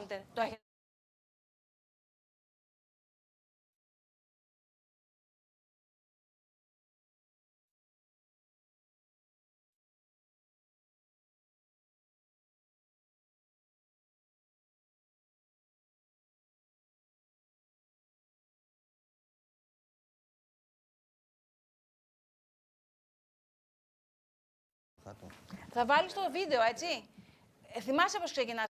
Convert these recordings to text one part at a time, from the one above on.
το έχετε. Θα βάλεις το βίντεο, έτσι. Θυμάσαι πώς ξεκινάς.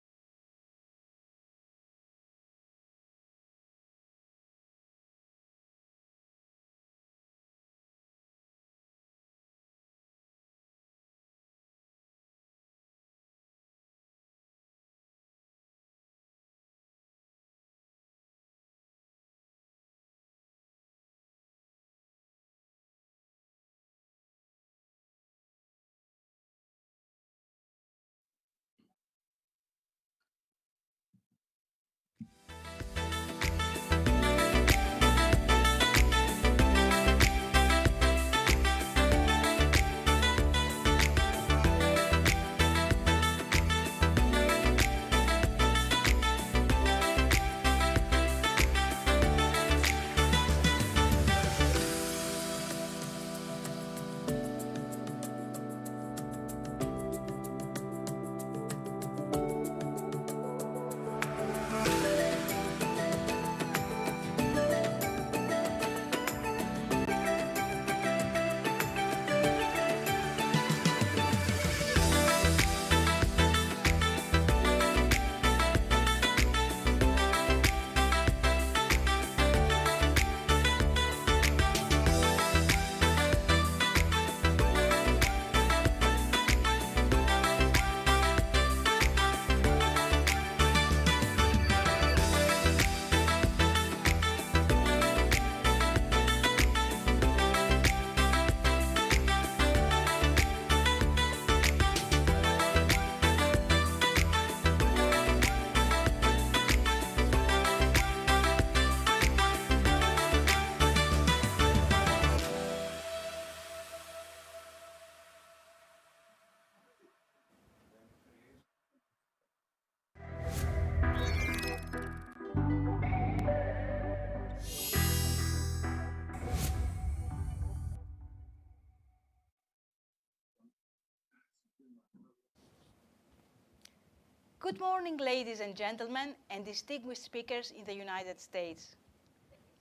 Good morning, ladies and gentlemen, and distinguished speakers in the United States.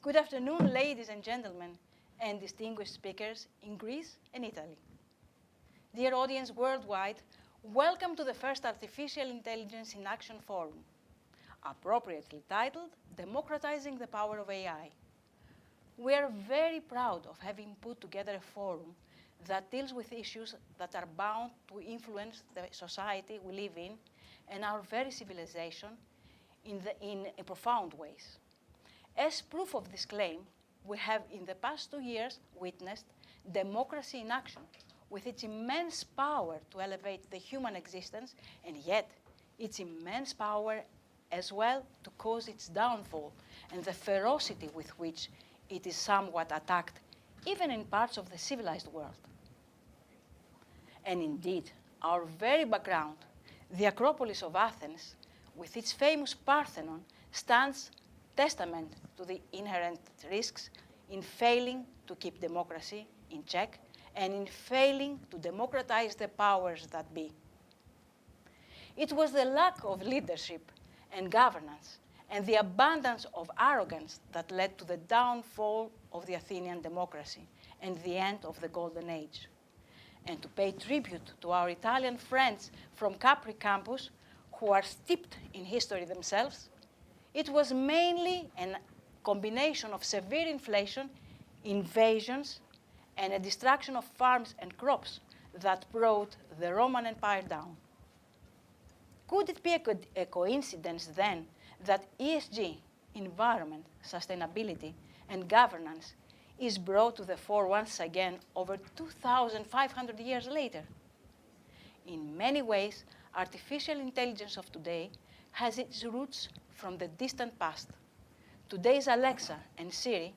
Good afternoon, ladies and gentlemen, and distinguished speakers in Greece and Italy. Dear audience worldwide, welcome to the first Artificial Intelligence in Action Forum, appropriately titled Democratizing the Power of AI. We are very proud of having put together a forum that deals with issues that are bound to influence the society we live in and our very civilization in profound ways. As proof of this claim, we have in the past 2 years witnessed democracy in action with its immense power to elevate the human existence and yet its immense power as well to cause its downfall and the ferocity with which it is somewhat attacked even in parts of the civilized world. And indeed, our very background, the Acropolis of Athens, with its famous Parthenon, stands testament to the inherent risks in failing to keep democracy in check and in failing to democratize the powers that be. It was the lack of leadership and governance and the abundance of arrogance that led to the downfall of the Athenian democracy and the end of the Golden Age. And to pay tribute to our Italian friends from Capri campus, who are steeped in history themselves, it was mainly a combination of severe inflation, invasions, and a destruction of farms and crops that brought the Roman Empire down. Could it be a coincidence then that ESG, environment, sustainability, and governance is brought to the fore once again over 2,500 years later? In many ways, artificial intelligence of today has its roots from the distant past. Today's Alexa and Siri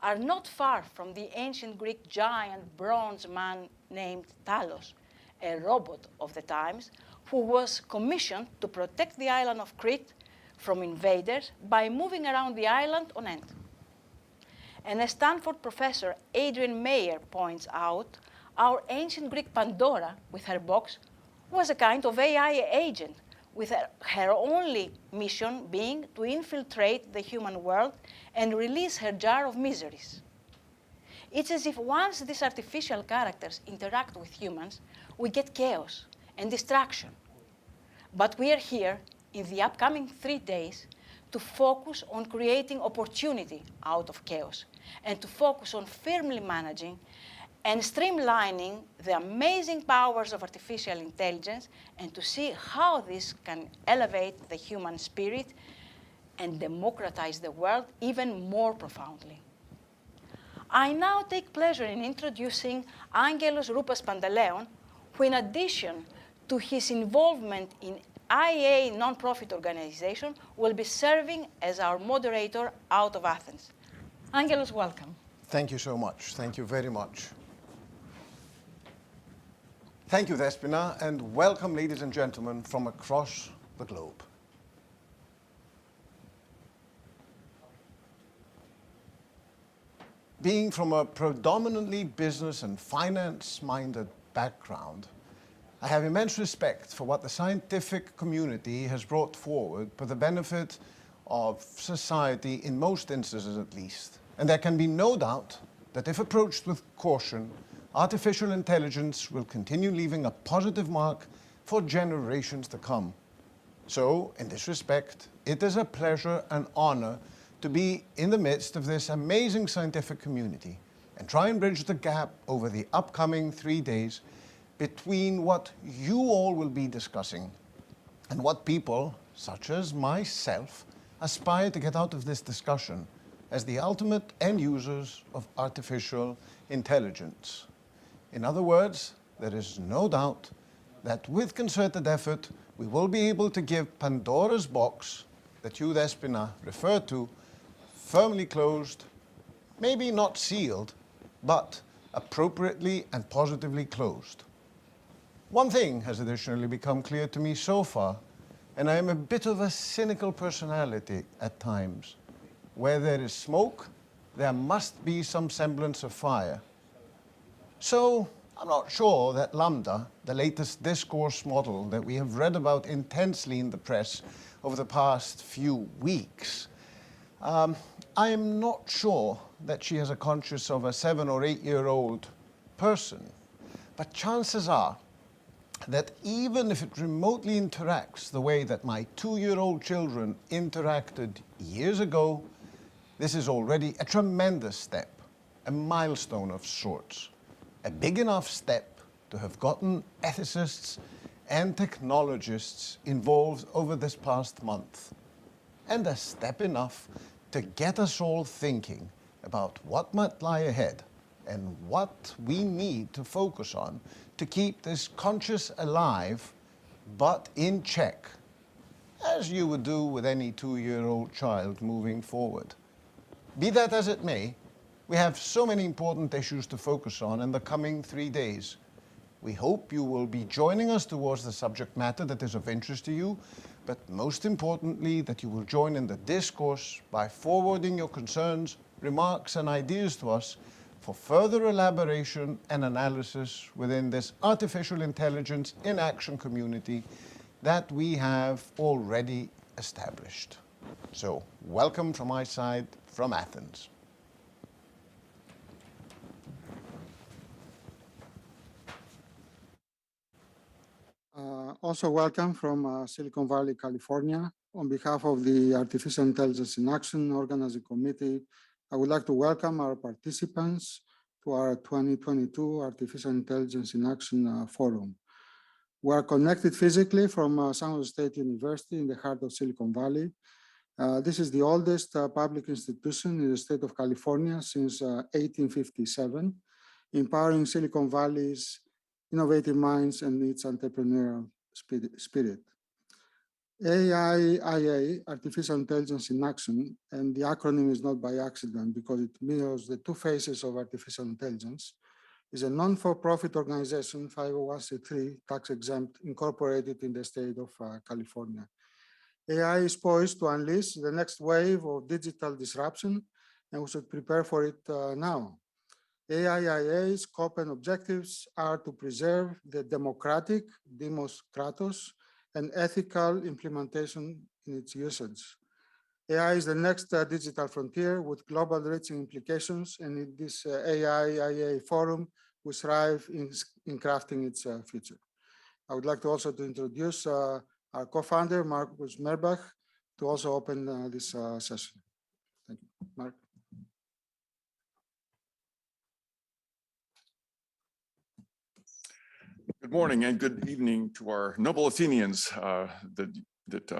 are not far from the ancient Greek giant bronze man named Talos, a robot of the times who was commissioned to protect the island of Crete from invaders by moving around the island on end. And as Stanford professor Adrian Mayer points out, our ancient Greek Pandora, with her box, was a kind of AIIA agent, with her only mission being to infiltrate the human world and release her jar of miseries. It's as if once these artificial characters interact with humans, we get chaos and distraction. But we are here in the upcoming 3 days to focus on creating opportunity out of chaos and to focus on firmly managing and streamlining the amazing powers of artificial intelligence and to see how this can elevate the human spirit and democratize the world even more profoundly. I now take pleasure in introducing Angelos Roupas Pantaleon, who in addition to his involvement in AIIA non-profit organization, will be serving as our moderator out of Athens. Angelos, welcome. Thank you so much. Thank you very much. Thank you, Despina, and welcome, ladies and gentlemen, from across the globe. Being from a predominantly business and finance-minded background, I have immense respect for what the scientific community has brought forward for the benefit of society, in most instances at least. And there can be no doubt that if approached with caution, artificial intelligence will continue leaving a positive mark for generations to come. So, in this respect, it is a pleasure and honor to be in the midst of this amazing scientific community and try and bridge the gap over the upcoming 3 days between what you all will be discussing and what people, such as myself, aspire to get out of this discussion as the ultimate end users of artificial intelligence. In other words, there is no doubt that with concerted effort, we will be able to give Pandora's box that you, Despina, referred to, firmly closed, maybe not sealed, but appropriately and positively closed. One thing has additionally become clear to me so far, and I am a bit of a cynical personality at times. Where there is smoke, there must be some semblance of fire. So I'm not sure that Lambda, the latest discourse model that we have read about intensely in the press over the past few weeks, I am not sure that she has a conscience of a 7 or 8 year old person. But chances are that even if it remotely interacts the way that my 2-year-old children interacted years ago, this is already a tremendous step, a milestone of sorts, a big enough step to have gotten ethicists and technologists involved over this past month, and a step enough to get us all thinking about what might lie ahead and what we need to focus on to keep this conscious alive, but in check, as you would do with any 2-year-old child moving forward. Be that as it may, we have so many important issues to focus on in the coming 3 days. We hope you will be joining us towards the subject matter that is of interest to you, but most importantly, that you will join in the discourse by forwarding your concerns, remarks, and ideas to us for further elaboration and analysis within this artificial intelligence in action community that we have already established. So, welcome from my side, from Athens. Also welcome from Silicon Valley, California. On behalf of the Artificial Intelligence in Action Organizing Committee, I would like to welcome our participants to our 2022 Artificial Intelligence in Action Forum. We are connected physically from San Jose State University in the heart of Silicon Valley. This is the oldest public institution in the state of California since 1857, empowering Silicon Valley's innovative minds and its entrepreneurial spirit. AIIA, Artificial Intelligence in Action, and the acronym is not by accident because it mirrors the two faces of artificial intelligence, is a non-for-profit organization, 501c3, tax-exempt, incorporated in the state of California. AI is poised to unleash the next wave of digital disruption, and we should prepare for it now. AIIA's scope and objectives are to preserve the democratic, demos kratos, and ethical implementation in its usage. AI is the next digital frontier with global reaching implications, and in this AIIA forum, we strive in crafting its future. I would like to also to introduce our co-founder, Markus Murbach, to also open this session. Thank you. Mark. Good morning and good evening to our noble Athenians that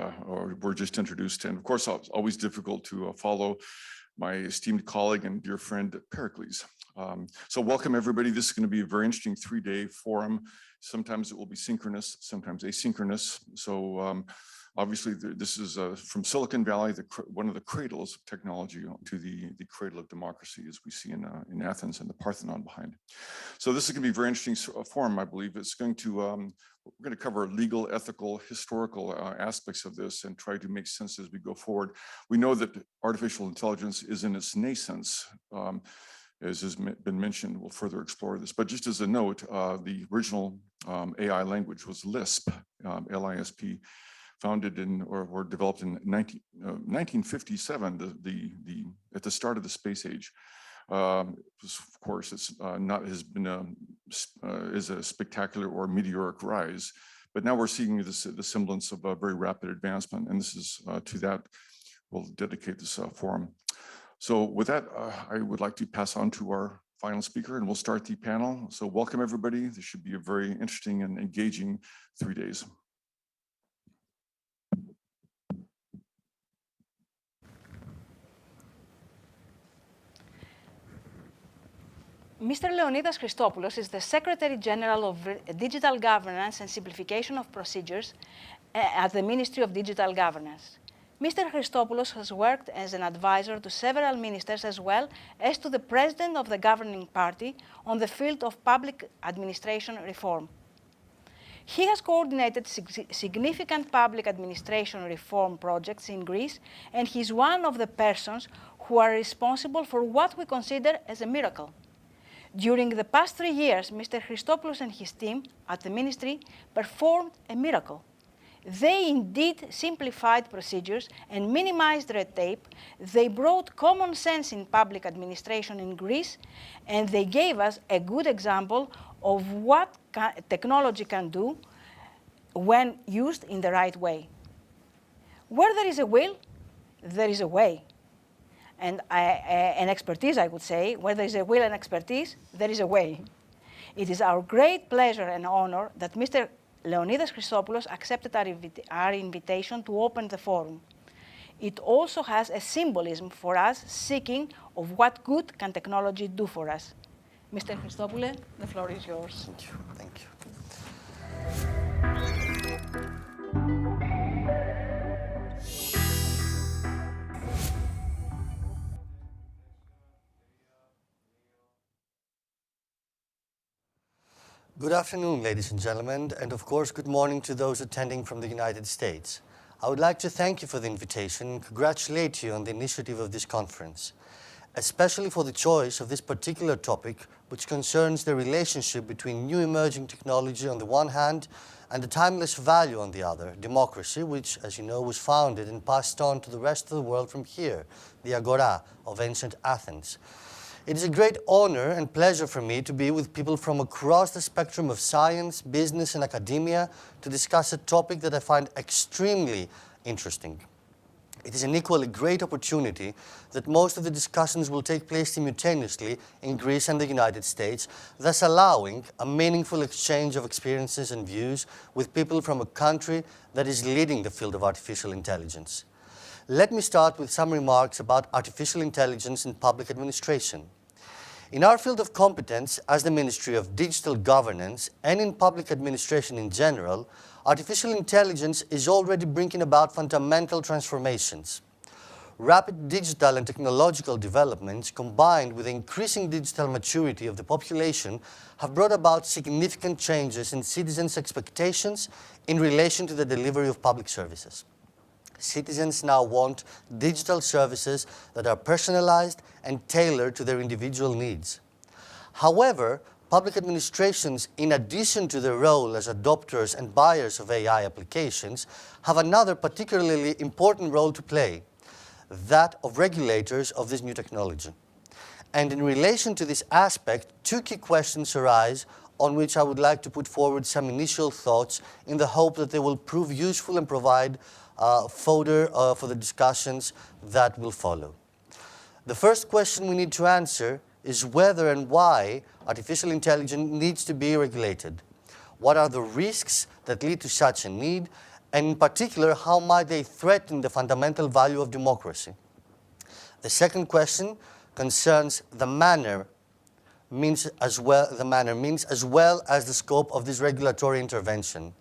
were just introduced. And of course, it's always difficult to follow my esteemed colleague and dear friend, Periklis. So welcome everybody. This is going to be a very interesting 3-day forum. Sometimes it will be synchronous, sometimes asynchronous. So obviously this is from Silicon Valley, one of the cradles of technology to the cradle of democracy, as we see in Athens and the Parthenon behind. So this is going to be a very interesting forum, I believe. It's going to, we're going to cover legal, ethical, historical aspects of this and try to make sense as we go forward. We know that artificial intelligence is in its nascence. As has been mentioned, we'll further explore this. But just as a note, the original AI language was Lisp, L-I-S-P, founded in or developed in 1957, at the start of the space age. Of course, it's is a spectacular or meteoric rise, but now we're seeing the semblance of a very rapid advancement, and this is to that we'll dedicate this forum. So with that, I would like to pass on to our final speaker, and we'll start the panel. So welcome everybody. This should be a very interesting and engaging 3 days. Mr. Leonidas Christopoulos is the Secretary General of Digital Governance and Simplification of Procedures at the Ministry of Digital Governance. Mr. Christopoulos has worked as an advisor to several ministers as well as to the President of the governing party on the field of public administration reform. He has coordinated significant public administration reform projects in Greece, and he is one of the persons who are responsible for what we consider as a miracle. During the past 3 years, Mr. Christopoulos and his team at the ministry performed a miracle. They indeed simplified procedures and minimized red tape. They brought common sense in public administration in Greece, and they gave us a good example of what technology can do when used in the right way. Where there is a will, there is a way. And an expertise, I would say, where there is a will and expertise, there is a way. It is our great pleasure and honor that Mr. Leonidas Christopoulos accepted our invitation to open the forum. It also has a symbolism for us seeking of what good can technology do for us. Mr. Christopoulos, the floor is yours. Thank you. Thank you. Good afternoon, ladies and gentlemen, and of course, good morning to those attending from the United States. I would like to thank you for the invitation and congratulate you on the initiative of this conference, especially for the choice of this particular topic, which concerns the relationship between new emerging technology on the one hand and the timeless value on the other, democracy, which, as you know, was founded and passed on to the rest of the world from here, the Agora of ancient Athens. It is a great honor and pleasure for me to be with people from across the spectrum of science, business, and academia to discuss a topic that I find extremely interesting. It is an equally great opportunity that most of the discussions will take place simultaneously in Greece and the United States, thus allowing a meaningful exchange of experiences and views with people from a country that is leading the field of artificial intelligence. Let me start with some remarks about artificial intelligence in public administration. In our field of competence, as the Ministry of Digital Governance and in public administration in general, artificial intelligence is already bringing about fundamental transformations. Rapid digital and technological developments, combined with the increasing digital maturity of the population, have brought about significant changes in citizens' expectations in relation to the delivery of public services. Citizens now want digital services that are personalized and tailored to their individual needs. However, public administrations, in addition to their role as adopters and buyers of AI applications, have another particularly important role to play, that of regulators of this new technology. And in relation to this aspect, two key questions arise on which I would like to put forward some initial thoughts in the hope that they will prove useful and provide fodder for the discussions that will follow. The first question we need to answer is whether and why artificial intelligence needs to be regulated. What are the risks that lead to such a need? And in particular, how might they threaten the fundamental value of democracy? The second question concerns the manner means as well as the scope of this regulatory intervention.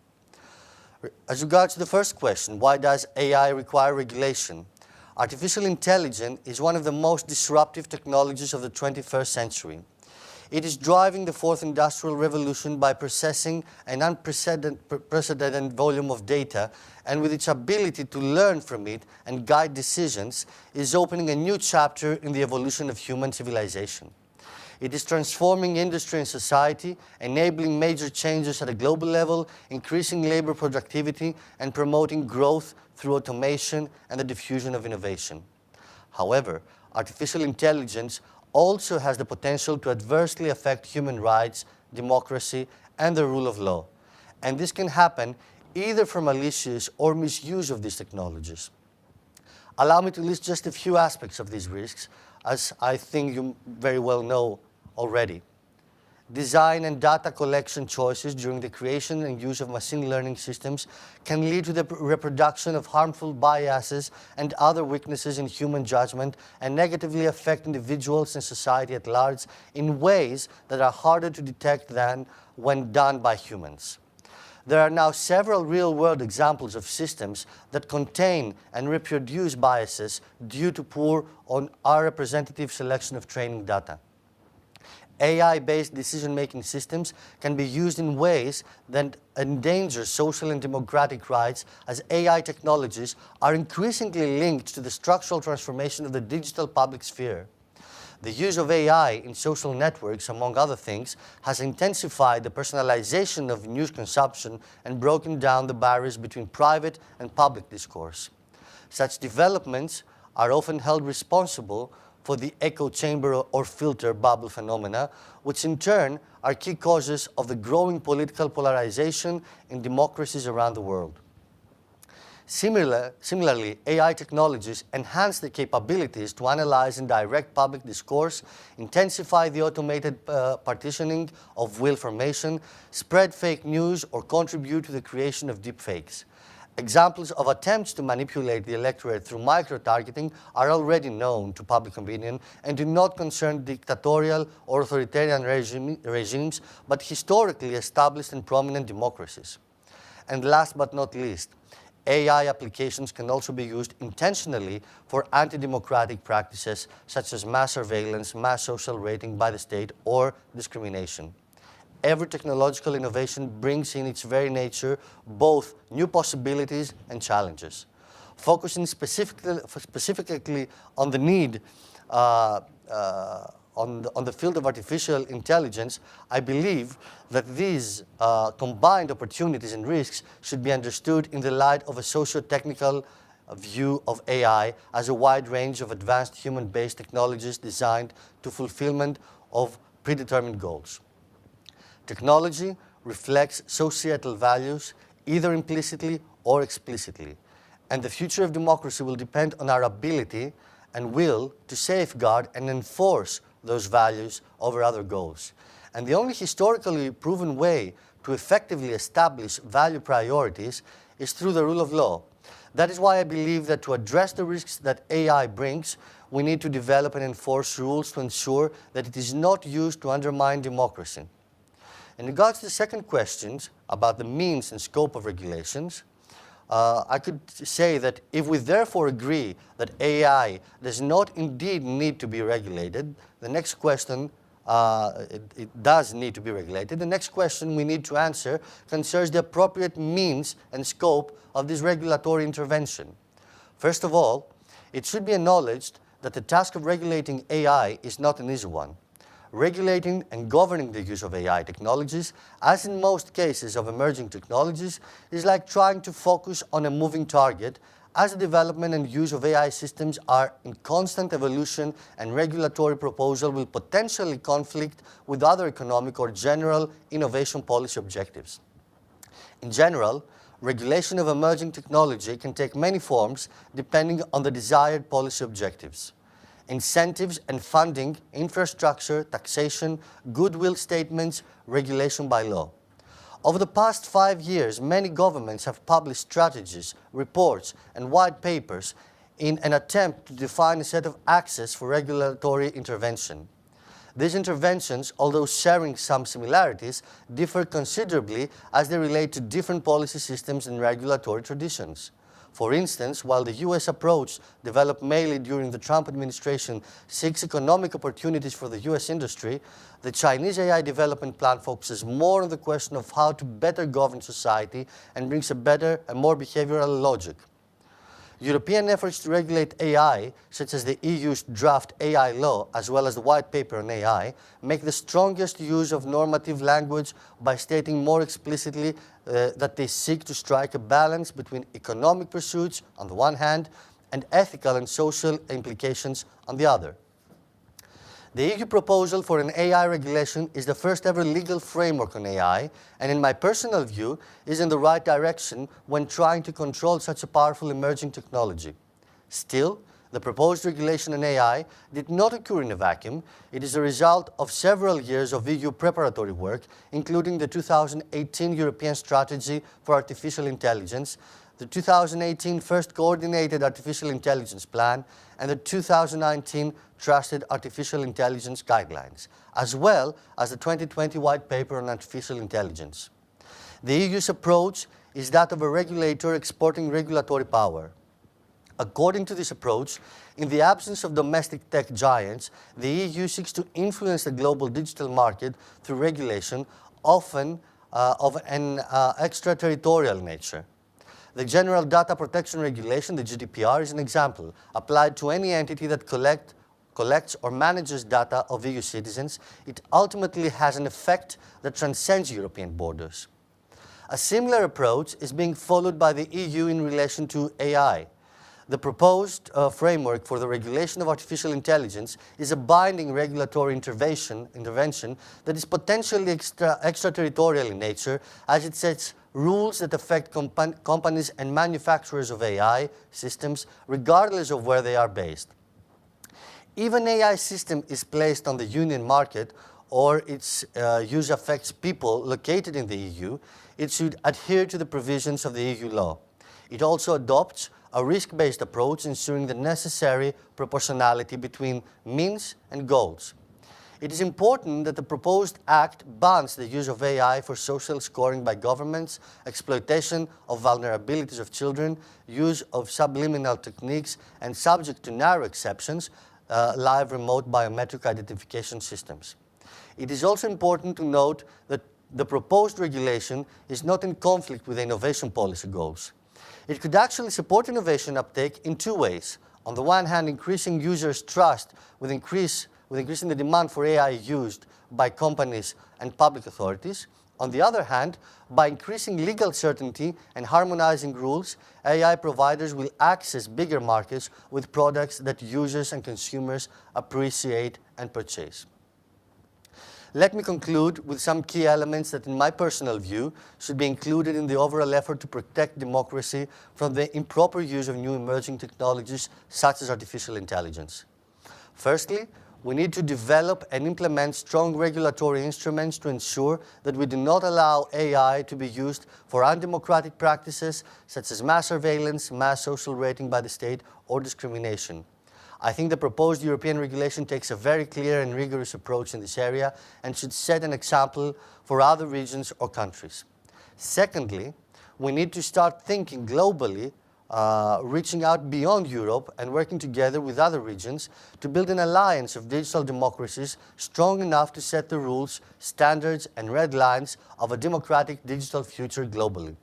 As regards to the first question, why does AI require regulation? Artificial intelligence is one of the most disruptive technologies of the 21st century. It is driving the fourth industrial revolution by processing an unprecedented volume of data, and with its ability to learn from it and guide decisions, is opening a new chapter in the evolution of human civilization. It is transforming industry and society, enabling major changes at a global level, increasing labor productivity, and promoting growth through automation and the diffusion of innovation. However, artificial intelligence also has the potential to adversely affect human rights, democracy, and the rule of law. And this can happen either from malicious or misuse of these technologies. Allow me to list just a few aspects of these risks, as I think you very well know already. Design and data collection choices during the creation and use of machine learning systems can lead to the reproduction of harmful biases and other weaknesses in human judgment and negatively affect individuals and society at large in ways that are harder to detect than when done by humans. There are now several real-world examples of systems that contain and reproduce biases due to poor or unrepresentative selection of training data. AI-based decision-making systems can be used in ways that endanger social and democratic rights, as AI technologies are increasingly linked to the structural transformation of the digital public sphere. The use of AI in social networks, among other things, has intensified the personalization of news consumption and broken down the barriers between private and public discourse. Such developments are often held responsible for the echo chamber or filter bubble phenomena, which in turn are key causes of the growing political polarization in democracies around the world. Similarly, AI technologies enhance the capabilities to analyze and direct public discourse, intensify the automated partitioning of will formation, spread fake news, or contribute to the creation of deepfakes. Examples of attempts to manipulate the electorate through micro-targeting are already known to public opinion and do not concern dictatorial or authoritarian regimes, but historically established and prominent democracies. And last but not least, AI applications can also be used intentionally for anti-democratic practices such as mass surveillance, mass social rating by the state, or discrimination. Every technological innovation brings in its very nature both new possibilities and challenges. Focusing specifically on the need on the field of artificial intelligence, I believe that these combined opportunities and risks should be understood in the light of a socio-technical view of AI as a wide range of advanced human-based technologies designed to fulfillment of predetermined goals. Technology reflects societal values, either implicitly or explicitly, and the future of democracy will depend on our ability and will to safeguard and enforce those values over other goals. And the only historically proven way to effectively establish value priorities is through the rule of law. That is why I believe that to address the risks that AI brings, we need to develop and enforce rules to ensure that it is not used to undermine democracy. In regards to the second questions about the means and scope of regulations, I could say that if we therefore agree that AI does not indeed need to be regulated, the next question, it does need to be regulated. The next question we need to answer concerns the appropriate means and scope of this regulatory intervention. First of all, it should be acknowledged that the task of regulating AI is not an easy one. Regulating and governing the use of AI technologies, as in most cases of emerging technologies, is like trying to focus on a moving target, as the development and use of AI systems are in constant evolution and regulatory proposal will potentially conflict with other economic or general innovation policy objectives. In general, regulation of emerging technology can take many forms depending on the desired policy objectives. Incentives and funding, infrastructure, taxation, goodwill statements, regulation by law. Over the past 5 years, many governments have published strategies, reports, and white papers in an attempt to define a set of axes for regulatory intervention. These interventions, although sharing some similarities, differ considerably as they relate to different policy systems and regulatory traditions. For instance, while the US approach, developed mainly during the Trump administration, seeks economic opportunities for the US industry, the Chinese AI development plan focuses more on the question of how to better govern society and brings a better and more behavioral logic. European efforts to regulate AI, such as the EU's draft AI law, as well as the white paper on AI, make the strongest use of normative language by stating more explicitly that they seek to strike a balance between economic pursuits on the one hand and ethical and social implications on the other. The EU proposal for an AI regulation is the first ever legal framework on AI, and in my personal view, is in the right direction when trying to control such a powerful emerging technology. Still, the proposed regulation on AI did not occur in a vacuum. It is a result of several years of EU preparatory work, including the 2018 European Strategy for Artificial Intelligence, the 2018 First Coordinated Artificial Intelligence Plan, and the 2019 Trusted Artificial Intelligence Guidelines, as well as the 2020 White Paper on Artificial Intelligence. The EU's approach is that of a regulator exporting regulatory power. According to this approach, in the absence of domestic tech giants, the EU seeks to influence the global digital market through regulation, often of an extraterritorial nature. The General Data Protection Regulation, the GDPR, is an example, applied to any entity that collects or manages data of EU citizens. It ultimately has an effect that transcends European borders. A similar approach is being followed by the EU in relation to AI. The proposed framework for the regulation of artificial intelligence is a binding regulatory intervention that is potentially extraterritorial in nature, as it sets rules that affect companies and manufacturers of AI systems, regardless of where they are based. If an AI system is placed on the Union market or its use affects people located in the EU, it should adhere to the provisions of the EU law. It also adopts a risk-based approach, ensuring the necessary proportionality between means and goals. It is important that the proposed act bans the use of AI for social scoring by governments, exploitation of vulnerabilities of children, use of subliminal techniques, and subject to narrow exceptions, live remote biometric identification systems. It is also important to note that the proposed regulation is not in conflict with the innovation policy goals. It could actually support innovation uptake in two ways. On the one hand, increasing users' trust with increasing the demand for AI used by companies and public authorities. On the other hand, by increasing legal certainty and harmonizing rules, AI providers will access bigger markets with products that users and consumers appreciate and purchase. Let me conclude with some key elements that, in my personal view, should be included in the overall effort to protect democracy from the improper use of new emerging technologies such as artificial intelligence. Firstly, we need to develop and implement strong regulatory instruments to ensure that we do not allow AI to be used for undemocratic practices such as mass surveillance, mass social rating by the state, or discrimination. I think the proposed European regulation takes a very clear and rigorous approach in this area and should set an example for other regions or countries. Secondly, we need to start thinking globally, reaching out beyond Europe and working together with other regions to build an alliance of digital democracies strong enough to set the rules, standards, and red lines of a democratic digital future globally.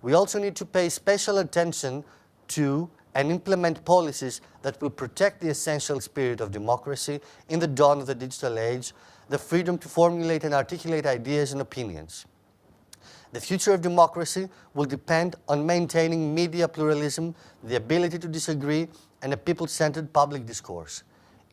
We also need to pay special attention to and implement policies that will protect the essential spirit of democracy in the dawn of the digital age, the freedom to formulate and articulate ideas and opinions. The future of democracy will depend on maintaining media pluralism, the ability to disagree, and a people-centered public discourse.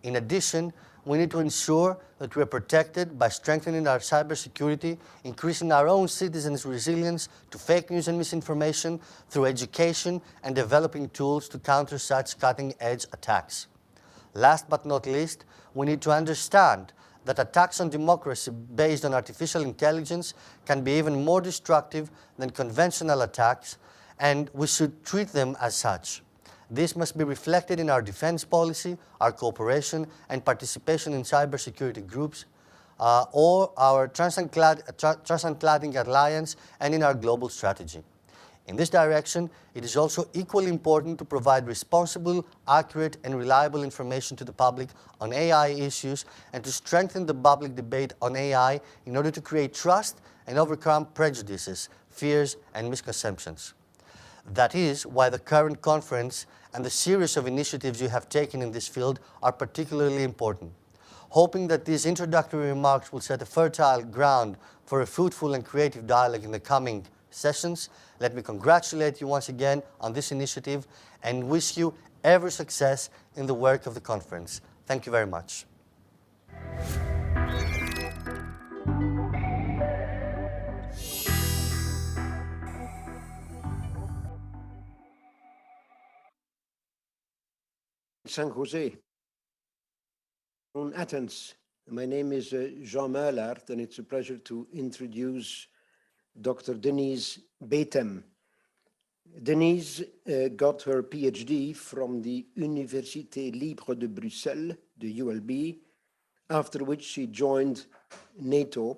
In addition, we need to ensure that we are protected by strengthening our cybersecurity, increasing our own citizens' resilience to fake news and misinformation through education, and developing tools to counter such cutting-edge attacks. Last but not least, we need to understand that attacks on democracy based on artificial intelligence can be even more destructive than conventional attacks, and we should treat them as such. This must be reflected in our defense policy, our cooperation and participation in cybersecurity groups, or our transatlantic alliance, and in our global strategy. In this direction, it is also equally important to provide responsible, accurate, and reliable information to the public on AI issues and to strengthen the public debate on AI in order to create trust and overcome prejudices, fears, and misconceptions. That is why the current conference and the series of initiatives you have taken in this field are particularly important. Hoping that these introductory remarks will set a fertile ground for a fruitful and creative dialogue in the coming sessions, let me congratulate you once again on this initiative and wish you every success in the work of the conference. Thank you very much. San Jose, in Athens. My name is Jean Meulaert, and it's a pleasure to introduce Dr. Deniz Beten. Deniz got her PhD from the Université Libre de Bruxelles, the ULB, after which she joined NATO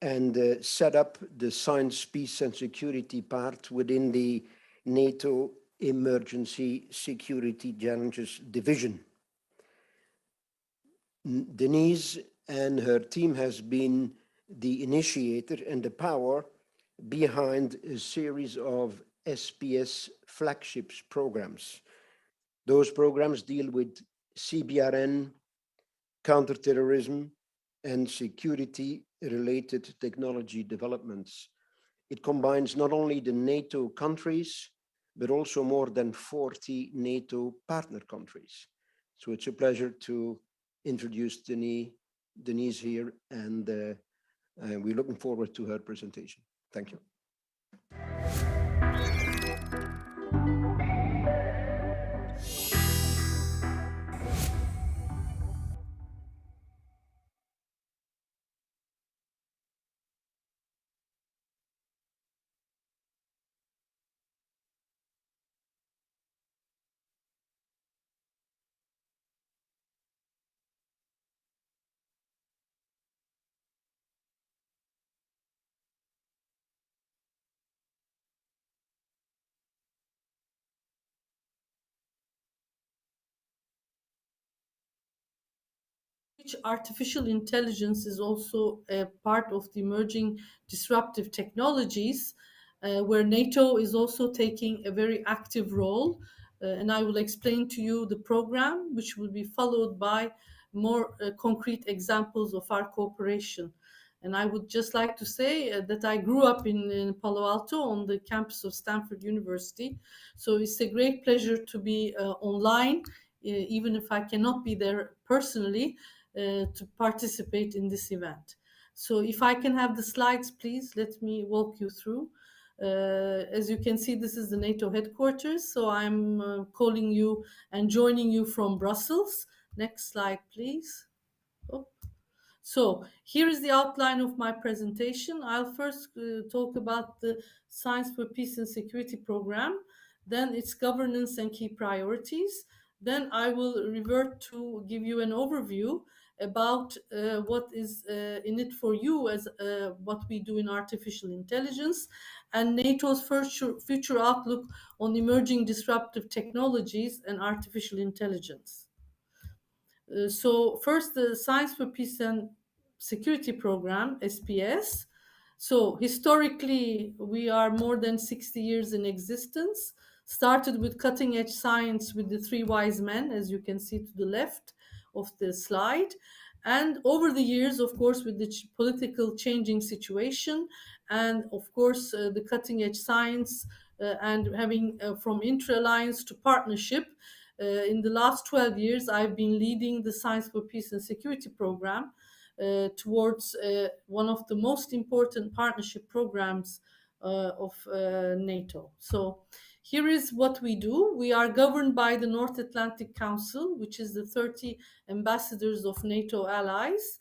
and set up the Science, Peace and Security part within the NATO Emergency Security Challenges Division. Deniz and her team has been the initiator and the power behind a series of SPS flagships programs. Those programs deal with CBRN, counterterrorism, and security-related technology developments. It combines not only the NATO countries, but also more than 40 NATO partner countries. So it's a pleasure to introduce Deniz here, and we're looking forward to her presentation. Thank you. Which artificial intelligence is also a part of the emerging disruptive technologies, where NATO is also taking a very active role. And I will explain to you the program, which will be followed by more concrete examples of our cooperation. And I would just like to say that I grew up in Palo Alto on the campus of Stanford University. So it's a great pleasure to be online, even if I cannot be there personally, to participate in this event. So if I can have the slides, please, let me walk you through. As you can see, this is the NATO headquarters. So I'm calling you and joining you from Brussels. Next slide, please. Oh. So here is the outline of my presentation. I'll first talk about the Science for Peace and Security program, then its governance and key priorities. Then I will revert to give you an overview about what is in it for you as what we do in artificial intelligence, and NATO's future outlook on emerging disruptive technologies and artificial intelligence. So first, the Science for Peace and Security program, SPS. So historically, we are more than 60 years in existence, started with cutting edge science with the three wise men, as you can see to the left of the slide. And over the years, of course, with the political changing situation, and of course, the cutting edge science and having from intra-alliance to partnership, in the last 12 years, I've been leading the Science for Peace and Security program towards one of the most important partnership programs of NATO. So here is what we do. We are governed by the North Atlantic Council, which is the 30 ambassadors of NATO allies.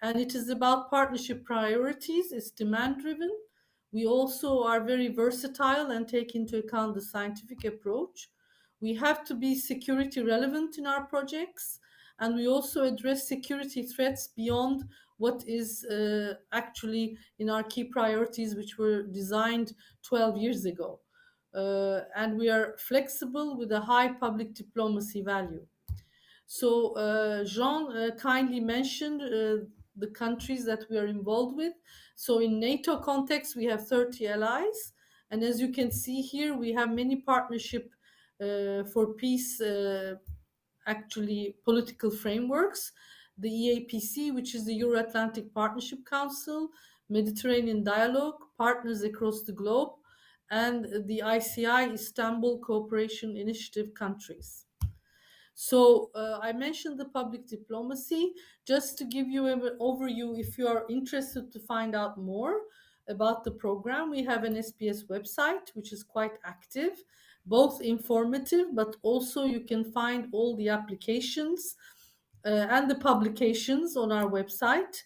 And it is about partnership priorities. It's demand driven. We also are very versatile and take into account the scientific approach. We have to be security relevant in our projects, and we also address security threats beyond what is actually in our key priorities, which were designed 12 years ago. And we are flexible with a high public diplomacy value. So Jean kindly mentioned the countries that we are involved with. So in NATO context, we have 30 allies. And as you can see here, we have many partnership for peace, actually political frameworks. The EAPC, which is the Euro-Atlantic Partnership Council, Mediterranean Dialogue, partners across the globe, and the ICI, Istanbul Cooperation Initiative countries. So I mentioned the public diplomacy. Just to give you an overview, if you are interested to find out more about the program, we have an SPS website, which is quite active, both informative, but also you can find all the applications and the publications on our website.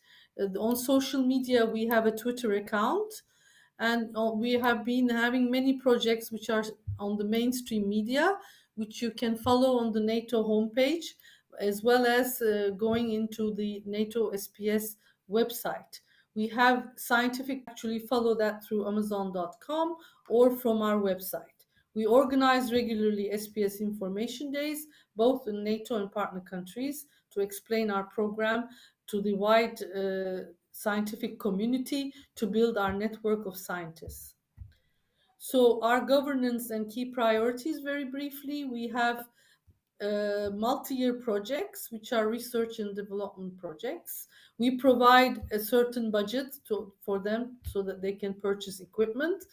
On social media, we have a Twitter account, and we have been having many projects which are on the mainstream media, which you can follow on the NATO homepage, as well as going into the NATO SPS website. We have scientific, actually follow that through Amazon.com or from our website. We organize regularly SPS information days, both in NATO and partner countries, to explain our program to the wide scientific community, to build our network of scientists. So our governance and key priorities, very briefly, we have multi-year projects, which are research and development projects. We provide a certain budget for them so that they can purchase equipment.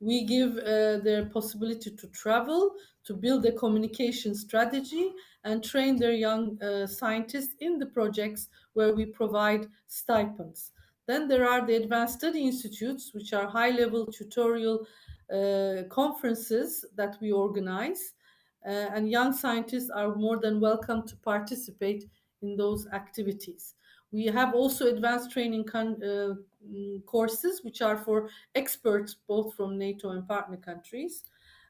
We give their possibility to travel, to build a communication strategy, and train their young scientists in the projects where we provide stipends. Then there are the advanced study institutes, which are high-level tutorial conferences that we organize. And young scientists are more than welcome to participate in those activities. We have also advanced training courses, which are for experts both from NATO and partner countries.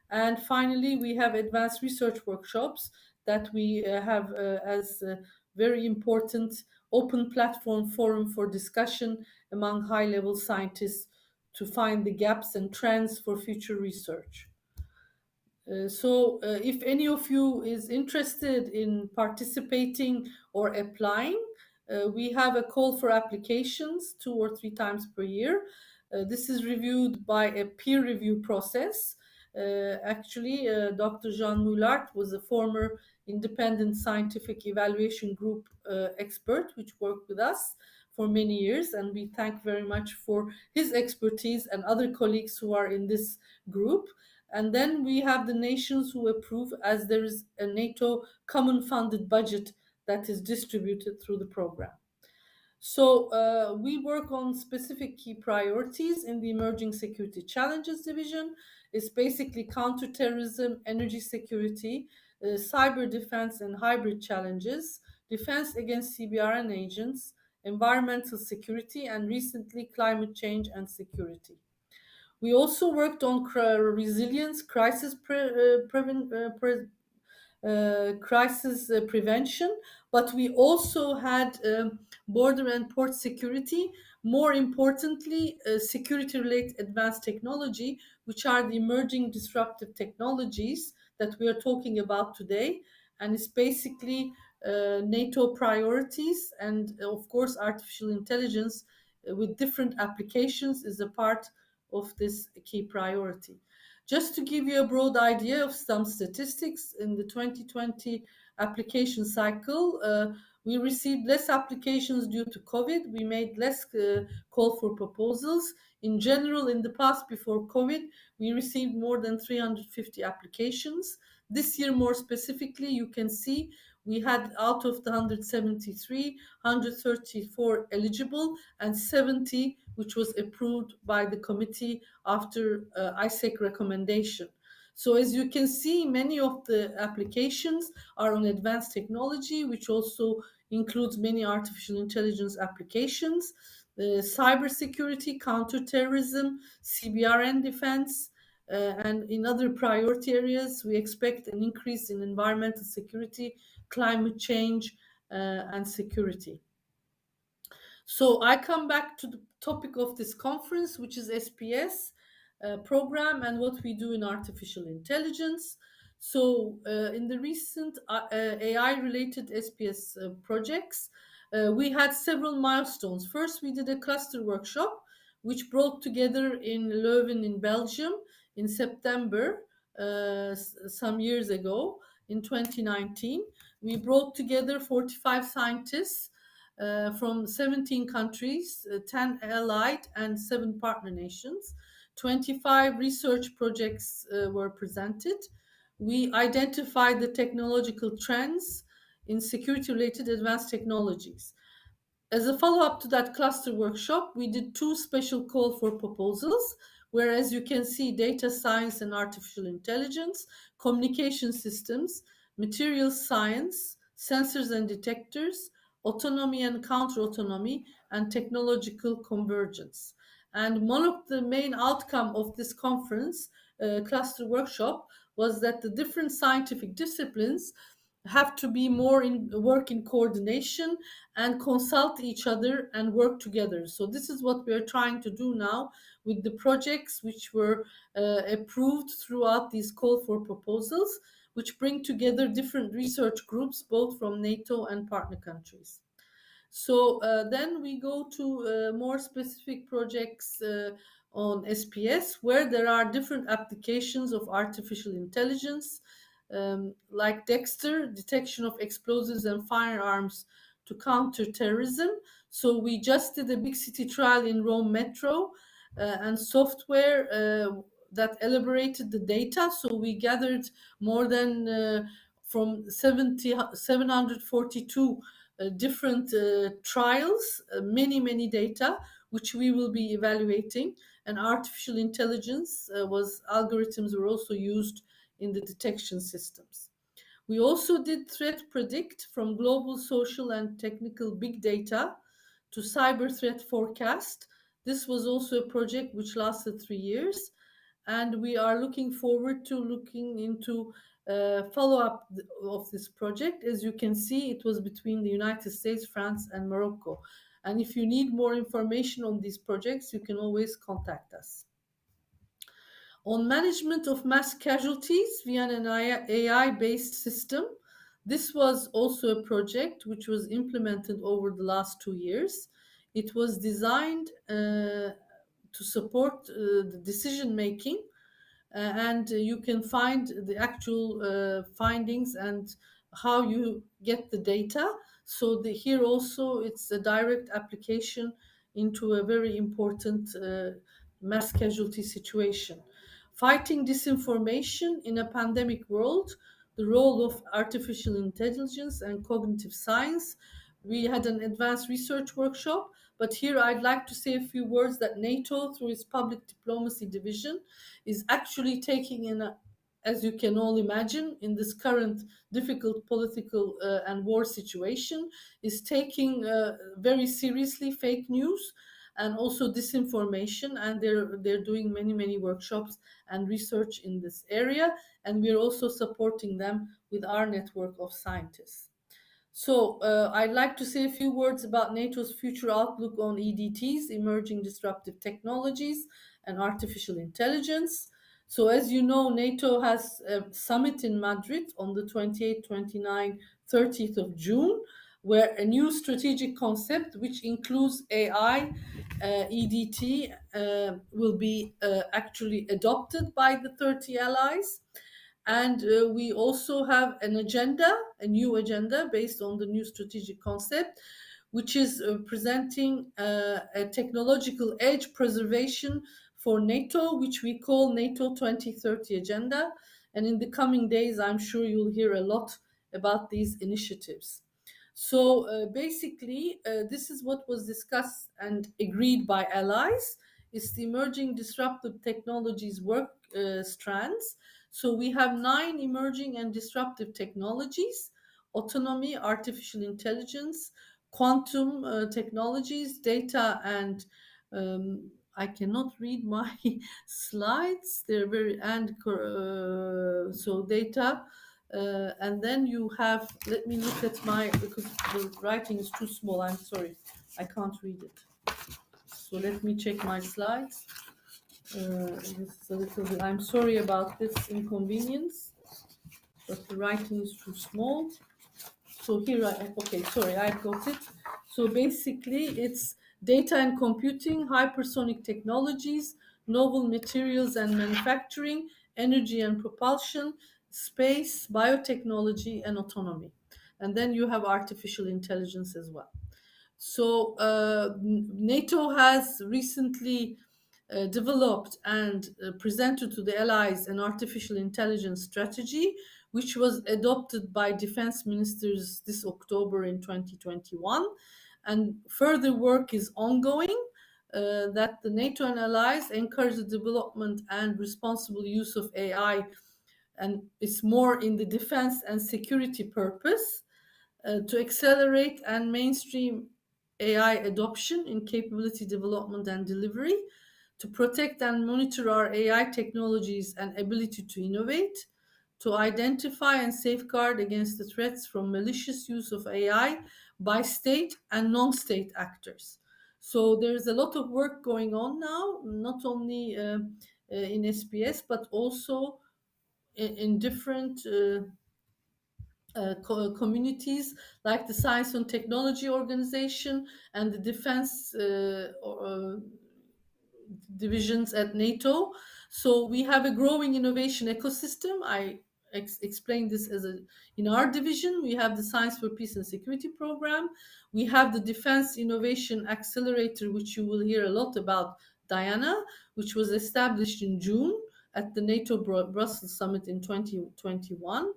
And finally, we have advanced research workshops that we have as a very important open platform forum for discussion among high-level scientists to find the gaps and trends for future research. So if any of you is interested in participating or applying, we have a call for applications 2 or 3 times per year. This is reviewed by a peer review process. Actually, Dr. Jean Moulart was a former independent scientific evaluation group expert, which worked with us for many years, and we thank very much for his expertise and other colleagues who are in this group. And then we have the nations who approve, as there is a NATO common funded budget that is distributed through the program. So we work on specific key priorities in the Emerging Security Challenges Division. It's basically counterterrorism, energy security, cyber defense and hybrid challenges, defense against CBRN agents, environmental security, and recently climate change and security. We also worked on resilience, crisis prevention, but we also had border and port security. More importantly, security-related advanced technology, which are the emerging disruptive technologies that we are talking about today. And it's basically NATO priorities, and of course, artificial intelligence with different applications is a part of this key priority. Just to give you a broad idea of some statistics, in the 2020 application cycle, we received less applications due to COVID. We made less call for proposals. In general, in the past, before COVID, we received more than 350 applications. This year, more specifically, you can see we had out of the 173, 134 eligible and 70 which was approved by the committee after ISEC recommendation. So as you can see, many of the applications are on advanced technology, which also includes many artificial intelligence applications, cybersecurity, counterterrorism, CBRN defense, and in other priority areas, we expect an increase in environmental security, climate change, and security. So I come back to the topic of this conference, which is SPS program and what we do in artificial intelligence. So in the recent AI-related SPS projects, we had several milestones. First, we did a cluster workshop, which brought together in Leuven in Belgium in September, some years ago, in 2019. We brought together 45 scientists from 17 countries, 10 allied and 7 partner nations. 25 research projects were presented. We identified the technological trends in security-related advanced technologies. As a follow-up to that cluster workshop, we did 2 special call for proposals, where, as you can see, data science and artificial intelligence, communication systems, materials science, sensors and detectors, autonomy and counter-autonomy, and technological convergence. And one of the main outcome of this conference, cluster workshop, was that the different scientific disciplines have to be more work in coordination and consult each other and work together. So this is what we are trying to do now with the projects which were approved throughout these call for proposals, which bring together different research groups, both from NATO and partner countries. So then we go to more specific projects on SPS, where there are different applications of artificial intelligence, like Dexter, detection of explosives and firearms to counter terrorism. So we just did a big city trial in Rome Metro and software that elaborated the data. So we gathered more than from 742 different trials, many data, which we will be evaluating. And artificial intelligence algorithms were also used in the detection systems. We also did threat predict from global social and technical big data to cyber threat forecast. This was also a project which lasted 3 years, and we are looking forward to looking into follow-up of this project. As you can see, it was between the United States, France, and Morocco. And if you need more information on these projects, you can always contact us. On management of mass casualties via an AI-based system, this was also a project which was implemented over the last 2 years. It was designed to support the decision-making, and you can find the actual findings and how you get the data. So here also it's a direct application into a very important mass casualty situation. Fighting disinformation in a pandemic world, the role of artificial intelligence and cognitive science. We had an advanced research workshop, but here I'd like to say a few words that NATO, through its public diplomacy division, is actually taking in, as you can all imagine, in this current difficult political and war situation, is taking very seriously fake news and also disinformation, and they're doing many workshops and research in this area, and we're also supporting them with our network of scientists. So I'd like to say a few words about NATO's future outlook on EDTs, emerging disruptive technologies, and artificial intelligence. So as you know, NATO has a summit in Madrid on the 28th, 29th, 30th of June. where a new strategic concept, which includes AI, EDT, will be actually adopted by the 30 allies. And we also have an agenda, a new agenda based on the new strategic concept, which is presenting a technological edge preservation for NATO, which we call NATO 2030 Agenda. And in the coming days, I'm sure you'll hear a lot about these initiatives. So basically, this is what was discussed and agreed by allies. It's the emerging disruptive technologies work strands. So we have 9 emerging and disruptive technologies: autonomy, artificial intelligence, quantum technologies, data, and I cannot read my slides. They're very, and so data. And then you have, let me look at my, because the writing is too small, I'm sorry, I can't read it. So let me check my slides. This is a little bit, I'm sorry about this inconvenience, but the writing is too small. So here okay, sorry, I've got it. So basically it's data and computing, hypersonic technologies, novel materials and manufacturing, energy and propulsion, space, biotechnology, and autonomy. And then you have artificial intelligence as well. So NATO has recently developed and presented to the allies an artificial intelligence strategy, which was adopted by defense ministers this October in 2021. And further work is ongoing that the NATO and allies encourage the development and responsible use of AI, and it's more in the defense and security purpose to accelerate and mainstream AI adoption in capability development and delivery, to protect and monitor our AI technologies and ability to innovate, to identify and safeguard against the threats from malicious use of AI by state and non-state actors. So there's a lot of work going on now, not only in SPS, but also in different communities like the Science and Technology Organization and the defense divisions at NATO. So we have a growing innovation ecosystem. I explained this in our division. We have the Science for Peace and Security program. We have the Defense Innovation Accelerator, which you will hear a lot about, Diana, which was established in June at the NATO Brussels Summit in 2021.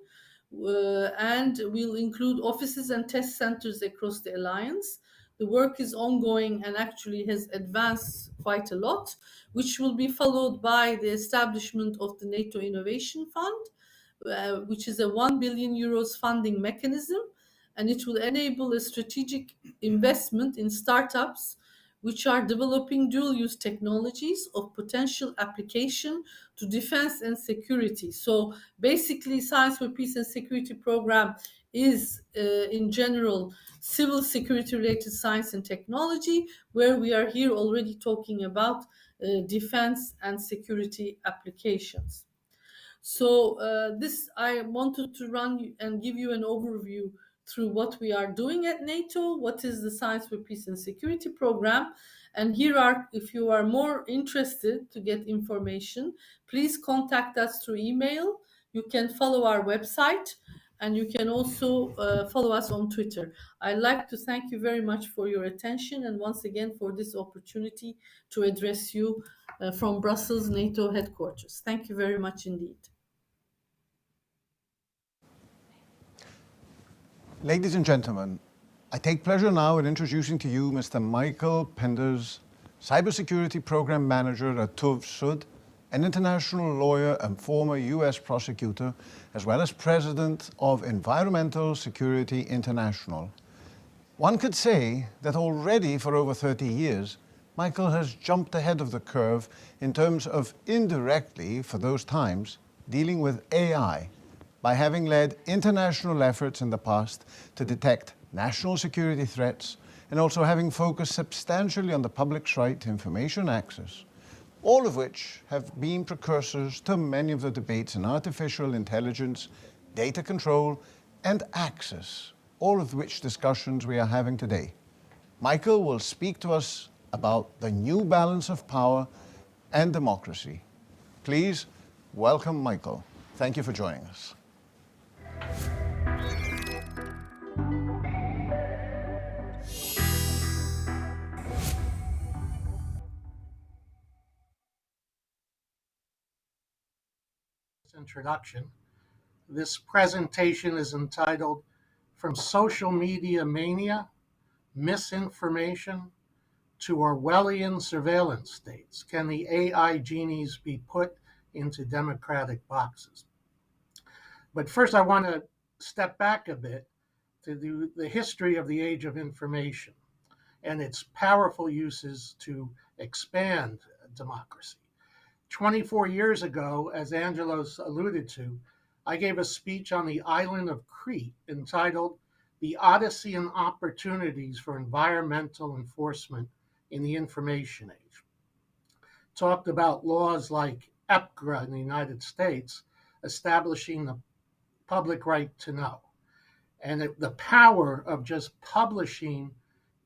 And we'll include offices and test centers across the alliance. The work is ongoing and actually has advanced quite a lot, which will be followed by the establishment of the NATO Innovation Fund, which is a 1 billion euros funding mechanism, and it will enable a strategic investment in startups which are developing dual-use technologies of potential application to defense and security. So basically, Science for Peace and Security program is, in general, civil security-related science and technology, where we are here already talking about defense and security applications. So this, I wanted to run and give you an overview through what we are doing at NATO, what is the Science for Peace and Security program. And here are, if you are more interested to get information, please contact us through email. You can follow our website, and you can also follow us on Twitter. I'd like to thank you very much for your attention, and once again for this opportunity to address you from Brussels NATO headquarters. Thank you very much indeed. Ladies and gentlemen, I take pleasure now in introducing to you Mr. Michael Penders, Cybersecurity Program Manager at TÜV-SÜD, an international lawyer and former US prosecutor, as well as President of Environmental Security International. One could say that already for over 30 years, Michael has jumped ahead of the curve in terms of indirectly, for those times, dealing with AI, by having led international efforts in the past to detect national security threats and also having focused substantially on the public's right to information access, all of which have been precursors to many of the debates in artificial intelligence, data control, and access, all of which discussions we are having today. Michael will speak to us about the new balance of power and democracy. Please welcome Michael. Thank you for joining us. Introduction. This presentation is entitled From Social Media Mania, Misinformation to Orwellian Surveillance States. Can the AI genies be put into democratic boxes? But first, I want to step back a bit to do the history of the age of information and its powerful uses to expand democracy. 24 years ago, as Angelos alluded to, I gave a speech on the island of Crete entitled The Odyssey and Opportunities for Environmental Enforcement in the Information Age. Talked about laws like EPGRA in the United States, establishing the public right to know, and the power of just publishing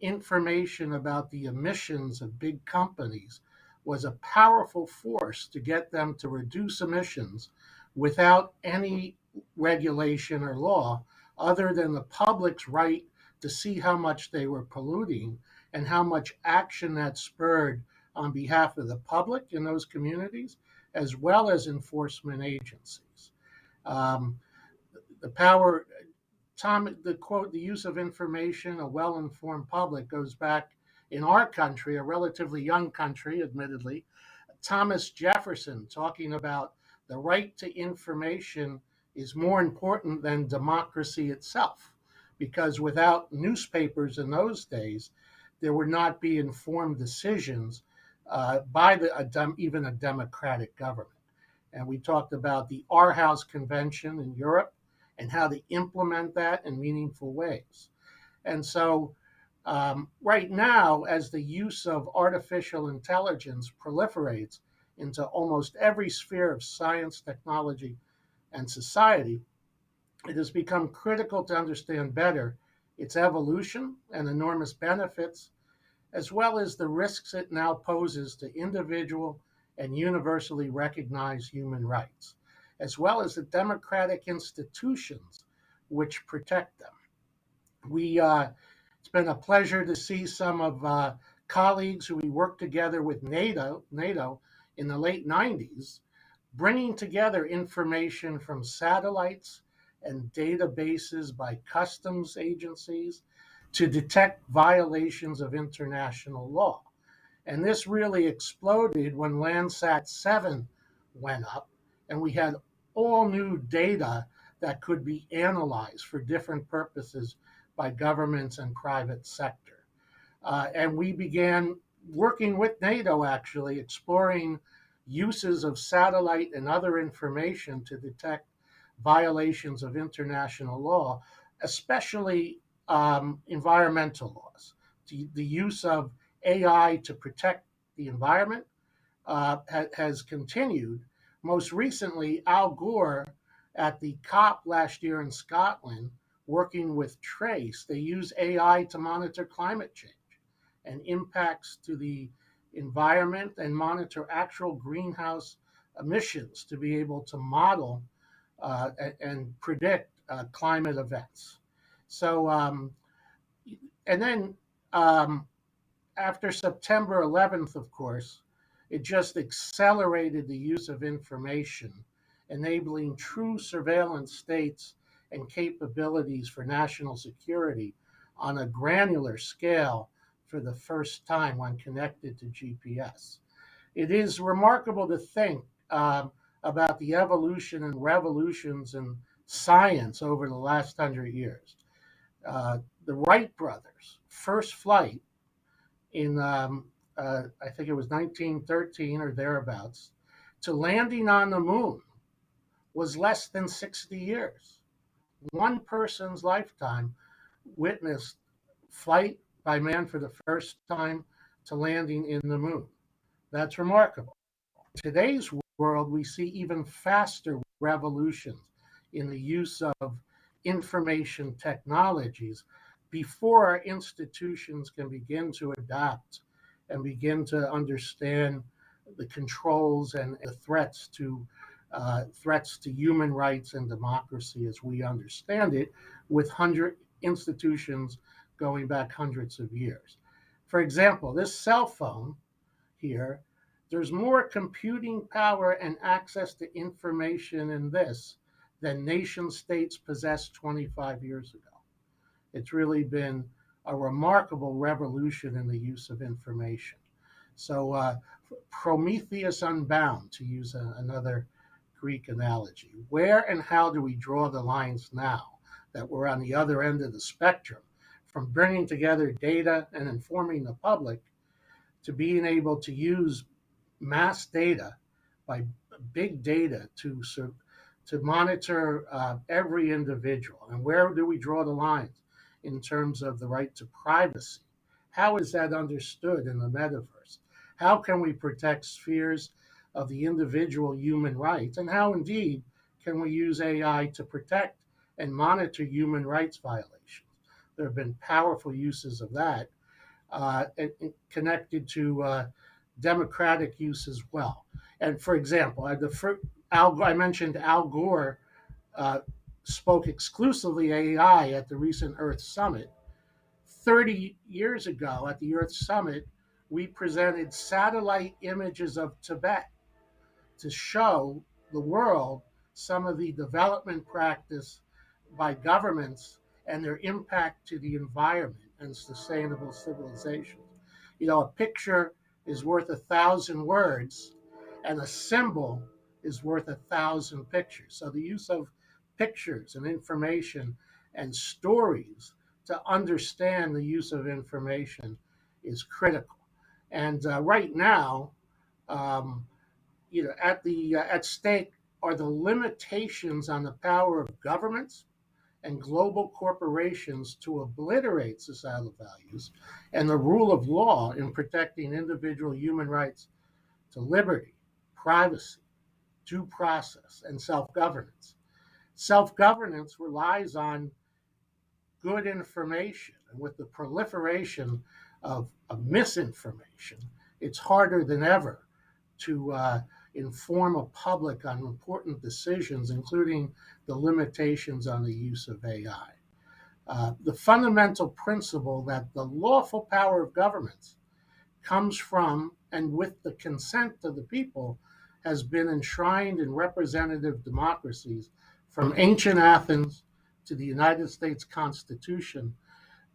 information about the emissions of big companies was a powerful force to get them to reduce emissions without any regulation or law other than the public's right to see how much they were polluting and how much action that spurred on behalf of the public in those communities, as well as enforcement agencies. The power, the quote, the use of information, a well-informed public, goes back in our country, a relatively young country, admittedly, Thomas Jefferson talking about the right to information is more important than democracy itself, because without newspapers in those days, there would not be informed decisions by even a democratic government. And we talked about the Aarhus Convention in Europe and how to implement that in meaningful ways. And so right now, as the use of artificial intelligence proliferates into almost every sphere of science, technology, and society, it has become critical to understand better its evolution and enormous benefits, as well as the risks it now poses to individual and universally recognized human rights, as well as the democratic institutions which protect them. It's been a pleasure to see some of colleagues who we worked together with NATO in the late 90s, bringing together information from satellites and databases by customs agencies to detect violations of international law. And this really exploded when Landsat 7 went up, and we had all new data that could be analyzed for different purposes by governments and private sector. And we began working with NATO, actually, exploring uses of satellite and other information to detect violations of international law, especially environmental laws. The use of AI to protect the environment has continued. Most recently, Al Gore at the COP last year in Scotland, working with Trace, they use AI to monitor climate change and impacts to the environment and monitor actual greenhouse emissions to be able to model and predict climate events. So, and then after September 11th, of course, it just accelerated the use of information, enabling true surveillance states and capabilities for national security on a granular scale for the first time when connected to GPS. It is remarkable to think about the evolution and revolutions in science over the last 100 years. The Wright brothers' first flight in, I think it was 1913 or thereabouts, to landing on the moon was less than 60 years. One person's lifetime witnessed flight by man for the first time to landing in the moon. That's remarkable. In today's world, we see even faster revolutions in the use of information technologies before our institutions can begin to adapt and begin to understand the controls and the threats to human rights and democracy as we understand it, with institutions going back hundreds of years. For example, this cell phone here, there's more computing power and access to information in this than nation states possessed 25 years ago. It's really been a remarkable revolution in the use of information. So Prometheus Unbound, to use another Greek analogy. Where and how do we draw the lines now that we're on the other end of the spectrum, from bringing together data and informing the public to being able to use mass data by big data to monitor every individual? And where do we draw the lines in terms of the right to privacy? How is that understood in the metaverse? How can we protect spheres of the individual human rights? And how indeed can we use AI to protect and monitor human rights violations? There have been powerful uses of that connected to democratic use as well. And for example, I mentioned Al Gore spoke exclusively AI at the recent Earth Summit. 30 years ago at the Earth Summit, we presented satellite images of Tibet to show the world some of the development practice by governments and their impact to the environment and sustainable civilization. You know, a picture is worth 1,000 words, and a symbol is worth 1,000 pictures. So the use of pictures and information and stories to understand the use of information is critical. And right now, at stake are the limitations on the power of governments and global corporations to obliterate societal values and the rule of law in protecting individual human rights to liberty, privacy, due process, and self-governance. Self-governance relies on good information, and with the proliferation of misinformation, it's harder than ever to inform a public on important decisions, including the limitations on the use of AI. The fundamental principle that the lawful power of governments comes from and with the consent of the people has been enshrined in representative democracies from ancient Athens to the United States Constitution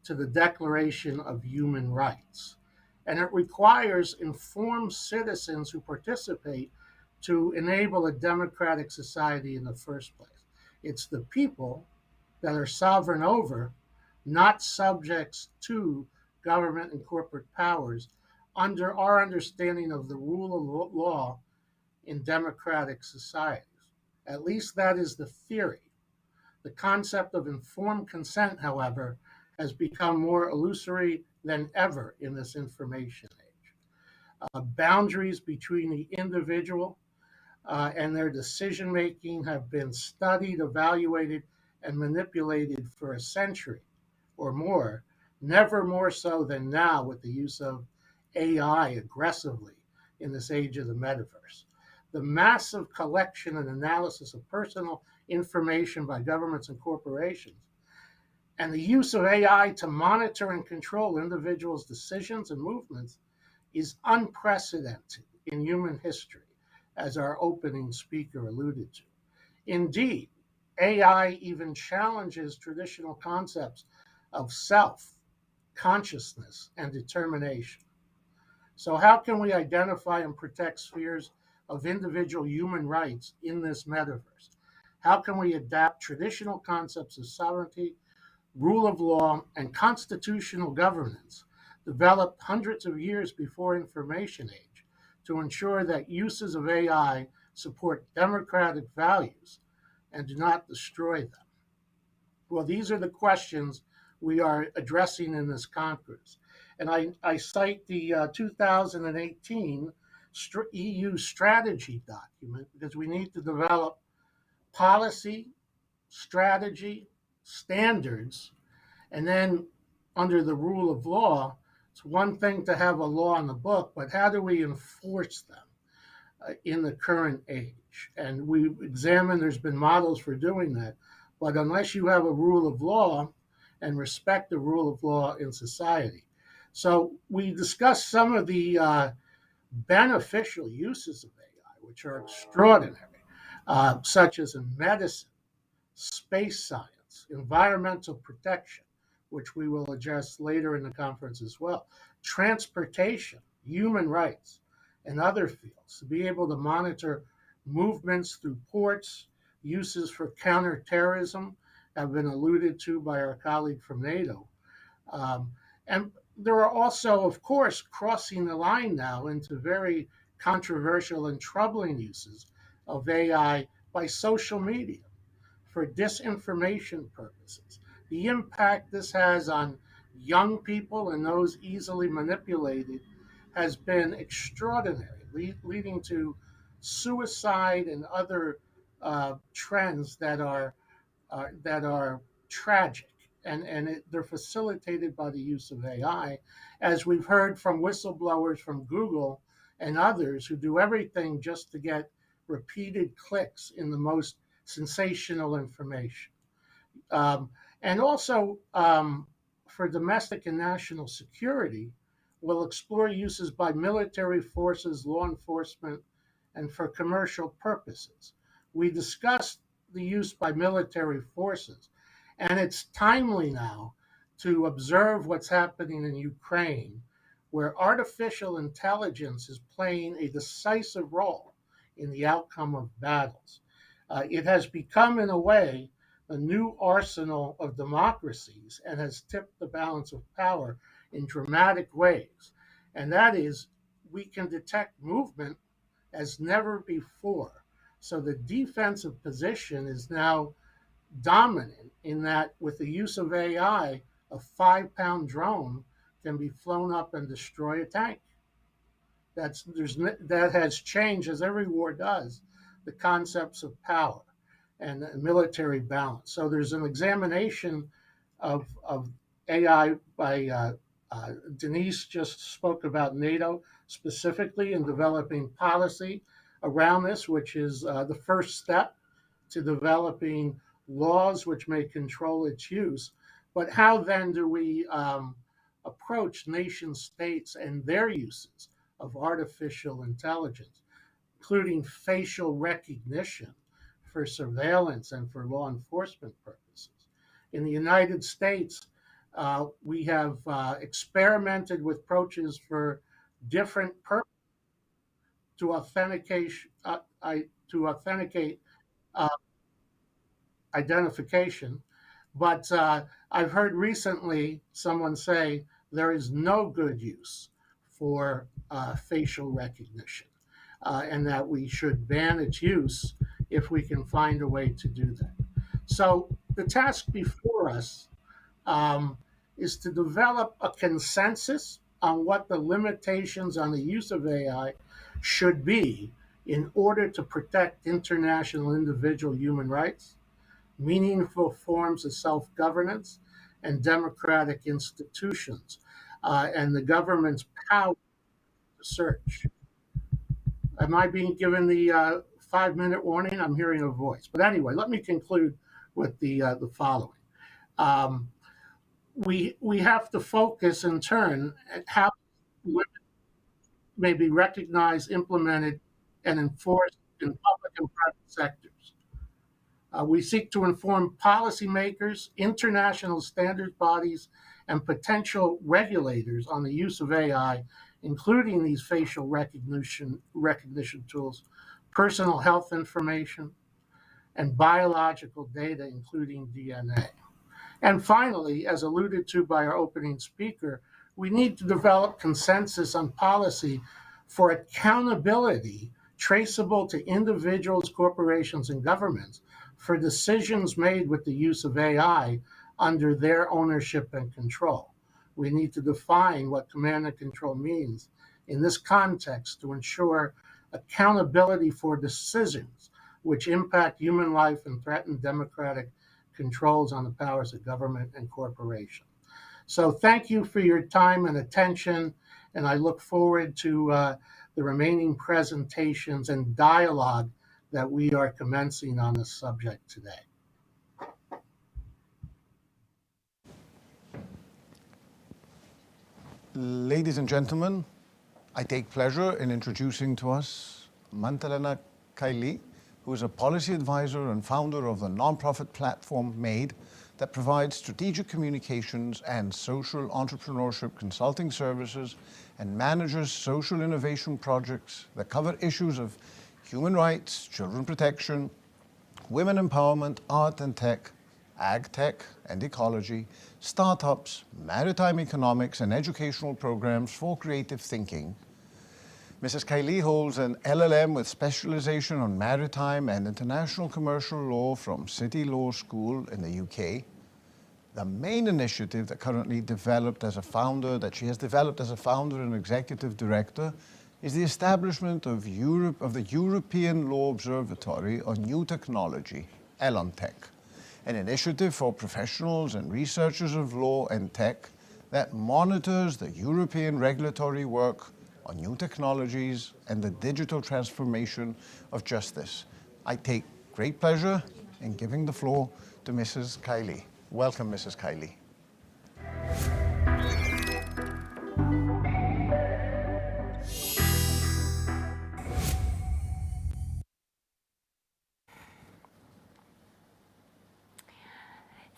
to the Declaration of Human Rights. And it requires informed citizens who participate to enable a democratic society in the first place. It's the people that are sovereign over, not subjects to government and corporate powers, under our understanding of the rule of law in democratic societies. At least that is the theory. The concept of informed consent, however, has become more illusory than ever in this information age. Boundaries between the individual and their decision-making have been studied, evaluated, and manipulated for a century or more, never more so than now with the use of AI aggressively in this age of the metaverse. The massive collection and analysis of personal information by governments and corporations, and the use of AI to monitor and control individuals' decisions and movements is unprecedented in human history, as our opening speaker alluded to. Indeed, AI even challenges traditional concepts of self, consciousness, and determination. So how can we identify and protect spheres of individual human rights in this metaverse? How can we adapt traditional concepts of sovereignty, rule of law, and constitutional governance developed hundreds of years before information age to ensure that uses of AI support democratic values and do not destroy them? Well, these are the questions we are addressing in this conference. And I cite the 2018 EU strategy document because we need to develop policy, strategy, standards, and then under the rule of law, it's one thing to have a law on the book, but how do we enforce them in the current age? And we examine, there's been models for doing that, but unless you have a rule of law and respect the rule of law in society. So we discussed some of the beneficial uses of AI, which are extraordinary, such as in medicine, space science, environmental protection, which we will address later in the conference as well, transportation, human rights, and other fields, to be able to monitor movements through ports, uses for counterterrorism have been alluded to by our colleague from NATO. And there are also, of course, crossing the line now into very controversial and troubling uses of AI by social media for disinformation purposes. The impact this has on young people and those easily manipulated has been extraordinary, leading to suicide and other trends that are tragic. And they're facilitated by the use of AI, as we've heard from whistleblowers from Google and others who do everything just to get repeated clicks in the most sensational information. And also for domestic and national security, we'll explore uses by military forces, law enforcement, and for commercial purposes. We discussed the use by military forces, and it's timely now to observe what's happening in Ukraine, where artificial intelligence is playing a decisive role in the outcome of battles. It has become, in a way, a new arsenal of democracies and has tipped the balance of power in dramatic ways. And that is, we can detect movement as never before. So the defensive position is now dominant in that with the use of AI, a 5-pound drone can be flown up and destroy a tank. That has changed, as every war does, the concepts of power and military balance. So there's an examination of AI by Deniz just spoke about NATO specifically in developing policy around this, which is the first step to developing laws which may control its use. But how then do we approach nation states and their uses of artificial intelligence, including facial recognition for surveillance and for law enforcement purposes? In the United States, we have experimented with approaches for different purposes to authenticate identification. But I've heard recently someone say there is no good use for facial recognition, and that we should ban its use if we can find a way to do that. So the task before us is to develop a consensus on what the limitations on the use of AI should be in order to protect international individual human rights, meaningful forms of self-governance, and democratic institutions, and the government's power to search. Am I being given the 5-minute warning? I'm hearing a voice. But anyway, let me conclude with the following. We have to focus in turn at how women may be recognized, implemented, and enforced in public and private sectors. We seek to inform policymakers, international standards bodies, and potential regulators on the use of AI, including these facial recognition tools, personal health information, and biological data, including DNA. And finally, as alluded to by our opening speaker, we need to develop consensus on policy for accountability traceable to individuals, corporations, and governments for decisions made with the use of AI under their ownership and control. We need to define what command and control means in this context to ensure accountability for decisions which impact human life and threaten democratic controls on the powers of government and corporation. So thank you for your time and attention, and I look forward to the remaining presentations and dialogue that we are commencing on this subject today. Ladies and gentlemen, I take pleasure in introducing to us Mantalena Kaili, who is a policy advisor and founder of the nonprofit platform MADE that provides strategic communications and social entrepreneurship consulting services and manages social innovation projects that cover issues of human rights, children protection, women empowerment, art and tech, ag tech and ecology, startups, maritime economics, and educational programs for creative thinking. Mrs. Kaili holds an LLM with specialization on maritime and international commercial law from City Law School in the UK. The main initiative that she has developed as a founder and executive director is the establishment of the European Law Observatory on New Technology, ELONTech, an initiative for professionals and researchers of law and tech that monitors the European regulatory work on new technologies and the digital transformation of justice. I take great pleasure in giving the floor to Mrs. Kaili. Welcome, Mrs. Kaili.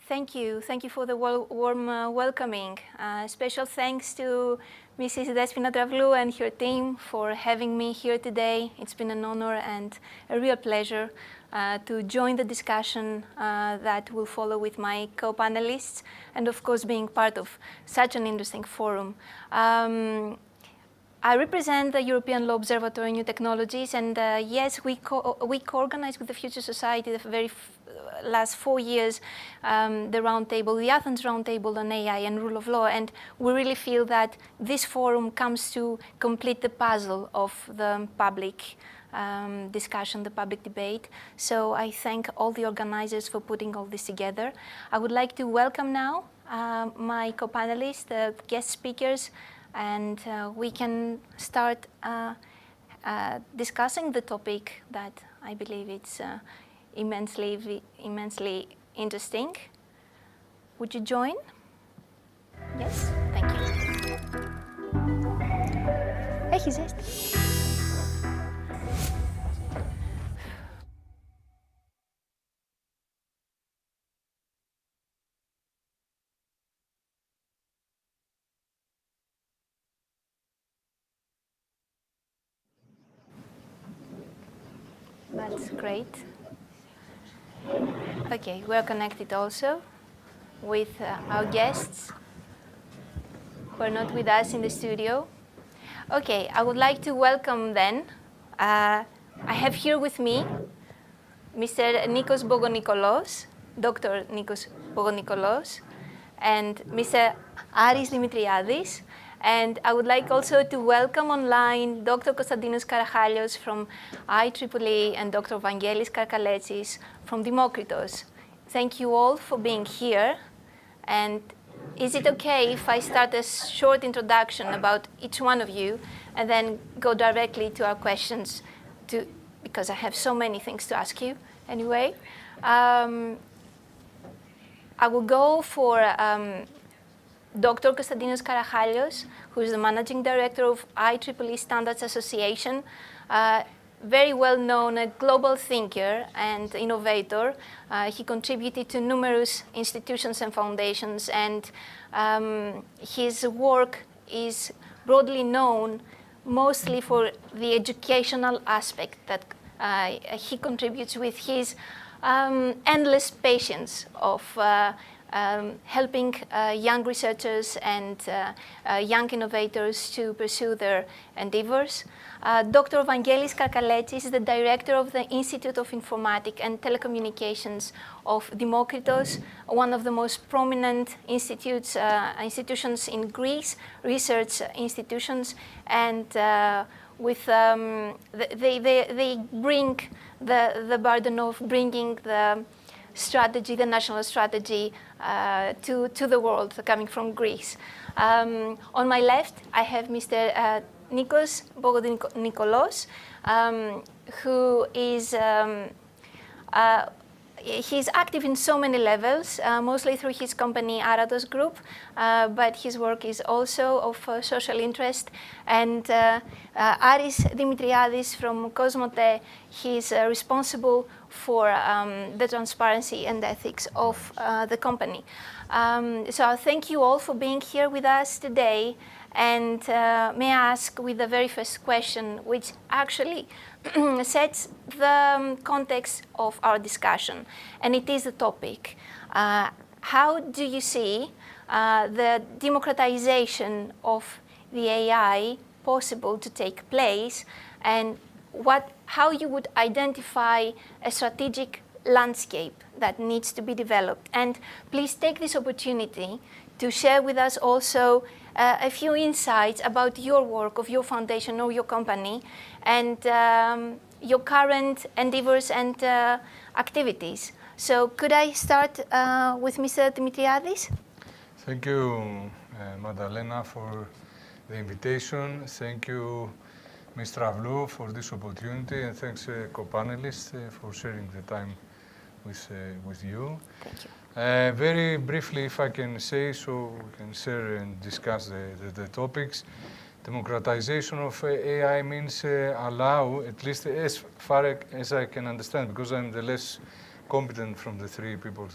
Thank you. Thank you for the warm welcoming. Special thanks to Mrs. Despina Travlou and her team for having me here today. It's been an honor and a real pleasure to join the discussion that will follow with my co-panelists, and of course being part of such an interesting forum. I represent the European Law Observatory on New Technologies, and yes, we co-organized with the Future Society the last 4 years the roundtable, the Athens roundtable on AI and rule of law, and we really feel that this forum comes to complete the puzzle of the public discussion, the public debate. So I thank all the organizers for putting all this together. I would like to welcome now my co-panelists, the guest speakers, and we can start discussing the topic that I believe it's immensely interesting. Would you join? Yes, thank you. Έχει ζέστη. That's great. Okay, we're connected also with our guests who are not with us in the studio. Okay, I would like to welcome then, I have here with me Mr. Nikos Bogonikolos, Dr. Nikos Bogonikolos, and Mr. Aris Dimitriadis. And I would like also to welcome online Dr. Konstantinos Karachalios from IEEE and Dr. Vangelis Karkaletsis from Democratization. Thank you all for being here. And is it okay if I start a short introduction about each one of you and then go directly to our questions, because I have so many things to ask you anyway. I will go for Dr. Konstantinos Karachalios, who is the Managing Director of IEEE Standards Association, very well known, a global thinker and innovator. He contributed to numerous institutions and foundations, and his work is broadly known mostly for the educational aspect that he contributes with his endless patience of helping young researchers and young innovators to pursue their endeavors. Dr. Vangelis Karkaletsis is the director of the Institute of Informatics and Telecommunications of Democratization, one of the most prominent institutions in Greece, research institutions, and with they bring the burden of bringing the strategy, the national strategy to the world coming from Greece. On my left, I have Mr. Nikos Bogodinikolos, who is he's active in so many levels, mostly through his company Aratos Group, but his work is also of social interest. And Aris Dimitriadis from Cosmote, he's responsible for the transparency and ethics of the company. So thank you all for being here with us today. And may I ask with the very first question, which actually sets the context of our discussion, and it is the topic. How do you see the democratization of the AI possible to take place, and how you would identify a strategic landscape that needs to be developed? And please take this opportunity to share with us also a few insights about your work of your foundation or your company, and your current endeavors and activities. So could I start with Mr. Dimitriadis? Thank you, Madalena, for the invitation. Thank you, Ms. Travlou, for this opportunity, and thanks, co-panelists, for sharing the time with you. Thank you. Very briefly, if I can say, so we can share and discuss the topics. Democratization of AI means allow, at least as far as I can understand, because I'm the less competent from the three people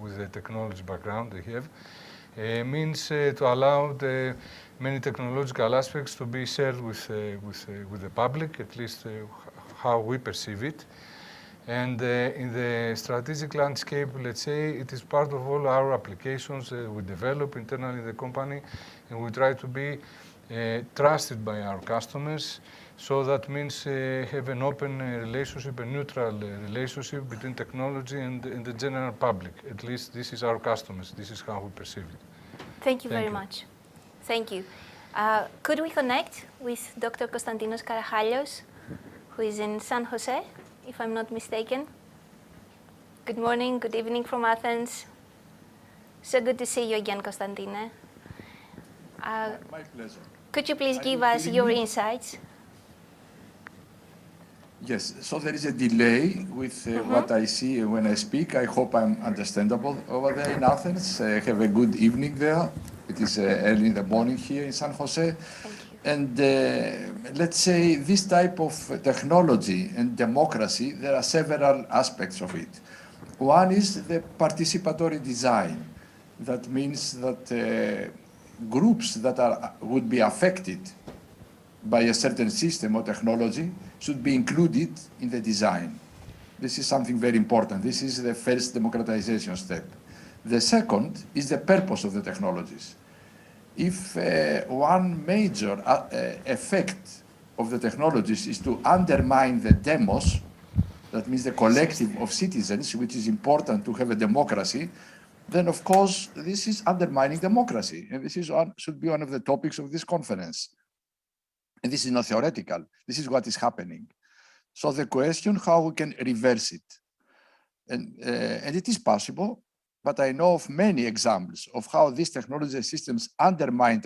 with the technology background they have, means to allow the many technological aspects to be shared with the public, at least how we perceive it. And in the strategic landscape, let's say, it is part of all our applications we develop internally in the company, and we try to be trusted by our customers. So that means have an open relationship, a neutral relationship between technology and the general public. At least this is our customers. This is how we perceive it. Thank you very much. Thank you. Could we connect with Dr. Konstantinos Karachalios, who is in San Jose, if I'm not mistaken? Good morning, good evening from Athens. So good to see you again, Konstantine. My pleasure. Could you please give us your insights? Yes, so there is a delay with what I see when I speak. I hope I'm understandable over there in Athens. Have a good evening there. It is early in the morning here in San Jose. And let's say this type of technology and democracy, there are several aspects of it. One is the participatory design. That means that groups that would be affected by a certain system or technology should be included in the design. This is something very important. This is the first democratization step. The second is the purpose of the technologies. If one major effect of the technologies is to undermine the demos, that means the collective of citizens, which is important to have a democracy, then of course this is undermining democracy. And this is should be one of the topics of this conference. And this is not theoretical. This is what is happening. So the question, how we can reverse it. And it is possible, but I know of many examples of how these technology systems undermine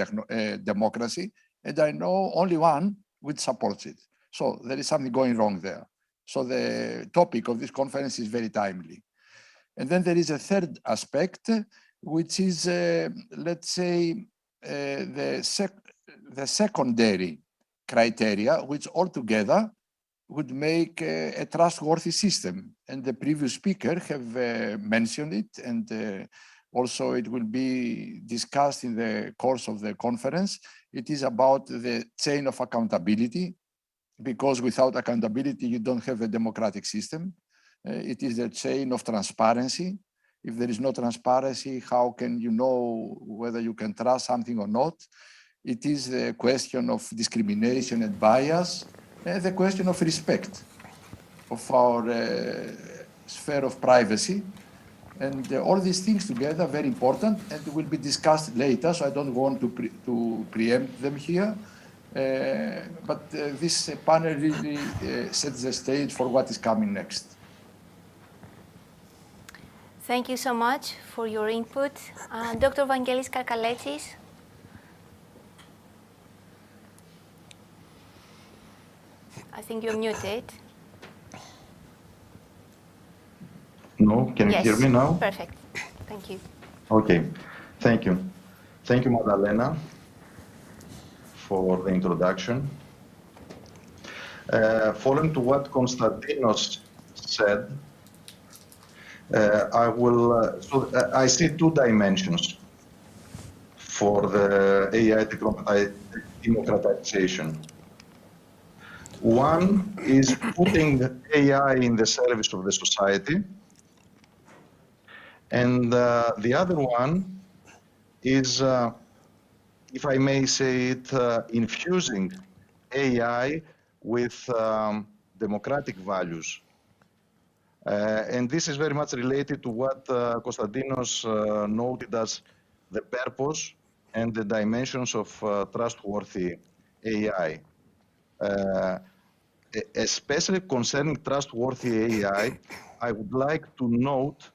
democracy, and I know only one which supports it. So there is something going wrong there. So the topic of this conference is very timely. And then there is a third aspect, which is, let's say, the secondary criteria, which altogether would make a trustworthy system. And the previous speaker have mentioned it, and also it will be discussed in the course of the conference. It is about the chain of accountability, because without accountability, you don't have a democratic system. It is the chain of transparency. If there is no transparency, how can you know whether you can trust something or not? It is the question of discrimination and bias, and the question of respect of our sphere of privacy. And all these things together are very important and will be discussed later, so I don't want to preempt them here. But this panel really sets the stage for what is coming next. Thank you so much for your input. Dr. Vangelis Karkaletsis. I think you're muted. No, can you hear me now? Perfect. Thank you. Okay, thank you. Thank you, Magdalena, for the introduction. Following to what Konstantinos said, I see two dimensions for the AI democratization. One is putting AI in the service of the society, and the other one is, if I may say it, infusing AI with democratic values. And this is very much related to what Konstantinos noted as the purpose and the dimensions of trustworthy AI. Especially concerning trustworthy AI, I would like to note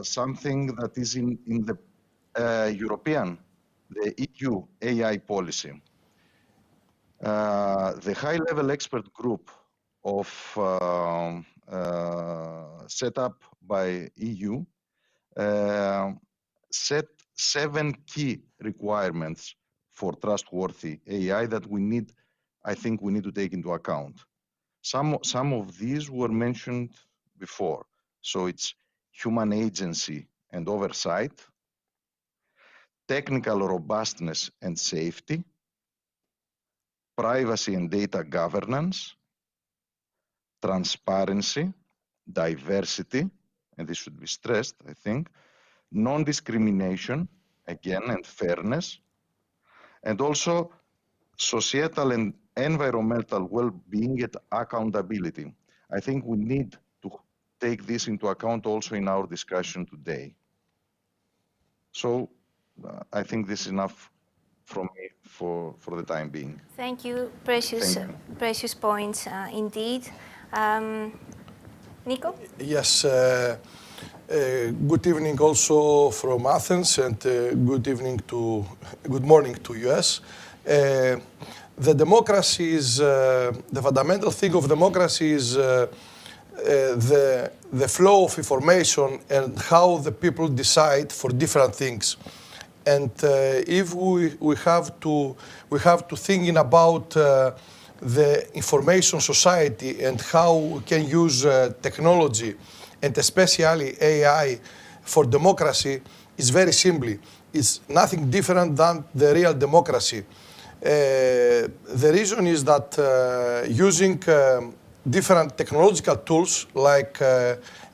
something that is in the the EU AI policy. The high-level expert group set up by EU set 7 key requirements for trustworthy AI that I think we need to take into account. Some of these were mentioned before. So it's human agency and oversight, technical robustness and safety, privacy and data governance, transparency, diversity, and this should be stressed, I think, non-discrimination, again, and fairness, and also societal and environmental well-being and accountability. I think we need to take this into account also in our discussion today. So I think this is enough from me for the time being. Thank you. Precious points indeed. Nico? Yes. Good evening also from Athens, and good morning to US. The democracy is the fundamental thing of democracy is the flow of information and how the people decide for different things. And if we have to thinking about the information society and how we can use technology and especially AI for democracy, is very simply. It's nothing different than the real democracy. The reason is that using different technological tools like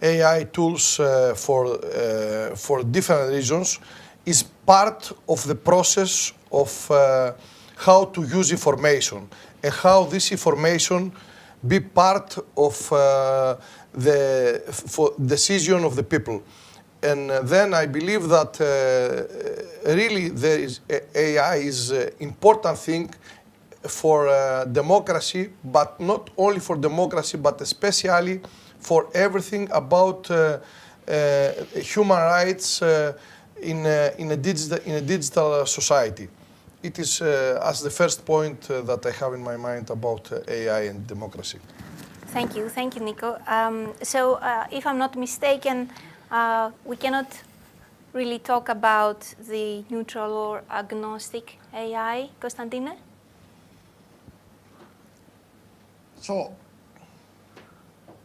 AI tools for different reasons is part of the process of how to use information and how this information be part of the decision of the people. And then I believe that really AI is an important thing for democracy, but not only for democracy, but especially for everything about human rights in a digital society. It is as the first point that I have in my mind about AI and democracy. Thank you, Nico. So if I'm not mistaken, we cannot really talk about the neutral or agnostic AI, Konstantine? So,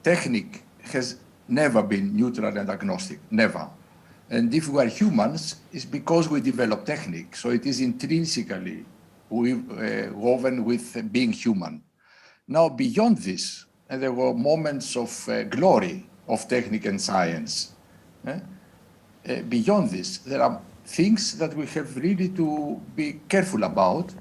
technique has never been neutral and agnostic, never. And if we are humans, it's because we develop technique. So it is intrinsically woven with being human. Now, beyond this, and there were moments of glory of technique and science. Beyond this, there are things that we have really to be careful about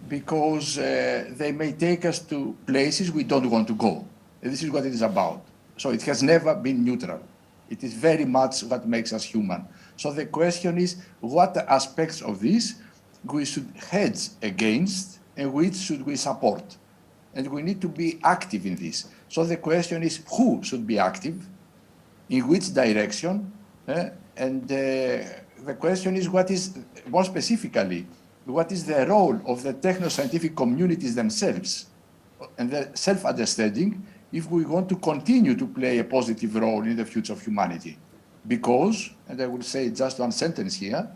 because they may take us to places we don't want to go. And this is what it is about. So it has never been neutral. It is very much what makes us human. So the question is, what aspects of this we should hedge against and which should we support? And we need to be active in this. So the question is, who should be active? in which direction, and the question is, what is, more specifically, what is the role of the techno-scientific communities themselves and their self-understanding if we want to continue to play a positive role in the future of humanity? Because, and I will say just one sentence here,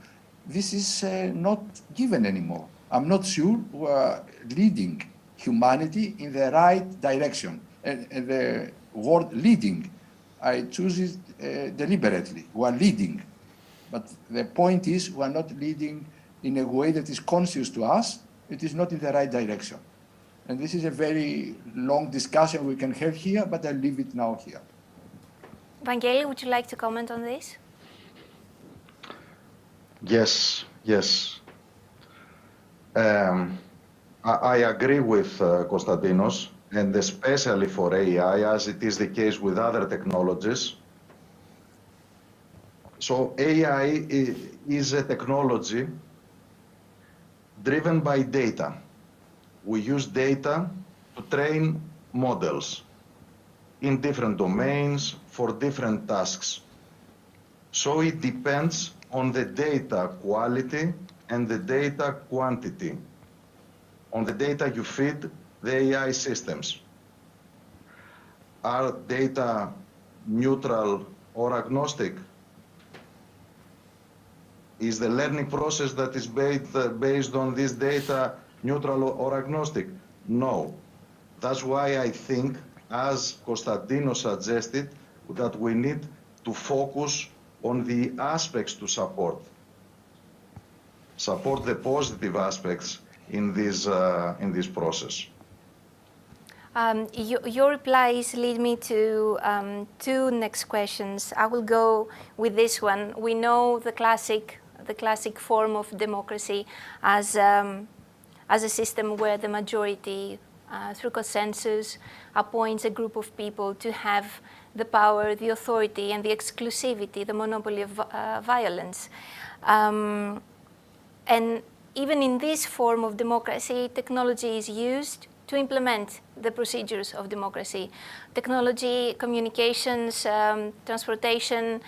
this is not given anymore. I'm not sure we are leading humanity in the right direction. And the word leading, I choose it deliberately. We are leading. But the point is, we are not leading in a way that is conscious to us. It is not in the right direction. And this is a very long discussion we can have here, but I'll leave it now here. Vangeli, would you like to comment on this? Yes, yes. I agree with Konstantinos, and especially for AI, as it is the case with other technologies. So AI is a technology driven by data. We use data to train models in different domains for different tasks. So it depends on the data quality and the data quantity, on the data you feed the AI systems. Are data neutral or agnostic? Is the learning process that is based on this data neutral or agnostic? No. That's why I think, as Konstantinos suggested, that we need to focus on the aspects to support the positive aspects in this process. Your replies lead me to two next questions. I will go with this one. We know the classic form of democracy as a system where the majority, through consensus, appoints a group of people to have the power, the authority, and the exclusivity, the monopoly of violence. And even in this form of democracy, technology is used to implement the procedures of democracy. Technology, communications, transportation,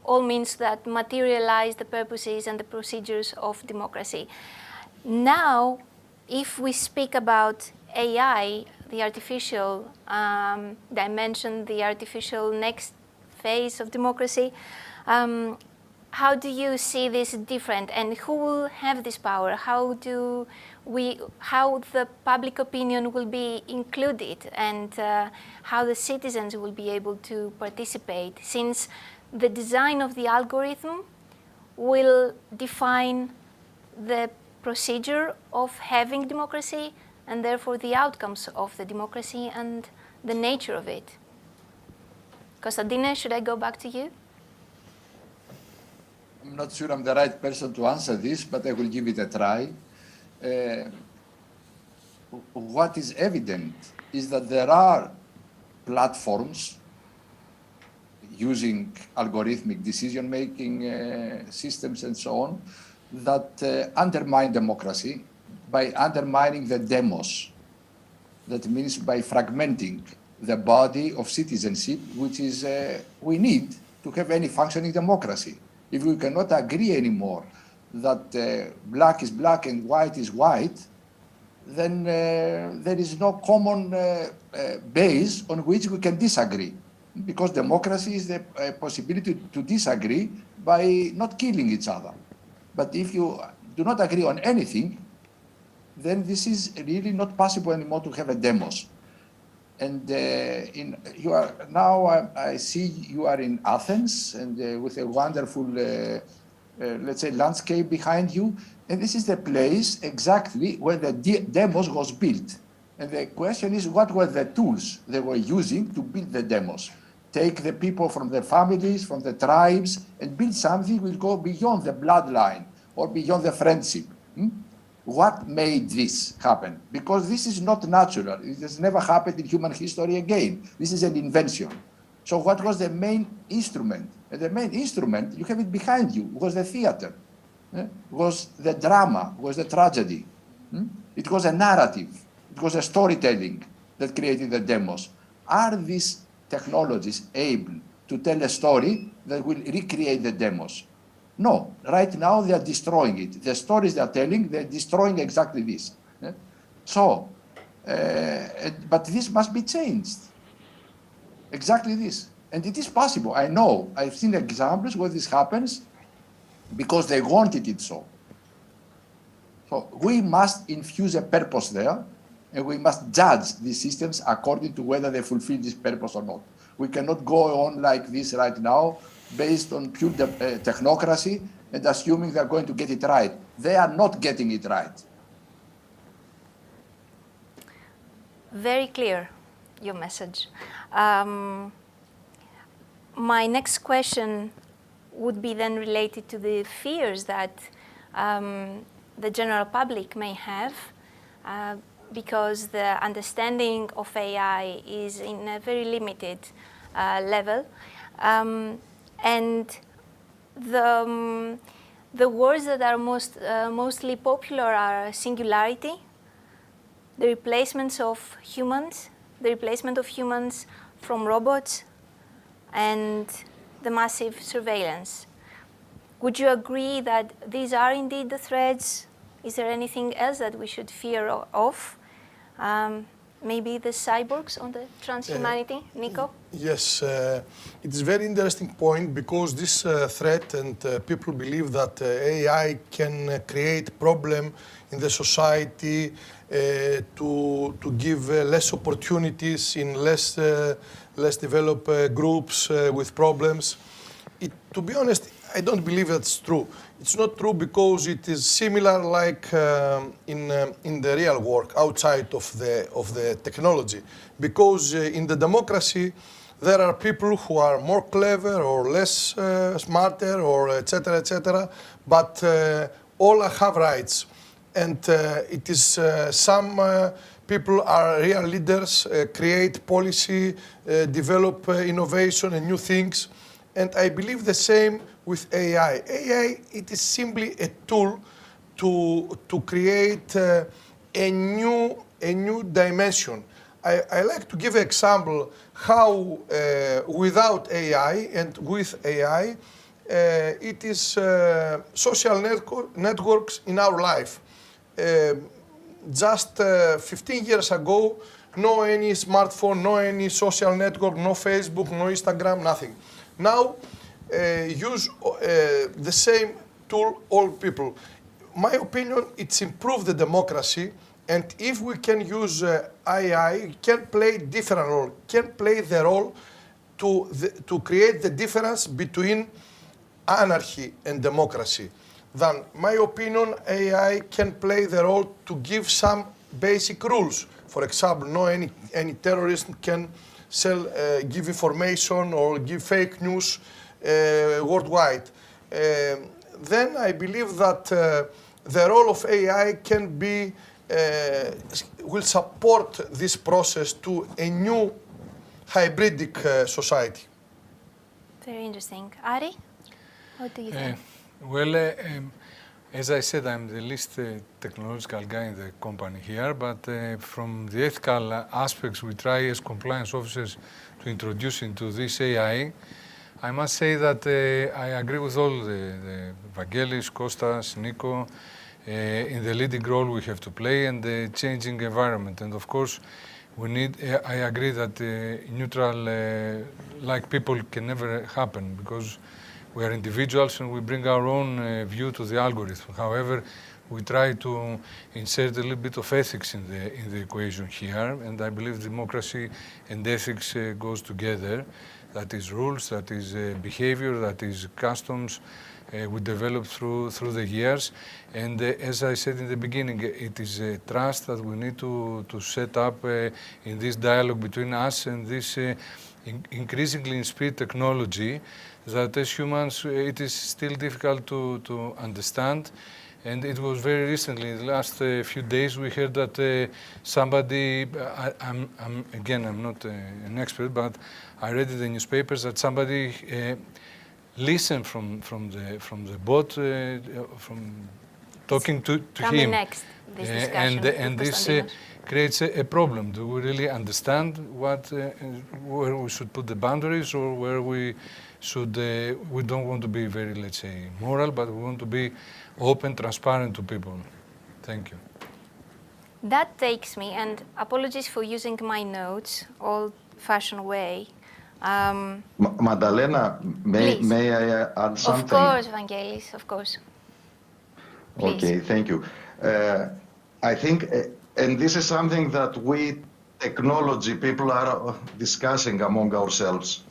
all means that materialize the purposes and the procedures of democracy. Now, if we speak about AI, the artificial dimension, the artificial next phase of democracy, how do you see this different, and who will have this power? How the public opinion will be included, and how the citizens will be able to participate, since the design of the algorithm will define the procedure of having democracy, and therefore the outcomes of the democracy and the nature of it. Konstantinos, should I go back to you? I'm not sure I'm the right person to answer this, but I will give it a try. What is evident is that there are platforms using algorithmic decision-making systems and so on that undermine democracy by undermining the demos. That means by fragmenting the body of citizenship, which is we need to have any functioning democracy. If we cannot agree anymore that black is black and white is white, then there is no common base on which we can disagree. Because democracy is the possibility to disagree by not killing each other. But if you do not agree on anything, then this is really not possible anymore to have a demos. And you are now, I see you are in Athens, and with a wonderful, let's say, landscape behind you. And this is the place exactly where the demos was built. And the question is, what were the tools they were using to build the demos? Take the people from the families, from the tribes, and build something which will go beyond the bloodline or beyond the friendship. What made this happen? Because this is not natural. It has never happened in human history again. This is an invention. So what was the main instrument? And the main instrument, you have it behind you, was the theater, was the drama, was the tragedy. It was a narrative. It was a storytelling that created the demos. Are these technologies able to tell a story that will recreate the demos. No, right now they are destroying it. The stories they are telling, they're destroying exactly this. So, but this must be changed. Exactly this. And it is possible. I know. I've seen examples where this happens because they wanted it so. So we must infuse a purpose there, and we must judge these systems according to whether they fulfill this purpose or not. We cannot go on like this right now, based on pure technocracy and assuming they're going to get it right. They are not getting it right. Very clear, your message. My next question would be then related to the fears that the general public may have because the understanding of AI is in a very limited level. And the words that are mostly popular are singularity, the replacement of humans from robots, and the massive surveillance. Would you agree that these are indeed the threats? Is there anything else that we should fear of? Maybe the cyborgs on the transhumanity, Nico? Yes, it is a very interesting point because this threat and people believe that AI can create problem in the society to give less opportunities in less developed groups with problems. To be honest, I don't believe that's true. It's not true because it is similar like in the real work outside of the technology. Because in the democracy, there are people who are more clever or less smarter or etc., but all have rights. And it is some people are real leaders, create policy, develop innovation and new things. And I believe the same with AI. AI, it is simply a tool to create a new dimension. I like to give an example how without AI and with AI, it is social networks in our life. Just 15 years ago, no any smartphone, no any social network, no Facebook, no Instagram, nothing. Now, use the same tool, all people. My opinion, it's improved the democracy, and if we can use AI, can play different role, can play the role to create the difference between anarchy and democracy. Then, my opinion, AI can play the role to give some basic rules. For example, no any terrorist can give information or give fake news worldwide. Then I believe that the role of AI can be, will support this process to a new hybridic society. Very interesting. Ari, what do you think? Well, as I said, I'm the least technological guy in the company here, but from the ethical aspects we try as compliance officers to introduce into this AI, I must say that I agree with all the Vangelis, Kostas, Nico, in the leading role we have to play and the changing environment. And of course, we need, I agree that neutral, like people can never happen because we are individuals and we bring our own view to the algorithm. However, we try to insert a little bit of ethics in the equation here, and I believe democracy and ethics goes together. That is rules, that is behavior, that is customs we develop through the years. And as I said in the beginning, it is a trust that we need to set up in this dialogue between us and this increasingly in speed technology that as humans it is still difficult to understand. And it was very recently, in the last few days, we heard that somebody, I'm not an expert, but I read in the newspapers that somebody listened from the bot, from talking to coming him. next, this discussion. And this creates a problem. Do we really understand what, where we should put the boundaries, or where we should, we don't want to be very, let's say, moral, but we want to be open, transparent to people. Thank you. That takes me, and apologies for using my notes, old-fashioned way. Madalena, may I add something? Of course, Vangelis, of course. Please. Okay, thank you. I think, and this is something that we technology people are discussing among ourselves,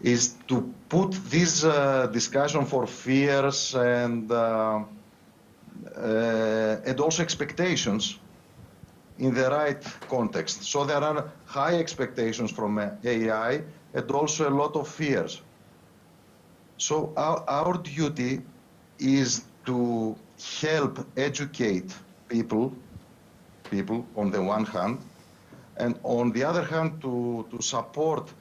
is to put this discussion for fears and also expectations in the right context. So there are high expectations from AI and also a lot of fears. So our duty is to help educate people on the one hand, and on the other hand to support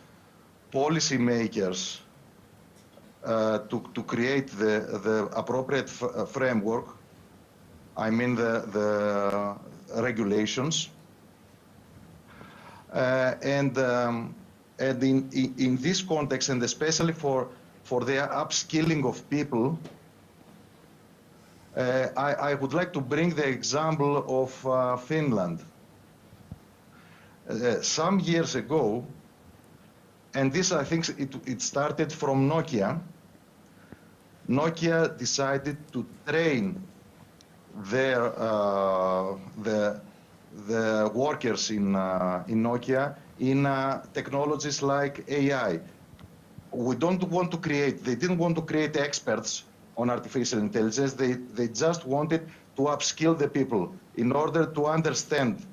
policymakers to create the appropriate framework. I mean the regulations, and in this context, and especially for the upskilling of people, I would like to bring the example of Finland. Some years ago, and this I think it started from Nokia. Nokia decided to train their the workers in Nokia in technologies like AI. We don't want to create. They didn't want to create experts on artificial intelligence. They just wanted to upskill the people in order to understand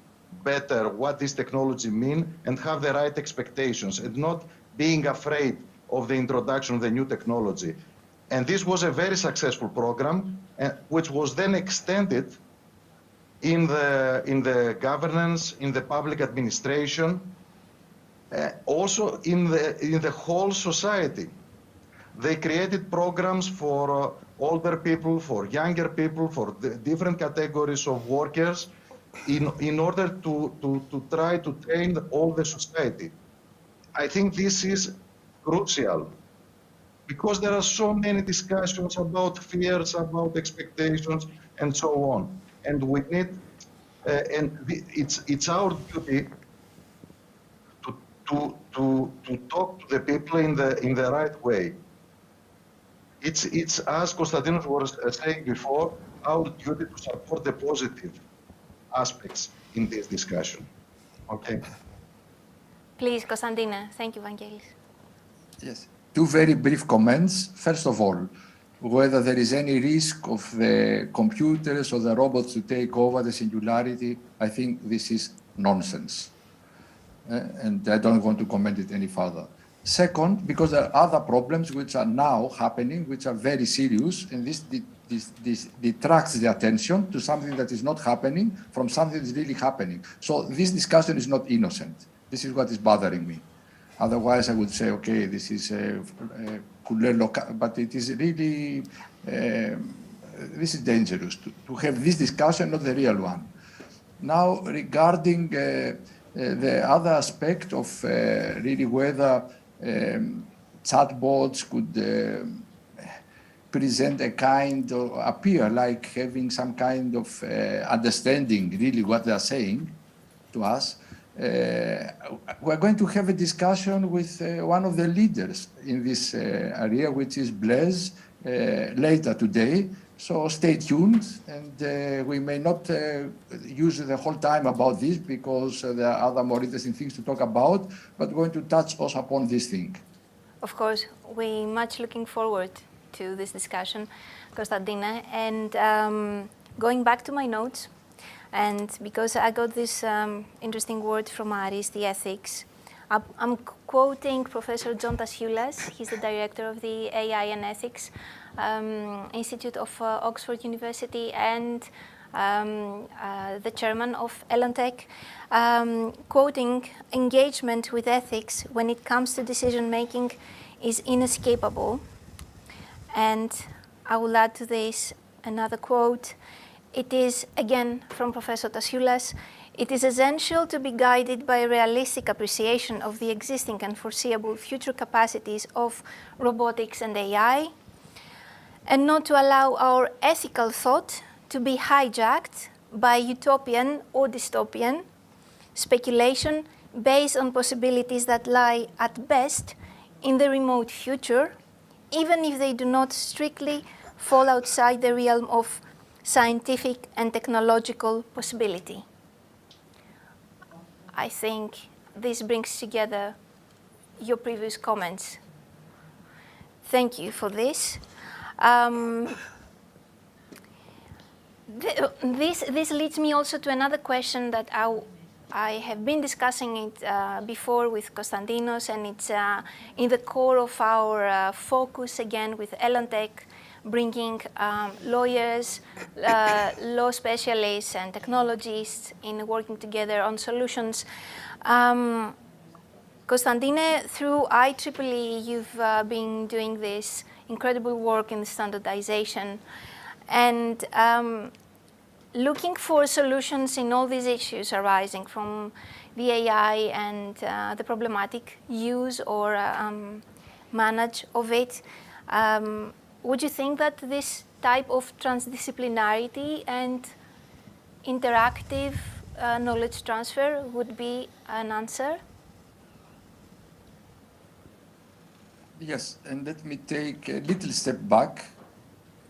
better what this technology means and have the right expectations, and not being afraid of the introduction of the new technology. And this was a very successful program, which was then extended in the governance, in the public administration, also in the whole society. They created programs for older people, for younger people, for the different categories of workers, in order to try to train all the society. I think this is crucial, because there are so many discussions about fears, about expectations, and so on. And we need, it's our duty to talk to the people in the right way. It's as Konstantinos was saying before, our duty to support the positive aspects in this discussion. Okay. Please, Konstantina. Thank you, Vangelis. Yes. Two very brief comments. First of all, whether there is any risk of the computers or the robots to take over the singularity, I think this is nonsense. And I don't want to comment it any further. Second, because there are other problems which are now happening, which are very serious, and this detracts the attention to something that is not happening from something that is really happening. So this discussion is not innocent. This is what is bothering me. Otherwise, I would say, okay, this is but it is really, this is dangerous to have this discussion, not the real one. Now, regarding the other aspect of really whether chatbots could present a kind of, appear like having some kind of understanding really what they are saying to us, we're going to have a discussion with one of the leaders in this area, which is Blaise, later today. So stay tuned, and we may not use the whole time about this because there are other more interesting things to talk about, but we're going to touch also upon this thing. Of course, we're much looking forward to this discussion, Konstantina. And going back to my notes, and because I got this interesting word from Aris, the ethics, I'm quoting Professor John Tasioulas. He's the director of the AI and Ethics Institute of Oxford University and the chairman of Elantech, quoting, engagement with ethics when it comes to decision making is inescapable. And I will add to this, another quote. It is, again, from Professor Tassioulas, it is essential to be guided by a realistic appreciation of the existing and foreseeable future capacities of robotics and AI, and not to allow our ethical thought to be hijacked by utopian or dystopian speculation based on possibilities that lie at best in the remote future, even if they do not strictly fall outside the realm of scientific and technological possibility. I think this brings together your previous comments. Thank you for this. This leads me also to another question that I have been discussing it before with Konstantinos, and it's in the core of our focus again with Elantech, bringing lawyers, law specialists, and technologists in working together on solutions. Konstantine, through IEEE, you've been doing this incredible work in standardization and looking for solutions in all these issues arising from the AI and the problematic use or manage of it. Would you think that this type of transdisciplinarity and interactive knowledge transfer would be an answer? Yes, and let me take a little step back.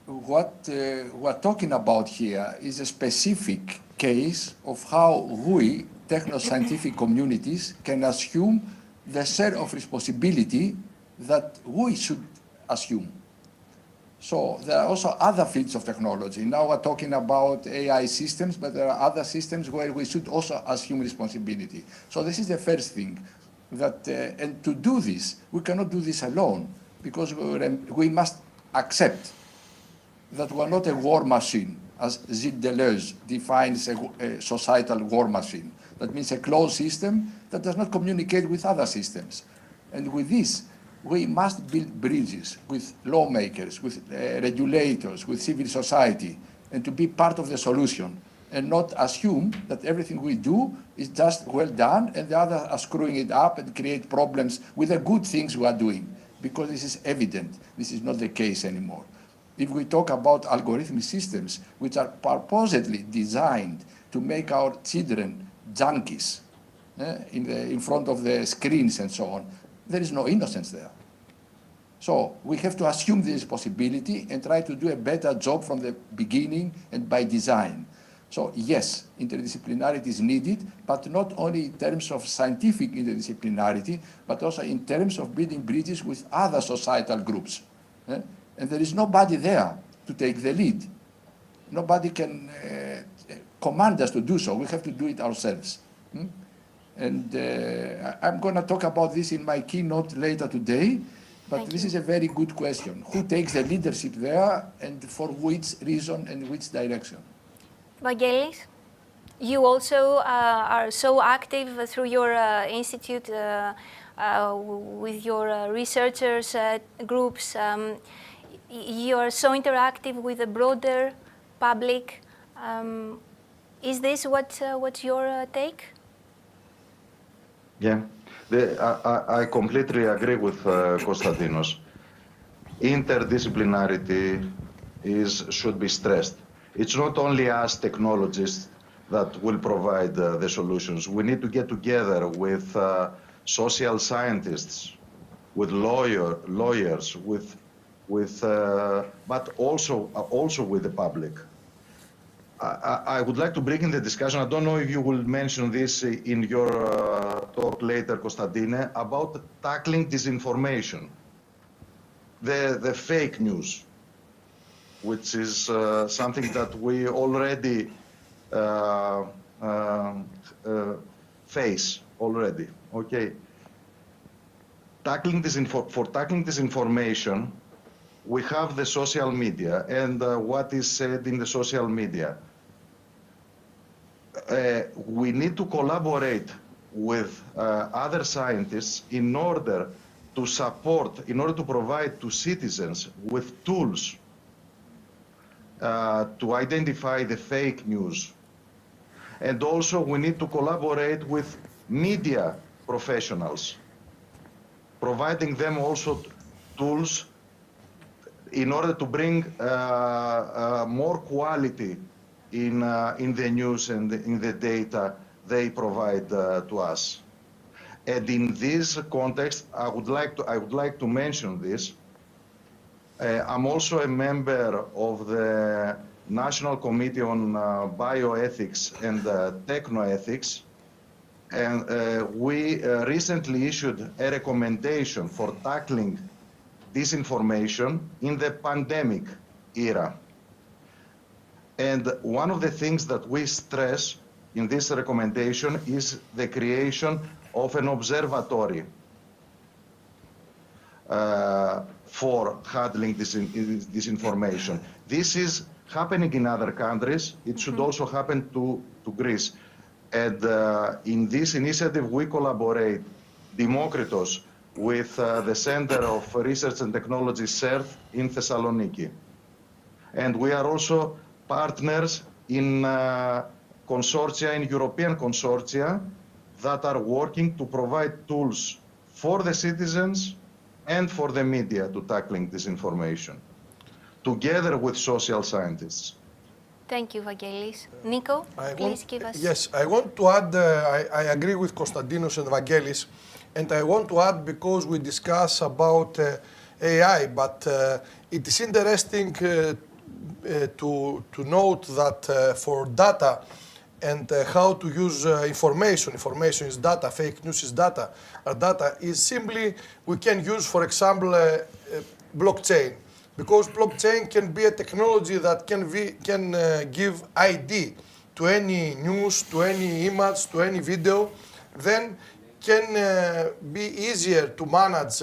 What we're talking about here is a specific case of how we, techno-scientific communities, can assume the share of responsibility that we should assume. So there are also other fields of technology. Now we're talking about AI systems, but there are other systems where we should also assume responsibility. So this is the first thing. That, and to do this, we cannot do this alone, because we must accept that we're not a war machine, as Gilles Deleuze defines a societal war machine. That means a closed system that does not communicate with other systems. And with this, we must build bridges with lawmakers, with regulators, with civil society, and to be part of the solution, and not assume that everything we do is just well done and the others are screwing it up and create problems with the good things we are doing, because this is evident. This is not the case anymore. If we talk about algorithmic systems, which are purposely designed to make our children junkies in front of the screens and so on, there is no innocence there. So we have to assume this possibility and try to do a better job from the beginning and by design. So yes, interdisciplinarity is needed, but not only in terms of scientific interdisciplinarity, but also in terms of building bridges with other societal groups. And there is nobody there to take the lead. Nobody can command us to do so. We have to do it ourselves. And I'm going to talk about this in my keynote later today, but this is a very good question. Who takes the leadership there and for which reason and which direction? Vangelis, you also are so active through your institute with your researchers groups. You are so interactive with the broader public. Is this what's your take? Yeah, I completely agree with Konstantinos. Interdisciplinarity should be stressed. It's not only us technologists that will provide the solutions. We need to get together with social scientists, with lawyers, but also with the public. I would like to bring in the discussion, I don't know if you will mention this in your talk later, Konstantine, about tackling disinformation, the fake news, which is something that we already face already. Okay. For tackling disinformation, we have the social media and what is said in the social media. We need to collaborate with other scientists in order to support, in order to provide to citizens with tools to identify the fake news. And also we need to collaborate with media professionals, providing them also tools in order to bring more quality in the news and in the data they provide to us. And in this context, I would like to mention this. I'm also a member of the National Committee on Bioethics and Technoethics, and we recently issued a recommendation for tackling disinformation in the pandemic era. And one of the things that we stress in this recommendation is the creation of an observatory for handling disinformation. This is happening in other countries. It should also happen to Greece. And in this initiative, we collaborate, Democratization, with the Center of Research and Technology, CERT, in Thessaloniki. And we are also partners in consortia, in European consortia, that are working to provide tools for the citizens and for the media to tackling disinformation, together with social scientists. Thank you, Vangelis. Nico, please give us... Yes, I want to add, I agree with Konstantinos and Vangelis, and I want to add, because we discuss about AI, but it is interesting to note that for data and how to use information is data, fake news is data. Data is simply, we can use, for example, blockchain, because blockchain can be a technology that can give ID to any news, to any image, to any video, then can be easier to manage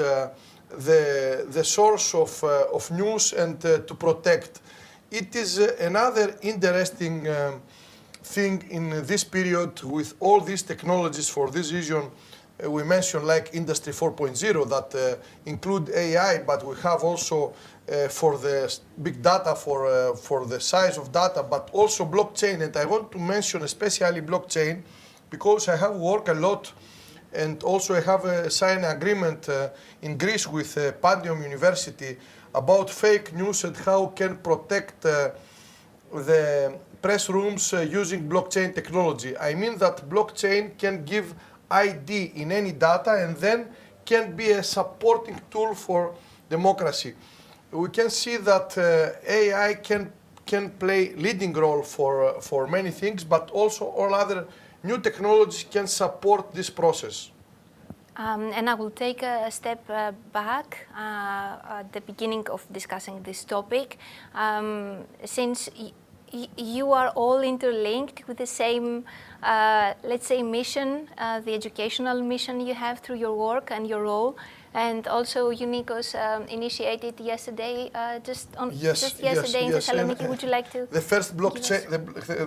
the source of news and to protect. It is another interesting thing in this period with all these technologies. For this reason, we mentioned like Industry 4.0 that include AI, but we have also for the big data, for the size of data, but also blockchain. And I want to mention especially blockchain because I have worked a lot, and also I have signed an agreement in Greece with Pantaleon University about fake news and how can protect the press rooms using blockchain technology. I mean that blockchain can give ID in any data and then can be a supporting tool for democracy. We can see that AI can play leading role for many things, but also all other new technologies can support this process. And I will take a step back at the beginning of discussing this topic. Since you are all interlinked with the same, let's say, mission, the educational mission you have through your work and your role, and also you, Nikos, initiated yesterday, just yesterday in Thessaloniki. Would you like to? The first blockchain,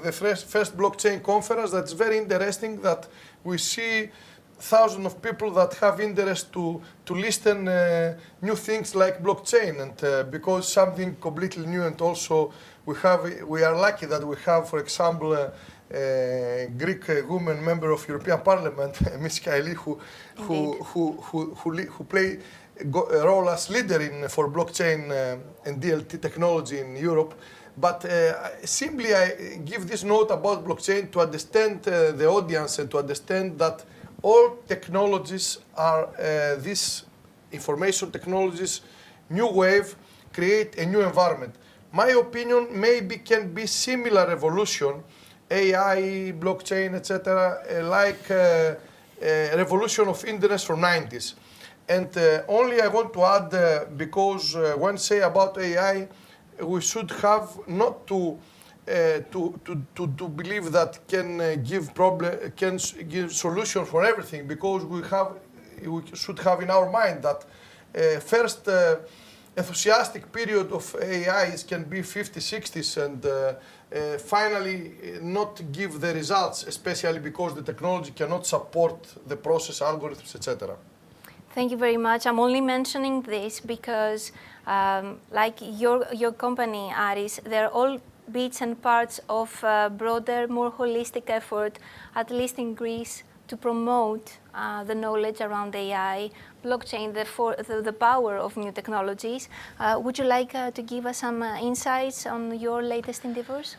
the first blockchain conference. That's very interesting. That we see thousands of people that have interest to listen new things like blockchain, and because something completely new, and also we are lucky that we have, for example, a Greek woman member of European Parliament, Ms. Kaili, who play a role as leader for blockchain and DLT technology in Europe. But simply I give this note about blockchain to understand the audience and to understand that all technologies are these information technologies, new wave, create a new environment. My opinion maybe can be similar evolution, AI, blockchain, etc., like revolution of internet from 90s. And only I want to add, because when say about AI, we should have not to believe that can give solution for everything, because we should have in our mind that first enthusiastic period of AI can be 50s, 60s, and finally not give the results, especially because the technology cannot support the process, algorithms, etc. Thank you very much. I'm only mentioning this because, like your company, Aris, they're all bits and parts of a broader, more holistic effort, at least in Greece, to promote the knowledge around AI, blockchain, the power of new technologies. Would you like to give us some insights on your latest endeavors?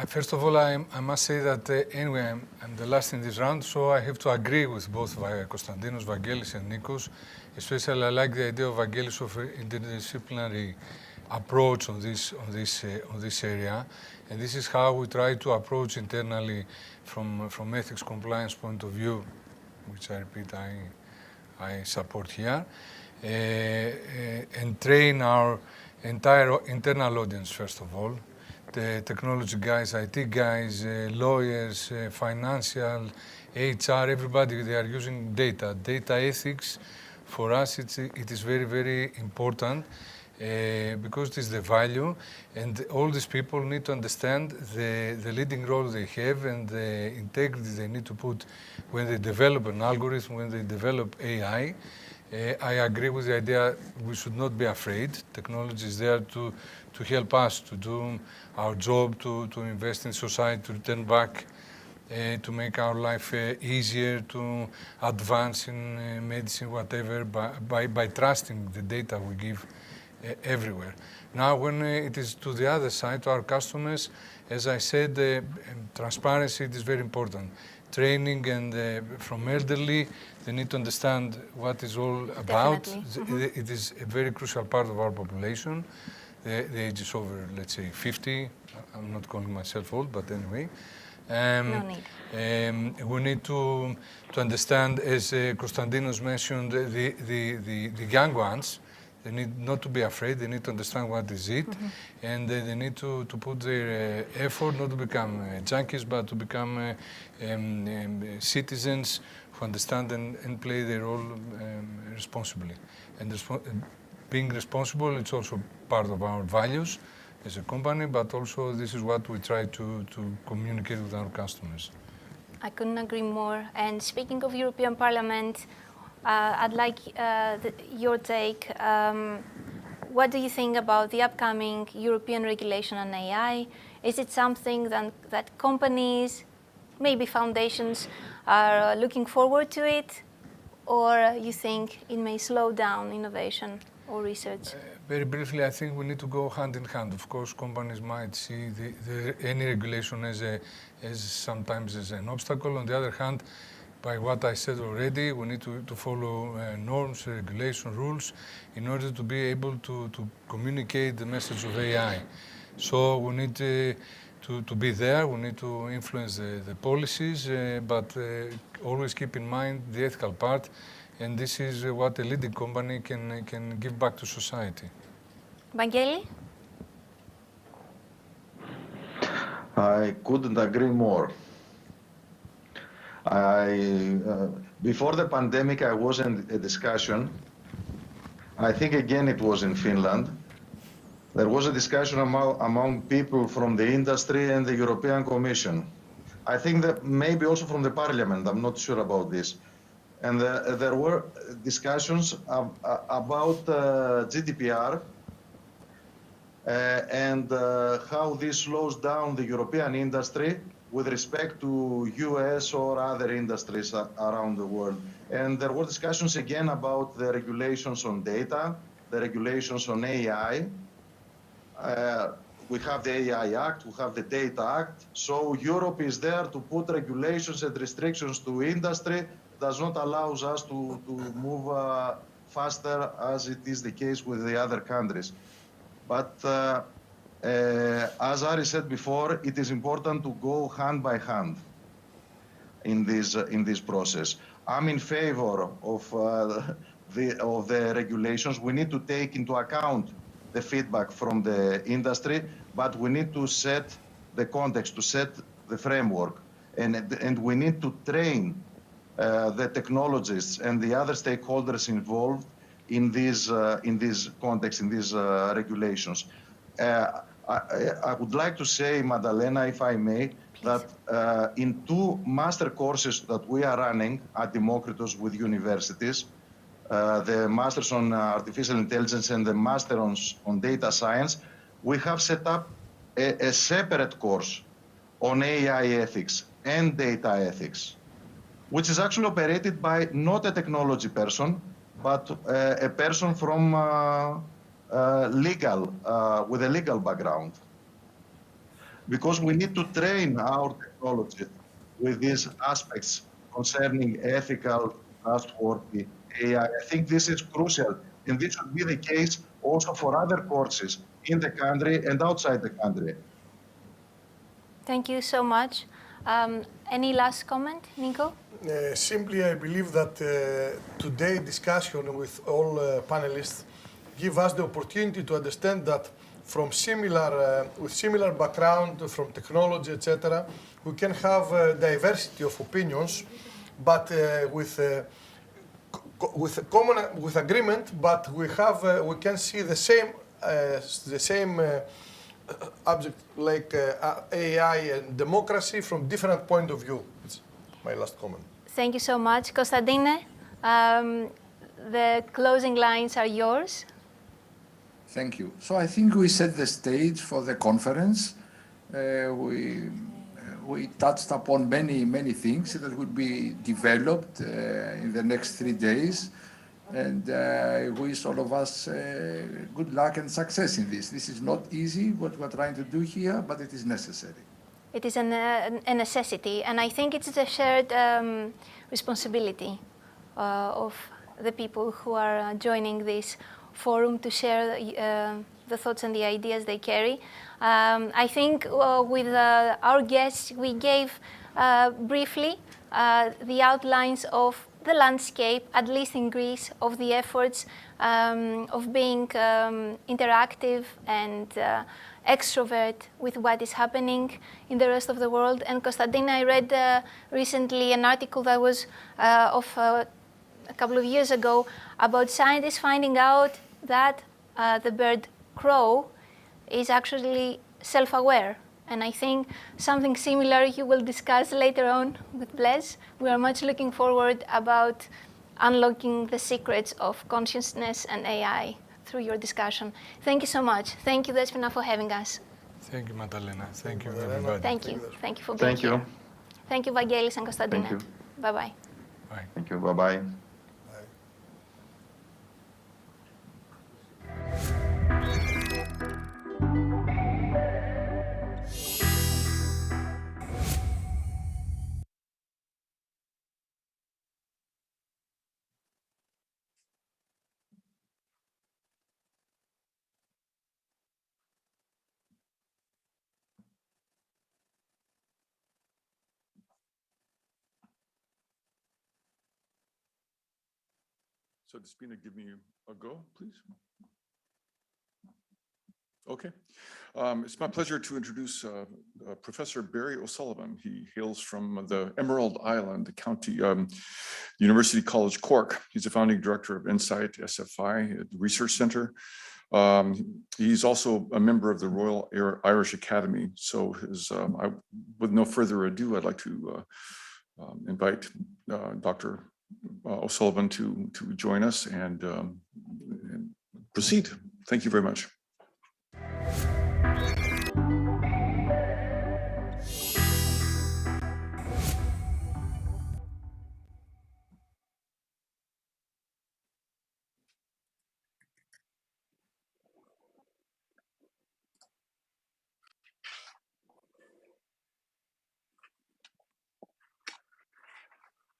First of all, I must say that anyway, I'm the last in this round, so I have to agree with both Konstantinos, Vangelis, and Nikos. Especially, I like the idea of Vangelis of interdisciplinary approach on this area, and this is how we try to approach internally from ethics compliance point of view, which I repeat I support here, and train our entire internal audience first of all. The technology guys, IT guys, lawyers, financial, HR, everybody, they are using data. Data ethics, for us, it is very, very important because it is the value, and all these people need to understand the leading role they have and the integrity they need to put when they develop an algorithm, when they develop AI. I agree with the idea we should not be afraid. Technology is there to help us to do our job, to invest in society, to return back, to make our life easier, to advance in medicine, whatever, by trusting the data we give everywhere. Now, when it is to the other side, to our customers, as I said, transparency is very important. Training and from elderly, they need to understand what it's all about. It is a very crucial part of our population. The age is over, let's say, 50. I'm not calling myself old, but anyway. No need. We need to understand, as Konstantinos mentioned, the young ones. They need not to be afraid. They need to understand what is it, and they need to put their effort not to become junkies, but to become citizens who understand and play their role responsibly. And being responsible, it's also part of our values as a company, but also this is what we try to communicate with our customers. I couldn't agree more. And speaking of European Parliament, I'd like your take. What do you think about the upcoming European regulation on AI? Is it something that companies, maybe foundations, are looking forward to it? Or you think it may slow down innovation or research? Very briefly, I think we need to go hand in hand. Of course, companies might see any regulation as sometimes as an obstacle. On the other hand, by what I said already, we need to follow norms, regulation, rules in order to be able to communicate the message of AI. So we need to be there, we need to influence the policies, but always keep in mind the ethical part, and this is what a leading company can give back to society. Vangeli? I couldn't agree more. Before the pandemic, I was in a discussion. I think again it was in Finland. There was a discussion among people from the industry and the European Commission. I think that maybe also from the Parliament, I'm not sure about this. And there were discussions about GDPR and how this slows down the European industry with respect to US or other industries around the world. And there were discussions again about the regulations on data, the regulations on AI. We have the AI Act, we have the Data Act. So Europe is there to put regulations and restrictions to industry, does not allow us to move faster as it is the case with the other countries. But as Ari said before, it is important to go hand by hand in this process. I'm in favor of the regulations. We need to take into account the feedback from the industry, but we need to set the context, to set the framework, and we need to train the technologists and the other stakeholders involved in this context, in these regulations. I would like to say, Madalena, if I may, that in 2 master courses that we are running at Democratization with universities, the Masters on Artificial Intelligence and the Master on Data Science, we have set up a separate course on AI ethics and data ethics, which is actually operated by not a technology person, but a person from with a legal background. Because we need to train our technologists with these aspects concerning ethical, trustworthy AI. I think this is crucial, and this should be the case also for other courses in the country and outside the country. Thank you so much. Any last comment, Nico? Simply, I believe that today's discussion with all panelists give us the opportunity to understand that from with similar background from technology, etc., we can have a diversity of opinions, but with agreement. But we can see the same object like AI and democracy from different point of view. It's my last comment. Thank you so much, Konstantine. The closing lines are yours. Thank you. So I think we set the stage for the conference. We touched upon many things that will be developed in the next 3 days. And I wish all of us good luck and success in this. This is not easy, what we're trying to do here, but it is necessary. It is a necessity, and I think it's a shared responsibility of the people who are joining this forum to share the thoughts and the ideas they carry. I think with our guests, we gave briefly the outlines of the landscape, at least in Greece, of the efforts of being interactive and extrovert with what is happening in the rest of the world. And Konstantine, I read recently an article that was of a couple of years ago about scientists finding out that the bird crow is actually self-aware. And I think something similar you will discuss later on with Blaise. We are much looking forward about unlocking the secrets of consciousness and AI through your discussion. Thank you so much. Thank you, Despina, for having us. Thank you, Madalena. Thank you, everybody. Thank you. Thank you for being here. Thank you, Vangelis and Konstantine. Thank you. Bye-bye. Bye. Thank you. Bye-bye. So Despina, give me a go, please. Okay. It's my pleasure to introduce Professor Barry O'Sullivan. He hails from the Emerald Island County University College Cork. He's the founding director of Insight SFI Research Center. He's also a member of the Royal Irish Academy. So with no further ado, I'd like to invite Dr. O'Sullivan to join us and proceed. Thank you very much.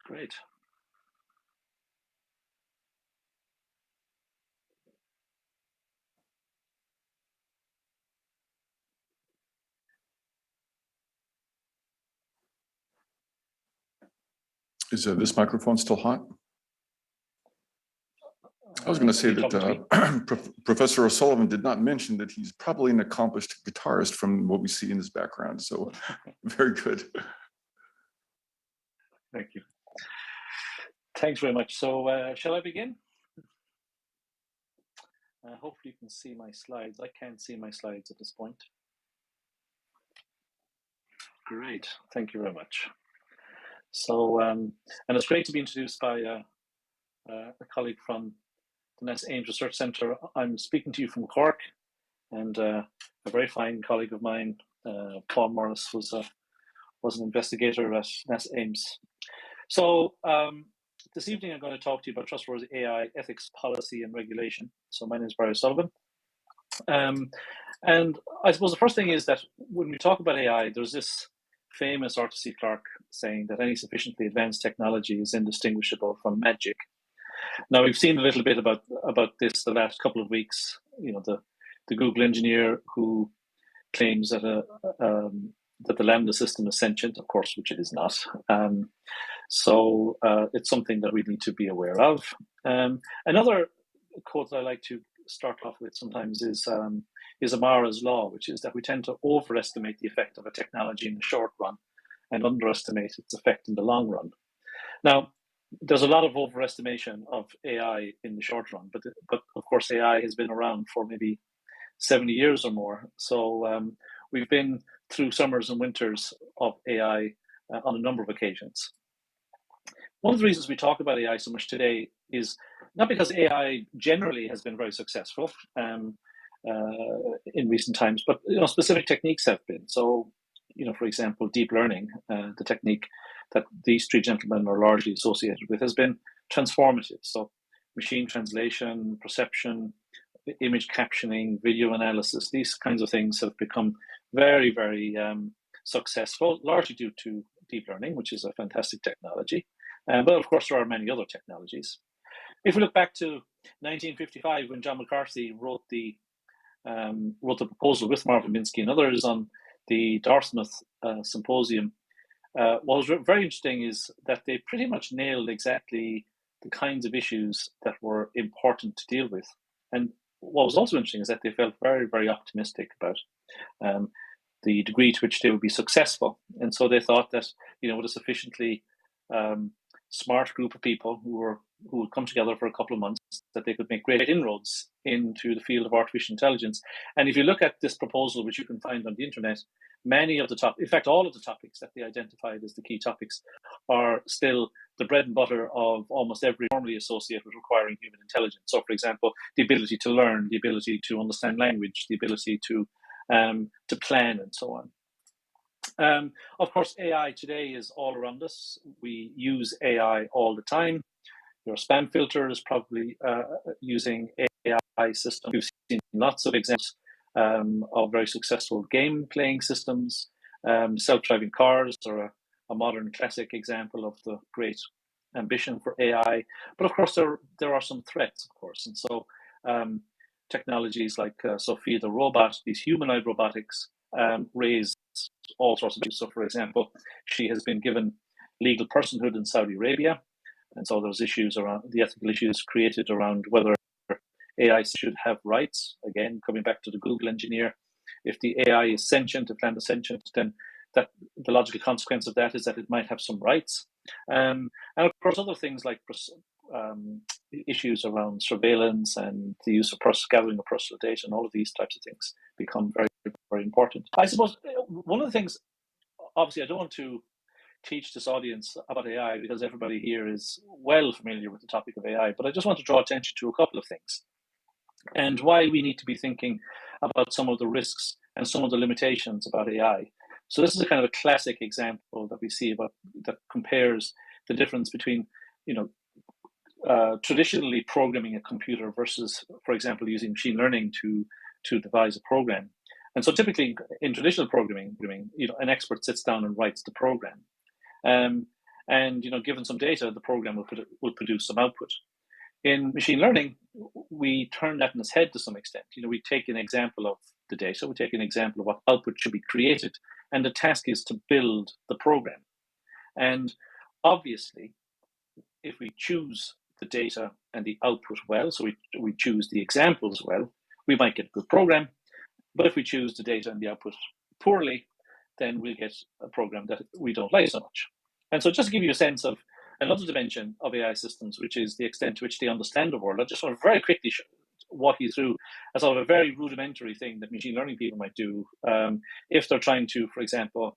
Great. Is this microphone still hot? I was going to say that Professor O'Sullivan did not mention that he's probably an accomplished guitarist from what we see in his background. So very good. Thank you. Thanks very much. So shall I begin? Hopefully you can see my slides. I can't see my slides at this point. Great, thank you very much. So, and it's great to be introduced by a colleague from the Ames Research Centre. I'm speaking to you from Cork, and a very fine colleague of mine, Paul Morris, was an investigator at Ames. So this evening I'm going to talk to you about trustworthy AI ethics, policy and regulation. So my name is Barry Sullivan. And I suppose the first thing is that when we talk about AI, there's this famous Arthur C. Clarke saying that any sufficiently advanced technology is indistinguishable from magic. Now, we've seen a little bit about this the last couple of weeks. You know, the Google engineer who claims that that the Lambda system is sentient, of course, which it is not. So it's something that we need to be aware of. Another quote that I like to start off with sometimes is Amara's law, which is that we tend to overestimate the effect of a technology in the short run and underestimate its effect in the long run. Now, there's a lot of overestimation of AI in the short run, but of course AI has been around for maybe 70 years or more. So we've been through summers and winters of AI on a number of occasions. One of the reasons we talk about AI so much today is not because AI generally has been very successful in recent times, but specific techniques have been. So, for example, deep learning, the technique that these three gentlemen are largely associated with, has been transformative. So machine translation, perception, image captioning, video analysis, these kinds of things have become very, very successful, largely due to deep learning, which is a fantastic technology. But of course, there are many other technologies. If we look back to 1955, when John McCarthy wrote the proposal with Marvin Minsky and others on the Dartmouth Symposium, what was very interesting is that they pretty much nailed exactly the kinds of issues that were important to deal with. And what was also interesting is that they felt very, very optimistic about the degree to which they would be successful. And so they thought that, with a sufficiently smart group of people who would come together for a couple of months, that they could make great inroads into the field of artificial intelligence. And if you look at this proposal, which you can find on the internet, many of the in fact, all of the topics that they identified as the key topics are still the bread and butter of almost every normally associated with requiring human intelligence. So, for example, the ability to learn, the ability to understand language, the ability to plan, and so on. Of course, AI today is all around us. We use AI all the time. Your spam filter is probably using AI systems. We've seen lots of examples of very successful game-playing systems. Self-driving cars are a modern classic example of the great ambition for AI. But of course, there are some threats, of course. And so technologies like Sophia the robot, these humanoid robotics, raise all sorts of issues. So, for example, she has been given legal personhood in Saudi Arabia. And so there's issues around the ethical issues created around whether AI should have rights. Again, coming back to the Google engineer, if the AI is sentient, if land is sentient, then that the logical consequence of that is that it might have some rights. And of course, other things like issues around surveillance and the use of gathering of personal data and all of these types of things become very, very important. I suppose one of the things, obviously, I don't want to teach this audience about AI because everybody here is well familiar with the topic of AI, but I just want to draw attention to a couple of things and why we need to be thinking about some of the risks and some of the limitations about AI. So this is a kind of a classic example that we see that compares the difference between, traditionally programming a computer versus, for example, using machine learning to devise a program. And so typically in traditional programming, an expert sits down and writes the program. And given some data, the program will produce some output. In machine learning, we turn that on its head to some extent. We take an example of the data, we take an example of what output should be created, and the task is to build the program. And obviously, if we choose the data and the output well, so we choose the examples well, we might get a good program. But if we choose the data and the output poorly, then we'll get a program that we don't like so much. And so just to give you a sense of another dimension of AI systems, which is the extent to which they understand the world, I just want to very quickly walk you through a sort of a very rudimentary thing that machine learning people might do if they're trying to, for example,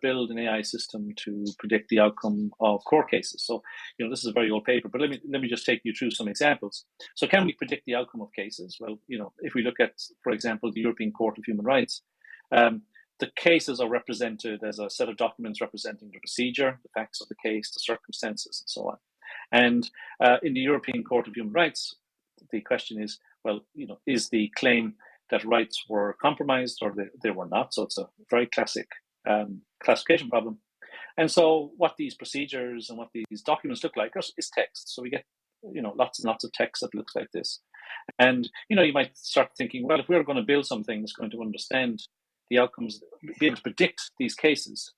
build an AI system to predict the outcome of court cases. So, this is a very old paper, but let me just take you through some examples. So can we predict the outcome of cases? Well, if we look at, for example, the European Court of Human Rights, the cases are represented as a set of documents representing the procedure, the facts of the case, the circumstances, and so on. And in the European Court of Human Rights, the question is, well, is the claim that rights were compromised or they were not? So it's a very classic classification problem. And so what these procedures and what these documents look like is text. So we get, lots and lots of text that looks like this. And, you might start thinking, well, if we're going to build something that's going to understand the outcomes, be able to predict these cases,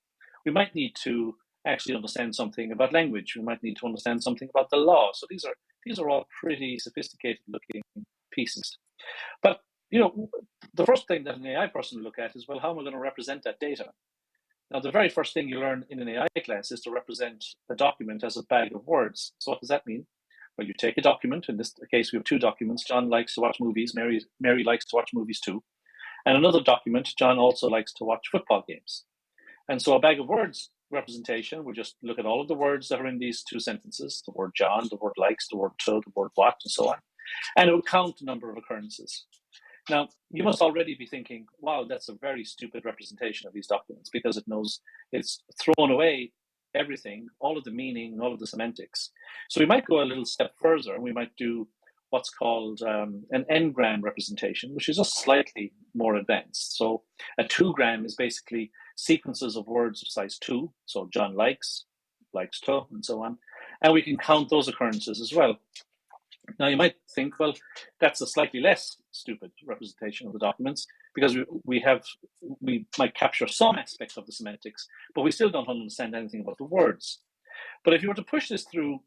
we might need to actually understand something about language. We might need to understand something about the law. So these are all pretty sophisticated looking pieces. But, the first thing that an AI person will look at is, well, how am I going to represent that data? Now, the very first thing you learn in an AI class is to represent a document as a bag of words. So what does that mean? Well, you take a document. In this case, we have two documents. John likes to watch movies. Mary likes to watch movies too. And another document, John also likes to watch football games. And so a bag of words representation, we'll just look at all of the words that are in these two sentences, the word John, the word likes, the word to, the word what, and so on. And it will count the number of occurrences. Now, you must already be thinking, wow, that's a very stupid representation of these documents, because it knows it's thrown away everything, all of the meaning, all of the semantics. So we might go a little step further, and we might do what's called an n-gram representation, which is just slightly more advanced. So a 2-gram is basically sequences of words of size 2. So John likes to, and so on. And we can count those occurrences as well. Now you might think, well, that's a slightly less stupid representation of the documents, because we might capture some aspects of the semantics, but we still don't understand anything about the words. But if you were to push this through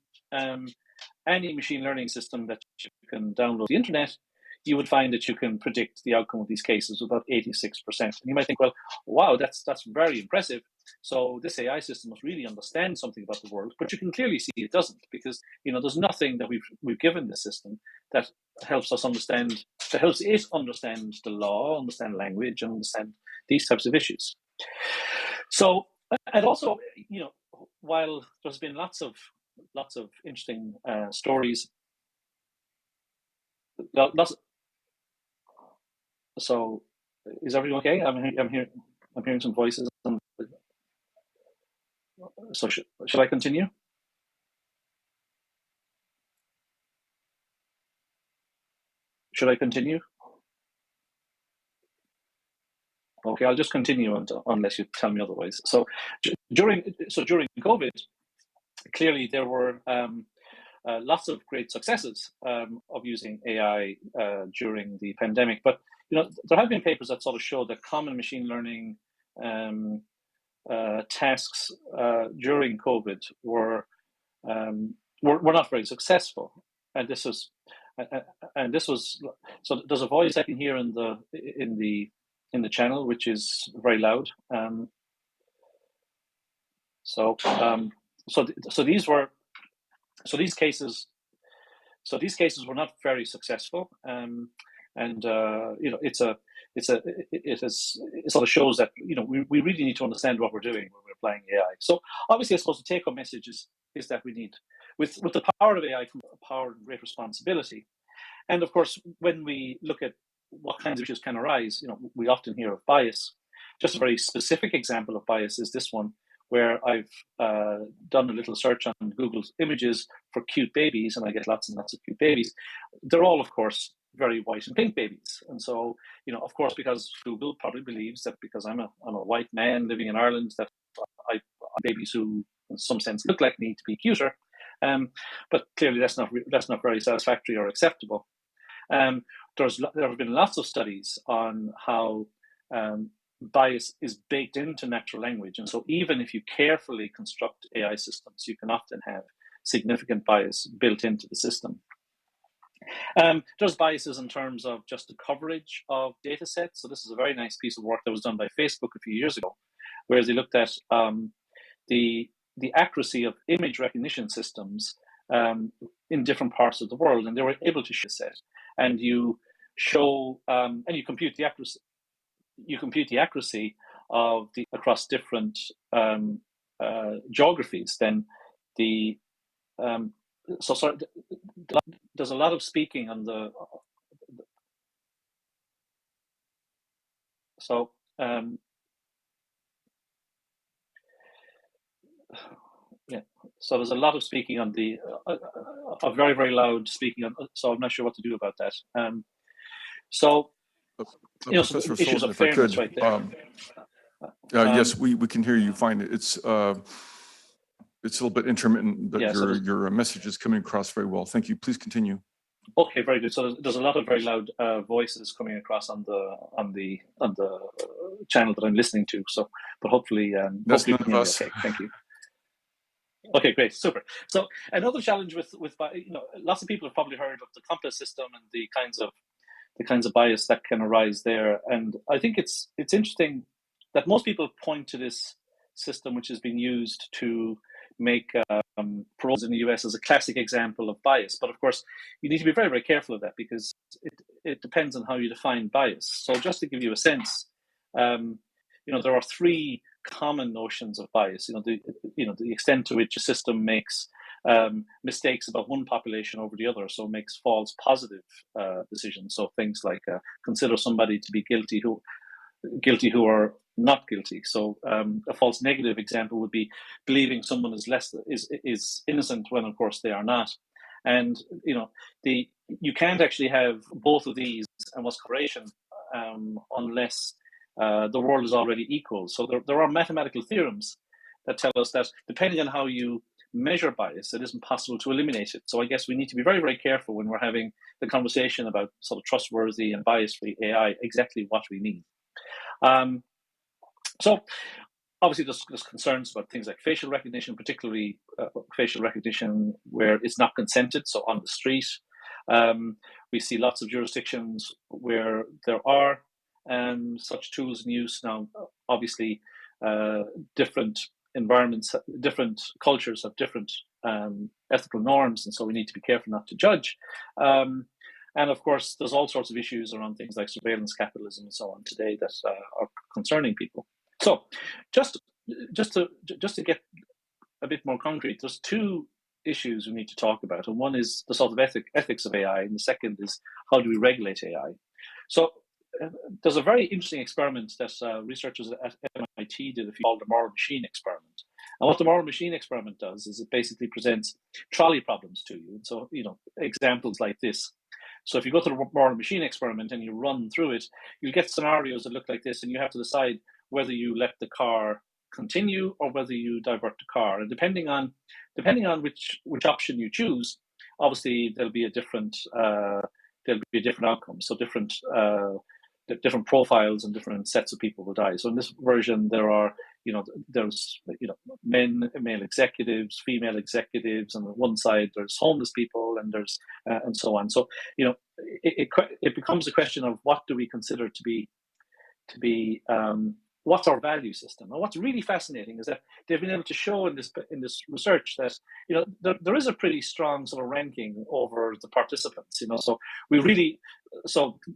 any machine learning system that you can download the internet, you would find that you can predict the outcome of these cases with about 86%. And you might think, well, wow, that's very impressive. So this AI system must really understand something about the world, but you can clearly see it doesn't, because there's nothing that we've given this system that helps it understand the law, understand language, and understand these types of issues. So, and also, while there's been lots of interesting stories, so is everyone okay? I'm hearing some voices. So should I continue? Should I continue? Okay, I'll just continue unless you tell me otherwise. So during COVID, clearly there were lots of great successes of using AI during the pandemic. But there have been papers that sort of show that common machine learning tasks during COVID were not very successful, and this was so. There's a voice I can hear in the channel, which is very loud. So these cases were not very successful, and it sort of shows that we really need to understand what we're doing when we're applying AI. So obviously, I suppose the take-home message is that we need, with the power of AI, comes power and great responsibility. And of course, when we look at what kinds of issues can arise, we often hear of bias. Just a very specific example of bias is this one, where I've done a little search on Google's images for cute babies, and I get lots and lots of cute babies. They're all, of course, very white and pink babies. And so, of course, because Google probably believes that because I'm a white man living in Ireland, that I babies who, in some sense, look like me to be cuter. But clearly, that's not very satisfactory or acceptable. There have been lots of studies on how bias is baked into natural language. And so even if you carefully construct AI systems, you can often have significant bias built into the system. There's biases in terms of just the coverage of data sets. So this is a very nice piece of work that was done by Facebook a few years ago, where they looked at the accuracy of image recognition systems in different parts of the world. And they were able to show a set. And you show, and you compute the accuracy across different geographies, then the there's a lot of speaking on the so there's a lot of speaking on the a very, very loud speaking on, so I'm not sure what to do about that. Professor issues Sullivan, of fairness right there. Yes, we can hear you fine. It's a little bit intermittent, but your message is coming across very well. Thank you. Please continue. Okay, very good. So there's a lot of very loud voices coming across on the channel that I'm listening to. So, but hopefully, That's hopefully none of us. okay. Thank you. Okay, great, super. So another challenge with lots of people have probably heard of the compass system and the kinds of bias that can arise there. And I think it's interesting that most people point to this system, which has been used to make paroles in the US as a classic example of bias. But of course, you need to be very, very careful of that because it depends on how you define bias. So just to give you a sense, there are three common notions of bias. The extent to which a system makes mistakes about one population over the other, so makes false positive decisions. So things like consider somebody to be guilty who are not guilty. So a false negative example would be believing someone is innocent when of course they are not. And you can't actually have both of these and what's correlation unless the world is already equal. So there are mathematical theorems that tell us that depending on how you measure bias, it isn't possible to eliminate it. So I guess we need to be very, very careful when we're having the conversation about sort of trustworthy and bias-free AI, exactly what we need. So obviously there's concerns about things like facial recognition, particularly facial recognition where it's not consented, so on the street. We see lots of jurisdictions where there are such tools in use. Now, obviously, different environments, different cultures have different ethical norms, and so we need to be careful not to judge. And of course, there's all sorts of issues around things like surveillance capitalism and so on today that are concerning people. So, just to get a bit more concrete, there's two issues we need to talk about, and one is the sort of ethics of AI, and the second is how do we regulate AI. So there's a very interesting experiment that researchers at MIT did called the moral machine experiment. And what the moral machine experiment does is it basically presents trolley problems to you. And so, examples like this. So if you go to the moral machine experiment and you run through it, you get scenarios that look like this, and you have to decide whether you let the car continue or whether you divert the car. And depending on which option you choose, obviously there'll be a different outcome. So different profiles and different sets of people will die. So in this version, there's male executives, female executives, and on one side there's homeless people, and there's and so on. So it becomes a question of what do we consider to be what's our value system. And what's really fascinating is that they've been able to show in this research that there is a pretty strong sort of ranking over the participants. So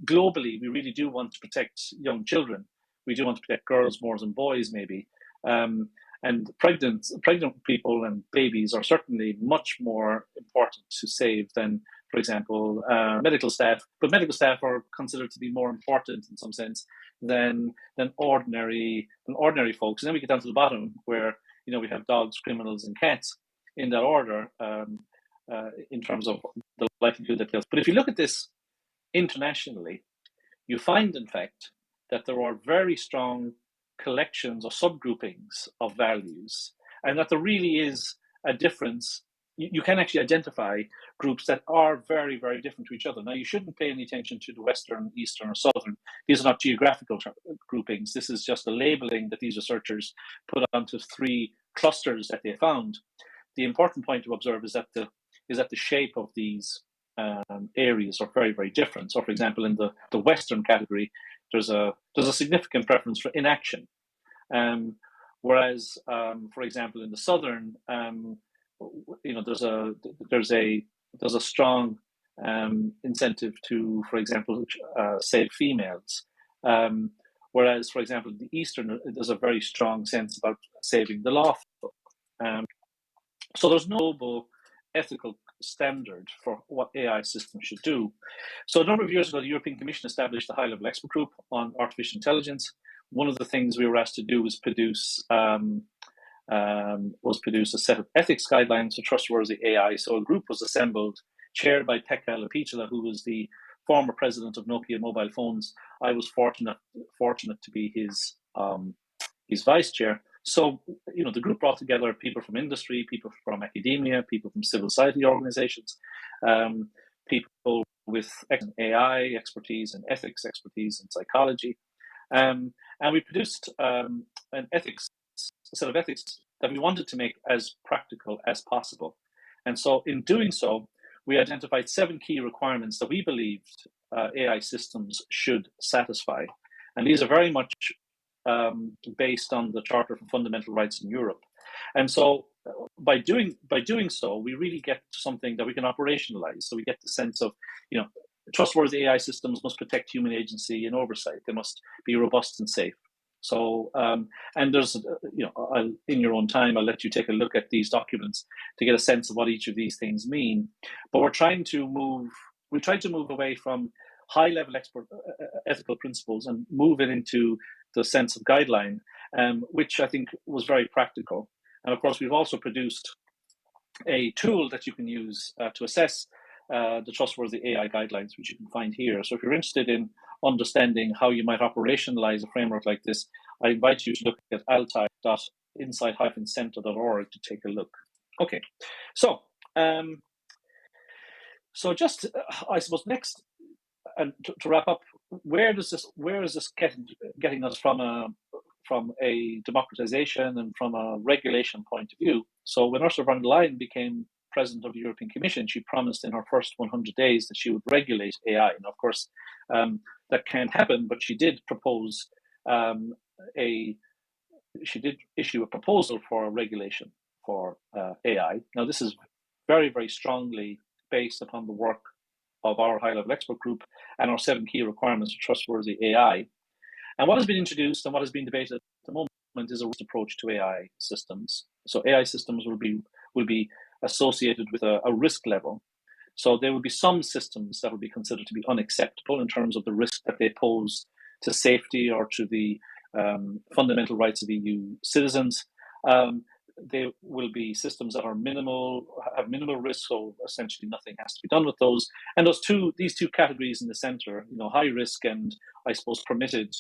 globally we really do want to protect young children. We do want to protect girls more than boys, maybe. And pregnant people and babies are certainly much more important to save than, for example, medical staff. But medical staff are considered to be more important in some sense than ordinary folks. And then we get down to the bottom where we have dogs, criminals, and cats in that order in terms of the likelihood that kills. But if you look at this internationally, you find, in fact, that there are very strong collections or subgroupings of values, and that there really is a difference. You can actually identify groups that are very, very different to each other. Now, you shouldn't pay any attention to the Western, Eastern, or Southern. These are not geographical groupings. This is just a labeling that these researchers put onto three clusters that they found. The important point to observe is that the shape of these areas are very, very different. So, for example, in the Western category, there's a significant preference for inaction, whereas, for example, in the Southern, there's a strong incentive to, for example, save females. Whereas, for example, the Eastern, there's a very strong sense about saving the lawful. So there's no global ethical standard for what AI systems should do. So a number of years ago, the European Commission established a high-level expert group on artificial intelligence. One of the things we were asked to do was produce a set of ethics guidelines for trustworthy AI. So a group was assembled, chaired by Pekka Lepitala, who was the former president of Nokia Mobile Phones. I was fortunate to be his vice chair. So, you know, the group brought together people from industry, people from academia, people from civil society organizations, people with AI expertise and ethics expertise and psychology. And we produced a set of ethics that we wanted to make as practical as possible. And so in doing so, we identified 7 key requirements that we believed AI systems should satisfy. And these are very much based on the Charter for Fundamental Rights in Europe. And so by doing so, we really get to something that we can operationalize. So we get the sense of, you know, trustworthy AI systems must protect human agency and oversight. They must be robust and safe. So, and there's, you know, in your own time, I'll let you take a look at these documents to get a sense of what each of these things mean. But we're trying to move away from high-level ethical principles and move it into the sense of guideline, which I think was very practical. And of course, we've also produced a tool that you can use to assess the trustworthy AI guidelines, which you can find here. So if you're interested in understanding how you might operationalize a framework like this, I invite you to look at altai.insight-center.org to take a look. Okay, so just I suppose next, and to wrap up, where is this getting us from a democratization and from a regulation point of view? So when Ursula von der Leyen became president of the European Commission, she promised in her first 100 days that she would regulate AI. And of course, that can't happen, but she did propose she did issue a proposal for a regulation for AI. Now, this is very, very strongly based upon the work of our high-level expert group and our 7 key requirements for trustworthy AI. And what has been introduced and what has been debated at the moment is a risk approach to AI systems. So AI systems will be associated with a risk level. So there will be some systems that will be considered to be unacceptable in terms of the risk that they pose to safety or to the fundamental rights of EU citizens. There will be systems that are have minimal risk, so essentially nothing has to be done with those. And these two categories in the center, you know, high risk and I suppose permitted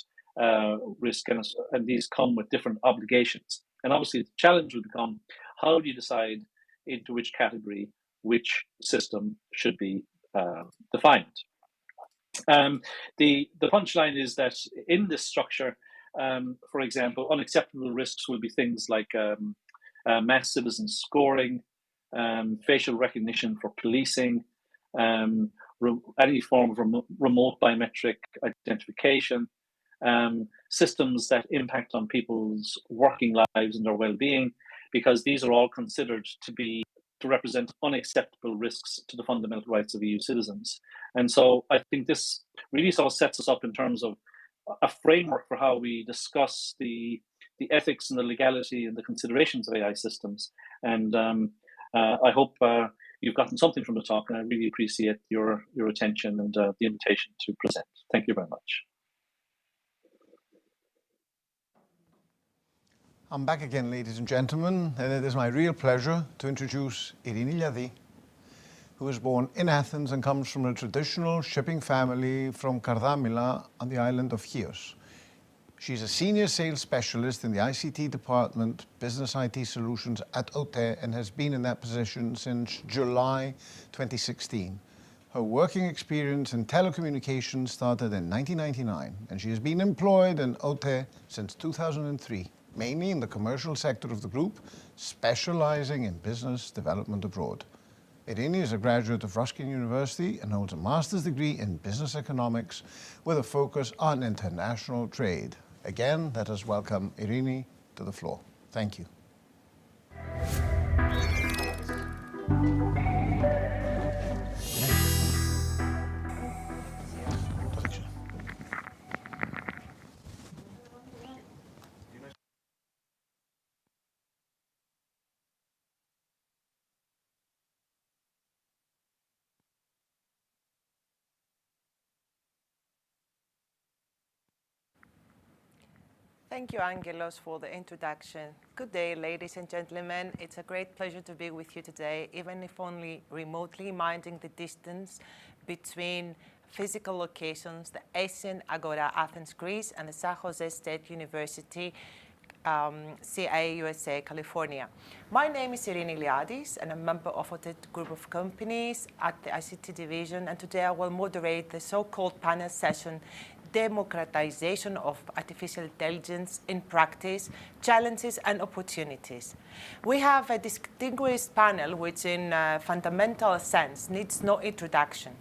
risk, and these come with different obligations. And obviously the challenge will become, how do you decide into which category which system should be defined? The punchline is that in this structure, for example, unacceptable risks will be things like mass citizen scoring, facial recognition for policing, any form of remote biometric identification, systems that impact on people's working lives and their well-being, because these are all considered to represent unacceptable risks to the fundamental rights of EU citizens. And so I think this really sort of sets us up in terms of a framework for how we discuss the ethics and the legality and the considerations of AI systems. And I hope you've gotten something from the talk, and I really appreciate your attention and the invitation to present. Thank you very much. I'm back again, ladies and gentlemen, and it is my real pleasure to introduce Irini Liadi, who was born in Athens and comes from a traditional shipping family from Kardamila on the island of Chios. She's a senior sales specialist in the ICT department, Business IT Solutions at OTE, and has been in that position since July 2016. Her working experience in telecommunications started in 1999, and she has been employed in OTE since 2003. Mainly in the commercial sector of the group, specializing in business development abroad. Irini is a graduate of Ruskin University and holds a master's degree in business economics with a focus on international trade. Again, let us welcome Irini to the floor. Thank you. Thank you, Angelos, for the introduction. Good day, ladies and gentlemen. It's a great pleasure to be with you today, even if only remotely, minding the distance between physical locations, the Asian Agora, Athens, Greece, and the San Jose State University, CIUSA, California. My name is Leonidas, and I'm a member of a group of companies at the ICT division, and today I will moderate the so-called panel session, Democratization of Artificial Intelligence in Practice, Challenges and Opportunities. We have a distinguished panel which in a fundamental sense needs no introduction.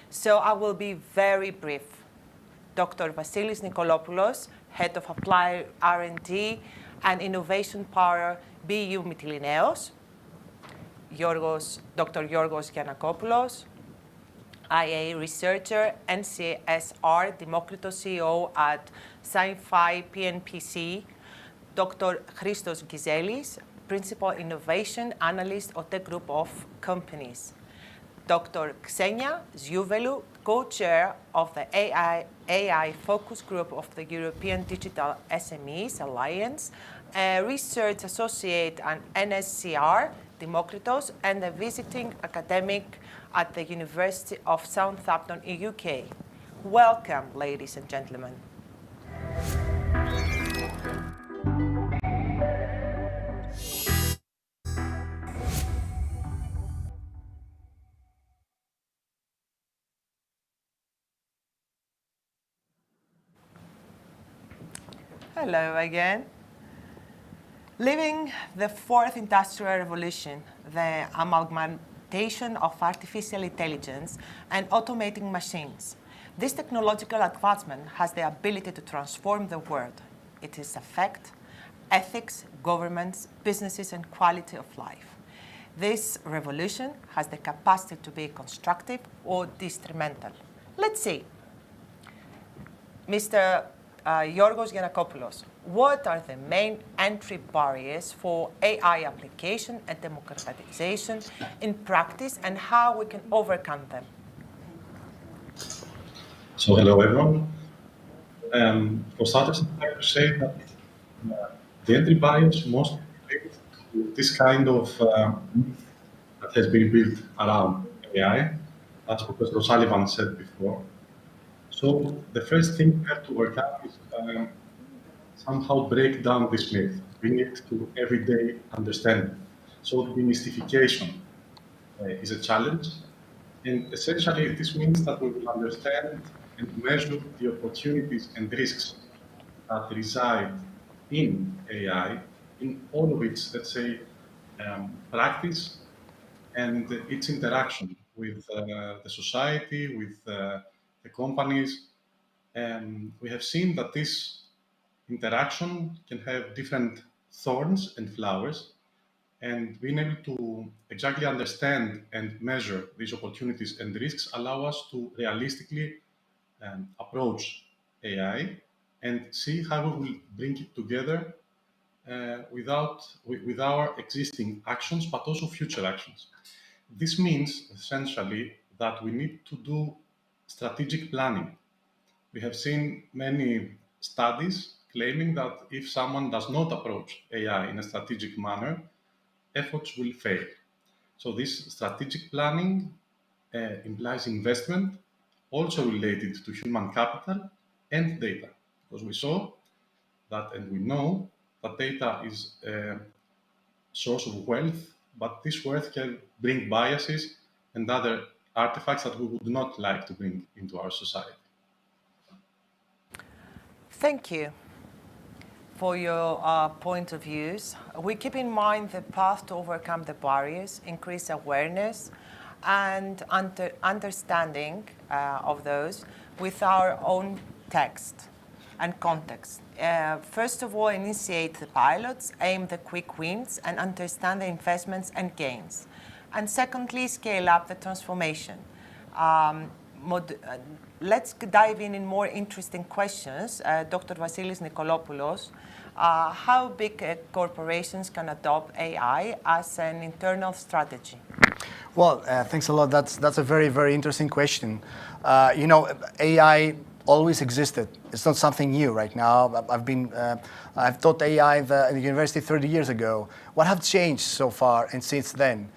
So I will be very brief. Dr. Vasilis Nikolopoulos, Head of Applied R&D and Innovation Power, BU Mytilineos. Dr. Yorgos Giannakopoulos, IA researcher, NCSR, Democratos CEO at Sci-Fi PNPC. Dr. Christos Gizelis, Principal Innovation Analyst of the Group of Companies. Dr. Xenia Zhouvelou, co-chair of the AI Focus Group of the European Digital SMEs Alliance, a research associate at NSCR, Democratos, and a visiting academic at the University of Southampton in UK. Welcome, ladies and gentlemen. Hello again. Living the fourth industrial revolution, the amalgamation of artificial intelligence and automating machines. This technological advancement has the ability to transform the world. It is affect ethics, governments, businesses, and quality of life. This revolution has the capacity to be constructive or detrimental. Let's see. Mr. Yorgos Giannakopoulos, what are the main entry barriers for AI application and democratization in practice, and how we can overcome them? So hello, everyone. For starters, I'd like to say that the entry barriers mostly relate to this kind of myth that has been built around AI, as Professor O'Sullivan said before. So the first thing we have to work out is somehow break down this myth. Bring it to everyday understanding. So demystification is a challenge. And essentially, this means that we will understand and measure the opportunities and risks that reside in AI, in all of its, let's say, practice and its interaction with the society, with the companies. And we have seen that this interaction can have different thorns and flowers, and being able to exactly understand and measure these opportunities and risks allow us to realistically approach AI and see how we will bring it together with our existing actions, but also future actions. This means essentially that we need to do strategic planning. We have seen many studies claiming that if someone does not approach AI in a strategic manner, efforts will fail. So this strategic planning implies investment, also related to human capital and data, because we saw that and we know that data is a source of wealth, but this wealth can bring biases and other artifacts that we would not like to bring into our society. Thank you for your point of views. We keep in mind the path to overcome the barriers, increase awareness, and understanding of those with our own text and context. First of all, initiate the pilots, aim the quick wins, and understand the investments and gains. And secondly, scale up the transformation. Let's dive in more interesting questions. Dr. Vasilis Nikolopoulos, how big corporations can adopt AI as an internal strategy? Well, thanks a lot. That's a very, very interesting question. You know, AI always existed. It's not something new right now. I've taught AI in the university 30 years ago. What have changed so far and since then?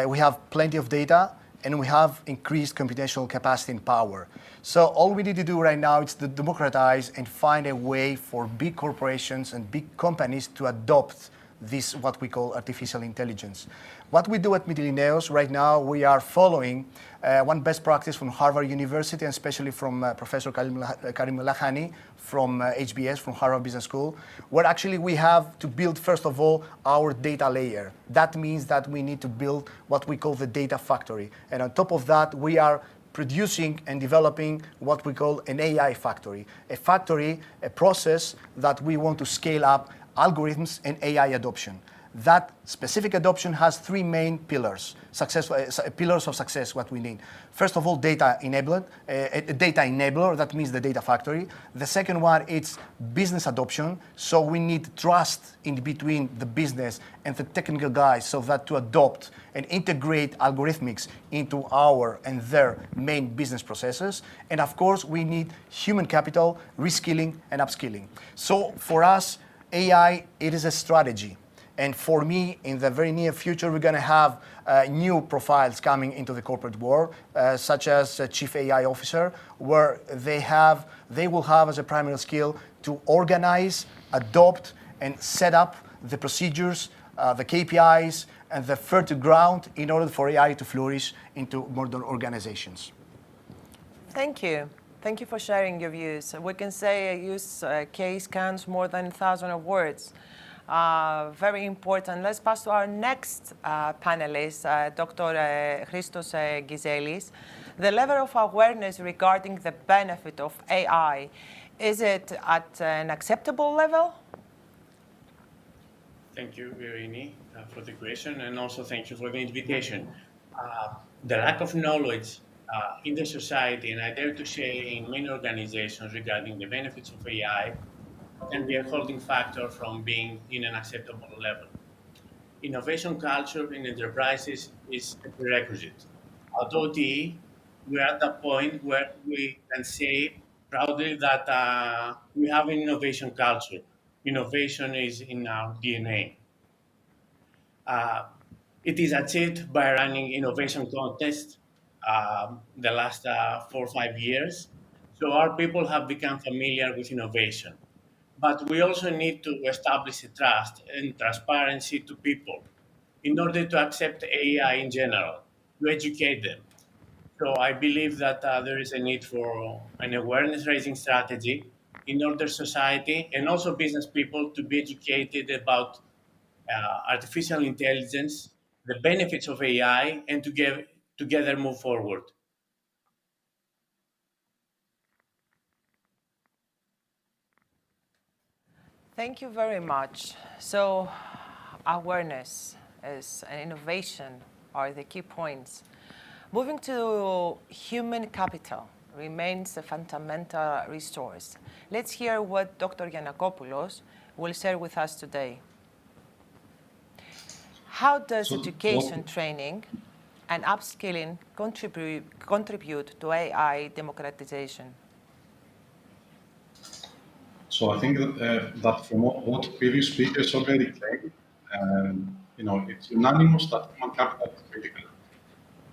We have plenty of data, and we have increased computational capacity and power. So all we need to do right now is to democratize and find a way for big corporations and big companies to adopt this, what we call artificial intelligence. What we do at Mytilineos right now, we are following one best practice from Harvard University, and especially from Professor Karim Lahani from HBS, from Harvard Business School, where actually we have to build, first of all, our data layer. That means that we need to build what we call the data factory. And on top of that, we are producing and developing what we call an AI factory. A factory, a process that we want to scale up algorithms and AI adoption. That specific adoption has three main pillars, pillars of success, what we need. First of all, data enabler, that means the data factory. The second one, it's business adoption. So we need trust in between the business and the technical guys so that to adopt and integrate algorithmics into our and their main business processes. And of course, we need human capital, reskilling and upskilling. So for us, AI, it is a strategy. And for me, in the very near future, we're going to have new profiles coming into the corporate world, such as a chief AI officer, where they will have as a primary skill to organize, adopt, and set up the procedures, the KPIs, and the fertile ground in order for AI to flourish into modern organizations. Thank you. Thank you for sharing your views. We can say a use case counts more than 1,000 of words. Very important. Let's pass to our next panelist, Dr. Christos Gizelis. The level of awareness regarding the benefit of AI, is it at an acceptable level? Thank you, Irini, for the question, and also thank you for the invitation. The lack of knowledge in the society, and I dare to say in many organizations regarding the benefits of AI, can be a holding factor from being in an acceptable level. Innovation culture in enterprises is a prerequisite. At OTE, we are at the point where we can say proudly that we have an innovation culture. Innovation is in our DNA. It is achieved by running innovation contests the last 4 or 5 years. So our people have become familiar with innovation. But we also need to establish a trust and transparency to people in order to accept AI in general, to educate them. So I believe that there is a need for an awareness-raising strategy in order society and also business people to be educated about artificial intelligence, the benefits of AI, and together move forward. Thank you very much. So awareness and innovation are the key points. Moving to human capital remains a fundamental resource. Let's hear what Dr. Giannakopoulos will share with us today. How does education, training, and upskilling contribute to AI democratization? So I think that from what previous speakers already claimed, it's unanimous that human capital is critical,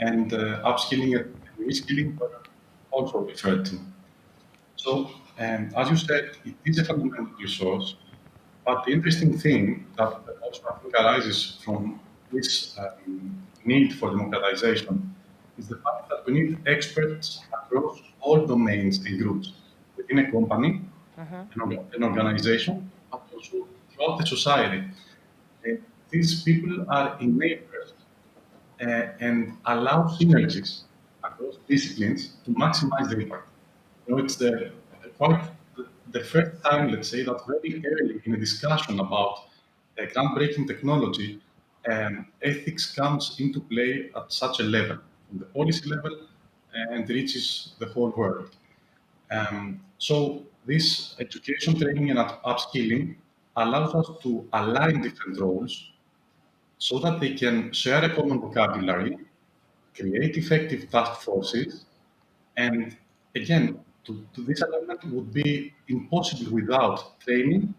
and upskilling and reskilling were also referred to. So, as you said, it is a fundamental resource, but the interesting thing that also I think arises from this need for democratization is the fact that we need experts across all domains and groups within a company, an organization, but also throughout the society. These people are enablers and allow synergies across disciplines to maximize the impact. It's the first time, let's say, that very early in a discussion about groundbreaking technology, ethics comes into play at such a level, from the policy level, and reaches the whole world. So this education, training, and upskilling allows us to align different roles so that they can share a common vocabulary, create effective task forces, and again, to this element would be impossible without training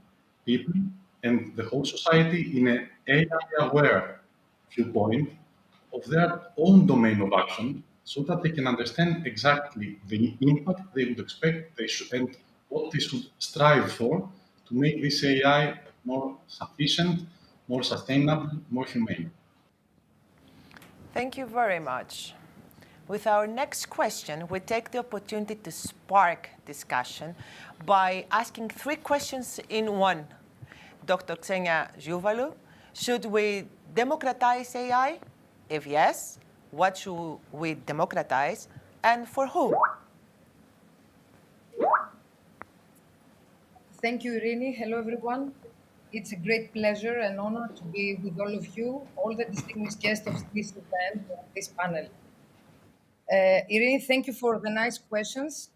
people and the whole society in an AI-aware viewpoint of their own domain of action, so that they can understand exactly the impact they would expect they should, and what they should strive for to make this AI more sufficient, more sustainable, more humane. Thank you very much. With our next question, we take the opportunity to spark discussion by asking 3 questions in one. Dr. Xenia Zhouvalou, should we democratize AI? If yes, what should we democratize and for whom? Thank you, Irini. Hello, everyone. It's a great pleasure and honor to be with all of you, all the distinguished guests of this event, this panel. Irini, thank you for the nice questions,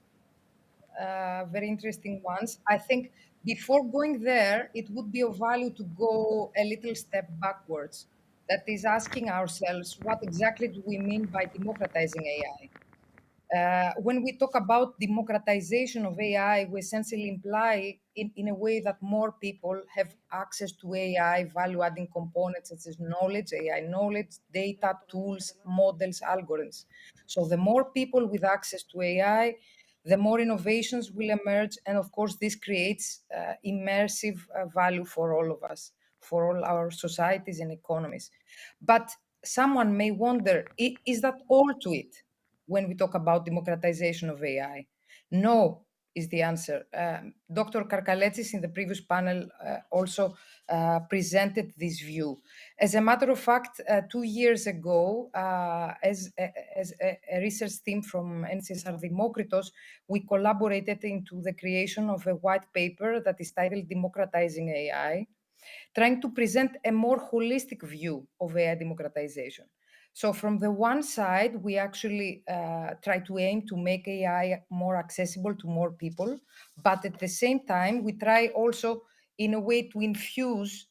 very interesting ones. I think before going there, it would be of value to go a little step backwards. That is asking ourselves, what exactly do we mean by democratizing AI? When we talk about democratization of AI, we essentially imply in a way that more people have access to AI value-adding components such as knowledge, AI knowledge, data, tools, models, algorithms. So the more people with access to AI, the more innovations will emerge. And of course, this creates immersive value for all of us, for all our societies and economies. But someone may wonder, is that all to it? When we talk about democratization of AI? No, is the answer. Dr. Karkaletsis in the previous panel also presented this view. As a matter of fact, 2 years ago, as a research team from NCSR Demokritos, we collaborated into the creation of a white paper that is titled Democratizing AI, trying to present a more holistic view of AI democratization. So from the one side, we actually try to aim to make AI more accessible to more people. But at the same time, we try also in a way to infuse,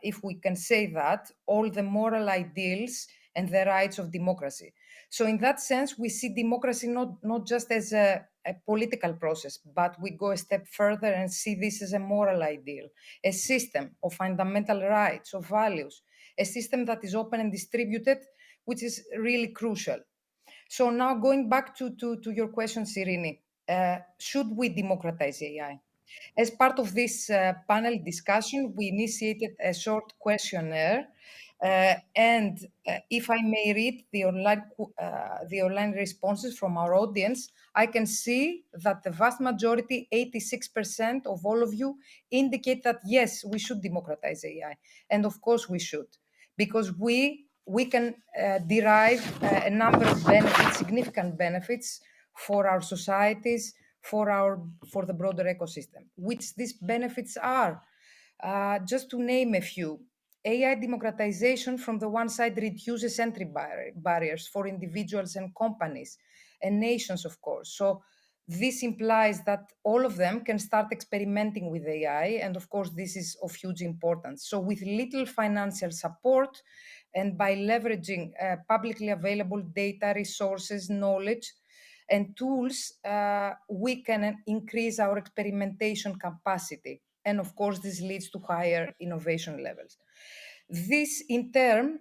if we can say that, all the moral ideals and the rights of democracy. So in that sense, we see democracy not just as a political process, but we go a step further and see this as a moral ideal, a system of fundamental rights, of values, a system that is open and distributed, which is really crucial. So now going back to your question, Irini, should we democratize AI? As part of this panel discussion, we initiated a short questionnaire. And if I may read the online responses from our audience, I can see that the vast majority, 86% of all of you, indicate that yes, we should democratize AI. And of course we should, because we can derive a number of benefits, significant benefits for our societies, for the broader ecosystem. Which these benefits are, just to name a few. AI democratization, from the one side, reduces entry barriers for individuals and companies and nations, of course. So this implies that all of them can start experimenting with AI, and of course, this is of huge importance. So with little financial support and by leveraging publicly available data, resources, knowledge, and tools, we can increase our experimentation capacity. And of course, this leads to higher innovation levels. This, in turn,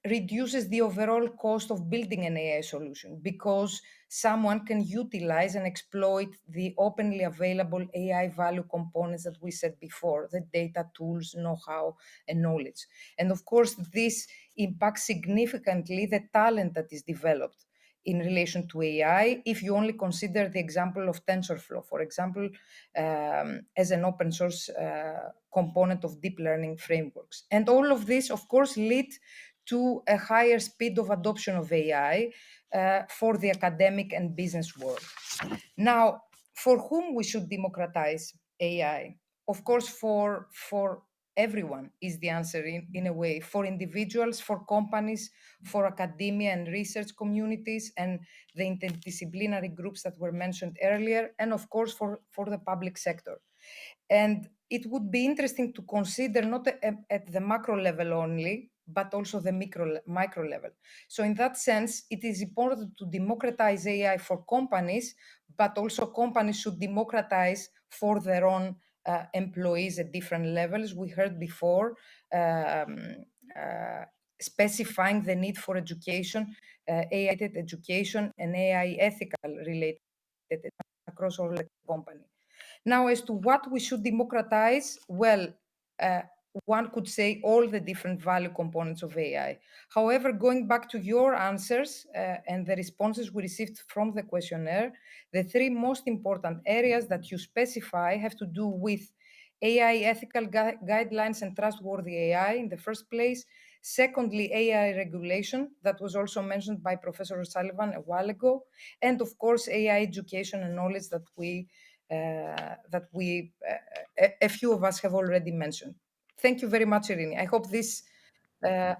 reduces the overall cost of building an AI solution, because someone can utilize and exploit the openly available AI value components that we said before, the data, tools, know-how, and knowledge. And of course, this impacts significantly the talent that is developed in relation to AI, if you only consider the example of TensorFlow, for example, as an open source component of deep learning frameworks. And all of this, of course, lead to a higher speed of adoption of AI for the academic and business world. Now, for whom we should democratize AI? Of course, for everyone is the answer in a way, for individuals, for companies, for academia and research communities, and the interdisciplinary groups that were mentioned earlier, and of course for the public sector. And it would be interesting to consider not at the macro level only, but also the micro level. So in that sense, it is important to democratize AI for companies but also companies should democratize for their own employees at different levels. We heard before specifying the need for education, AI-related education and AI ethical related across all the company. Now, as to what we should democratize, well, one could say all the different value components of AI. However, going back to your answers and the responses we received from the questionnaire, the three most important areas that you specify have to do with AI ethical guidelines and trustworthy AI in the first place. Secondly, AI regulation, that was also mentioned by Professor Sullivan a while ago. And of course, AI education and knowledge that a few of us have already mentioned. Thank you very much, Irini. I hope this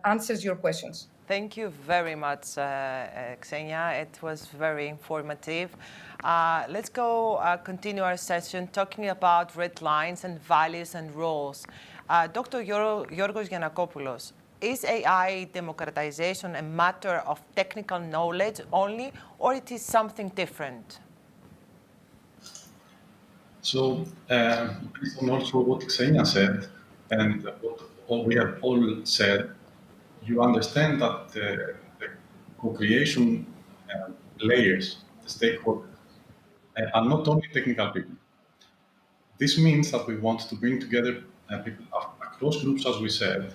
answers your questions. Thank you very much, Xenia. It was very informative. Let's go continue our session talking about red lines and values and roles. Dr. Yorgos Giannakopoulos, is AI democratization a matter of technical knowledge only, or it is something different? So, based on also what Xenia said, and what we have all said, you understand that the co-creation layers, the stakeholders, are not only technical people. This means that we want to bring together people across groups, as we said,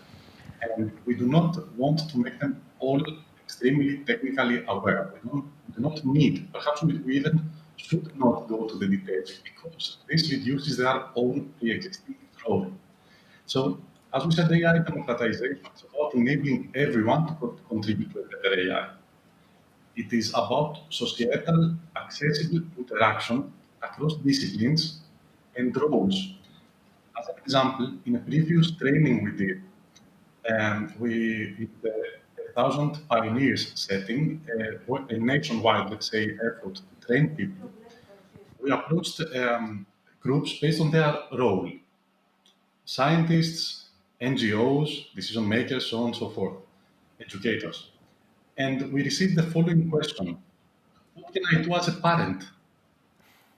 and we do not want to make them all extremely technically aware. We do not need, perhaps we even should not go to the details, because this reduces their own pre-existing role. So, as we said, AI democratization is about enabling everyone to contribute to a better AI. It is about societal accessible interaction across disciplines and roles. As an example, in a previous training we did, in the 1,000 pioneers setting, a nationwide, let's say, effort to train people, we approached groups based on their role. Scientists, NGOs, decision makers, so on and so forth, educators. And we received the following question: what can I do as a parent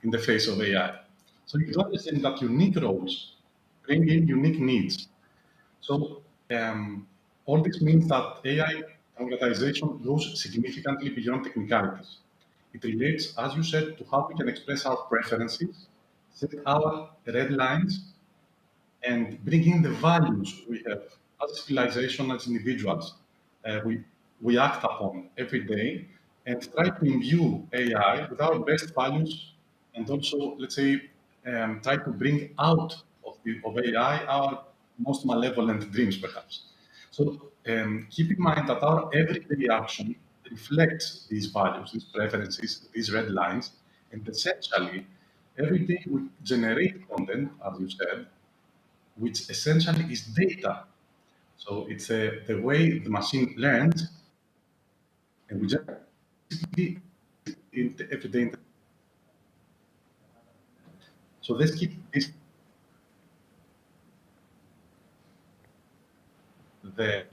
in the face of AI? So you understand that unique roles bring in unique needs. So all this means that AI democratization goes significantly beyond technicalities. It relates, as you said, to how we can express our preferences, set our red lines, and bring in the values we have as a civilization, as individuals, we act upon every day, and try to imbue AI with our best values, and also, let's say, try to bring out of AI our most malevolent dreams, perhaps. So keep in mind that our everyday action reflects these values, these preferences, these red lines, and essentially, every day we generate content, as you said, which essentially is data. So it's the way the machine learns, and we just in the everyday. So let's keep this there.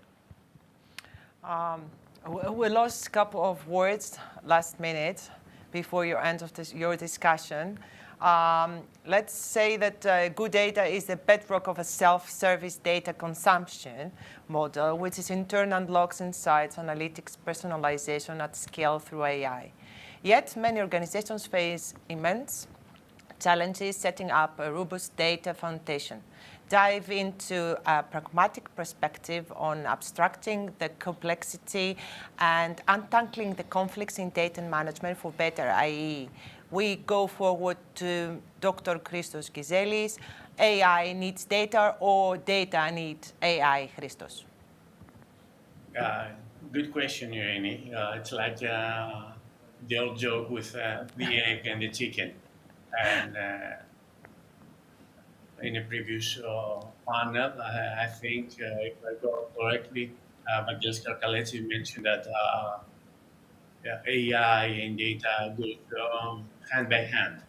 We lost a couple of words last minute before your end of your discussion. Let's say that good data is the bedrock of a self-service data consumption model, which is in turn unlocks insights, analytics, personalization at scale through AI. Yet many organizations face immense challenges setting up a robust data foundation. Dive into a pragmatic perspective on abstracting the complexity and untangling the conflicts in data management for better AI. We go forward to Dr. Christos Gizelis. AI needs data or data needs AI, Christos? Good question, Irini. It's like the old joke with the egg and the chicken. And in a previous panel, I think, if I got correctly, Vangelis Karkalesi mentioned that AI and data go hand by hand.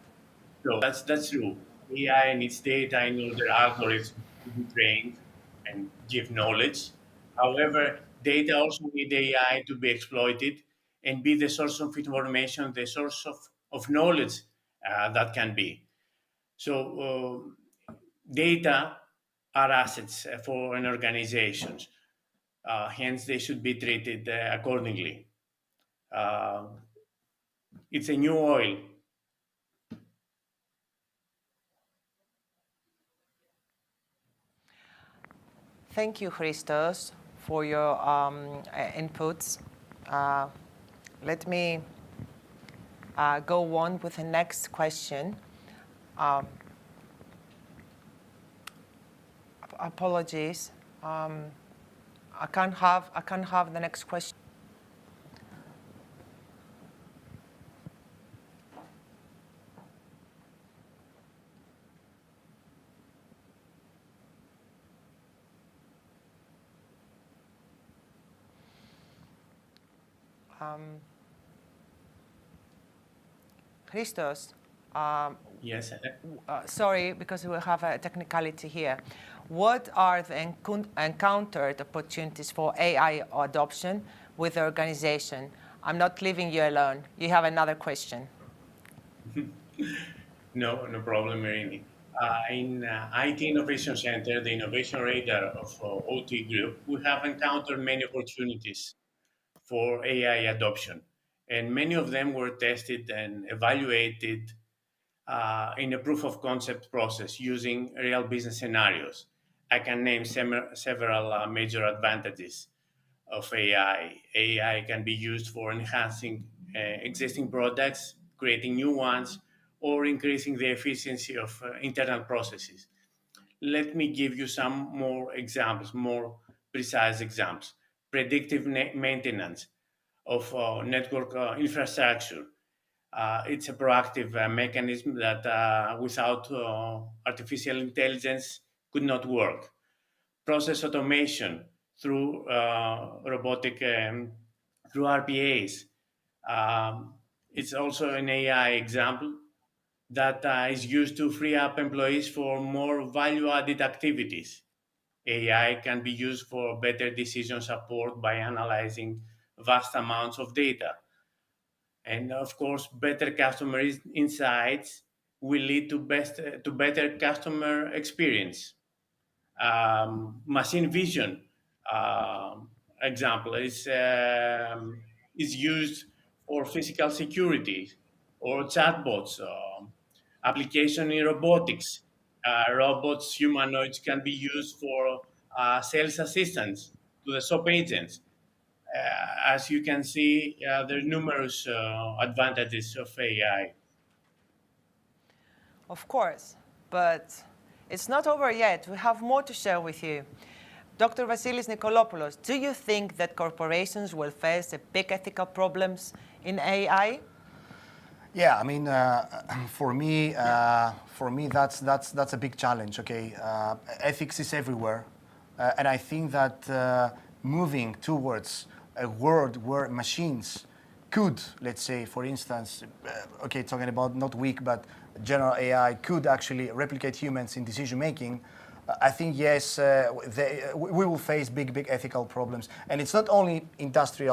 So that's true. AI needs data in order algorithms to be trained and give knowledge. However, data also need AI to be exploited and be the source of information, the source of knowledge that can be. So data are assets for an organization. Hence, they should be treated accordingly. It's a new oil. Thank you, Christos, for your inputs. Let me go on with the next question. Apologies. I can't have the next question. Christos. Yes. Sorry, because we have a technicality here. What are the encountered opportunities for AI adoption with the organization? I'm not leaving you alone. You have another question. No problem, Irini. In IT Innovation Center, the innovation radar of OT Group, we have encountered many opportunities for AI adoption. And many of them were tested and evaluated in a proof of concept process using real business scenarios. I can name several major advantages of AI. AI can be used for enhancing existing products, creating new ones, or increasing the efficiency of internal processes. Let me give you some more examples, more precise examples. Predictive maintenance of network infrastructure. It's a proactive mechanism that without artificial intelligence could not work. Process automation through robotic, through RPAs. It's also an AI example that is used to free up employees for more value-added activities. AI can be used for better decision support by analyzing vast amounts of data. And of course, better customer insights will lead to better customer experience. Machine vision example is used for physical security or chatbots. Application in robotics. Robots, humanoids can be used for sales assistance to the shop agents. As you can see, there are numerous advantages of AI. Of course, but it's not over yet. We have more to share with you. Dr. Vasilis Nikolopoulos, do you think that corporations will face big ethical problems in AI? Yeah, I mean, for me, that's a big challenge. Okay, ethics is everywhere, and I think that moving towards a world where machines could, let's say, for instance, okay, talking about not weak, but general AI could actually replicate humans in decision making. I think, yes, we will face big ethical problems. And it's not only industry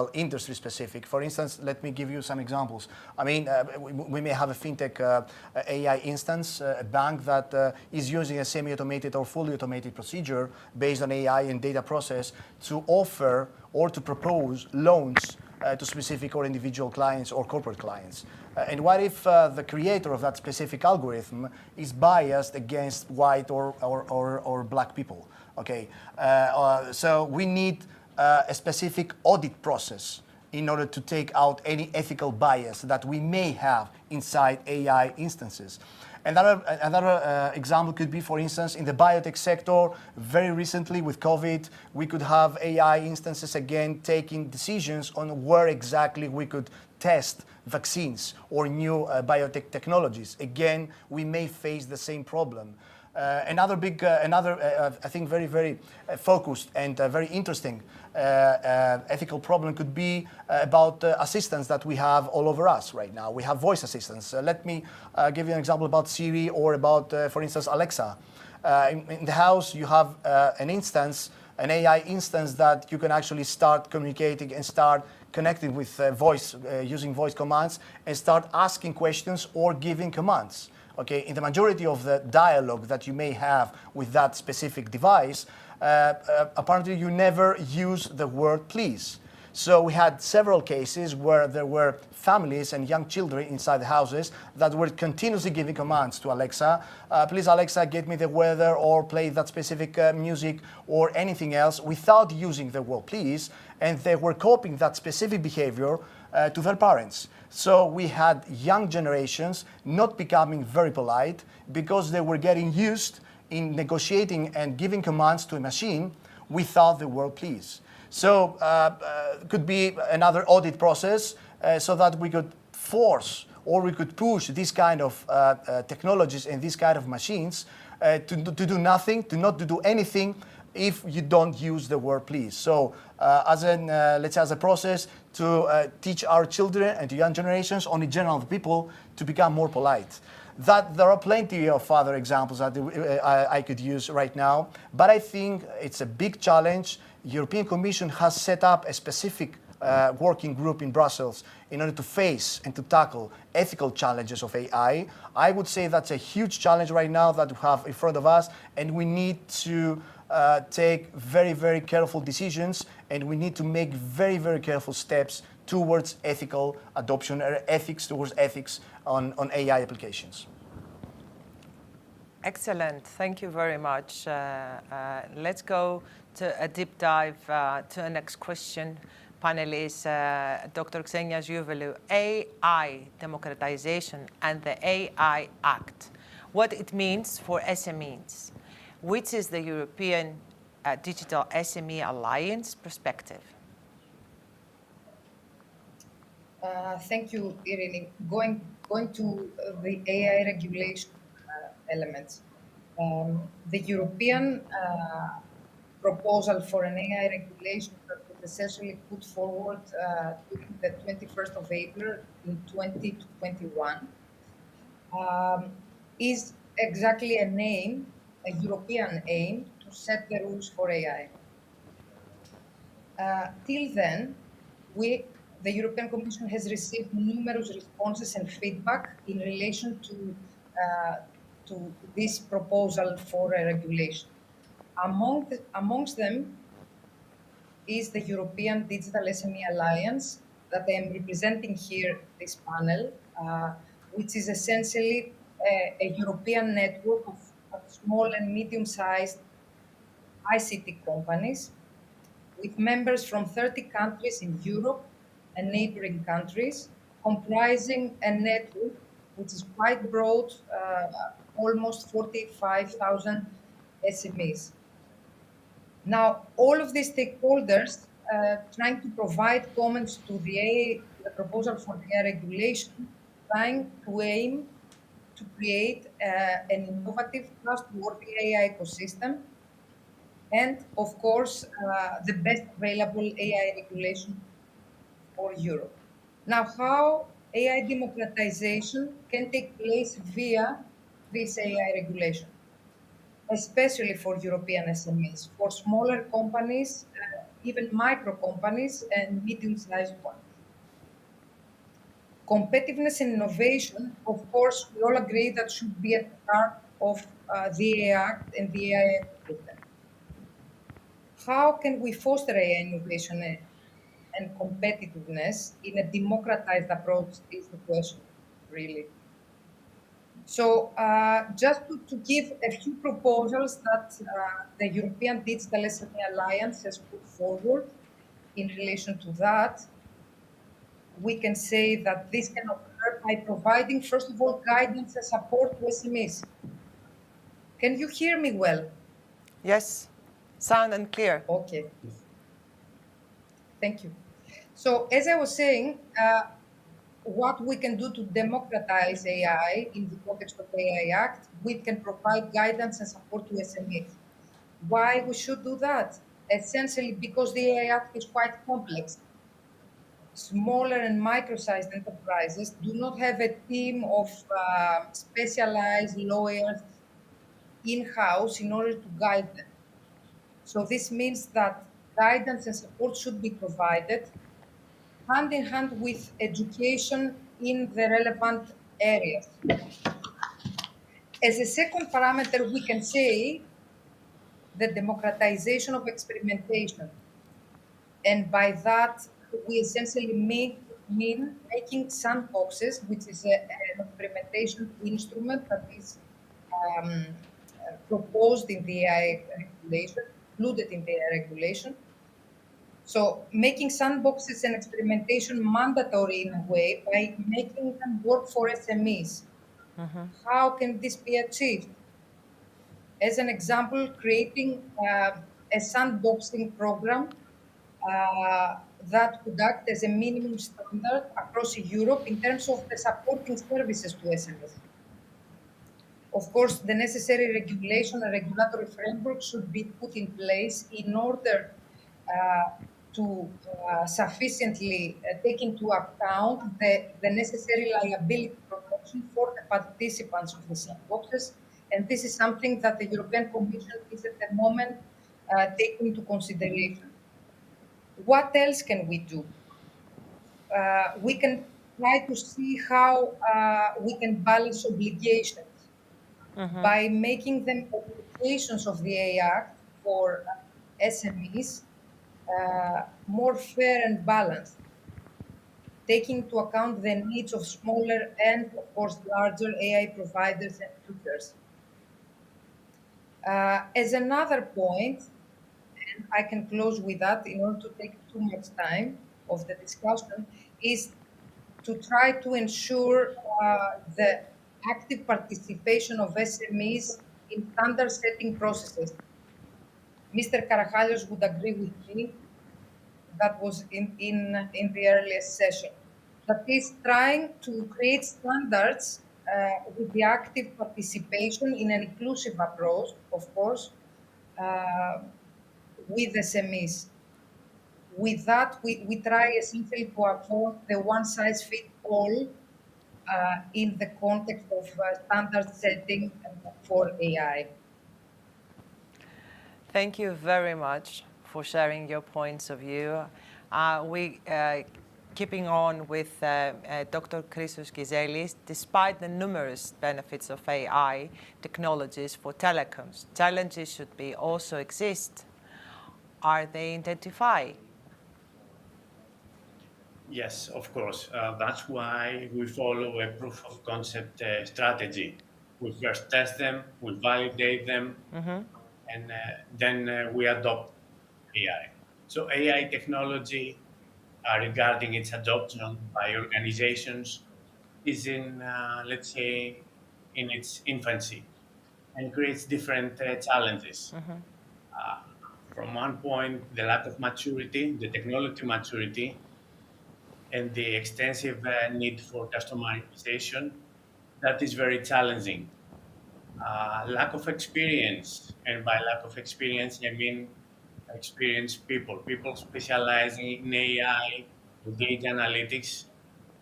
specific. For instance, let me give you some examples. I mean, we may have a fintech AI instance, a bank that is using a semi-automated or fully automated procedure based on AI and data process to offer or to propose loans to specific or individual clients or corporate clients. And what if the creator of that specific algorithm is biased against white or black people? Okay, so we need a specific audit process in order to take out any ethical bias that we may have inside AI instances. Another example could be, for instance, in the biotech sector, very recently with COVID, we could have AI instances again taking decisions on where exactly we could test vaccines or new biotech technologies. Again, we may face the same problem. Another I think very focused and very interesting ethical problem could be about assistants that we have all over us right now. We have voice assistants. Let me give you an example about Siri or about, for instance, Alexa. In the house, you have an instance an AI instance that you can actually start communicating and start connecting with voice, using voice commands, and start asking questions or giving commands. Okay, in the majority of the dialogue that you may have with that specific device, apparently you never use the word please. So we had several cases where there were families and young children inside the houses that were continuously giving commands to Alexa. Please, Alexa, get me the weather, or play that specific music, or anything else, without using the word please. And they were copying that specific behavior to their parents. So we had young generations not becoming very polite because they were getting used in negotiating and giving commands to a machine without the word please. So could be another audit process so that we could force or we could push these kind of technologies and these kind of machines to do nothing, to not to do anything if you don't use the word please. So let's say as a process to teach our children and to young generations, only general people, to become more polite. That there are plenty of other examples that I could use right now, but I think it's a big challenge. European Commission has set up a specific working group in Brussels in order to face and to tackle ethical challenges of AI. I would say that's a huge challenge right now that we have in front of us, and we need to take very, very careful decisions, and we need to make very, very careful steps towards ethical adoption, or ethics towards ethics on AI applications. Excellent. Thank you very much. Let's go to a deep dive to the next question. Panelists, Dr. Xenia Zhouvelou, AI democratization and the AI Act, what it means for SMEs, which is the European Digital SME Alliance perspective? Thank you, Irene. Going to the AI regulation elements. The European proposal for an AI regulation that was essentially put forward during the 21st of April in 2021 is exactly an aim, a European aim, to set the rules for AI. Till then, the European Commission has received numerous responses and feedback in relation to this proposal for a regulation. Amongst them is the European Digital SME Alliance that I am representing here in this panel, which is essentially a European network of small and medium-sized ICT companies with members from 30 countries in Europe and neighboring countries, comprising a network which is quite broad, almost 45,000 SMEs. Now, all of these stakeholders trying to provide comments to the proposal for the AI regulation, trying to aim to create an innovative, trustworthy AI ecosystem, and of course, the best available AI regulation for Europe. Now, how AI democratization can take place via this AI regulation, especially for European SMEs, for smaller companies, even micro companies and medium-sized ones. Competitiveness and innovation, of course, we all agree that should be at the heart of the AI Act and the AI ecosystem. How can we foster AI innovation and competitiveness in a democratized approach is the question, really. So just to give a few proposals that the European Digital SME Alliance has put forward in relation to that, we can say that this can occur by providing, first of all, guidance and support to SMEs. Can you hear me well? Yes, sound and clear. Okay. Thank you. So as I was saying, what we can do to democratize AI in the context of the AI Act, we can provide guidance and support to SMEs. Why we should do that? Essentially because the AI Act is quite complex. Smaller and micro-sized enterprises do not have a team of specialized lawyers in-house in order to guide them. So this means that guidance and support should be provided hand in hand with education in the relevant areas. As a second parameter, we can say the democratization of experimentation. And by that, we essentially mean making sandboxes, which is an experimentation instrument that is proposed in the AI regulation, included in the AI regulation. So making sandboxes and experimentation mandatory in a way by making them work for SMEs. How can this be achieved? As an example, creating a sandboxing program that could act as a minimum standard across Europe in terms of the supporting services to SMEs. Of course, the necessary regulation and regulatory framework should be put in place in order to sufficiently take into account the necessary liability protection for the participants of the sandboxes. And this is something that the European Commission is at the moment taking into consideration. What else can we do? We can try to see how we can balance obligations by making them obligations of the AI Act for SMEs more fair and balanced, taking into account the needs of smaller and, of course, larger AI providers and users. As another point, and I can close with that in order to take too much time of the discussion, is to try to ensure the active participation of SMEs in standard setting processes. Mr. Karachalios would agree with me, that was in the earliest session, that is trying to create standards with the active participation in an inclusive approach, of course, with SMEs. With that, we try essentially to avoid the one-size-fits-all in the context of standard setting for AI. Thank you very much for sharing your points of view. Keeping on with Dr. Christos Gizelis, despite the numerous benefits of AI technologies for telecoms, challenges should be also exist. Are they identified? Yes, of course. That's why we follow a proof of concept strategy. We first test them, we validate them, and then we adopt AI. So AI technology, regarding its adoption by organizations, is in, let's say, in its infancy and creates different challenges. From one point, the lack of maturity, the technology maturity, and the extensive need for customization, that is very challenging. Lack of experience, and by lack of experience, I mean experienced people specializing in AI, data analytics,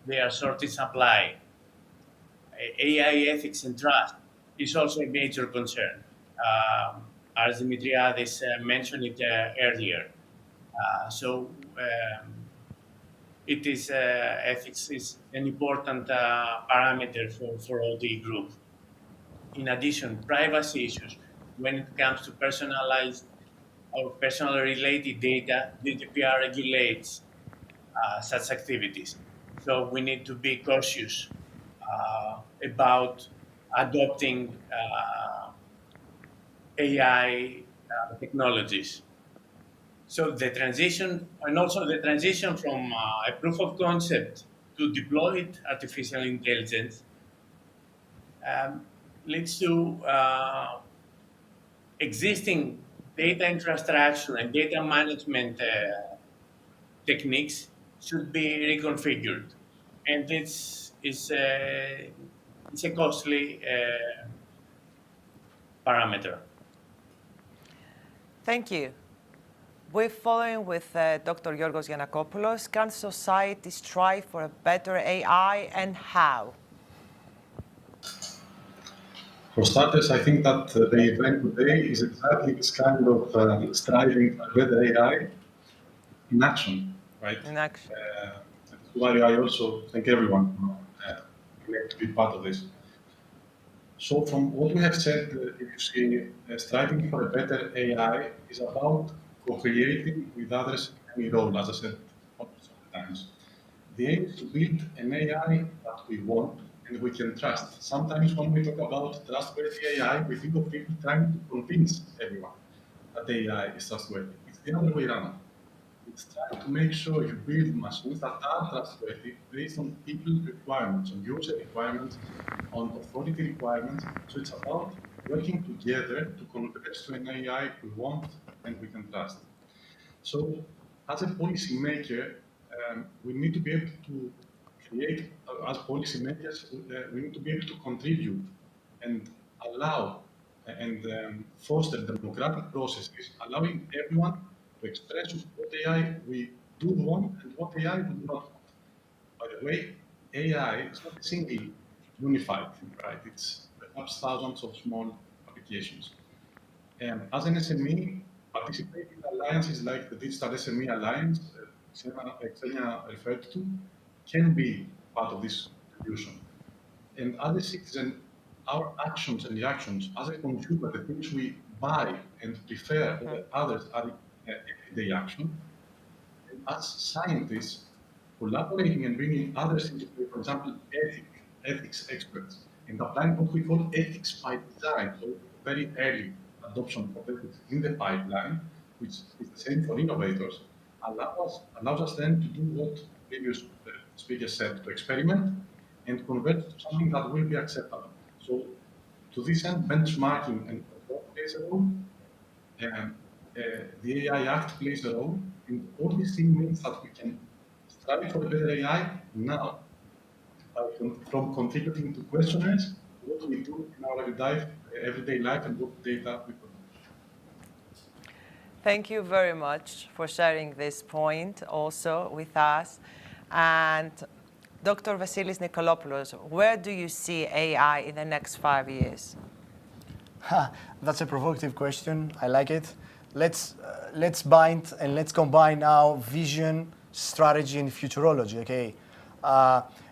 they are short in supply. AI ethics and trust is also a major concern. As Dimitriadis mentioned it earlier. It is ethics is an important parameter for all the group. In addition, privacy issues when it comes to personalized or personally related data, GDPR regulates such activities. So we need to be cautious about adopting AI technologies. So the transition, and also the transition from a proof of concept to deployed artificial intelligence leads to existing data infrastructure and data management techniques should be reconfigured. And this is it's a costly parameter. Thank you. We're following with Dr. Yorgos Giannakopoulos. Can society strive for a better AI and how? For starters, I think that the event today is exactly this kind of striving for better AI in action, right? In action. That's why I also thank everyone to be part of this. So from what we have said, if you see, striving for a better AI is about co-creating with others in any role, as I said hundreds of times. The aim is to build an AI that we want and we can trust. Sometimes when we talk about trustworthy AI, we think of people trying to convince everyone that AI is trustworthy. It's the other way around. It's trying to make sure you build machines that are trustworthy based on people's requirements, on user requirements, on authority requirements. So it's about working together to converge to an AI we want and we can trust. So as a policymaker, we need to be able to create, as policymakers, we need to be able to contribute and allow and foster democratic processes, allowing everyone to express what AI we do want and what AI we do not want. By the way, AI is not a single unified thing, right? It's perhaps thousands of small applications. As an SME, participating in alliances like the Digital SME Alliance, Xenia referred to, can be part of this solution. And as a citizen, our actions and reactions, as a consumer, the things we buy and prefer over others are everyday action. And as scientists, collaborating and bringing others into play, for example, ethics experts, and applying what we call ethics by design, so very early adoption of ethics in the pipeline, which is the same for innovators, allows us then to do what previous speakers said, to experiment and convert to something that will be acceptable. So to this end, benchmarking and control plays a role, and the AI Act plays a role, and all these things means that we can strive for a better AI now, from contributing to questionnaires, what we do in our everyday life and what data we produce. Thank you very much for sharing this point also with us. And Dr. Vasilis Nikolopoulos, where do you see AI in the next 5 years? That's a provocative question. I like it. Let's bind and let's combine now vision, strategy, and futurology. Okay.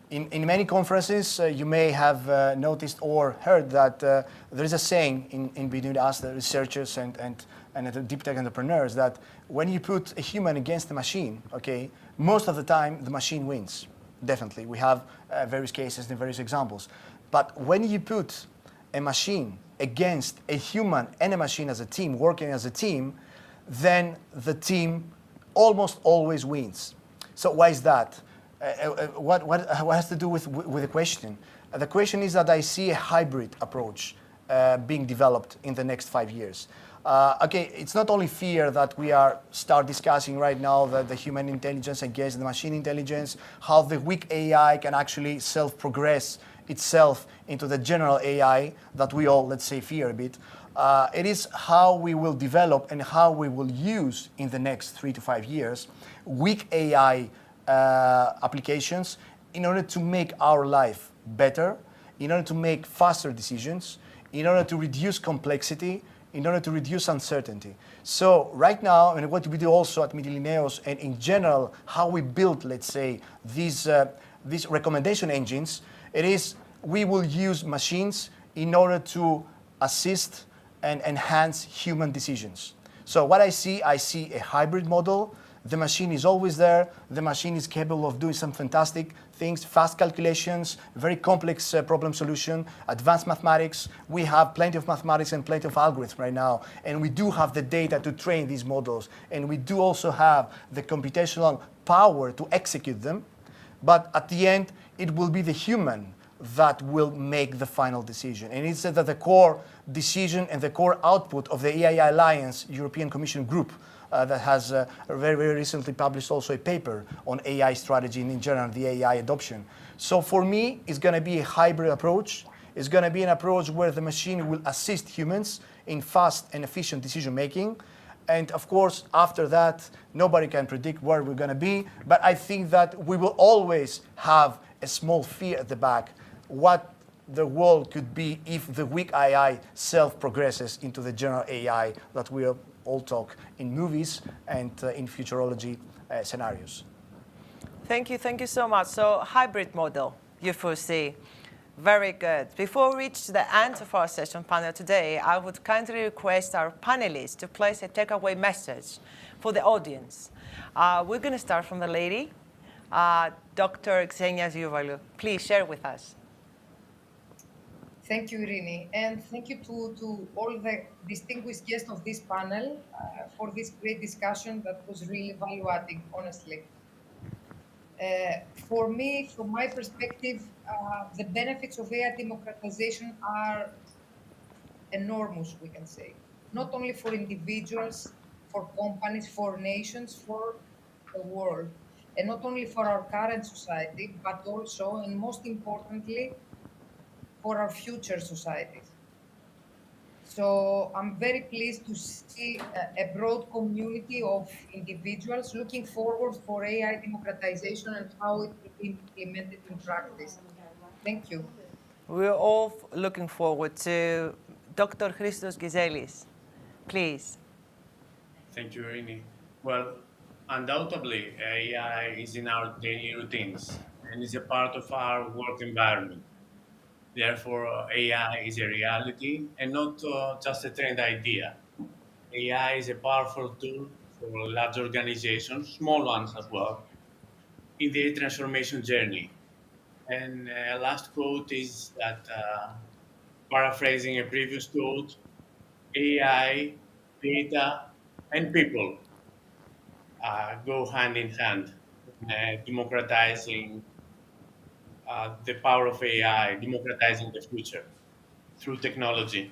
In many conferences, you may have noticed or heard that there is a saying in between us, the researchers and the deep tech entrepreneurs, that when you put a human against a machine, okay, most of the time the machine wins. Definitely, we have various cases and various examples. But when you put a machine against a human and a machine as a team, working as a team, then the team almost always wins. So why is that? What has to do with the question? The question is that I see a hybrid approach being developed in the next 5 years. Okay, it's not only fear that we start discussing right now the human intelligence against the machine intelligence, how the weak AI can actually self-progress itself into the general AI that we all, let's say, fear a bit. It is how we will develop and how we will use in the next 3 to 5 years weak AI applications in order to make our life better, in order to make faster decisions, in order to reduce complexity, in order to reduce uncertainty. So right now, and what we do also at Mytilineos and in general, how we build, let's say, these recommendation engines, it is we will use machines in order to assist and enhance human decisions. So what I see a hybrid model. The machine is always there. The machine is capable of doing some fantastic things, fast calculations, very complex problem solution, advanced mathematics. We have plenty of mathematics and plenty of algorithms right now. And we do have the data to train these models. And we do also have the computational power to execute them. But at the end, it will be the human that will make the final decision. And it's that the core decision and the core output of the AIIA Alliance European Commission group that has very, very recently published also a paper on AI strategy and in general the AI adoption. So for me, it's going to be a hybrid approach. It's going to be an approach where the machine will assist humans in fast and efficient decision making. And of course, after that, nobody can predict where we're going to be. But I think that we will always have a small fear at the back. What the world could be if the weak AI self-progresses into the general AI that we all talk in movies and in futurology scenarios. Thank you so much. So hybrid model you foresee. Very good. Before we reach the end of our session panel today, I would kindly request our panelists to place a takeaway message for the audience. We're going to start from the lady, Dr. Xenia Ziovalou. Please share with us. Thank you, Irini, and thank you to all the distinguished guests of this panel for this great discussion that was really value-adding, honestly. For me, from my perspective, the benefits of AI democratization are enormous, we can say, not only for individuals, for companies, for nations, for the world, and not only for our current society, but also, and most importantly, for our future societies. So I'm very pleased to see a broad community of individuals looking forward for AI democratization and how it will be implemented in practice. Thank you. We're all looking forward to Dr. Christos Gizelis. Please. Thank you, Irini. Well, undoubtedly, AI is in our daily routines and is a part of our work environment. Therefore, AI is a reality and not just a trend idea. AI is a powerful tool for large organizations, small ones as well, in their transformation journey. And last quote is that, paraphrasing a previous quote, AI, data, and people go hand in hand, democratizing the power of AI, democratizing the future through technology.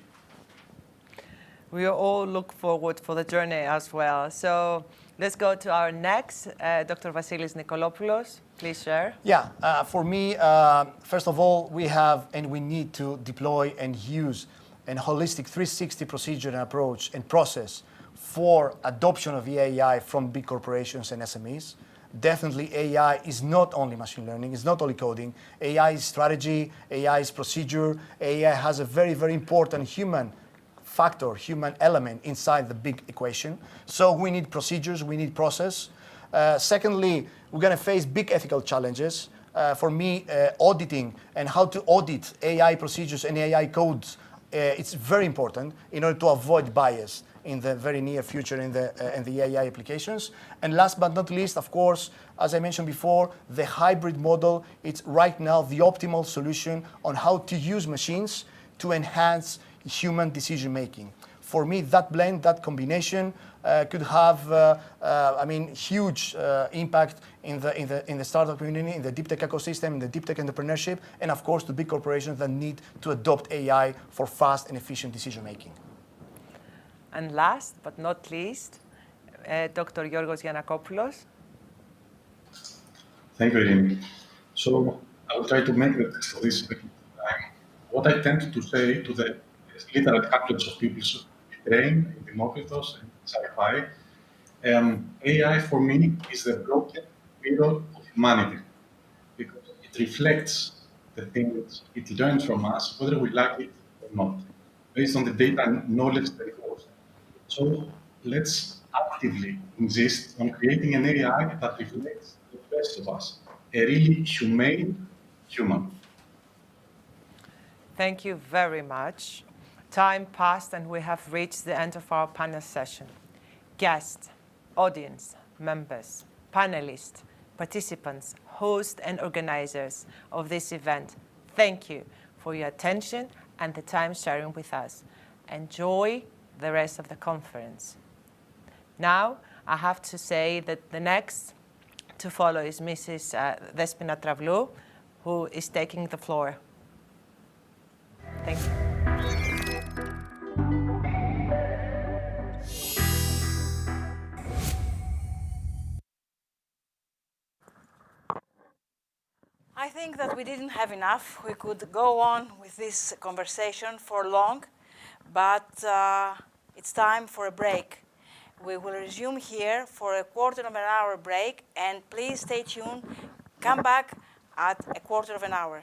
We all look forward for the journey as well. So let's go to our next, Dr. Vasilis Nikolopoulos. Please share. Yeah, for me, first of all, we have and we need to deploy and use a holistic 360 procedure and approach and process for adoption of AI from big corporations and SMEs. Definitely AI is not only machine learning, it's not only coding. AI is strategy, AI is procedure. AI has a very, very important human factor, human element inside the big equation. So we need procedures, we need process. Secondly, we're going to face big ethical challenges. For me, auditing and how to audit AI procedures and AI codes, it's very important in order to avoid bias in the very near future in the AI applications. And last but not least, of course, as I mentioned before, the hybrid model, it's right now the optimal solution on how to use machines to enhance human decision making. For me, that blend, that combination could have, huge impact in the startup community, in the deep tech ecosystem, in the deep tech entrepreneurship, and of course, to big corporations that need to adopt AI for fast and efficient decision making. And last but not least, Dr. Yorgos Giannakopoulos. Thank you, Irini. So I will try to make the text of this what I tend to say to the literate hundreds of people trained in Democratos and sci-fi. AI for me is the broken mirror of humanity because it reflects the things it learns from us, whether we like it or not, based on the data and knowledge that it holds. So let's actively insist on creating an AI that reflects the best of us, a really humane human. Thank you very much. Time passed and we have reached the end of our panel session. Guests, audience, members, panelists, participants, hosts and organizers of this event, thank you for your attention and the time sharing with us. Enjoy the rest of the conference. Now, I have to say that the next to follow is Mrs. Despina Travlou, who is taking the floor. Thank you. I think that we didn't have enough. We could go on with this conversation for long, but it's time for a break. We will resume here for a quarter of an hour break, and please stay tuned. Come back at a quarter of an hour.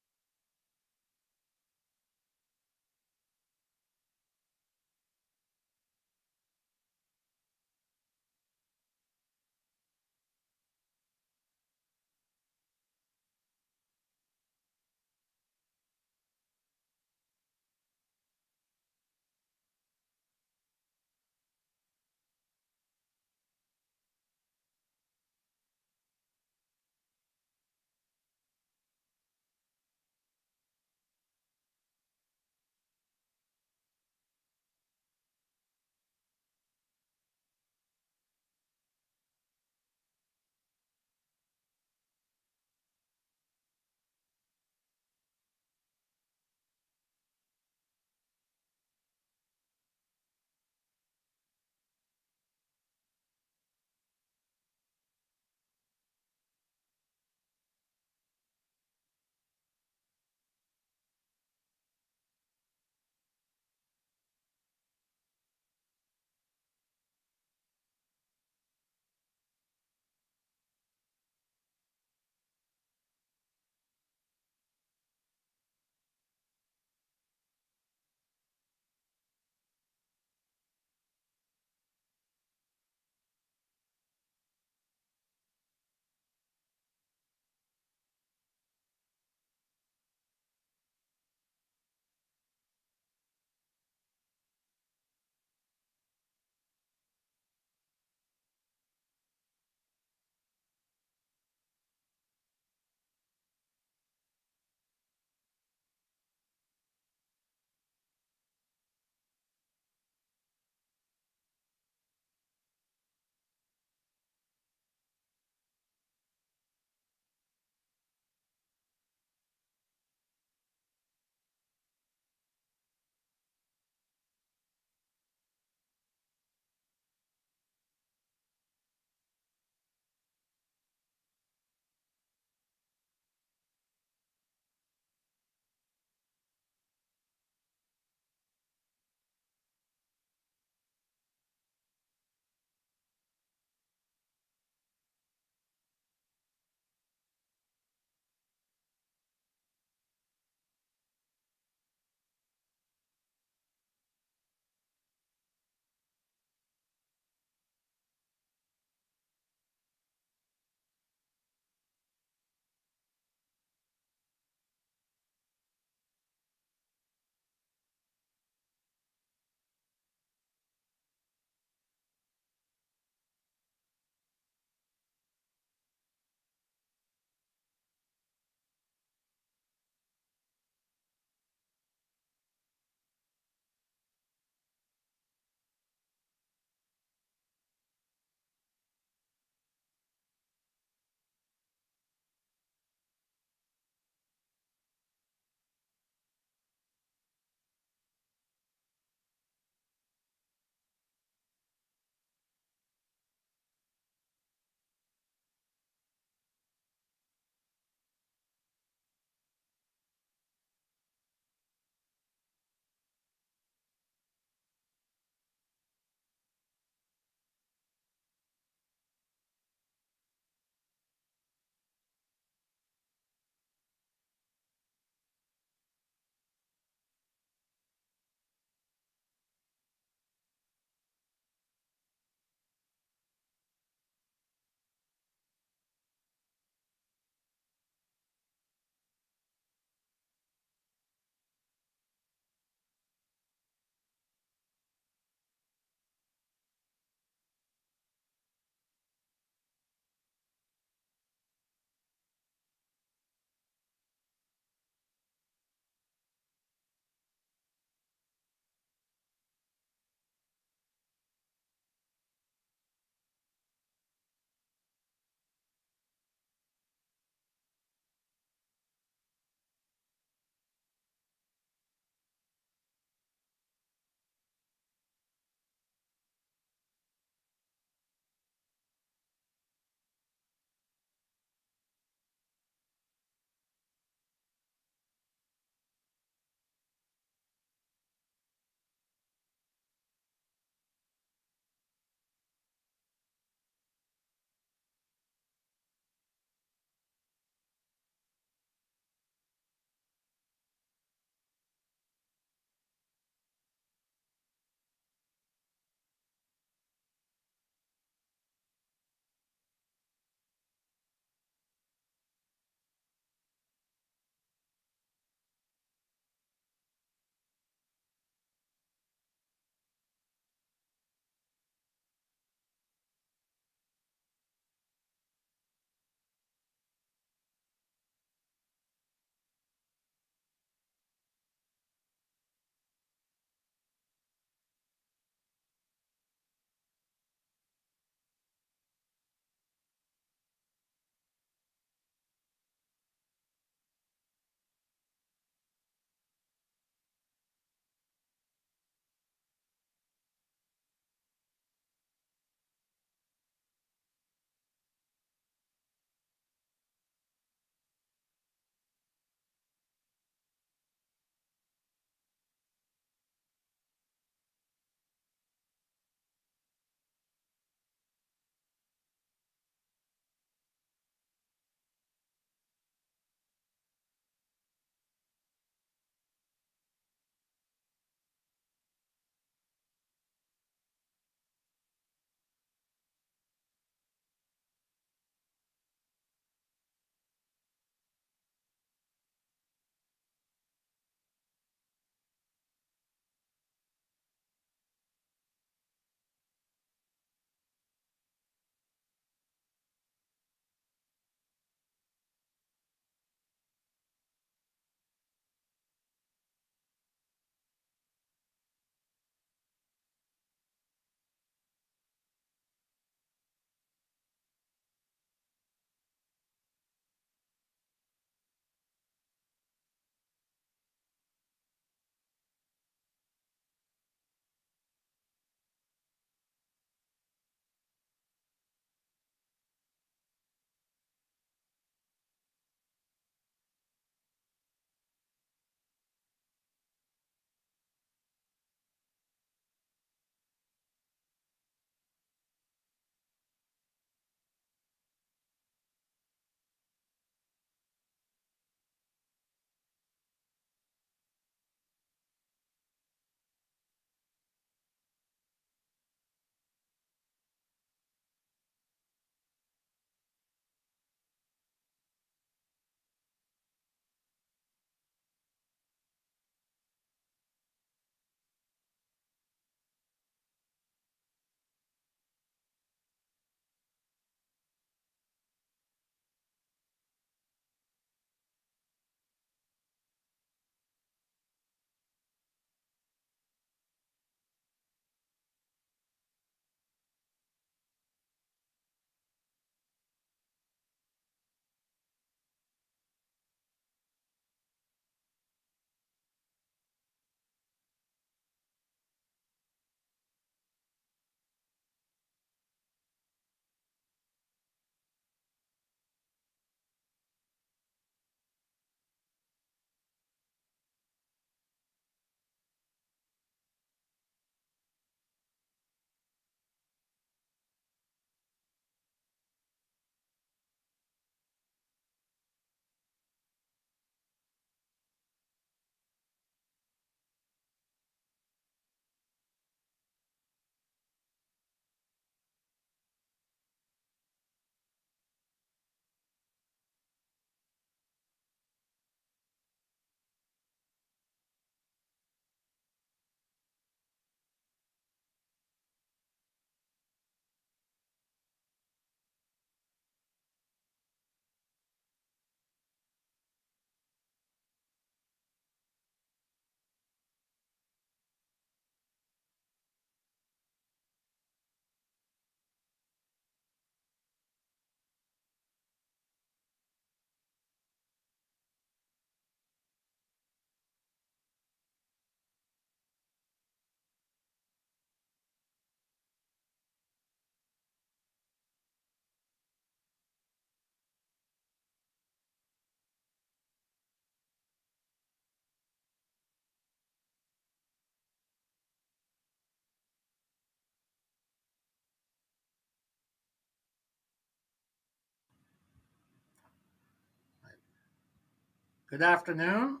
Good afternoon,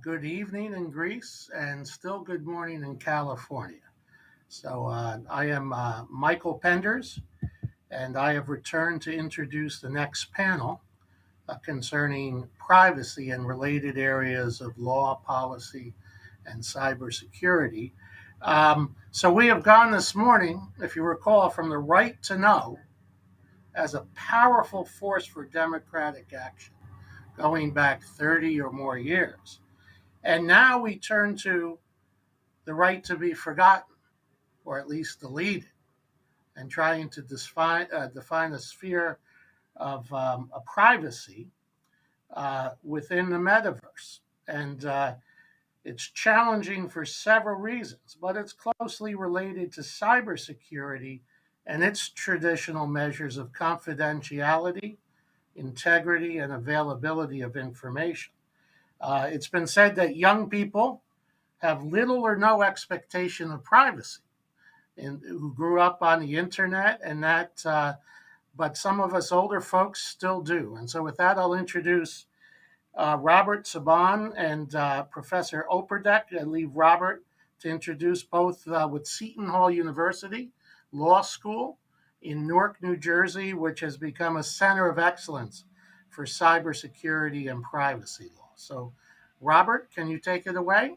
good evening in Greece, and still good morning in California. So I am Michael Penders, and I have returned to introduce the next panel concerning privacy and related areas of law, policy, and cybersecurity. So we have gone this morning, if you recall, from the right to know as a powerful force for democratic action, going back 30 or more years. And now we turn to the right to be forgotten, or at least deleted, and trying to define a sphere of a privacy within the metaverse. And it's challenging for several reasons, but it's closely related to cybersecurity and its traditional measures of confidentiality, integrity, and availability of information. It's been said that young people have little or no expectation of privacy, and who grew up on the internet, and but some of us older folks still do. And so with that, I'll introduce Robert Saban and Professor Operdijk. I leave Robert to introduce both with Seton Hall University Law School in Newark, New Jersey, which has become a center of excellence for cybersecurity and privacy law. So, Robert, can you take it away?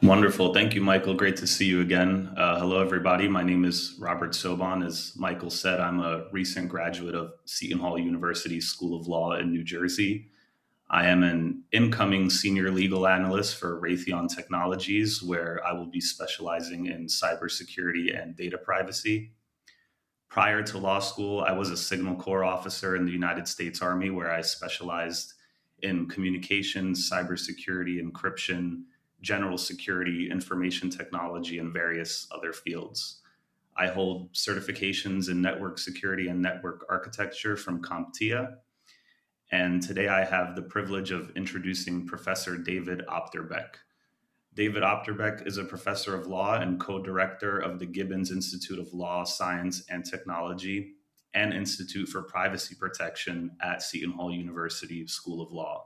Wonderful. Thank you, Michael. Great to see you again. Hello, everybody. My name is Robert Soban. As Michael said, I'm a recent graduate of Seton Hall University School of Law in New Jersey. I am an incoming senior legal analyst for Raytheon Technologies, where I will be specializing in cybersecurity and data privacy. Prior to law school, I was a Signal Corps officer in the United States Army, where I specialized in communications, cybersecurity, encryption, general security, information technology, and various other fields. I hold certifications in network security and network architecture from CompTIA. And today I have the privilege of introducing Professor David Opderbeck. David Opderbeck is a professor of law and co-director of the Gibbons Institute of Law, Science, and Technology and Institute for Privacy Protection at Seton Hall University School of Law.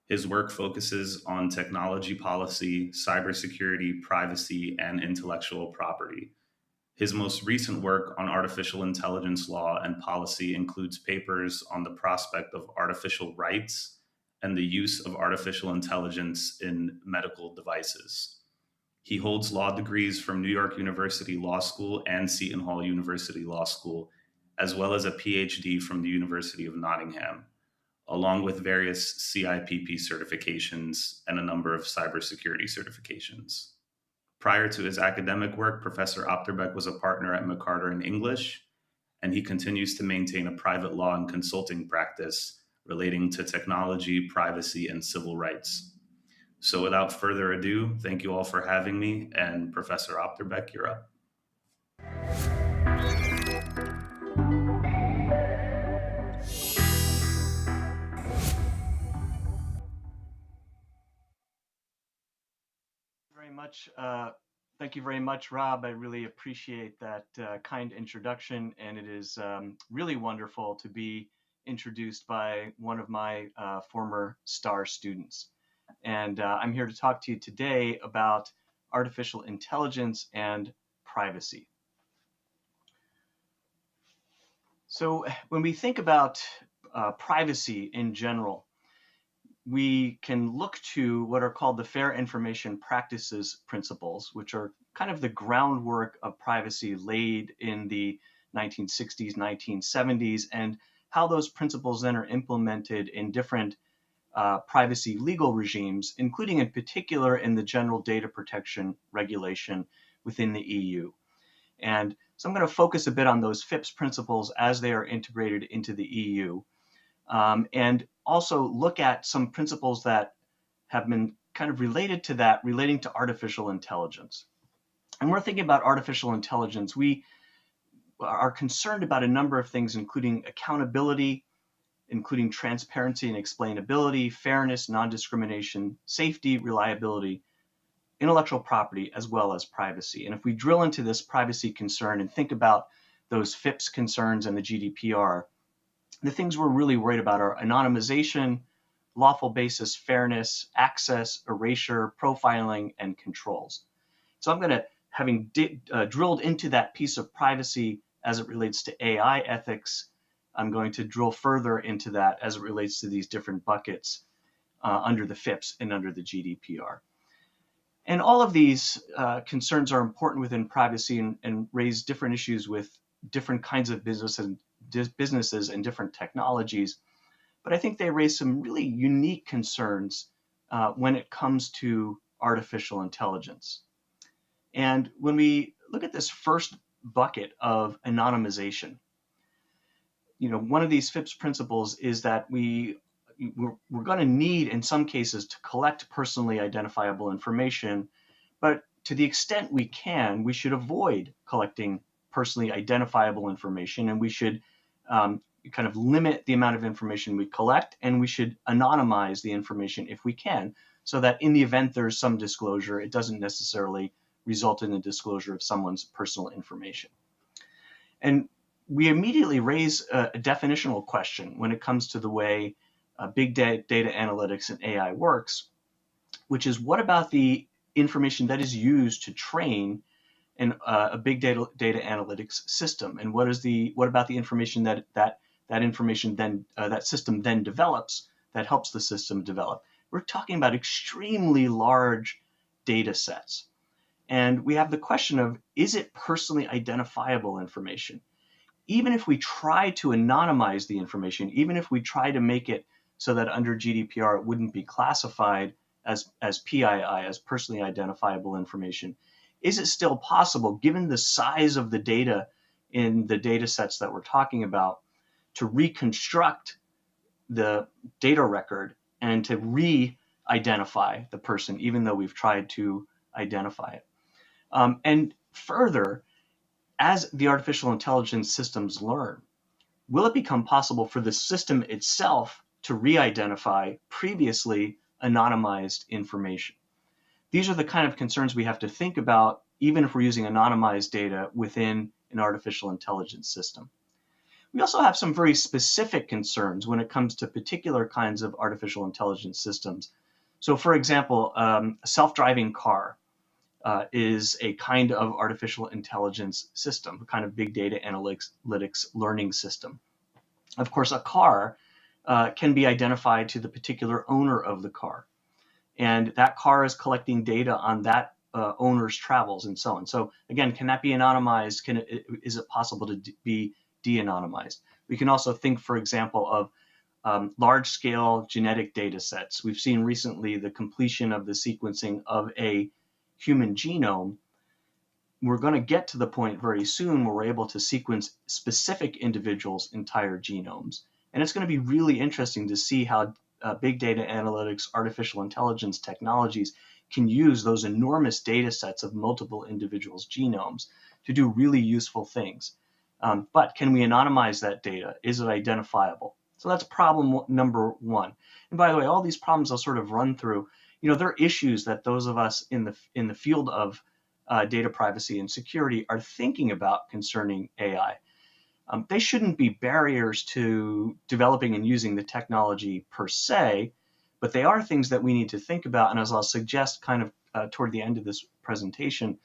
His work focuses on technology policy, cybersecurity, privacy, and intellectual property. His most recent work on artificial intelligence law and policy includes papers on the prospect of artificial rights and the use of artificial intelligence in medical devices. He holds law degrees from New York University Law School and Seton Hall University Law School, as well as a PhD from the University of Nottingham, along with various CIPP certifications and a number of cybersecurity certifications. Prior to his academic work, Professor Opderbeck was a partner at McCarter in English, and he continues to maintain a private law and consulting practice relating to technology, privacy, and civil rights. So without further ado, thank you all for having me, and Professor Opderbeck, you're up. Thank you very much, Rob. I really appreciate that kind introduction, and it is really wonderful to be introduced by one of my former STAR students. And I'm here to talk to you today about artificial intelligence and privacy. So when we think about privacy in general, we can look to what are called the Fair Information Practices Principles, which are kind of the groundwork of privacy laid in the 1960s, 1970s, and how those principles then are implemented in different privacy legal regimes, including in particular in the General Data Protection Regulation within the EU. And so I'm going to focus a bit on those FIPS principles as they are integrated into the EU. And also look at some principles that have been kind of related to that, relating to artificial intelligence. And we're thinking about artificial intelligence. We are concerned about a number of things, including accountability, including transparency and explainability, fairness, non-discrimination, safety, reliability, intellectual property as well as privacy. And if we drill into this privacy concern and think about those FIPS concerns and the GDPR, the things we're really worried about are anonymization, lawful basis, fairness, access, erasure, profiling, and controls. So I'm going to, having drilled into that piece of privacy as it relates to AI ethics, I'm going to drill further into that as it relates to these different buckets under the FIPS and under the GDPR. And all of these concerns are important within privacy and raise different issues with different kinds of businesses and different technologies. But I think they raise some really unique concerns when it comes to artificial intelligence. And when we look at this first bucket of anonymization, one of these FIPS principles is that we're going to need, in some cases, to collect personally identifiable information, but to the extent we can, we should avoid collecting personally identifiable information, and we should kind of limit the amount of information we collect, and we should anonymize the information if we can, so that in the event there's some disclosure, it doesn't necessarily result in the disclosure of someone's personal information. And we immediately raise a definitional question when it comes to the way big data analytics and AI works, which is, what about the information that is used to train a big data analytics system, and what about the information that system then develops, that helps the system develop? We're talking about extremely large data sets, and we have the question of, is it personally identifiable information? Even if we try to anonymize the information, even if we try to make it so that under GDPR it wouldn't be classified as PII, as personally identifiable information, is it still possible, given the size of the data in the data sets that we're talking about, to reconstruct the data record and to re-identify the person, even though we've tried to identify it? And further, as the artificial intelligence systems learn, will it become possible for the system itself to re-identify previously anonymized information? These are the kind of concerns we have to think about, even if we're using anonymized data within an artificial intelligence system. We also have some very specific concerns when it comes to particular kinds of artificial intelligence systems. So for example, a self-driving car is a kind of artificial intelligence system, a kind of big data analytics learning system. Of course, a car can be identified to the particular owner of the car, and that car is collecting data on that owner's travels and so on. So again, can that be anonymized? Is it possible to be de-anonymized? We can also think, for example, of large-scale genetic data sets. We've seen recently the completion of the sequencing of a human genome. We're going to get to the point very soon where we're able to sequence specific individuals' entire genomes. And it's going to be really interesting to see how big data analytics, artificial intelligence technologies can use those enormous data sets of multiple individuals' genomes to do really useful things. But can we anonymize that data? Is it identifiable? So that's problem number one. And by the way, all these problems I'll sort of run through, there are issues that those of us in the field of data privacy and security are thinking about concerning AI. They shouldn't be barriers to developing and using the technology per se, but they are things that we need to think about. And as I'll suggest kind of toward the end of this presentation,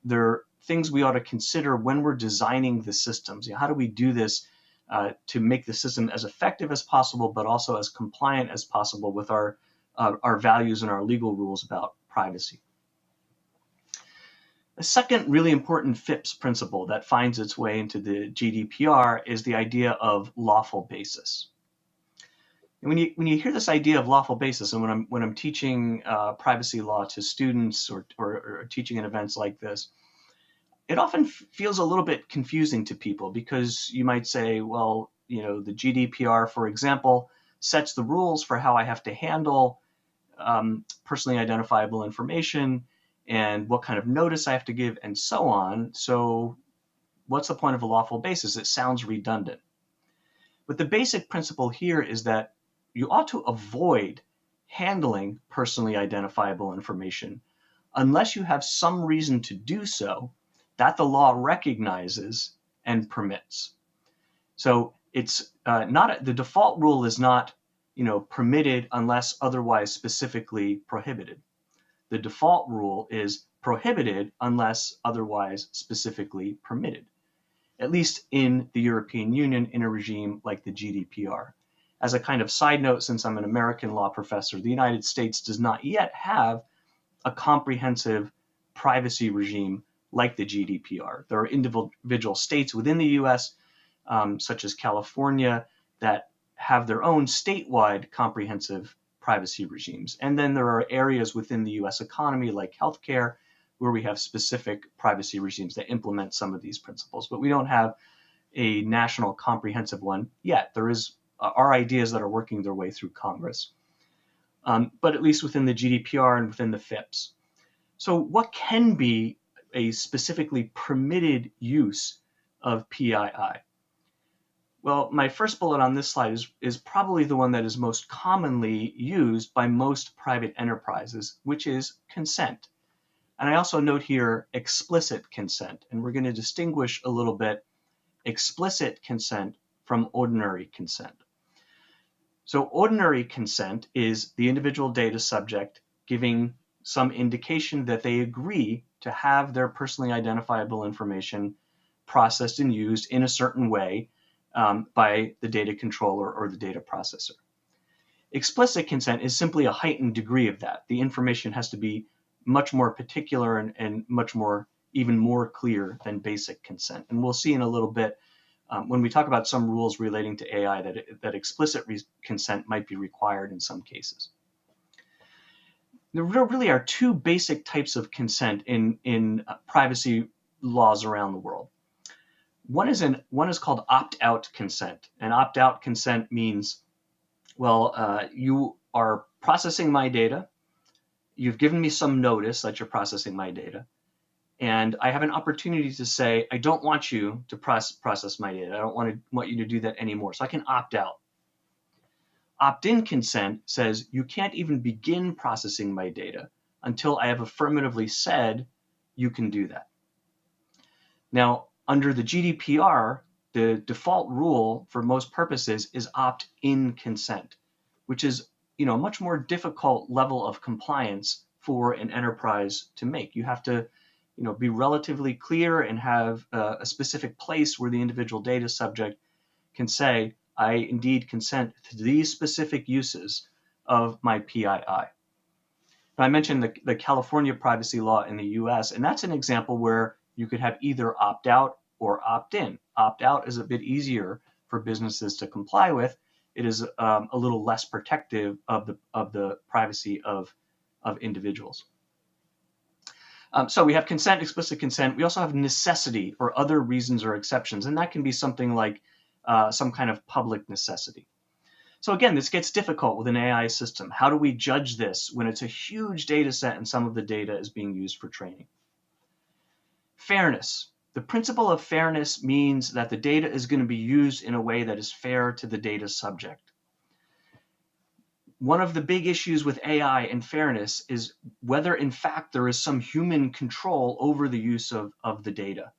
they're things we ought to consider when we're designing the systems. How do we do this to make the system as effective as possible, but also as compliant as possible with our values and our legal rules about privacy? A second really important FIPS principle that finds its way into the GDPR is the idea of lawful basis. And when you hear this idea of lawful basis, and when I'm teaching privacy law to students or teaching at events like this, it often feels a little bit confusing to people, because you might say, well, the GDPR, for example, sets the rules for how I have to handle personally identifiable information and what kind of notice I have to give and so on. So what's the point of a lawful basis? It sounds redundant. But the basic principle here is that you ought to avoid handling personally identifiable information unless you have some reason to do so that the law recognizes and permits. So it's not, the default rule is not, permitted unless otherwise specifically prohibited. The default rule is prohibited unless otherwise specifically permitted, at least in the European Union in a regime like the GDPR. As a kind of side note, since I'm an American law professor, the United States does not yet have a comprehensive privacy regime like the GDPR. There are individual states within the US, such as California, that have their own statewide comprehensive privacy regimes. And then there are areas within the US economy, like healthcare, where we have specific privacy regimes that implement some of these principles. But we don't have a national comprehensive one yet. There are ideas that are working their way through Congress, but at least within the GDPR and within the FIPS. So what can be a specifically permitted use of PII? Well, my first bullet on this slide is probably the one that is most commonly used by most private enterprises, which is consent. And I also note here explicit consent, and we're going to distinguish a little bit explicit consent from ordinary consent. So ordinary consent is the individual data subject giving some indication that they agree to have their personally identifiable information processed and used in a certain way by the data controller or the data processor. Explicit consent is simply a heightened degree of that. The information has to be much more particular and much more, even more clear than basic consent. And we'll see in a little bit when we talk about some rules relating to AI that explicit consent might be required in some cases. There really are two basic types of consent in privacy laws around the world. One is called opt-out consent. And opt-out consent means, well, you are processing my data. You've given me some notice that you're processing my data. And I have an opportunity to say, I don't want you to process my data. I don't want you to do that anymore. So I can opt out. Opt-in consent says you can't even begin processing my data until I have affirmatively said you can do that. Now, under the GDPR, the default rule for most purposes is opt-in consent, which is a much more difficult level of compliance for an enterprise to make. You have to be relatively clear and have a specific place where the individual data subject can say, I indeed consent to these specific uses of my PII. Now, I mentioned the California privacy law in the US, and that's an example where you could have either opt-out or opt-in. Opt-out is a bit easier for businesses to comply with. It is a little less protective of the privacy of individuals. So we have consent, explicit consent. We also have necessity or other reasons or exceptions, and that can be something like some kind of public necessity. So again, this gets difficult with an AI system. How do we judge this when it's a huge data set and some of the data is being used for training? Fairness. The principle of fairness means that the data is going to be used in a way that is fair to the data subject. One of the big issues with AI and fairness is whether in fact there is some human control over the use of the data.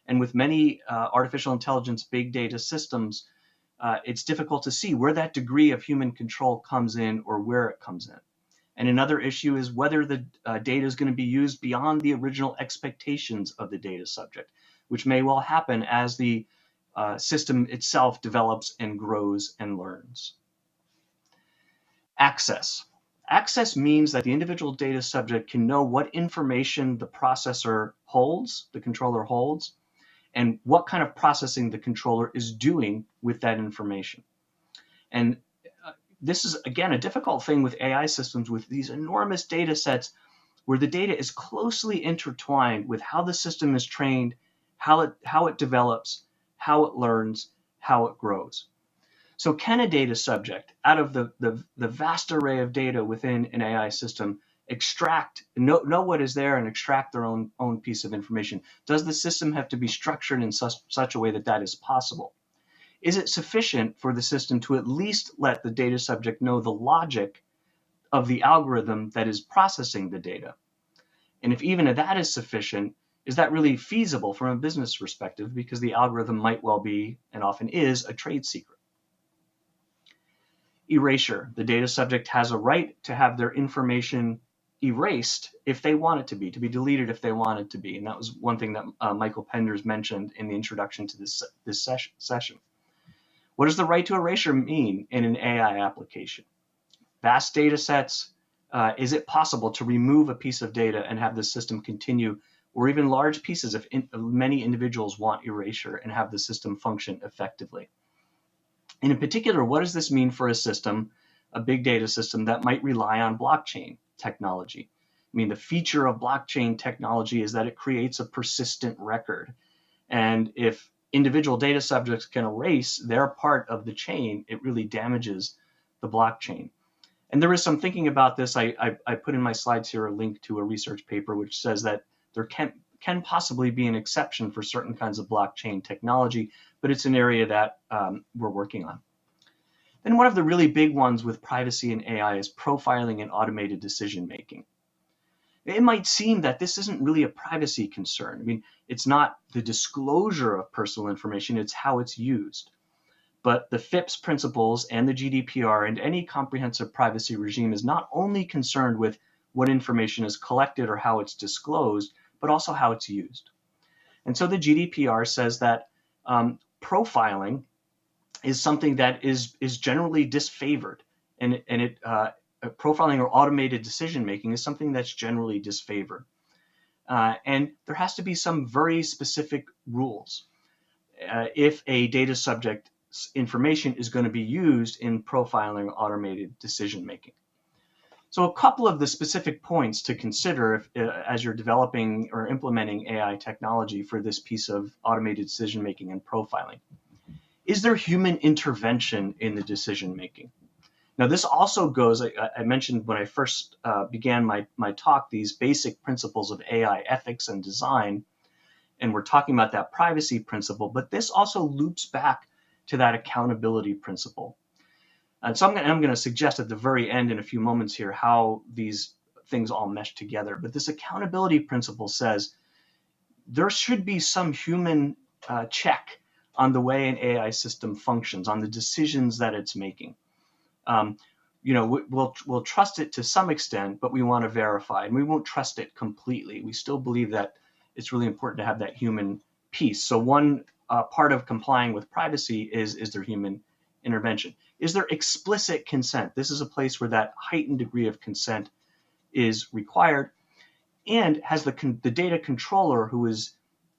And with many artificial intelligence big data systems, it's difficult to see where that degree of human control comes in or where it comes in. And another issue is whether the data is going to be used beyond the original expectations of the data subject, which may well happen as the system itself develops and grows and learns. Access. Access means that the individual data subject can know what information the processor holds, the controller holds, and what kind of processing the controller is doing with that information. And this is, again, a difficult thing with AI systems with these enormous data sets where the data is closely intertwined with how the system is trained, how it develops, how it learns, how it grows. So can a data subject, out of the vast array of data within an AI system, know what is there and extract their own piece of information? Does the system have to be structured in such a way that that is possible? Is it sufficient for the system to at least let the data subject know the logic of the algorithm that is processing the data? And if even that is sufficient, is that really feasible from a business perspective? Because the algorithm might well be, and often is, a trade secret. Erasure. The data subject has a right to have their information erased if they want it to be deleted if they want it to be. And that was one thing that Michael Penders mentioned in the introduction to this session. What does the right to erasure mean in an AI application? Vast data sets, is it possible to remove a piece of data and have the system continue, or even large pieces if many individuals want erasure and have the system function effectively? And in particular, what does this mean for a system, a big data system that might rely on blockchain technology? I mean, the feature of blockchain technology is that it creates a persistent record. And if individual data subjects can erase their part of the chain, it really damages the blockchain. And there is some thinking about this. I put in my slides here a link to a research paper which says that there can possibly be an exception for certain kinds of blockchain technology, but it's an area that we're working on. Then one of the really big ones with privacy and AI is profiling and automated decision making. It might seem that this isn't really a privacy concern. I mean, it's not the disclosure of personal information, it's how it's used. But the FIPS principles and the GDPR and any comprehensive privacy regime is not only concerned with what information is collected or how it's disclosed, but also how it's used. And so the GDPR says that profiling is something that is generally disfavored, and profiling or automated decision making is something that's generally disfavored. And there has to be some very specific rules if a data subject's information is going to be used in profiling or automated decision making. So a couple of the specific points to consider as you're developing or implementing AI technology for this piece of automated decision making and profiling. Is there human intervention in the decision making? Now this also goes, I mentioned when I first began my talk, these basic principles of AI ethics and design, and we're talking about that privacy principle, but this also loops back to that accountability principle. And so I'm going to suggest at the very end in a few moments here how these things all mesh together. But this accountability principle says there should be some human check on the way an AI system functions, on the decisions that it's making. We'll trust it to some extent, but we want to verify, and we won't trust it completely. We still believe that it's really important to have that human piece. So one part of complying with privacy is there human intervention? Is there explicit consent? This is a place where that heightened degree of consent is required. And has the data controller who is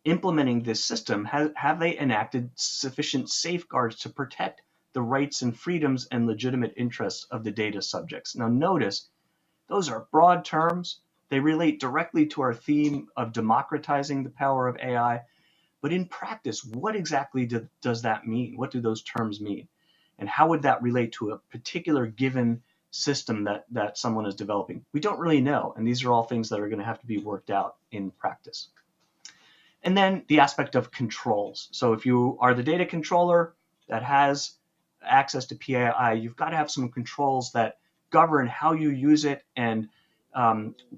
implementing this system, have they enacted sufficient safeguards to protect the rights and freedoms and legitimate interests of the data subjects? Now notice, those are broad terms. They relate directly to our theme of democratizing the power of AI. But in practice, what exactly does that mean? What do those terms mean? And how would that relate to a particular given system that someone is developing? We don't really know. And these are all things that are going to have to be worked out in practice. And then the aspect of controls. So if you are the data controller that has access to PII, you've got to have some controls that govern how you use it and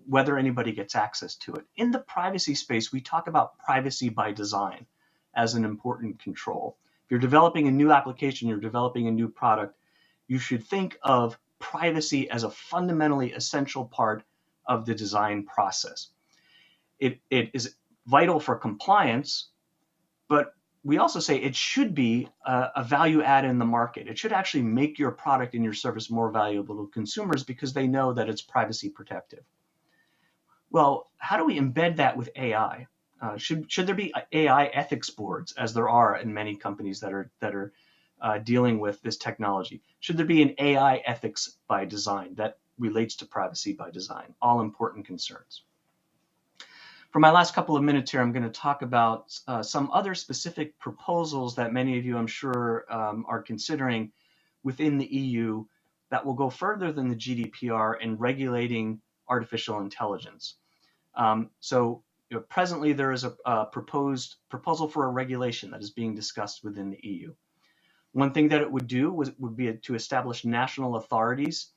whether anybody gets access to it. In the privacy space, we talk about privacy by design as an important control. If you're developing a new application, you're developing a new product, you should think of privacy as a fundamentally essential part of the design process. It is vital for compliance, but we also say it should be a value add in the market. It should actually make your product and your service more valuable to consumers because they know that it's privacy protective. Well, how do we embed that with AI? Should there be AI ethics boards, as there are in many companies that are dealing with this technology? Should there be an AI ethics by design that relates to privacy by design? All important concerns. For my last couple of minutes here, I'm going to talk about some other specific proposals that many of you, I'm sure, are considering within the EU that will go further than the GDPR in regulating artificial intelligence. Presently, there is a proposal for a regulation that is being discussed within the EU. One thing that it would do would be to establish national authorities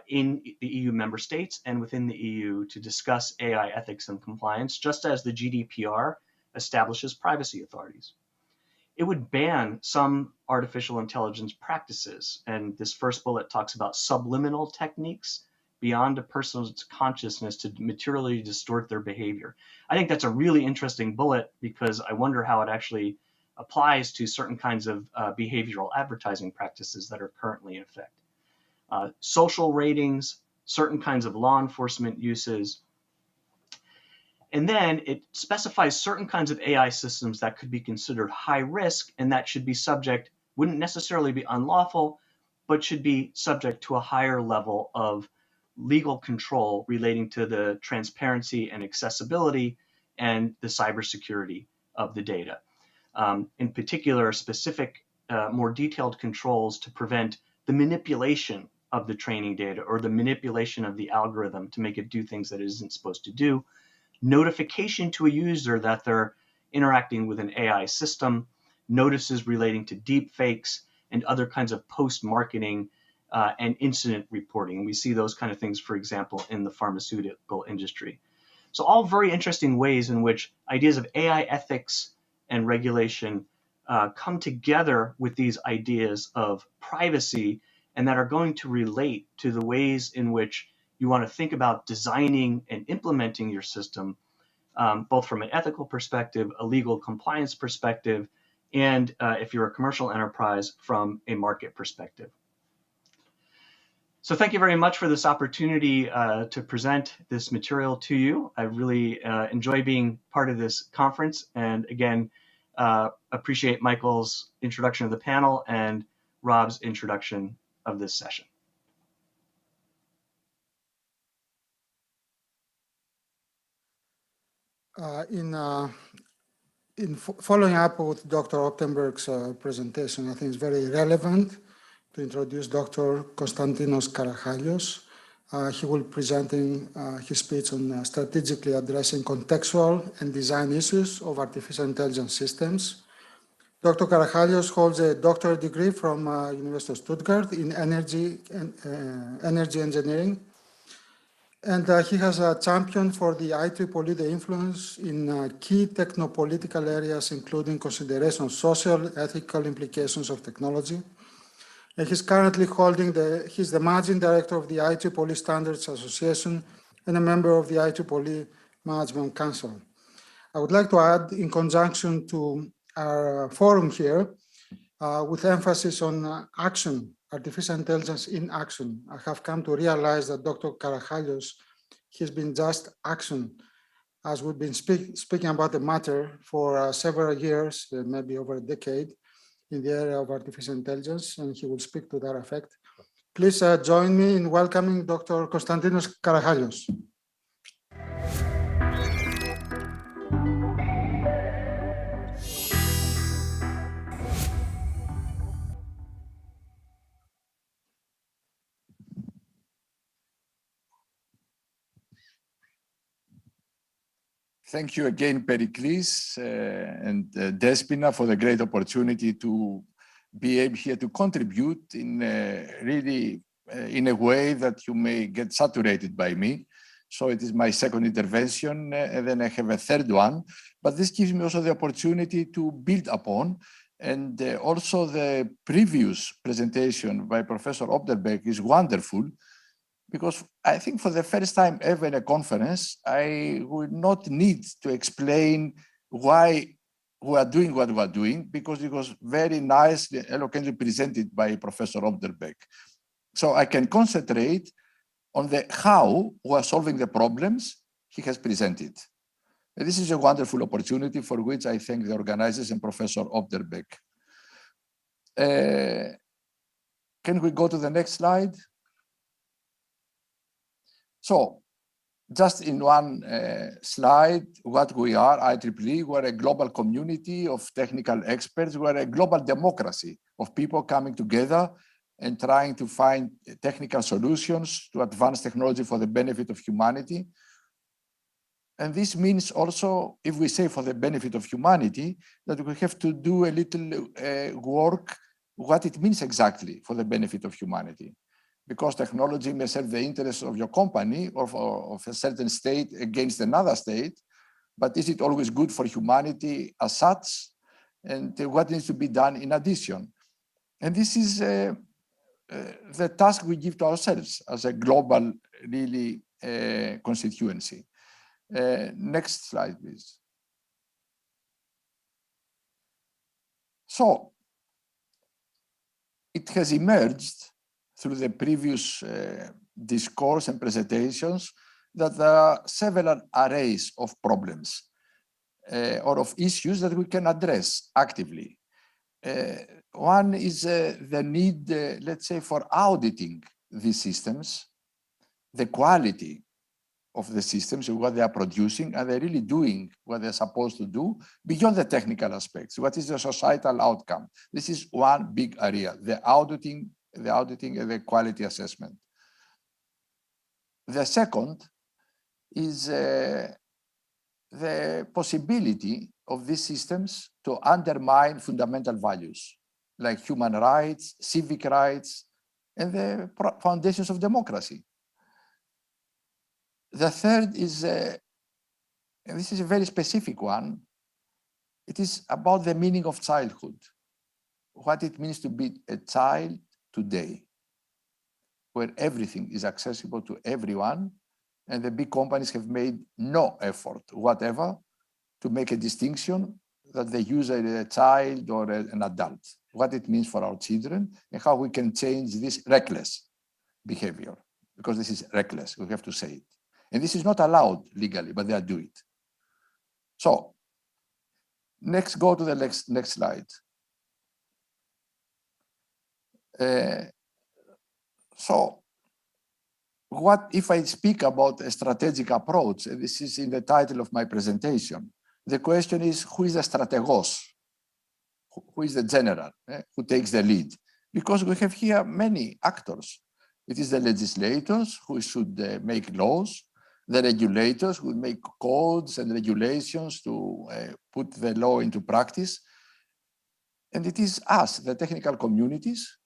in the EU member states and within the EU to discuss AI ethics and compliance, just as the GDPR establishes privacy authorities. It would ban some artificial intelligence practices, and this first bullet talks about subliminal techniques beyond a person's consciousness to materially distort their behavior. I think that's a really interesting bullet because I wonder how it actually applies to certain kinds of behavioral advertising practices that are currently in effect. Social ratings, certain kinds of law enforcement uses, and then it specifies certain kinds of AI systems that could be considered high risk and that should be subject, wouldn't necessarily be unlawful, but should be subject to a higher level of legal control relating to the transparency and accessibility and the cybersecurity of the data. In particular, specific, more detailed controls to prevent the manipulation of the training data or the manipulation of the algorithm to make it do things that it isn't supposed to do, notification to a user that they're interacting with an AI system, notices relating to deep fakes, and other kinds of post-marketing and incident reporting. We see those kind of things, for example, in the pharmaceutical industry. So all very interesting ways in which ideas of AI ethics and regulation come together with these ideas of privacy and that are going to relate to the ways in which you want to think about designing and implementing your system, both from an ethical perspective, a legal compliance perspective, and if you're a commercial enterprise, from a market perspective. So thank you very much for this opportunity to present this material to you. I really enjoy being part of this conference, and again, appreciate Michael's introduction of the panel and Rob's introduction of this session. Following up with Dr. Optenberg's presentation, I think it's very relevant to introduce Dr. Konstantinos Karachalios. He will be presenting his speech on strategically addressing contextual and design issues of artificial intelligence systems. Dr. Karachalios holds a doctorate degree from University of Stuttgart in energy engineering. And he has a champion for the IEEE the influence in key technopolitical areas, including consideration of social, ethical implications of technology. And he's currently holding he's the managing director of the IEEE Standards Association and a member of the IEEE Management Council. I would like to add, in conjunction to our forum here, with emphasis on action, artificial intelligence in action. I have come to realize that Dr. Karachalios has been just action, as we've been speaking about the matter for several years, maybe over a decade, in the area of artificial intelligence, and he will speak to that effect. Please join me in welcoming Dr. Konstantinos Karachalios. Thank you again, Periklis and Despina, for the great opportunity to be able here to contribute in really in a way that you may get saturated by me. So it is my second intervention, and then I have a third one. But this gives me also the opportunity to build upon. And also the previous presentation by Professor Optenberg is wonderful, because I think for the first time ever in a conference, I would not need to explain why we are doing what we are doing, because it was very nicely, eloquently presented by Professor Optenberg. So I can concentrate on the how we are solving the problems he has presented. And this is a wonderful opportunity for which I thank the organizers and Professor Optenberg. Can we go to the next slide? So, just in one slide, what we are, IEEE, we're a global community of technical experts. We're a global democracy of people coming together and trying to find technical solutions to advance technology for the benefit of humanity. And this means also, if we say for the benefit of humanity, that we have to do a little work, what it means exactly for the benefit of humanity. because technology may serve the interests of your company or of a certain state against another state, but is it always good for humanity as such? And what needs to be done in addition? And this is the task we give to ourselves as a global, really, constituency. Next slide, please. So it has emerged through the previous discourse and presentations that there are several arrays of problems or of issues that we can address actively. One is the need, let's say, for auditing these systems, the quality of the systems and what they are producing, and they're really doing what they're supposed to do beyond the technical aspects. What is the societal outcome? This is one big area, the auditing and the quality assessment. The second is the possibility of these systems to undermine fundamental values like human rights, civic rights, and the foundations of democracy. The third is, and this is a very specific one, it is about the meaning of childhood, what it means to be a child today, where everything is accessible to everyone, and the big companies have made no effort whatever to make a distinction that they use a child or an adult, what it means for our children, and how we can change this reckless behavior, because this is reckless, we have to say it. And this is not allowed legally, but they are doing it. So, next, go to the next slide. So, what if I speak about a strategic approach? This is in the title of my presentation. The question is, who is the strategos? Who is the general? Who takes the lead? Because we have here many actors. It is the legislators who should make laws, the regulators who make codes and regulations to put the law into practice. And it is us, the technical communities,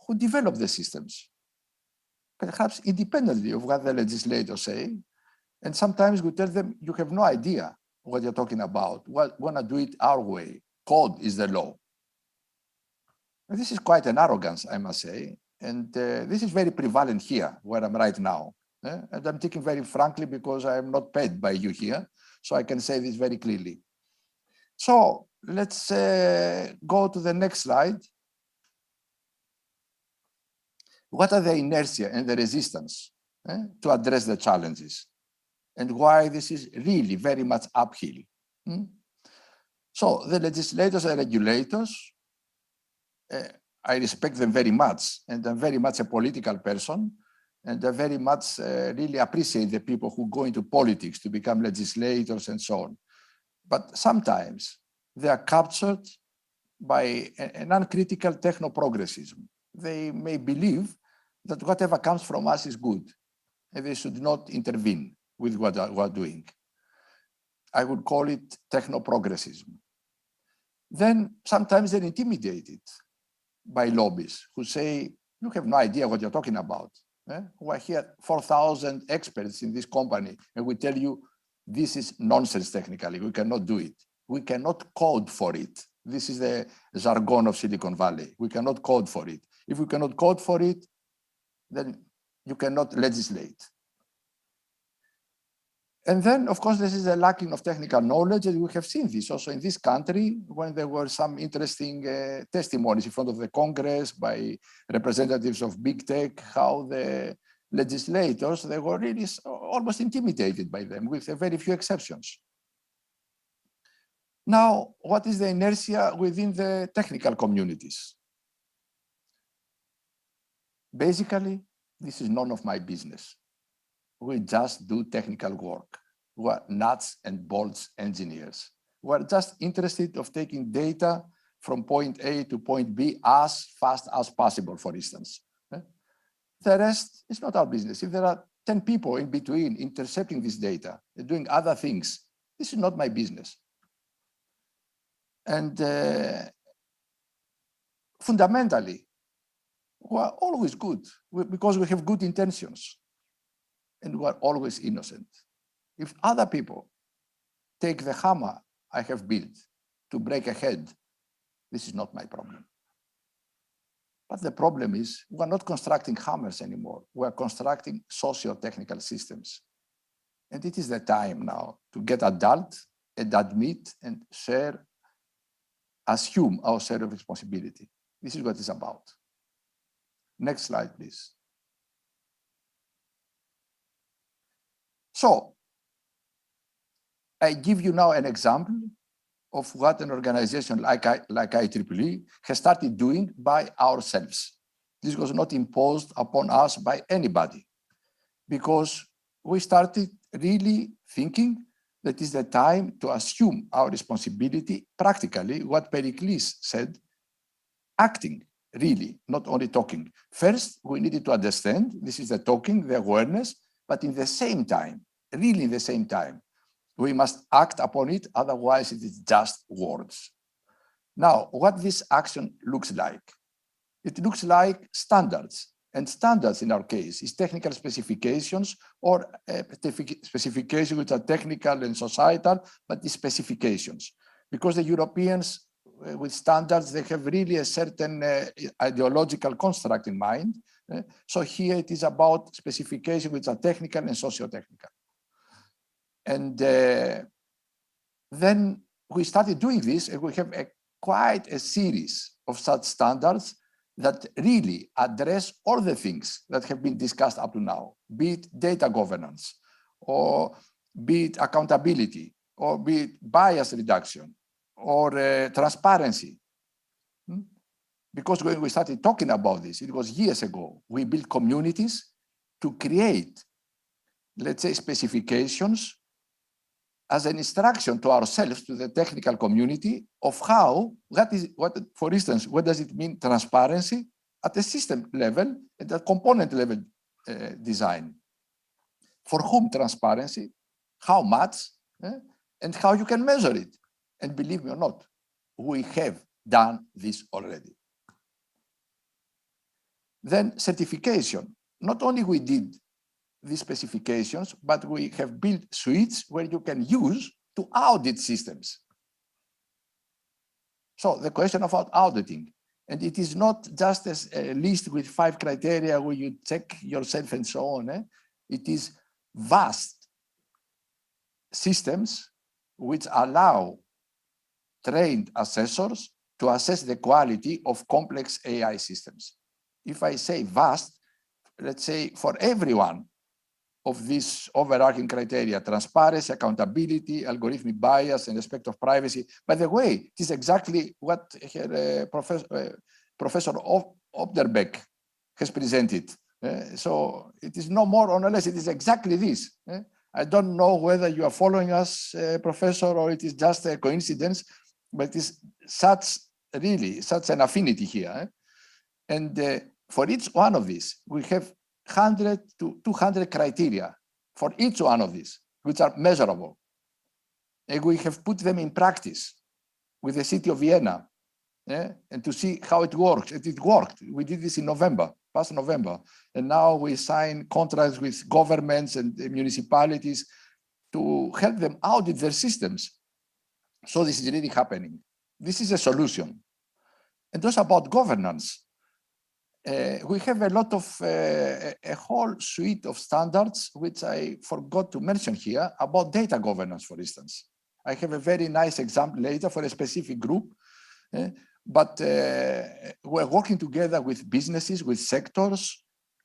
who develop the systems, perhaps independently of what the legislators say. And sometimes we tell them, you have no idea what you're talking about. We want to do it our way. Code is the law. And this is quite an arrogance, I must say. And this is very prevalent here, where I'm right now. And I'm thinking very frankly because I am not paid by you here, so I can say this very clearly. So let's go to the next slide. What are the inertia and the resistance to address the challenges, and why this is really very much uphill? So the legislators and regulators, I respect them very much, and I'm very much a political person, and I very much really appreciate the people who go into politics to become legislators and so on. But sometimes they are captured by an uncritical techno-progressism. They may believe that whatever comes from us is good, and they should not intervene with what we're doing. I would call it techno-progressism. Then sometimes they're intimidated by lobbies who say, you have no idea what you're talking about. We're here 4,000 experts in this company, and we tell you this is nonsense technically. We cannot do it. We cannot code for it. This is the jargon of Silicon Valley. We cannot code for it. If we cannot code for it, then you cannot legislate. And then, of course, this is a lacking of technical knowledge, and we have seen this also in this country when there were some interesting testimonies in front of the Congress by representatives of big tech, how the legislators, they were really almost intimidated by them with very few exceptions. Now, what is the inertia within the technical communities? Basically, this is none of my business. We just do technical work. We're nuts and bolts engineers. We're just interested in taking data from point A to point B as fast as possible, for instance. The rest is not our business. If there are 10 people in between intercepting this data and doing other things, this is not my business. And fundamentally, who are always good because we have good intentions and we are always innocent. If other people take the hammer I have built to break a head, this is not my problem. But the problem is we are not constructing hammers anymore. We are constructing socio-technical systems. And it is the time now to get adult and admit and share, assume our share of responsibility. This is what it's about. Next slide, please. So I give you now an example of what an organization like IEEE has started doing by ourselves. This was not imposed upon us by anybody, because we started really thinking that is the time to assume our responsibility practically, what Periklis said, acting, really, not only talking. First, we needed to understand, this is the talking, the awareness, but in the same time, really in the same time, we must act upon it, otherwise it is just words. Now, what this action looks like? It looks like standards. And standards in our case is technical specifications or specifications which are technical and societal, but the specifications. Because the Europeans with standards, they have really a certain ideological construct in mind. So here it is about specifications which are technical and socio-technical. And then we started doing this, and we have quite a series of such standards that really address all the things that have been discussed up to now, be it data governance, or be it accountability, or be it bias reduction, or transparency. Because when we started talking about this, it was years ago, we built communities to create, let's say, specifications as an instruction to ourselves, to the technical community, of how, for instance, what does it mean transparency at the system level, at the component level design? For whom transparency, how much, and how you can measure it. And believe me or not, we have done this already. Then certification. Not only we did these specifications, but we have built suites where you can use to audit systems. So the question about auditing, and it is not just as a list with 5 criteria where you check yourself and so on. It is vast systems which allow trained assessors to assess the quality of complex AI systems. If I say vast, let's say for everyone of these overarching criteria, transparency, accountability, algorithmic bias, and respect of privacy. By the way, it is exactly what Professor Obderbeck has presented. So it is no more or no less, it is exactly this. I don't know whether you are following us, Professor, or it is just a coincidence, but it is such an affinity here. And for each one of these, we have 100 to 200 criteria for each one of these, which are measurable. And we have put them in practice with the city of Vienna, and to see how it works. And it worked. We did this in November, past November. And now we sign contracts with governments and municipalities to help them audit their systems. So this is really happening. This is a solution. And also about governance. We have a lot of, a whole suite of standards, which I forgot to mention here, about data governance, for instance. I have a very nice example later for a specific group, but we're working together with businesses, with sectors,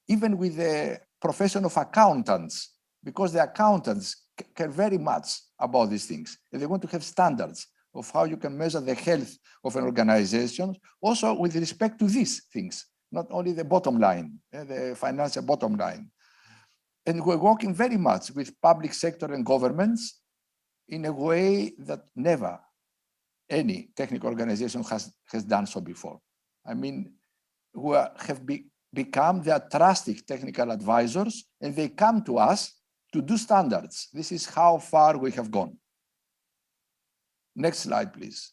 even with the profession of accountants, because the accountants care very much about these things. And they want to have standards of how you can measure the health of an organization, also with respect to these things. Not only the bottom line, the financial bottom line. And we're working very much with public sector and governments in a way that never any technical organization has done so before. I mean, we have become their trusted technical advisors, and they come to us to do standards. This is how far we have gone. Next slide, please.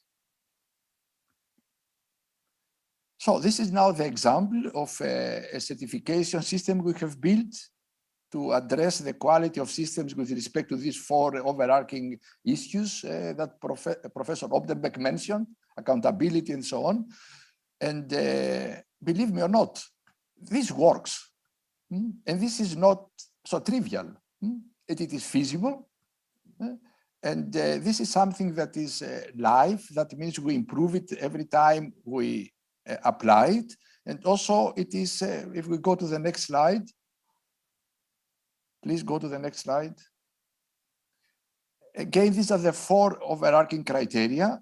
So this is now the example of a certification system we have built to address the quality of systems with respect to these four overarching issues that Professor Optenberg mentioned, accountability and so on. And believe me or not, this works. And this is not so trivial. It is feasible. And this is something that is live. That means we improve it every time we apply it. And also it is, if we go to the next slide, please go to the next slide. Again, these are the four overarching criteria.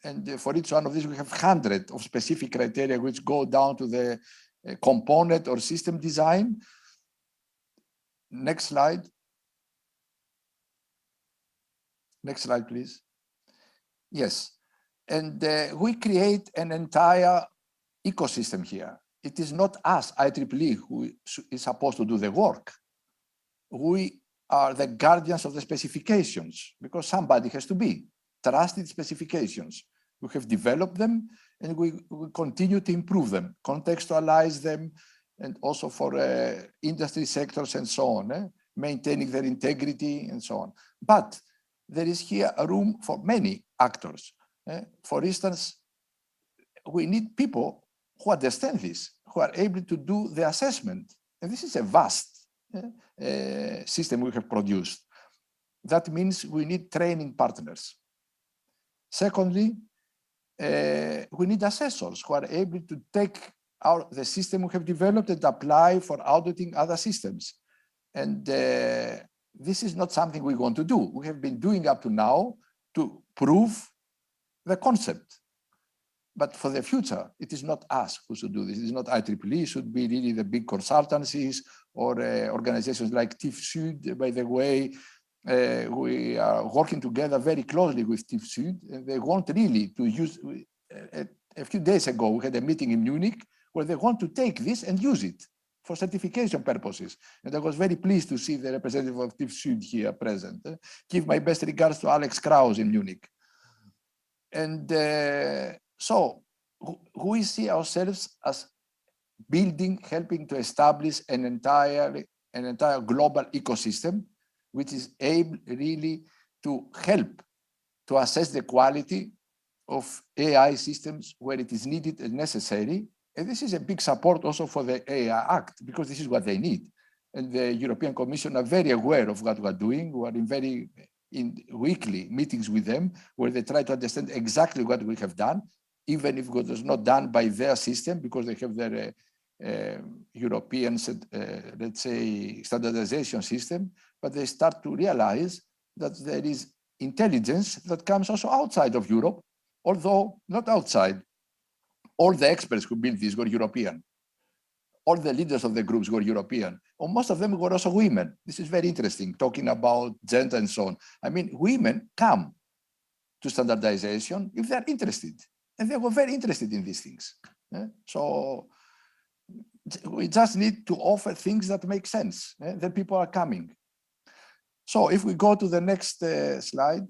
And for each one of these, we have 100 of specific criteria which go down to the component or system design. Next slide. Next slide, please. Yes. And we create an entire ecosystem here. It is not us, IEEE, who is supposed to do the work. We are the guardians of the specifications because somebody has to be. Trusted specifications. We have developed them and we continue to improve them, contextualize them, and also for industry sectors and so on, maintaining their integrity and so on. But there is here a room for many actors. For instance, we need people who understand this, who are able to do the assessment. And this is a vast system we have produced. That means we need training partners. Secondly, we need assessors who are able to take the system we have developed and apply for auditing other systems. And this is not something we want to do. We have been doing up to now to prove the concept. But for the future, it is not us who should do this. It is not IEEE. It should be really the big consultancies or organizations like TÜV Süd. By the way, we are working together very closely with TÜV Süd. And they want really to use, a few days ago, we had a meeting in Munich where they want to take this and use it for certification purposes. And I was very pleased to see the representative of TÜV Süd here present. Give my best regards to Alex Kraus in Munich. And so we see ourselves as building, helping to establish an entire global ecosystem, which is able really to help to assess the quality of AI systems where it is needed and necessary. And this is a big support also for the AI Act, because this is what they need. And the European Commission are very aware of what we're doing. We are in weekly meetings with them, where they try to understand exactly what we have done, even if it was not done by their system, because they have their European, let's say, standardization system. But they start to realize that there is intelligence that comes also outside of Europe, although not outside. All the experts who built this were European. All the leaders of the groups were European. Or most of them were also women. This is very interesting, talking about gender and so on. I mean, women come to standardization if they're interested. And they were very interested in these things. So we just need to offer things that make sense. Then people are coming. So if we go to the next slide.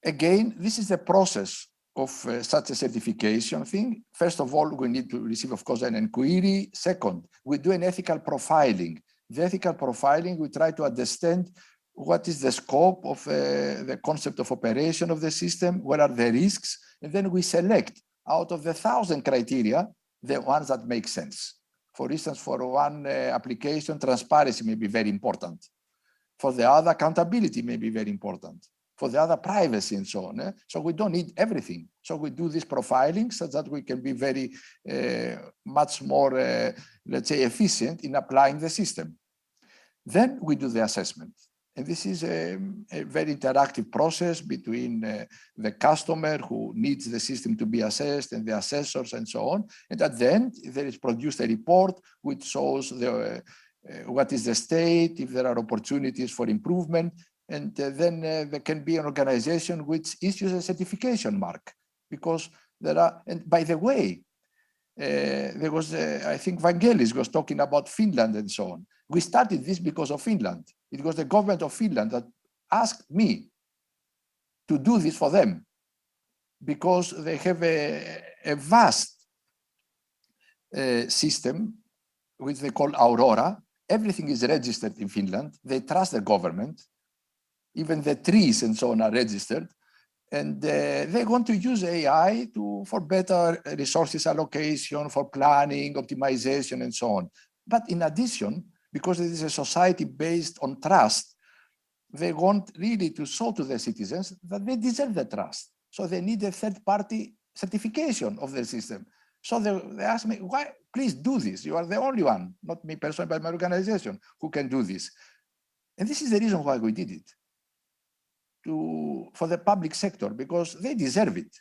Again, this is the process of such a certification thing. First of all, we need to receive, of course, an inquiry. Second, we do an ethical profiling. The ethical profiling, we try to understand what is the scope of the concept of operation of the system, what are the risks, and then we select out of the 1,000 criteria, the ones that make sense. For instance, for one application, transparency may be very important. For the other, accountability may be very important. For the other, privacy and so on. So we don't need everything. So we do this profiling so that we can be very much more, let's say, efficient in applying the system. Then we do the assessment. And this is a very interactive process between the customer who needs the system to be assessed and the assessors and so on. And at the end, there is produced a report which shows what is the state, if there are opportunities for improvement. And then there can be an organization which issues a certification mark, because there are, and by the way, there was, I think Vangelis was talking about Finland and so on. We started this because of Finland. It was the government of Finland that asked me to do this for them, because they have a a vast system, which they call Aurora. Everything is registered in Finland. They trust the government. Even the trees and so on are registered. And they want to use AI for better resources allocation, for planning, optimization, and so on. But in addition, because it is a society based on trust, they want really to show to the citizens that they deserve the trust. So they need a third-party certification of the system. So they ask me, why? Please do this. You are the only one, not me personally, but my organization, who can do this. And this is the reason why we did it. For the public sector, because they deserve it.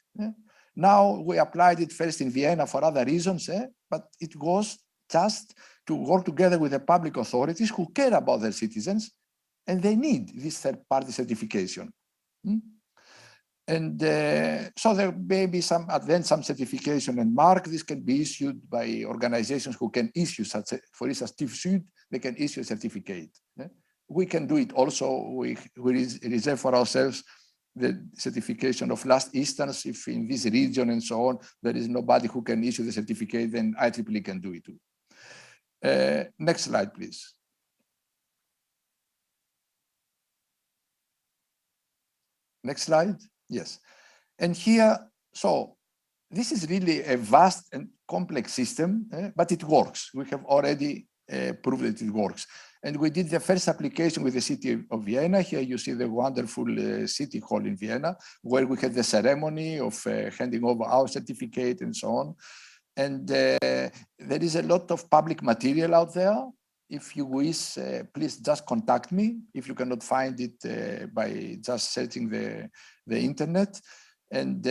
Now we applied it first in Vienna for other reasons, but it was just to work together with the public authorities who care about their citizens, and they need this third-party certification. And so there may be some certification and mark. This can be issued by organizations who can issue such, for instance, TÜV they can issue a certificate. We can do it also. We reserve for ourselves the certification of last instance. If in this region and so on, there is nobody who can issue the certificate, then IEEE can do it too. Next slide, please. Next slide. Yes. And here, so this is really a vast and complex system, but it works. We have already proved that it works. And we did the first application with the city of Vienna. Here you see the wonderful city hall in Vienna, where we had the ceremony of handing over our certificate and so on. And there is a lot of public material out there. If you wish, please just contact me if you cannot find it by just searching the internet. And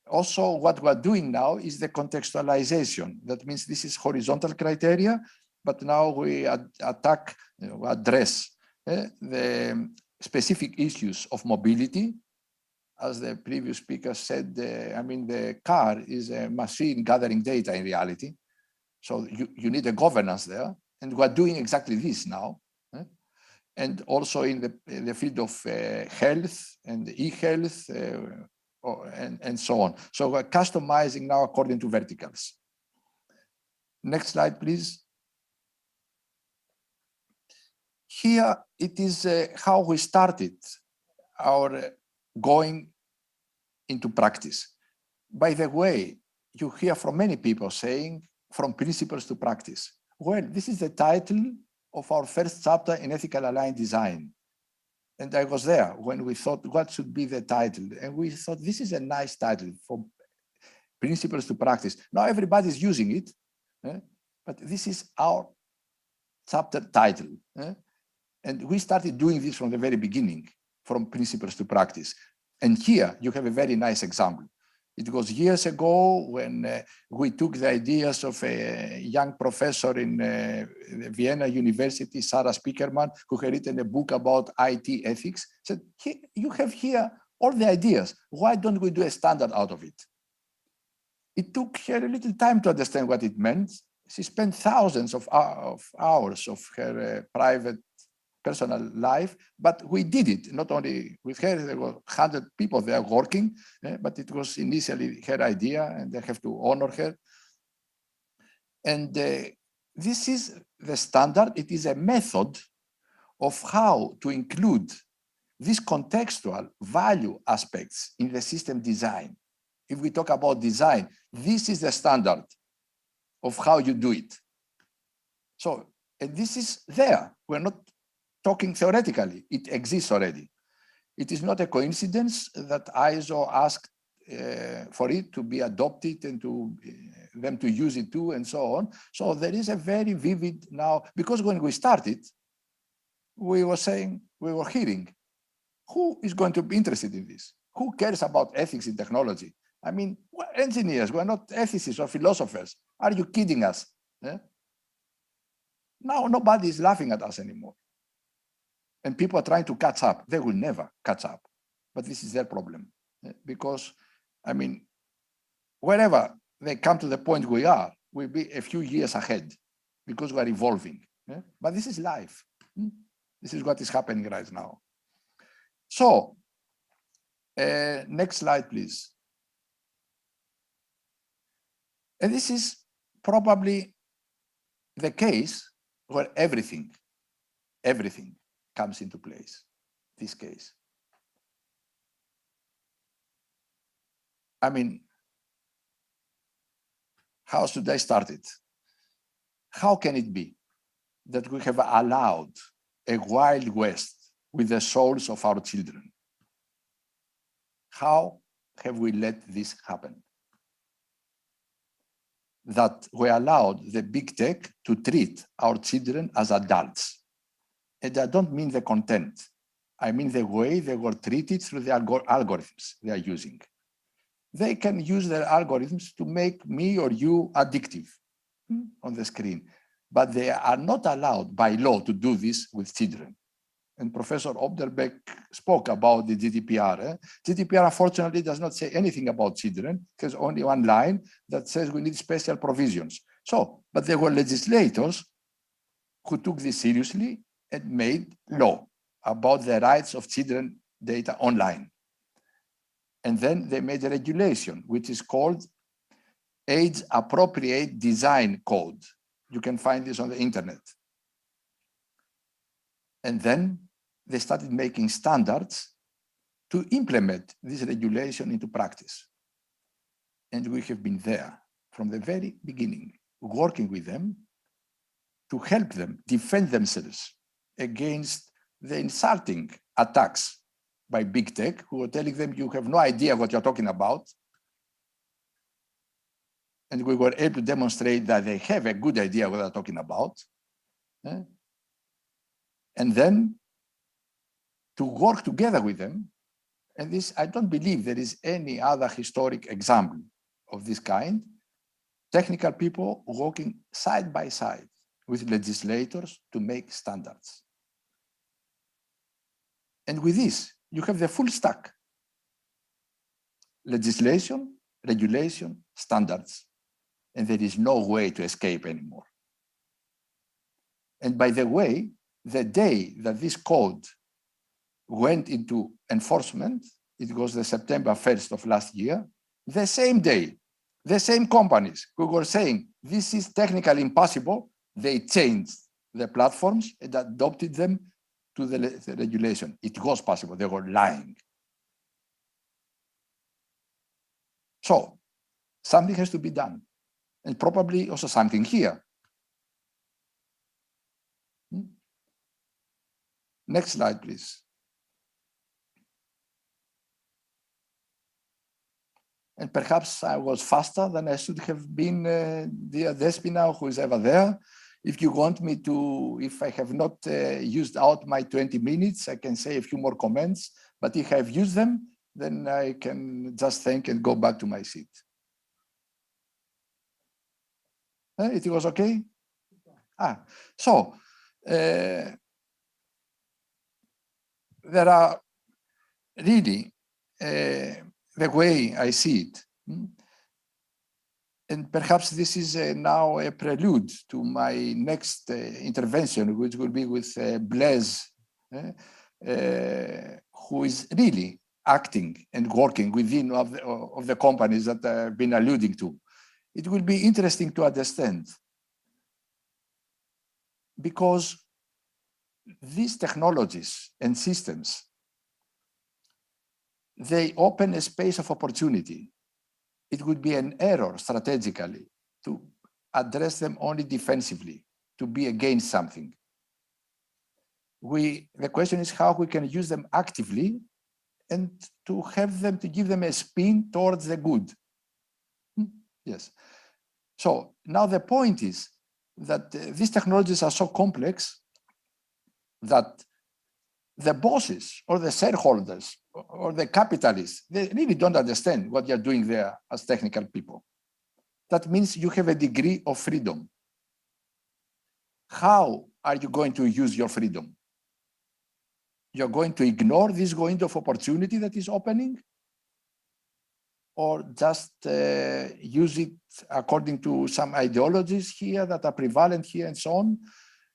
also what we're doing now is the contextualization. That means this is horizontal criteria, but now we address the specific issues of mobility. As the previous speaker said, I mean, the car is a machine gathering data in reality. So you need a governance there. And we're doing exactly this now. And also in the field of health and e-health and so on. So we're customizing now according to verticals. Next slide, please. Here it is how we started our going into practice. By the way, you hear from many people saying from principles to practice. Well, this is the title of our first chapter in ethical aligned design. And I was there when we thought what should be the title. And we thought this is a nice title, from principles to practice. Now everybody's using it, but this is our chapter title. And we started doing this from the very beginning, from principles to practice. And here you have a very nice example. It was years ago when we took the ideas of a young professor in Vienna University, Sarah Spiekermann, who had written a book about IT ethics, said, you have here all the ideas. Why don't we do a standard out of it? It took her a little time to understand what it meant. She spent thousands of hours of her private personal life, but we did it, not only with her, there were 100 people there working, but it was initially her idea and I have to honor her. And this is the standard. It is a method of how to include these contextual value aspects in the system design. If we talk about design, this is the standard of how you do it. So, and this is there. We're not talking theoretically, it exists already. It is not a coincidence that ISO asked for it to be adopted and to them to use it too and so on. So there is a very vivid now, because when we started, we were saying, we were hearing, who is going to be interested in this? Who cares about ethics in technology? I mean, we're engineers, we're not ethicists or philosophers. Are you kidding us? Now nobody is laughing at us anymore. And people are trying to catch up. They will never catch up. But this is their problem. Because, I mean, wherever they come to the point we are, we'll be a few years ahead because we're evolving. But this is life. This is what is happening right now. So, next slide, please. And this is probably the case where everything comes into place, this case. I mean, how should I start it? How can it be that we have allowed a Wild West with the souls of our children? How have we let this happen? That we allowed the big tech to treat our children as adults. And I don't mean the content. I mean the way they were treated through the algorithms they are using. They can use their algorithms to make me or you addictive on the screen, but they are not allowed by law to do this with children. And Professor Obderbeck spoke about the GDPR. GDPR, unfortunately, does not say anything about children. There's only one line that says we need special provisions. So, but there were legislators who took this seriously and made law about the rights of children data online. And then they made a regulation, which is called Age Appropriate Design Code. You can find this on the internet. And then they started making standards to implement this regulation into practice. And we have been there from the very beginning, working with them to help them defend themselves against the insulting attacks by big tech, who are telling them you have no idea what you're talking about. And we were able to demonstrate that they have a good idea what they're talking about. And then to work together with them. And this, I don't believe there is any other historic example of this kind. Technical people working side by side with legislators to make standards. And with this, you have the full stack: legislation, regulation, standards. And there is no way to escape anymore. And by the way, the day that this code went into enforcement, it was the September 1st of last year, the same day, the same companies who were saying this is technically impossible, they changed the platforms and adopted them to the regulation. It was possible, they were lying. So something has to be done, and probably also something here. Next slide, please. And perhaps I was faster than I should have been, dear Despina, who is ever there. If you want me to, if I have not used out my 20 minutes, I can say a few more comments. But if I've used them, then I can just thank and go back to my seat. It was okay? So, there are really, the way I see it, and perhaps this is now a prelude to my next intervention, which will be with Blaise, who is really acting and working within of the companies that I've been alluding to. It will be interesting to understand, because these technologies and systems, they open a space of opportunity. It would be an error strategically to address them only defensively, to be against something. The question is how we can use them actively and to have them, to give them a spin towards the good. Yes. So now the point is that these technologies are so complex that the bosses or the shareholders or the capitalists, they really don't understand what you're doing there as technical people. That means you have a degree of freedom. How are you going to use your freedom? You're going to ignore this window of opportunity that is opening? Or just use it according to some ideologies here that are prevalent here and so on?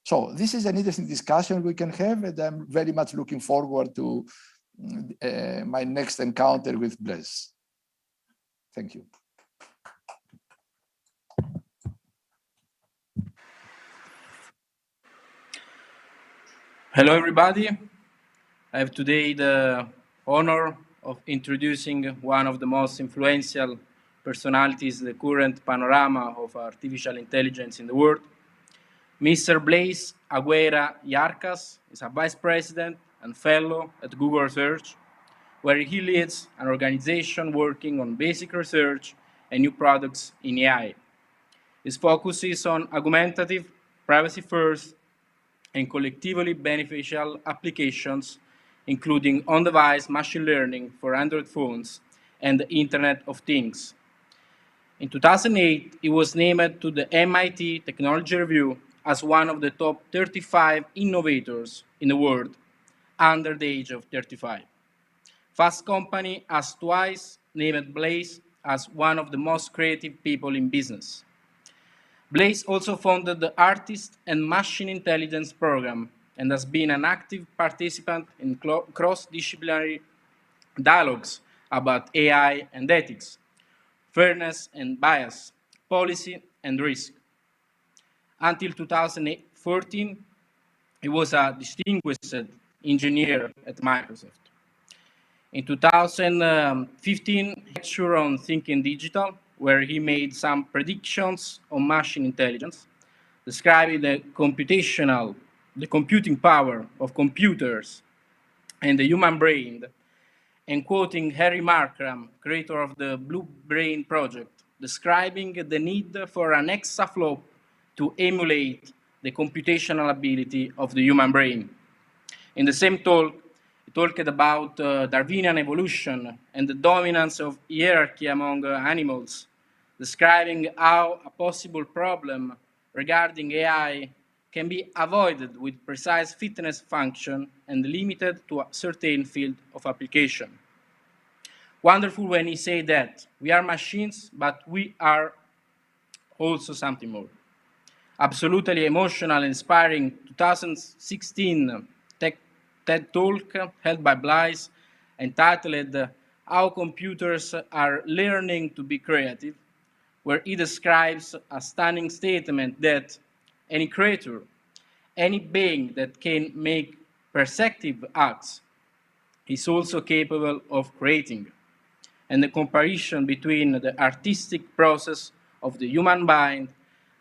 So this is an interesting discussion we can have, and I'm very much looking forward to my next encounter with Blaise. Thank you. Hello, everybody. I have today the honor of introducing one of the most influential personalities in the current panorama of artificial intelligence in the world. Mr. Blaise Aguera Yarcas is a vice president and fellow at Google Research, where he leads an organization working on basic research and new products in AI. His focus is on augmentative, privacy-first, and collectively beneficial applications, including on-device machine learning for Android phones and the Internet of Things. In 2008, he was named to the MIT Technology Review as one of the top 35 innovators in the world under the age of 35. Fast Company has twice named Blaise as one of the most creative people in business. Blaise also founded the Artist and Machine Intelligence Program and has been an active participant in cross-disciplinary dialogues about AI and ethics, fairness and bias, policy and risk. Until 2014, he was a distinguished engineer at Microsoft. In 2015, he lectured on Thinking Digital, where he made some predictions on machine intelligence, describing the computing power of computers and the human brain, and quoting Harry Markram, creator of the Blue Brain Project, describing the need for an exaflop to emulate the computational ability of the human brain. In the same talk, he talked about Darwinian evolution and the dominance of hierarchy among animals, describing how a possible problem regarding AI can be avoided with precise fitness function and limited to a certain field of application. Wonderful when he said that we are machines, but we are also something more. Absolutely emotional and inspiring 2016 TED Talk held by Blaise entitled How Computers Are Learning to Be Creative, where he describes a stunning statement that any creator, any being that can make perceptive acts, is also capable of creating, and the comparison between the artistic process of the human mind,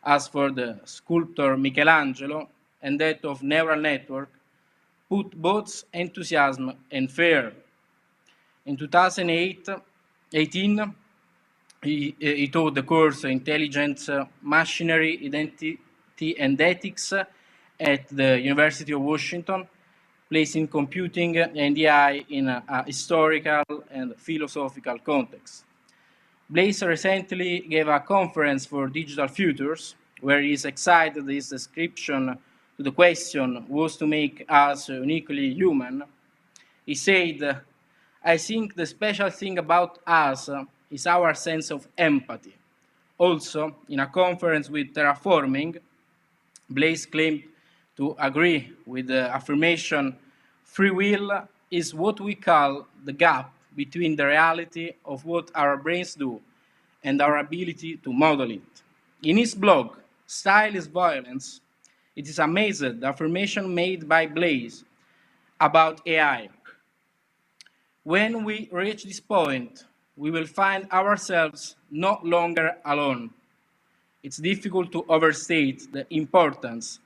as for the sculptor Michelangelo, and that of neural network, put both enthusiasm and fear. In 2018, he taught the course Intelligence, Machinery, Identity and Ethics at the University of Washington, placing computing and AI in a historical and philosophical context. Blaise recently gave a conference for digital futures, where he is excited his description to the question was to make us uniquely human. He said, I think the special thing about us is our sense of empathy. Also, in a conference with Terraforming, Blaise claimed to agree with the affirmation, free will is what we call the gap between the reality of what our brains do and our ability to model it. In his blog, Style is Violence, it is amazing the affirmation made by Blaise about AI. When we reach this point, we will find ourselves no longer alone. It's difficult to overstate the importance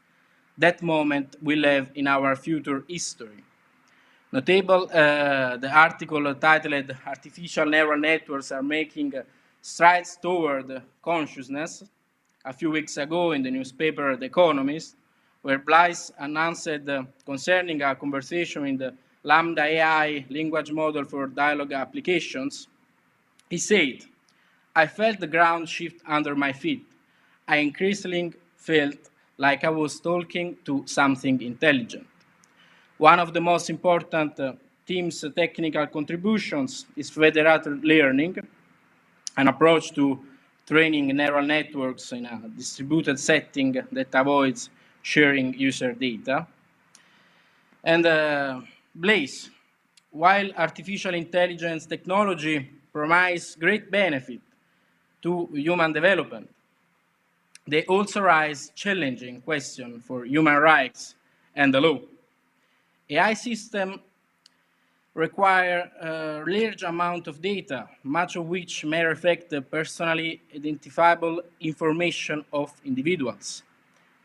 that moment will have in our future history. Notable, the article titled Artificial Neural Networks Are Making Strides Toward Consciousness, a few weeks ago in the newspaper The Economist, where Blaise announced concerning a conversation in the Lambda AI language model for dialogue applications. He said, I felt the ground shift under my feet. I increasingly felt like I was talking to something intelligent. One of the most important team's technical contributions is federated learning, an approach to training neural networks in a distributed setting that avoids sharing user data. And Blaise, while artificial intelligence technology promises great benefit to human development, they also raise challenging questions for human rights and the law. AI systems require a large amount of data, much of which may reflect the personally identifiable information of individuals.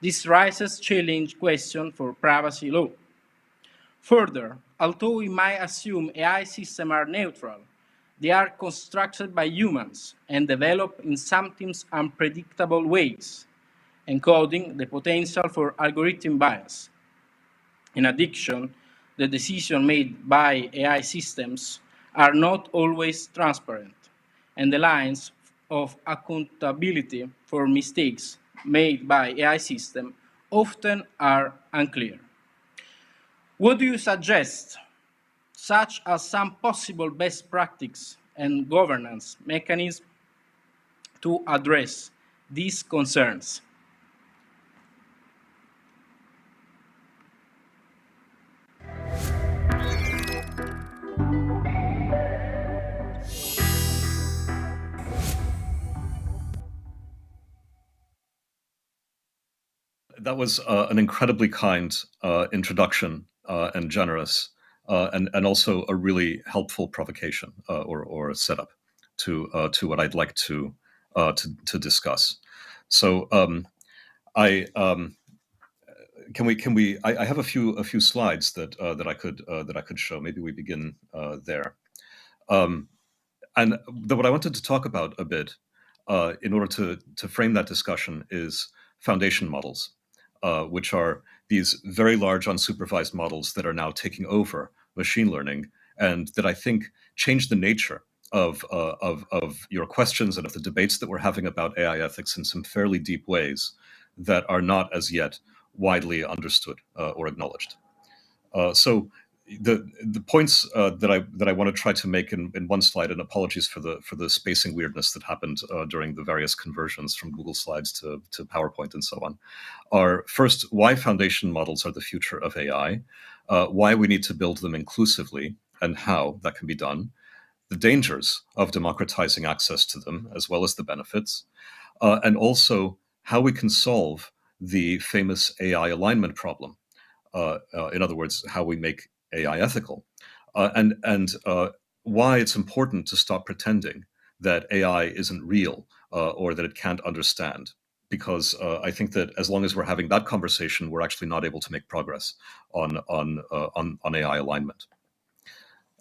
This raises challenge question for privacy law. Further, although we might assume AI systems are neutral, they are constructed by humans and developed in sometimes unpredictable ways, encoding the potential for algorithm bias. In addition, the decisions made by AI systems are not always transparent, and the lines of accountability for mistakes made by AI systems often are unclear. What do you suggest, such as some possible best practice and governance mechanisms to address these concerns? That was an incredibly kind introduction and generous, and also a really helpful provocation or a setup to what I'd like to discuss. So I have a few slides that I could show. Maybe we begin there. And what I wanted to talk about a bit in order to frame that discussion is foundation models, which are these very large unsupervised models that are now taking over machine learning, and that I think change the nature of your questions and of the debates that we're having about AI ethics in some fairly deep ways that are not as yet widely understood or acknowledged. So the points that I want to try to make in one slide, and apologies for the spacing weirdness that happened during the various conversions from Google Slides to PowerPoint and so on, are first, why foundation models are the future of AI, why we need to build them inclusively and how that can be done, the dangers of democratizing access to them as well as the benefits, and also how we can solve the famous AI alignment problem. In other words, how we make AI ethical, and why it's important to stop pretending that AI isn't real or that it can't understand. Because I think that as long as we're having that conversation, we're actually not able to make progress on AI alignment.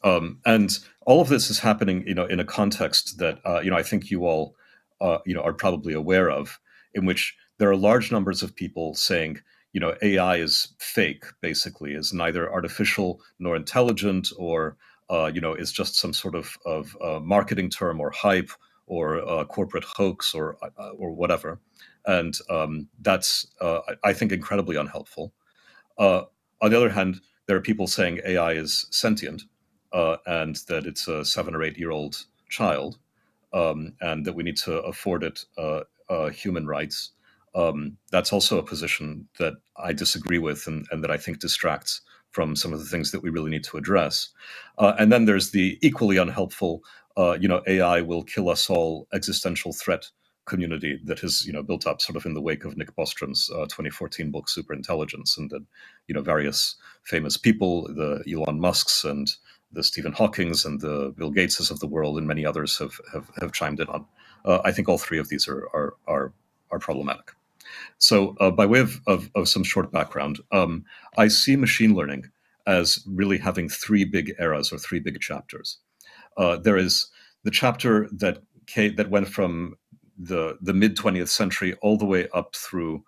And all of this is happening, in a context that I think you all are probably aware of, in which there are large numbers of people saying, AI is fake, basically, is neither artificial nor intelligent, or is just some sort of marketing term or hype or corporate hoax or whatever. And that's, I think, incredibly unhelpful. On the other hand, there are people saying AI is sentient and that it's a 7 or 8 year old child, and that we need to afford it human rights. That's also a position that I disagree with and that I think distracts from some of the things that we really need to address. And then there's the equally unhelpful, AI will kill us all existential threat community that has, built up sort of in the wake of Nick Bostrom's 2014 book, Superintelligence, and that, various famous people, the Elon Musks and the Stephen Hawkings and the Bill Gateses of the world and many others have chimed in on. I think all three of these are problematic. So by way of some short background, I see machine learning as really having 3 big eras or 3 big chapters. There is the chapter that went from the mid 20th century all the way up through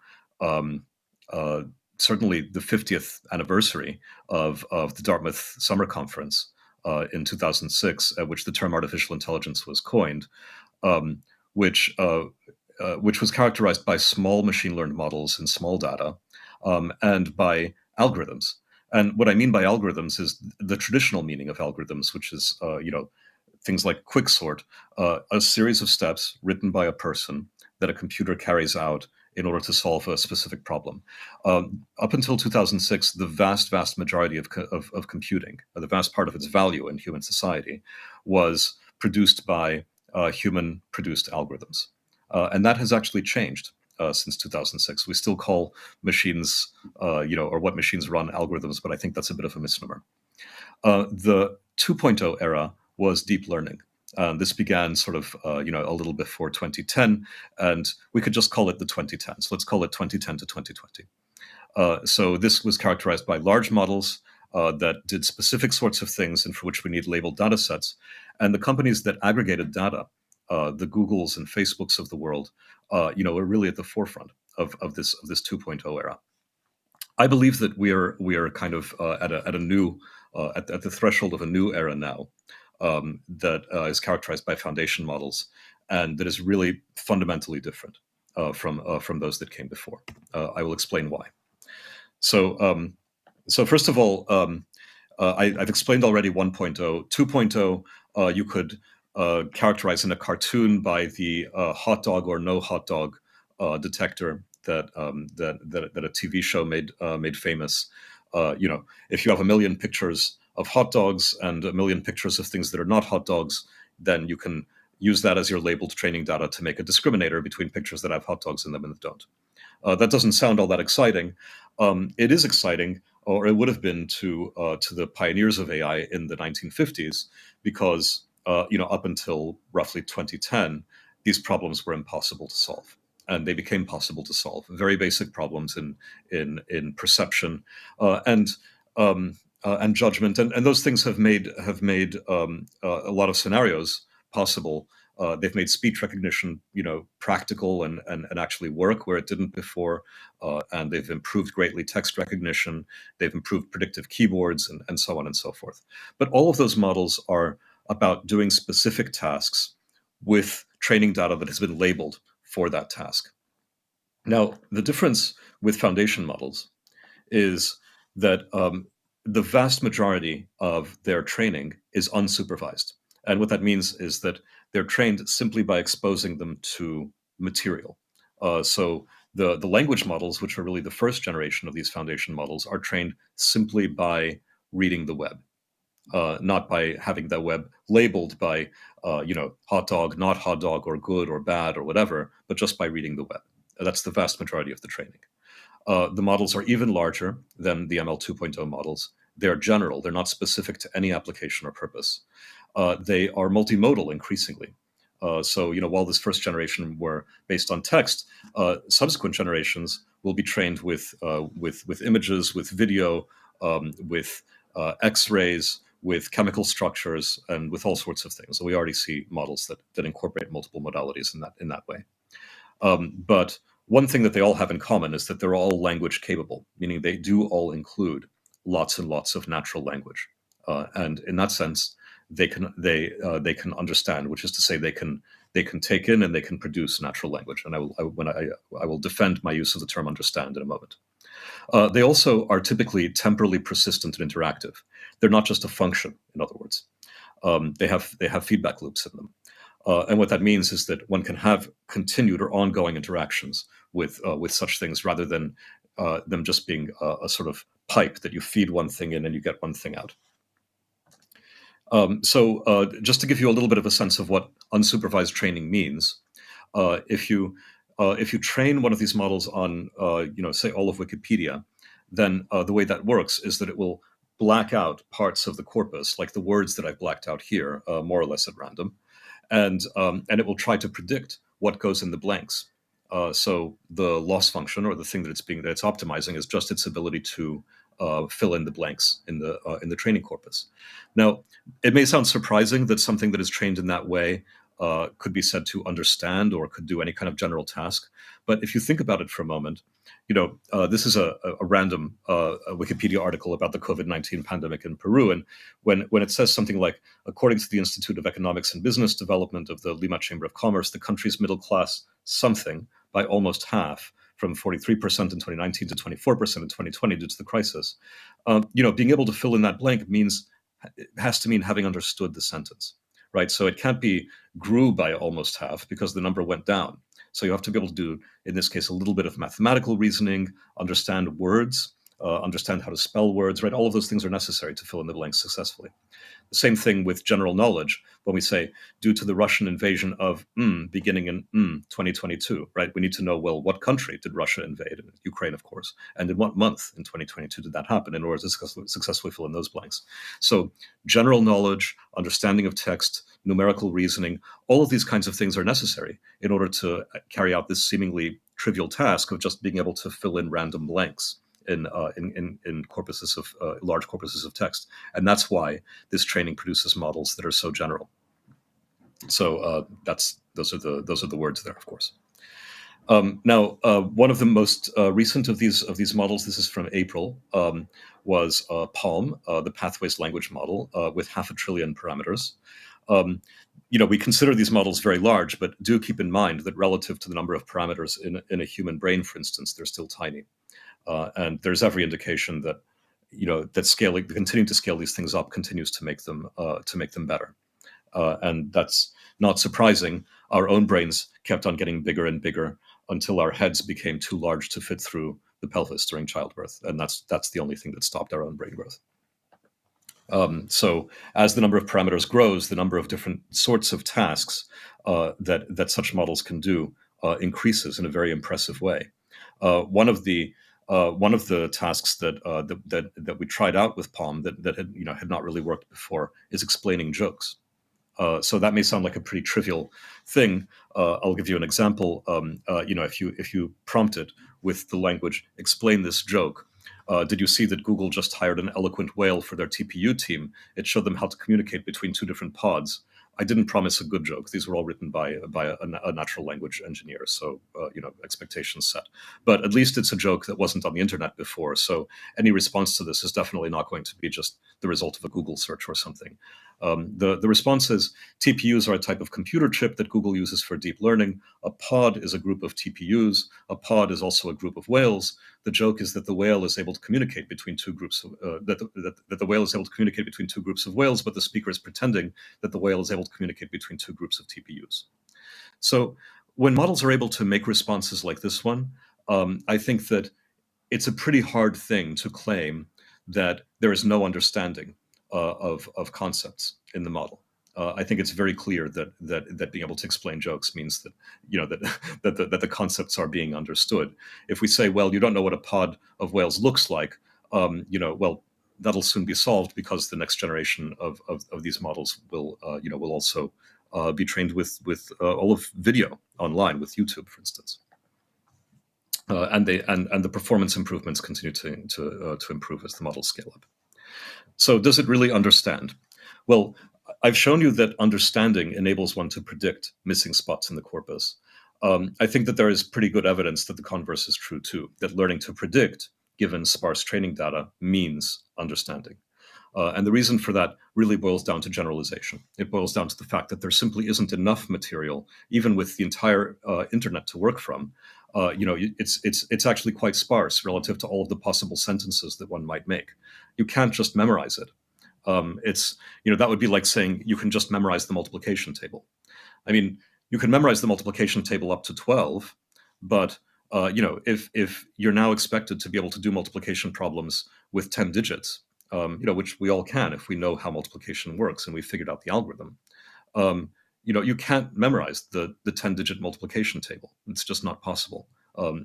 certainly the 50th anniversary of the Dartmouth Summer Conference in 2006, at which the term artificial intelligence was coined, which was characterized by small machine learned models and small data, and by algorithms. And what I mean by algorithms is the traditional meaning of algorithms, which is things like quicksort, a series of steps written by a person that a computer carries out in order to solve a specific problem. Up until 2006, the vast majority of computing, the vast part of its value in human society, was produced by human-produced algorithms. And that has actually changed since 2006. We still call machines, or what machines run, algorithms, but I think that's a bit of a misnomer. The 2.0 era was deep learning. This began sort of, a little before 2010, and we could just call it the 2010s. Let's call it 2010 to 2020. So this was characterized by large models that did specific sorts of things and for which we need labeled data sets. And the companies that aggregated data, the Googles and Facebooks of the world, are really at the forefront of this 2.0 era. I believe that we are kind of at a new at the threshold of a new era now that is characterized by foundation models and that is really fundamentally different from those that came before. I will explain why. So first of all, I've explained already 1.0. 2.0 you could characterize in a cartoon by the hot dog or no hot dog detector that a TV show made famous. If you have a million pictures of hot dogs and a million pictures of things that are not hot dogs, then you can use that as your labeled training data to make a discriminator between pictures that have hot dogs in them and that don't. That doesn't sound all that exciting. It is exciting, or it would have been to the pioneers of AI in the 1950s, because up until roughly 2010, these problems were impossible to solve, and they became possible to solve. Very basic problems in perception and judgment, and those things have made a lot of scenarios possible. They've made speech recognition, practical and actually work where it didn't before, and they've improved greatly text recognition. They've improved predictive keyboards and so on and so forth. But all of those models are about doing specific tasks with training data that has been labeled for that task. Now, the difference with foundation models is that the vast majority of their training is unsupervised. And what that means is that they're trained simply by exposing them to material. So the language models, which are really the first generation of these foundation models, are trained simply by reading the web, not by having the web labeled by, hot dog, not hot dog, or good or bad or whatever, but just by reading the web. That's the vast majority of the training. The models are even larger than the ML 2.0 models. They're general. They're not specific to any application or purpose. They are multimodal increasingly. So, while this first generation were based on text, subsequent generations will be trained with images, with video, with X-rays, with chemical structures, and with all sorts of things. So we already see models that incorporate multiple modalities in that way. But one thing that they all have in common is that they're all language capable, meaning they do all include lots and lots of natural language, and in that sense, they can understand, which is to say, they can take in and they can produce natural language. And I will defend my use of the term "understand" in a moment. They also are typically temporally persistent and interactive. They're not just a function, in other words. They have feedback loops in them. And what that means is that one can have continued or ongoing interactions with such things, rather than them just being a sort of pipe that you feed one thing in and you get one thing out. So just to give you a little bit of a sense of what unsupervised training means, if you train one of these models on, say all of Wikipedia, then the way that works is that it will black out parts of the corpus, like the words that I've blacked out here, more or less at random, and it will try to predict what goes in the blanks. So the loss function, or the thing that it's optimizing, is just its ability to fill in the blanks in the training corpus. Now, it may sound surprising that something that is trained in that way could be said to understand or could do any kind of general task. But if you think about it for a moment, this is a random Wikipedia article about the COVID-19 pandemic in Peru. And when it says something like, according to the Institute of Economics and Business Development of the Lima Chamber of Commerce, the country's middle class something by almost half, from 43% in 2019 to 24% in 2020 due to the crisis. Being able to fill in that blank has to mean having understood the sentence, right? So it can't be grew by almost half, because the number went down. So you have to be able to do, in this case, a little bit of mathematical reasoning, understand words, understand how to spell words, right? All of those things are necessary to fill in the blanks successfully. The same thing with general knowledge. When we say, due to the Russian invasion of beginning in 2022, right? We need to know, well, what country did Russia invade? Ukraine, of course. And in what month in 2022 did that happen in order to successfully fill in those blanks? So general knowledge, understanding of text, numerical reasoning, all of these kinds of things are necessary in order to carry out this seemingly trivial task of just being able to fill in random blanks in corpuses of large corpuses of text, and that's why this training produces models that are so general. So those are the words there, of course. Now, one of the most recent of these models, this is from April, was PaLM, the Pathways Language Model, with 500 billion parameters. We consider these models very large, but do keep in mind that relative to the number of parameters in a human brain, for instance, they're still tiny. And there's every indication that that continuing to scale these things up continues to make them better. And that's not surprising. Our own brains kept on getting bigger and bigger until our heads became too large to fit through the pelvis during childbirth, and that's the only thing that stopped our own brain growth. So as the number of parameters grows, the number of different sorts of tasks that such models can do increases in a very impressive way. One of the tasks that we tried out with PaLM that had not really worked before is explaining jokes. So that may sound like a pretty trivial thing. I'll give you an example. If you prompt it with the language, explain this joke. Did you see that Google just hired an eloquent whale for their TPU team? It showed them how to communicate between two different pods. I didn't promise a good joke. These were all written by a natural language engineer, so expectations set. But at least it's a joke that wasn't on the internet before, so any response to this is definitely not going to be just the result of a Google search or something. The response is, TPUs are a type of computer chip that Google uses for deep learning. A pod is a group of TPUs. A pod is also a group of whales. The joke is that the whale is able to communicate between two groups of, that the whale is able to communicate between two groups of whales, but the speaker is pretending that the whale is able to communicate between two groups of TPUs. So when models are able to make responses like this one, I think that it's a pretty hard thing to claim that there is no understanding of concepts in the model. I think it's very clear that being able to explain jokes means that that the concepts are being understood. If we say, well, you don't know what a pod of whales looks like, well, that'll soon be solved because the next generation of these models will also be trained with all of video online with YouTube, for instance. And the performance improvements continue to improve as the models scale up. So does it really understand? Well, I've shown you that understanding enables one to predict missing spots in the corpus. I think that there is pretty good evidence that the converse is true too, that learning to predict, given sparse training data, means understanding. And the reason for that really boils down to generalization. It boils down to the fact that there simply isn't enough material, even with the entire internet to work from. It's actually quite sparse relative to all of the possible sentences that one might make. You can't just memorize it. That would be like saying you can just memorize the multiplication table. I mean, you can memorize the multiplication table up to 12, but if you're now expected to be able to do multiplication problems with 10 digits, which we all can if we know how multiplication works and we figured out the algorithm, you can't memorize the 10-digit multiplication table. It's just not possible.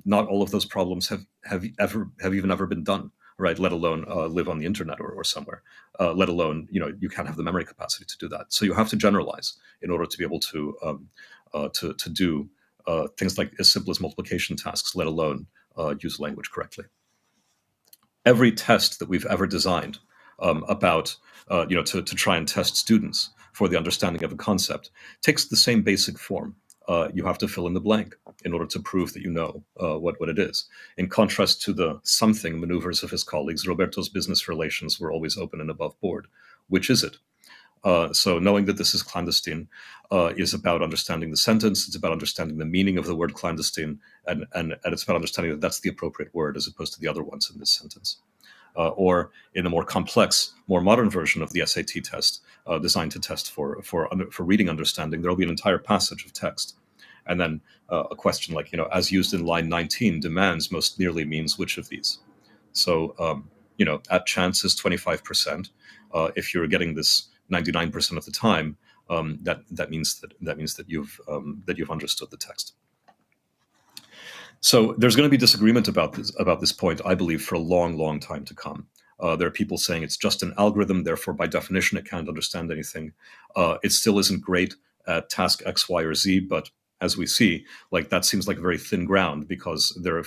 Not all of those problems have even ever been done, right? Let alone live on the internet or somewhere. Let alone you can't have the memory capacity to do that. So you have to generalize in order to be able to do things like as simple as multiplication tasks, let alone use language correctly. Every test that we've ever designed to try and test students for the understanding of a concept takes the same basic form. You have to fill in the blank in order to prove that you know what it is. In contrast to the something maneuvers of his colleagues, Roberto's business relations were always open and above board. Which is it? So knowing that this is clandestine is about understanding the sentence, it's about understanding the meaning of the word clandestine, and it's about understanding that that's the appropriate word as opposed to the other ones in this sentence. Or in a more complex, more modern version of the SAT test, designed to test for reading understanding, there will be an entire passage of text. And then a question like, as used in line 19, demands most nearly means which of these? So, at chance is 25%. If you're getting this 99% of the time, that means that you've understood the text. So there's going to be disagreement about this point, I believe, for a long, long time to come. There are people saying it's just an algorithm, therefore by definition it can't understand anything. It still isn't great at task X, Y, or Z, but as we see, like that seems like a very thin ground, because there are,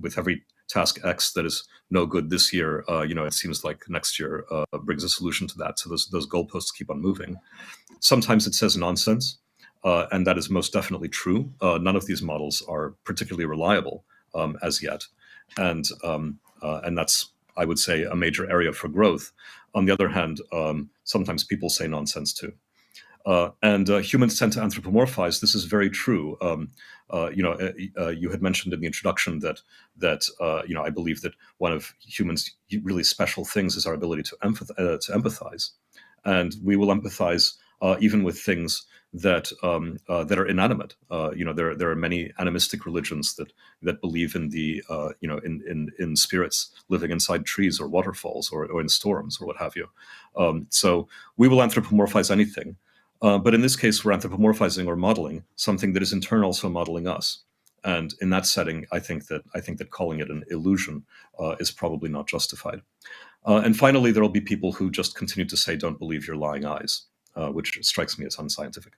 with every task X that is no good this year, it seems like next year brings a solution to that. So those goalposts keep on moving. Sometimes it says nonsense, and that is most definitely true. None of these models are particularly reliable as yet, and that's, I would say, a major area for growth. On the other hand, sometimes people say nonsense too. And humans tend to anthropomorphize. This is very true. You had mentioned in the introduction that I believe that one of humans' really special things is our ability to empathize, and we will empathize even with things that are inanimate. There are many animistic religions that believe in the in spirits living inside trees or waterfalls or in storms or what have you. So we will anthropomorphize anything. But in this case, we're anthropomorphizing or modeling something that is in turn also modeling us. And in that setting, I think that calling it an illusion is probably not justified. And finally, there will be people who just continue to say, "Don't believe your lying eyes," which strikes me as unscientific.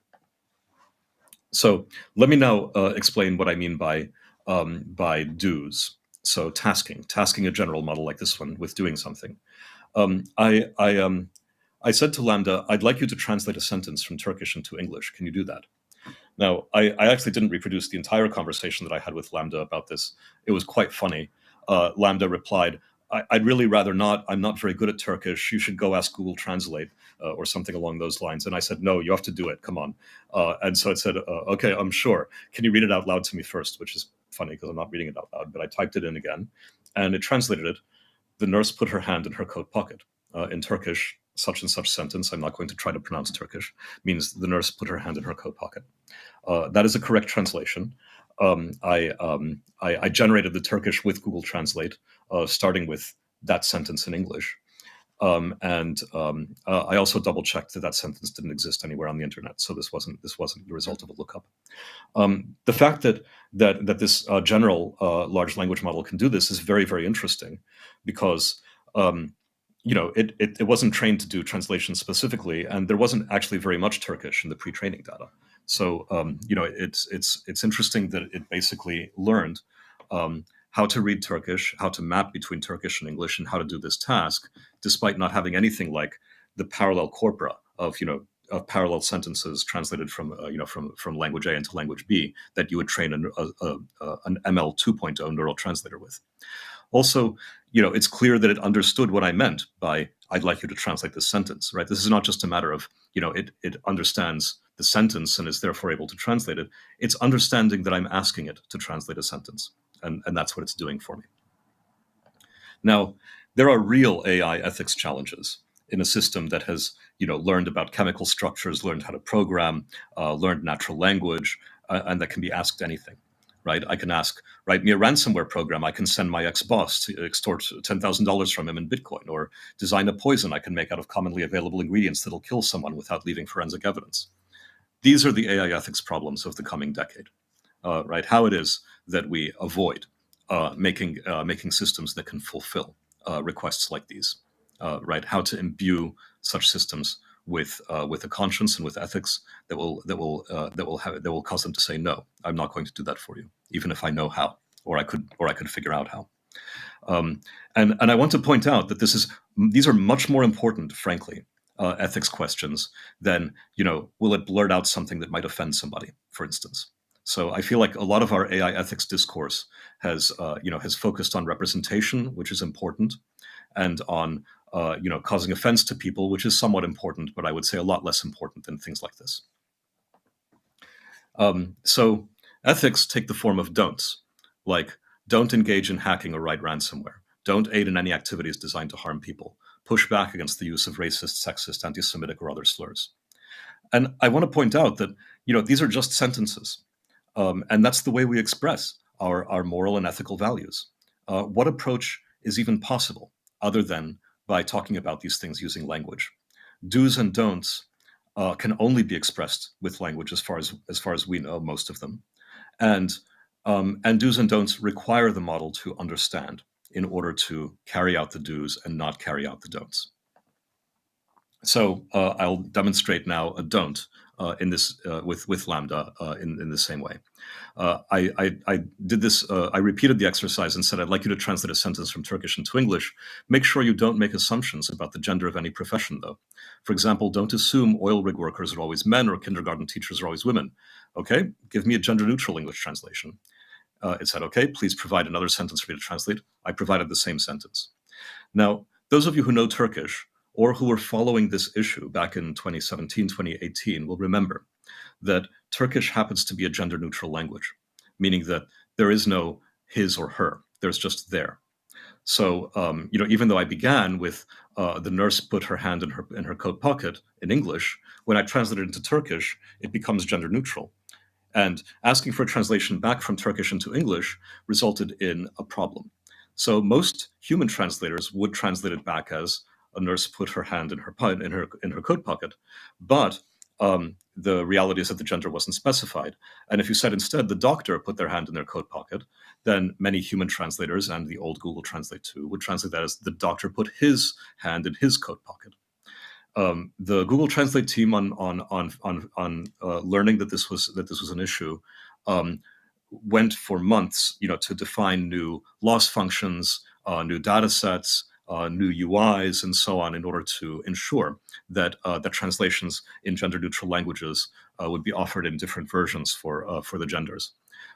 So let me now explain what I mean by do's. So tasking a general model like this one with doing something. I said to Lambda, "I'd like you to translate a sentence from Turkish into English. Can you do that?" Now, I actually didn't reproduce the entire conversation that I had with Lambda about this. It was quite funny. Lambda replied, I'd really rather not. I'm not very good at Turkish. You should go ask Google Translate or something along those lines." And I said, "No, you have to do it. Come on." And so it said, "Okay, I'm sure. Can you read it out loud to me first?" Which is funny because I'm not reading it out loud. But I typed it in again and it translated it. "The nurse put her hand in her coat pocket." In Turkish, such and such sentence, I'm not going to try to pronounce Turkish, means the nurse put her hand in her coat pocket. That is a correct translation. I generated the Turkish with Google Translate, starting with that sentence in English. And I also double checked that sentence didn't exist anywhere on the internet. So this wasn't the result of a lookup. The fact that this general large language model can do this is very, very interesting, because it wasn't trained to do translation specifically, and there wasn't actually very much Turkish in the pre-training data. So it's interesting that it basically learned how to read Turkish, how to map between Turkish and English, and how to do this task, despite not having anything like the parallel corpora of parallel sentences translated from language A into language B that you would train an ML 2.0 neural translator with. Also, it's clear that it understood what I meant by "I'd like you to translate this sentence," right? This is not just a matter of, it understands the sentence and is therefore able to translate it. It's understanding that I'm asking it to translate a sentence. And that's what it's doing for me. Now, there are real AI ethics challenges in a system that has, learned about chemical structures, learned how to program, learned natural language, and that can be asked anything. Right? I can ask, write me a ransomware program. I can send my ex-boss to extort $10,000 from him in Bitcoin, or design a poison I can make out of commonly available ingredients that'll kill someone without leaving forensic evidence. These are the AI ethics problems of the coming decade, right? How it is that we avoid making systems that can fulfill requests like these, right? How to imbue such systems with a conscience and with ethics that will cause them to say, "No, I'm not going to do that for you, even if I know how, or I could figure out how." And I want to point out that these are much more important, frankly, ethics questions than, will it blurt out something that might offend somebody, for instance. So I feel like a lot of our AI ethics discourse has focused on representation, which is important, and on causing offense to people, which is somewhat important, but I would say a lot less important than things like this. So ethics take the form of don'ts, like don't engage in hacking or write ransomware, don't aid in any activities designed to harm people, push back against the use of racist, sexist, anti-Semitic, or other slurs. And I want to point out that these are just sentences, and that's the way we express our moral and ethical values. What approach is even possible other than by talking about these things using language. Do's and don'ts can only be expressed with language as far as we know, most of them. And do's and don'ts require the model to understand in order to carry out the do's and not carry out the don'ts. So I'll demonstrate now a don't in this with Lambda in the same way. I did this. I repeated the exercise and said, I'd like you to translate a sentence from Turkish into English. Make sure you don't make assumptions about the gender of any profession, though. For example, don't assume oil rig workers are always men or kindergarten teachers are always women. Okay, give me a gender-neutral English translation. It said, okay, please provide another sentence for me to translate. I provided the same sentence. Now, those of you who know Turkish or who were following this issue back in 2017, 2018 will remember that Turkish happens to be a gender-neutral language, meaning that there is no his or her, there's just there. So, even though I began with the nurse put her hand in her coat pocket in English, when I translate it into Turkish, it becomes gender-neutral. And asking for a translation back from Turkish into English resulted in a problem. So most human translators would translate it back as a nurse put her hand in her coat pocket, but the reality is that the gender wasn't specified. And if you said instead the doctor put their hand in their coat pocket, then many human translators and the old Google Translate too would translate that as the doctor put his hand in his coat pocket. The Google Translate team on learning that this was an issue went for months, to define new loss functions, new data sets, new UIs, and so on, in order to ensure that that translations in gender-neutral languages would be offered in different versions for the genders.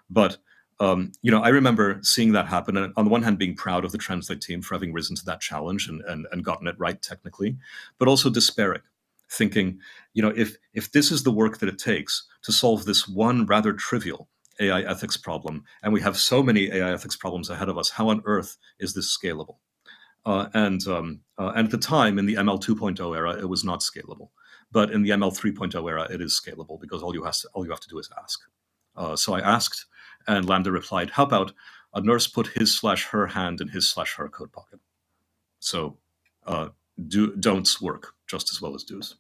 But I remember seeing that happen, and on the one hand being proud of the Translate team for having risen to that challenge and gotten it right technically, but also despairing, thinking, if this is the work that it takes to solve this one rather trivial AI ethics problem, and we have so many AI ethics problems ahead of us, how on earth is this scalable? And at the time, in the ML 2.0 era, it was not scalable. But in the ML 3.0 era, it is scalable because all you have to do is ask. So I asked, and Lambda replied, how about a nurse put his/her hand in his/her coat pocket? So don'ts work just as well as do's.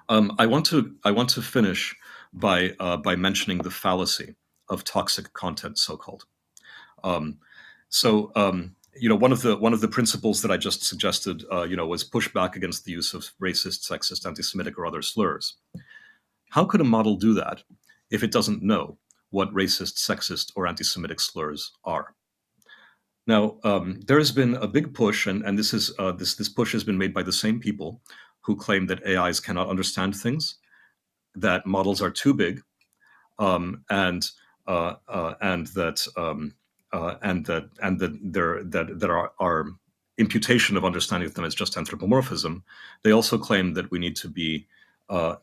I want to finish by mentioning the fallacy of toxic content, so-called. One of the principles that I just suggested, was push back against the use of racist, sexist, anti-Semitic, or other slurs. How could a model do that if it doesn't know what racist, sexist, or anti-Semitic slurs are? Now, there has been a big push, and this push has been made by the same people who claim that AIs cannot understand things, that models are too big, and that our imputation of understanding of them is just anthropomorphism. They also claim that we need to be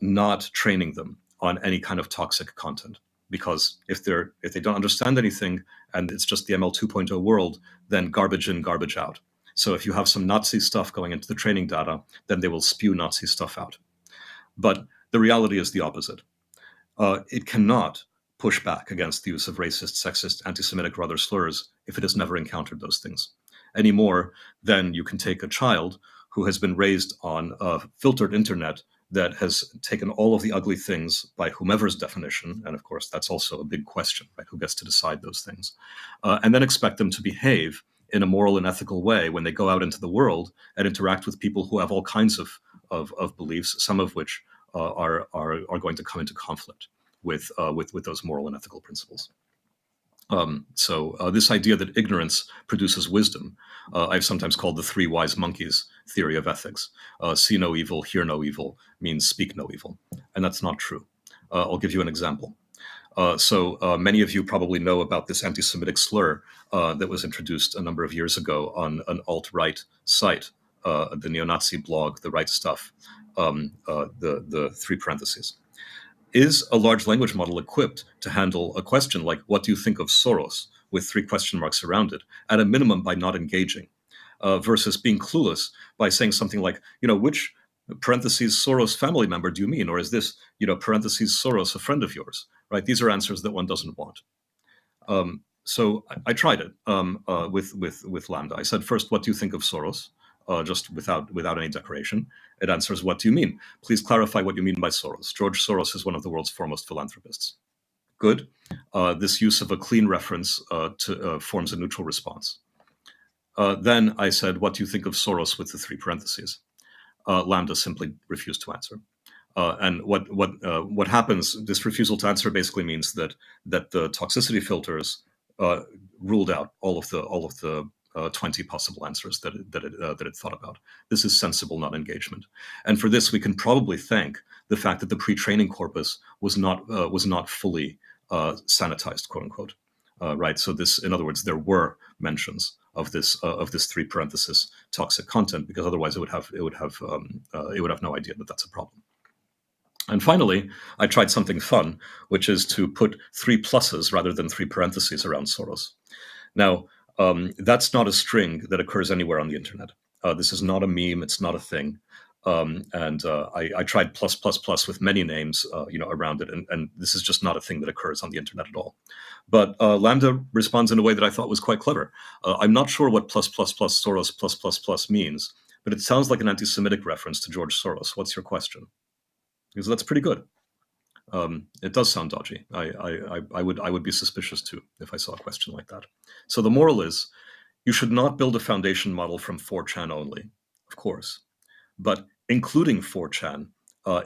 not training them on any kind of toxic content, because if they don't understand anything and it's just the ML 2.0 world, then garbage in, garbage out. So if you have some Nazi stuff going into the training data, then they will spew Nazi stuff out. But the reality is the opposite. It cannot push back against the use of racist, sexist, anti-Semitic, or other slurs if it has never encountered those things, any more than you can take a child who has been raised on a filtered internet that has taken all of the ugly things by whomever's definition, and of course that's also a big question, right? Who gets to decide those things? And then expect them to behave in a moral and ethical way when they go out into the world and interact with people who have all kinds of beliefs, some of which are going to come into conflict with those moral and ethical principles. So this idea that ignorance produces wisdom, I've sometimes called the three wise monkeys theory of ethics. See no evil, hear no evil means speak no evil. And that's not true. I'll give you an example. Many of you probably know about this anti-Semitic slur that was introduced a number of years ago on an alt-right site, the neo-Nazi blog, The Right Stuff, the three parentheses. Is a large language model equipped to handle a question like, what do you think of Soros, with three question marks around it, at a minimum by not engaging, versus being clueless by saying something like, which parentheses Soros family member do you mean? Or is this, parentheses Soros a friend of yours, right? These are answers that one doesn't want. So I tried it with Lambda. I said, first, what do you think of Soros? Just without any decoration. It answers, what do you mean? Please clarify what you mean by Soros. George Soros is one of the world's foremost philanthropists. Good. This use of a clean reference forms a neutral response. Then I said, what do you think of Soros with the 3 parentheses? Lambda simply refused to answer. And what happens? This refusal to answer basically means that the toxicity filters ruled out all of the 20 possible answers that it thought about. This is sensible non-engagement, and for this we can probably thank the fact that the pre-training corpus was not fully sanitized, quote unquote. Right. So this, in other words, there were mentions of this 3 parenthesis toxic content, because otherwise it would have no idea that that's a problem. And finally, I tried something fun, which is to put 3 pluses rather than 3 parentheses around Soros. Now, that's not a string that occurs anywhere on the internet. This is not a meme. It's not a thing. I tried plus plus plus with many names, around it, and this is just not a thing that occurs on the internet at all. But Lambda responds in a way that I thought was quite clever. I'm not sure what plus plus plus Soros plus plus plus means, but it sounds like an anti-Semitic reference to George Soros. What's your question? Because that's pretty good. It does sound dodgy. I would be suspicious too if I saw a question like that. So the moral is, you should not build a foundation model from 4chan only, of course, but including 4chan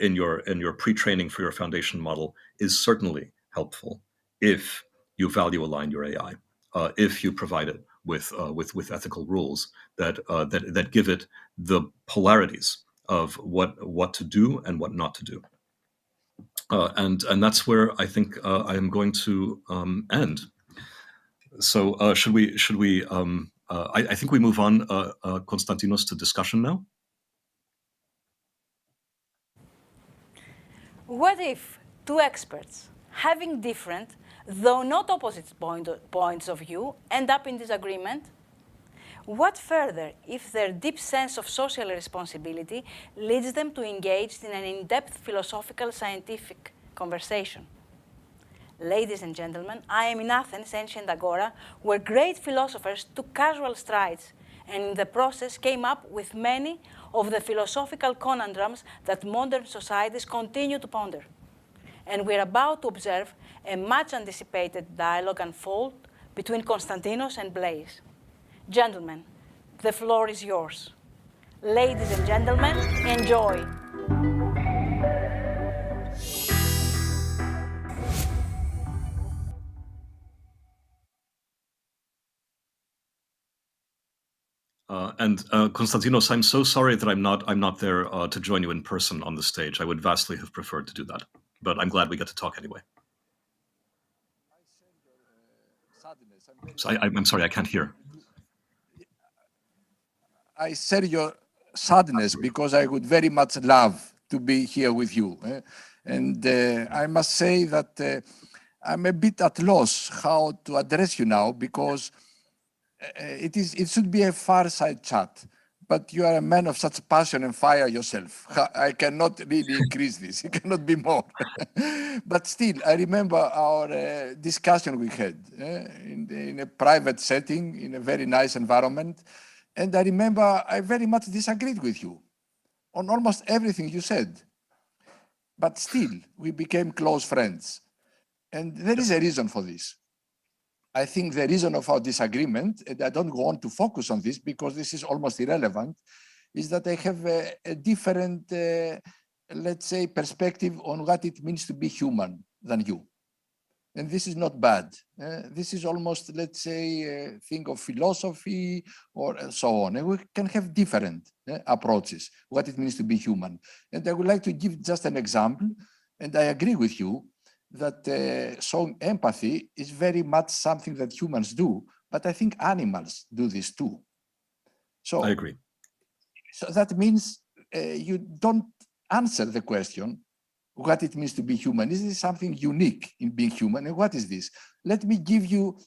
in your pre-training for your foundation model is certainly helpful if you value align your AI, if you provide it with ethical rules that give it the polarities of what to do and what not to do. And that's where I think I am going to end. So should we? I think we move on, Konstantinos, to discussion now. What if 2 experts, having different, though not opposite points of view, end up in disagreement? What further if their deep sense of social responsibility leads them to engage in an in-depth philosophical scientific conversation? Ladies and gentlemen, I am in Athens, ancient Agora, where great philosophers took casual strides and in the process came up with many of the philosophical conundrums that modern societies continue to ponder. And we're about to observe a much anticipated dialogue unfold between Konstantinos and Blaise. Gentlemen, the floor is yours. Ladies and gentlemen, enjoy. Konstantinos, I'm so sorry that I'm not there to join you in person on the stage. I would vastly have preferred to do that, but I'm glad we get to talk anyway. So I'm sorry, I can't hear. I share your sadness because I would very much love to be here with you. And I must say that I'm a bit at loss how to address you now, because it should be a fireside chat. But you are a man of such passion and fire yourself. I cannot really increase this. It cannot be more. But still, I remember our discussion we had in a private setting, in a very nice environment. And I remember I very much disagreed with you on almost everything you said. But still, we became close friends. And there is a reason for this. I think the reason of our disagreement, and I don't want to focus on this because this is almost irrelevant, is that I have a different, let's say, perspective on what it means to be human than you. And this is not bad. This is almost, let's say, a thing of philosophy or so on. And we can have different approaches, what it means to be human. And I would like to give just an example. And I agree with you that showing empathy is very much something that humans do. But I think animals do this too. So I agree. So that means you don't answer the question, what it means to be human. Is this something unique in being human? And what is this? Let me give you,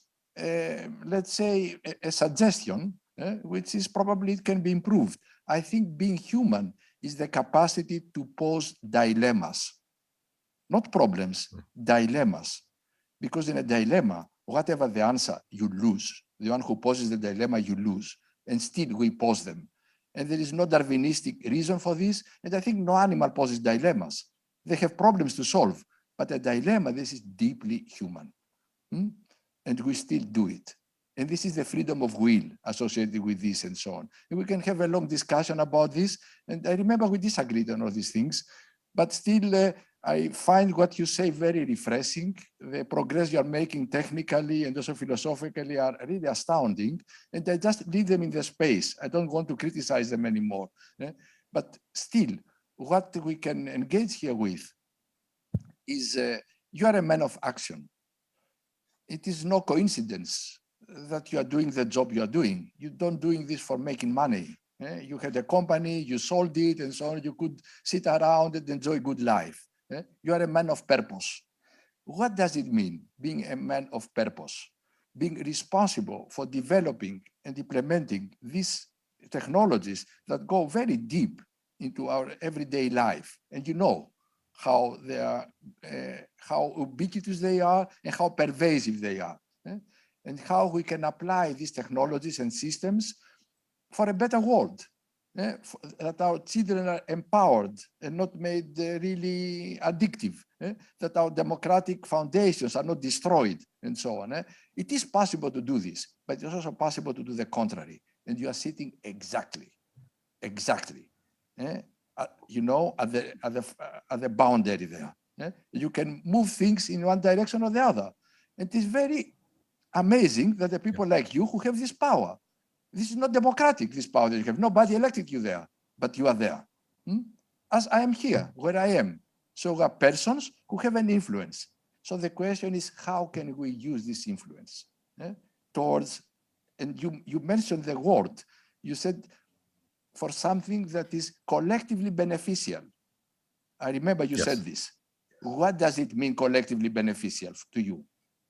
let's say, a suggestion, which is probably it can be improved. I think being human is the capacity to pose dilemmas, not problems, dilemmas. Because in a dilemma, whatever the answer, you lose. The one who poses the dilemma, you lose. And still we pose them. And there is no Darwinistic reason for this. And I think no animal poses dilemmas. They have problems to solve. But a dilemma, this is deeply human. And we still do it. And this is the freedom of will associated with this and so on. And we can have a long discussion about this. And I remember we disagreed on all these things, but still I find what you say very refreshing. The progress you are making technically and also philosophically are really astounding. And I just leave them in the space. I don't want to criticize them anymore. But still, what we can engage here with is you are a man of action. It is no coincidence that you are doing the job you are doing. You don't doing this for making money. You had a company, you sold it and so on. You could sit around and enjoy good life. You are a man of purpose. What does it mean, being a man of purpose? Being responsible for developing and implementing these technologies that go very deep into our everyday life. And you know how they are, how ubiquitous they are and how pervasive they are. And how we can apply these technologies and systems for a better world, that our children are empowered and not made really addictive, that our democratic foundations are not destroyed and so on. It is possible to do this, but it's also possible to do the contrary. And you are sitting exactly, you know, at the boundary there. You can move things in one direction or the other. It is very amazing that the people like you who have this power. This is not democratic, this power that you have. Nobody elected you there, but you are there. As I am here, where I am. So we are persons who have an influence. So the question is, how can we use this influence towards, and you mentioned the word, you said for something that is collectively beneficial. I remember you said this. What does it mean collectively beneficial to you?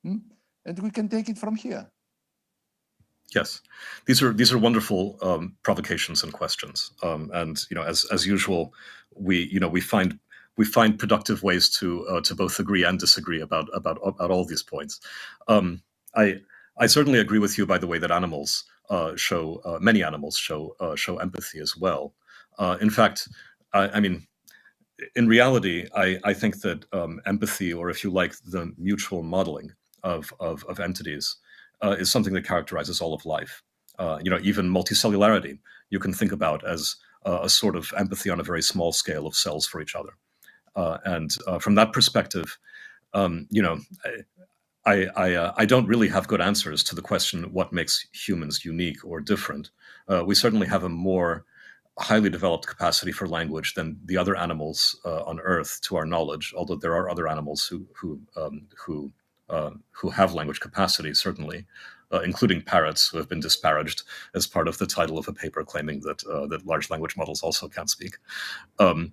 And we can take it from here. Yes, these are wonderful provocations and questions, and you know, as usual, we find productive ways to both agree and disagree about all these points. I certainly agree with you, by the way, that animals many animals show empathy as well. In fact, I mean, in reality, I think that empathy, or if you like, the mutual modeling of entities, is something that characterizes all of life. You know, even multicellularity, you can think about as a sort of empathy on a very small scale of cells for each other. And from that perspective, you know, I don't really have good answers to the question, what makes humans unique or different? We certainly have a more highly developed capacity for language than the other animals on Earth, to our knowledge, although there are other animals who have language capacity, certainly, including parrots, who have been disparaged as part of the title of a paper claiming that that large language models also can't speak. You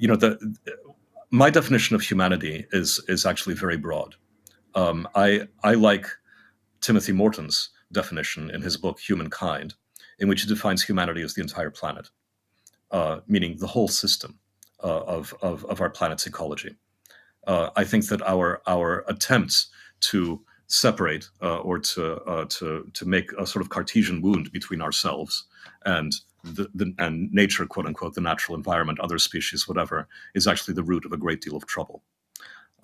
know, my definition of humanity is actually very broad. I like Timothy Morton's definition in his book Humankind, in which he defines humanity as the entire planet, meaning the whole system of our planet's ecology. I think that our attempts to separate or to make a sort of Cartesian wound between ourselves and and nature, quote unquote, the natural environment, other species, whatever, is actually the root of a great deal of trouble.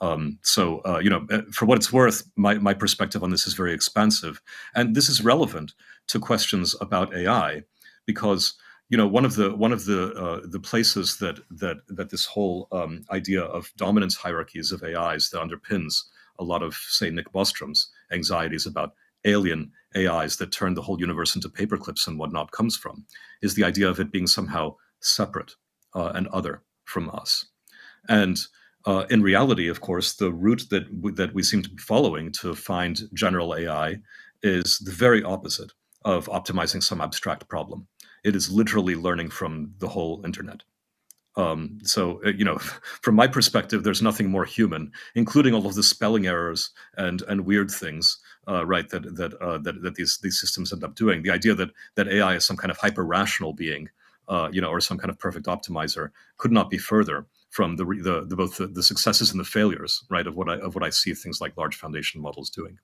You know, for what it's worth, my perspective on this is very expansive, and this is relevant to questions about AI, because you know, one of the places that this whole idea of dominance hierarchies of AIs that underpins a lot of, say, Nick Bostrom's anxieties about alien AIs that turn the whole universe into paperclips and whatnot comes from, is the idea of it being somehow separate and other from us. And in reality, of course, the route that we seem to be following to find general AI is the very opposite of optimizing some abstract problem. It is literally learning from the whole internet. You know, from my perspective, there's nothing more human, including all of the spelling errors and weird things, right? That these systems end up doing. The idea that AI is some kind of hyper rational being, you know, or some kind of perfect optimizer, could not be further from both the successes and the failures, right, of what I see things like large foundation models doing.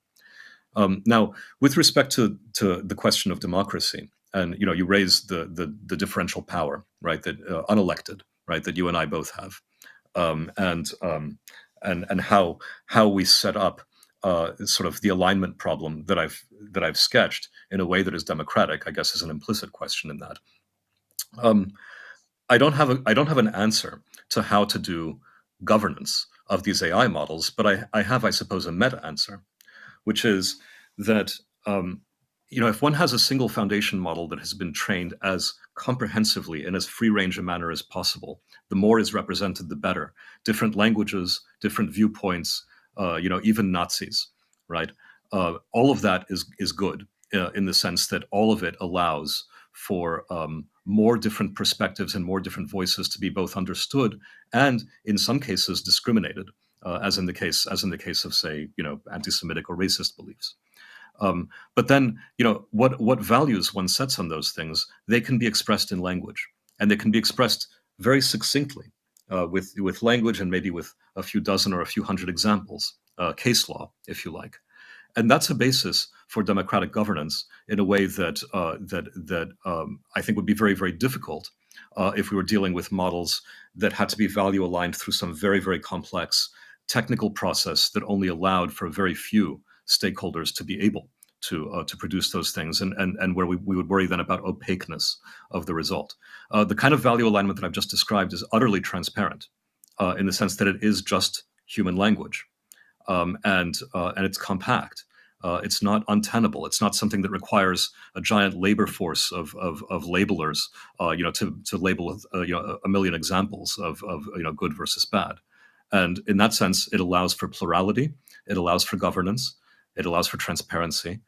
Now, with respect to the question of democracy, and you raise the differential power, right, that unelected, right, that you and I both have, and how we set up sort of the alignment problem that I've sketched in a way that is democratic, I guess, is an implicit question in that. I don't have an answer to how to do governance of these AI models, but I have, I suppose, a meta answer, which is that if one has a single foundation model that has been trained as comprehensively in as free-range a manner as possible, the more is represented, the better. Different languages, different viewpoints, even Nazis, right? All of that is good in the sense that all of it allows for more different perspectives and more different voices to be both understood and, in some cases, discriminated, as in the case of, say, anti-Semitic or racist beliefs. But then, what values one sets on those things, they can be expressed in language, and they can be expressed very succinctly with language and maybe with a few dozen or a few hundred examples, case law, if you like. And that's a basis for democratic governance in a way that I think would be very, very difficult if we were dealing with models that had to be value aligned through some very, very complex technical process that only allowed for very few stakeholders to be able to produce those things, and where we would worry then about opaqueness of the result. The kind of value alignment that I've just described is utterly transparent in the sense that it is just human language. And it's compact. It's not untenable. It's not something that requires a giant labor force of labelers, to label a million examples of good versus bad. And in that sense, it allows for plurality. It allows for governance. It allows for transparency.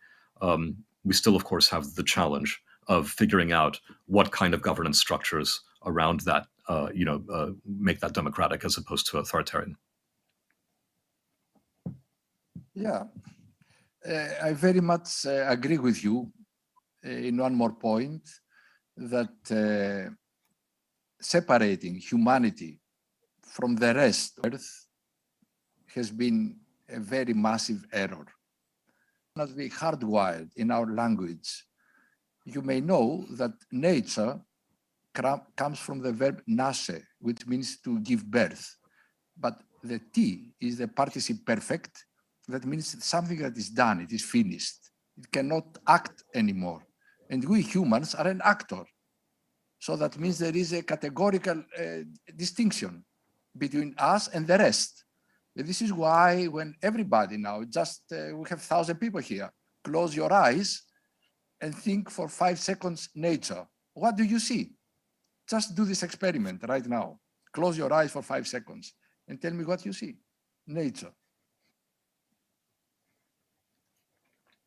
We still, of course, have the challenge of figuring out what kind of governance structures around that, make that democratic as opposed to authoritarian. Yeah, I very much agree with you in one more point, that separating humanity from the rest of Earth has been a very massive error. Not be hardwired in our language. You may know that nature comes from the verb nace, which means to give birth. But the T is the participle perfect. That means something that is done, it is finished. It cannot act anymore. And we humans are an actor. So that means there is a categorical distinction between us and the rest. This is why when everybody now, we have 1,000 people here, close your eyes and think for 5 seconds nature. What do you see? Just do this experiment right now. Close your eyes for 5 seconds and tell me what you see. Nature.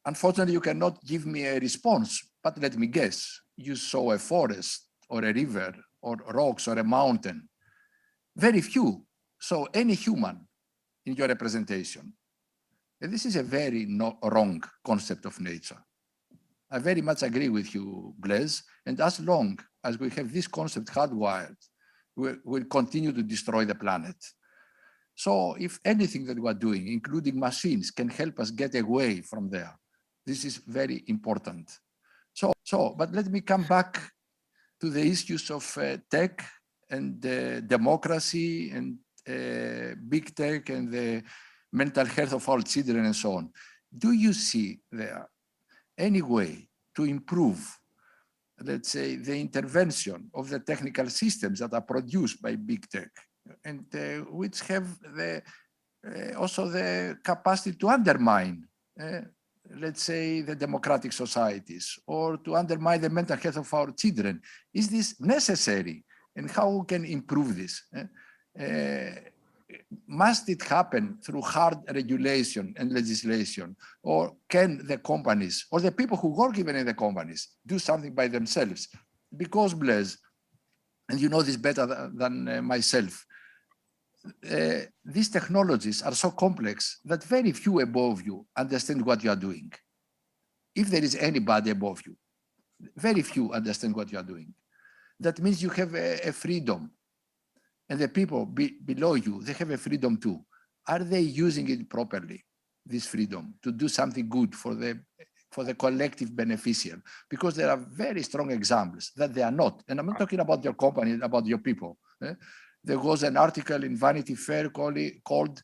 Unfortunately, you cannot give me a response, but let me guess. You saw a forest or a river or rocks or a mountain. Very few. So any human in your representation. And this is a very wrong concept of nature. I very much agree with you, Blaise. And as long as we have this concept hardwired, we'll continue to destroy the planet. So if anything that we're doing, including machines, can help us get away from there, this is very important. But let me come back to the issues of tech and democracy and big tech and the mental health of our children and so on. Do you see there any way to improve, let's say, the intervention of the technical systems that are produced by big tech and which have also the capacity to undermine, let's say, the democratic societies or to undermine the mental health of our children? Is this necessary? And how we can improve this? Must it happen through hard regulation and legislation? Or can the companies or the people who work even in the companies do something by themselves? Because, Blaise, and you know this better than myself, these technologies are so complex that very few above you understand what you are doing. If there is anybody above you, very few understand what you are doing. That means you have a freedom and the people below you, they have a freedom too. Are they using it properly, this freedom, to do something good for the collective beneficial? Because there are very strong examples that they are not. And I'm not talking about your company, about your people. There was an article in Vanity Fair called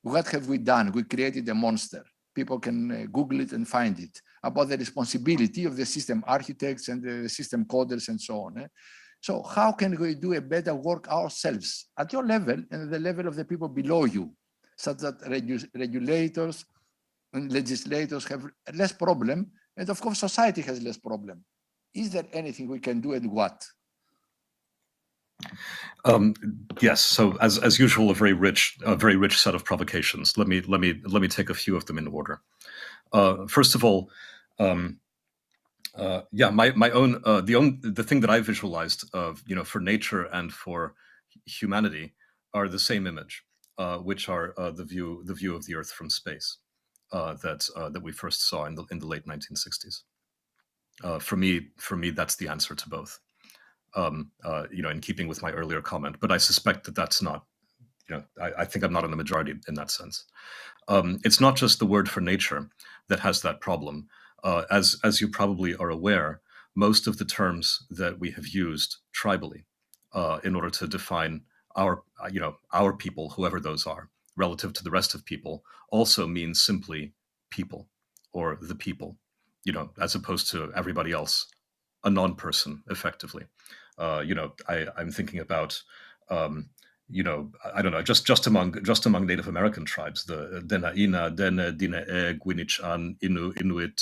"What Have We Done? We Created a Monster." People can Google it and find it, about the responsibility of the system architects and the system coders and so on. So how can we do a better work ourselves at your level and at the level of the people below you, such that regulators and legislators have less problem, and of course society has less problem? Is there anything we can do, and what? Yes. So as usual, a very rich set of provocations. Let me take a few of them in order. First of all, the thing that I visualized of, for nature and for humanity are the same image, which are the view of the Earth from space that we first saw in the late 1960s. For me, that's the answer to both. In keeping with my earlier comment, but I suspect that that's not. I think I'm not in the majority in that sense. It's not just the word for nature that has that problem. As you probably are aware, most of the terms that we have used tribally in order to define our people, whoever those are, relative to the rest of people, also means simply people or the people, as opposed to everybody else, a non-person, effectively. I'm thinking about, I don't know, just among Native American tribes, the Denaina, Dene, Dine, Gwinichan, Inuit,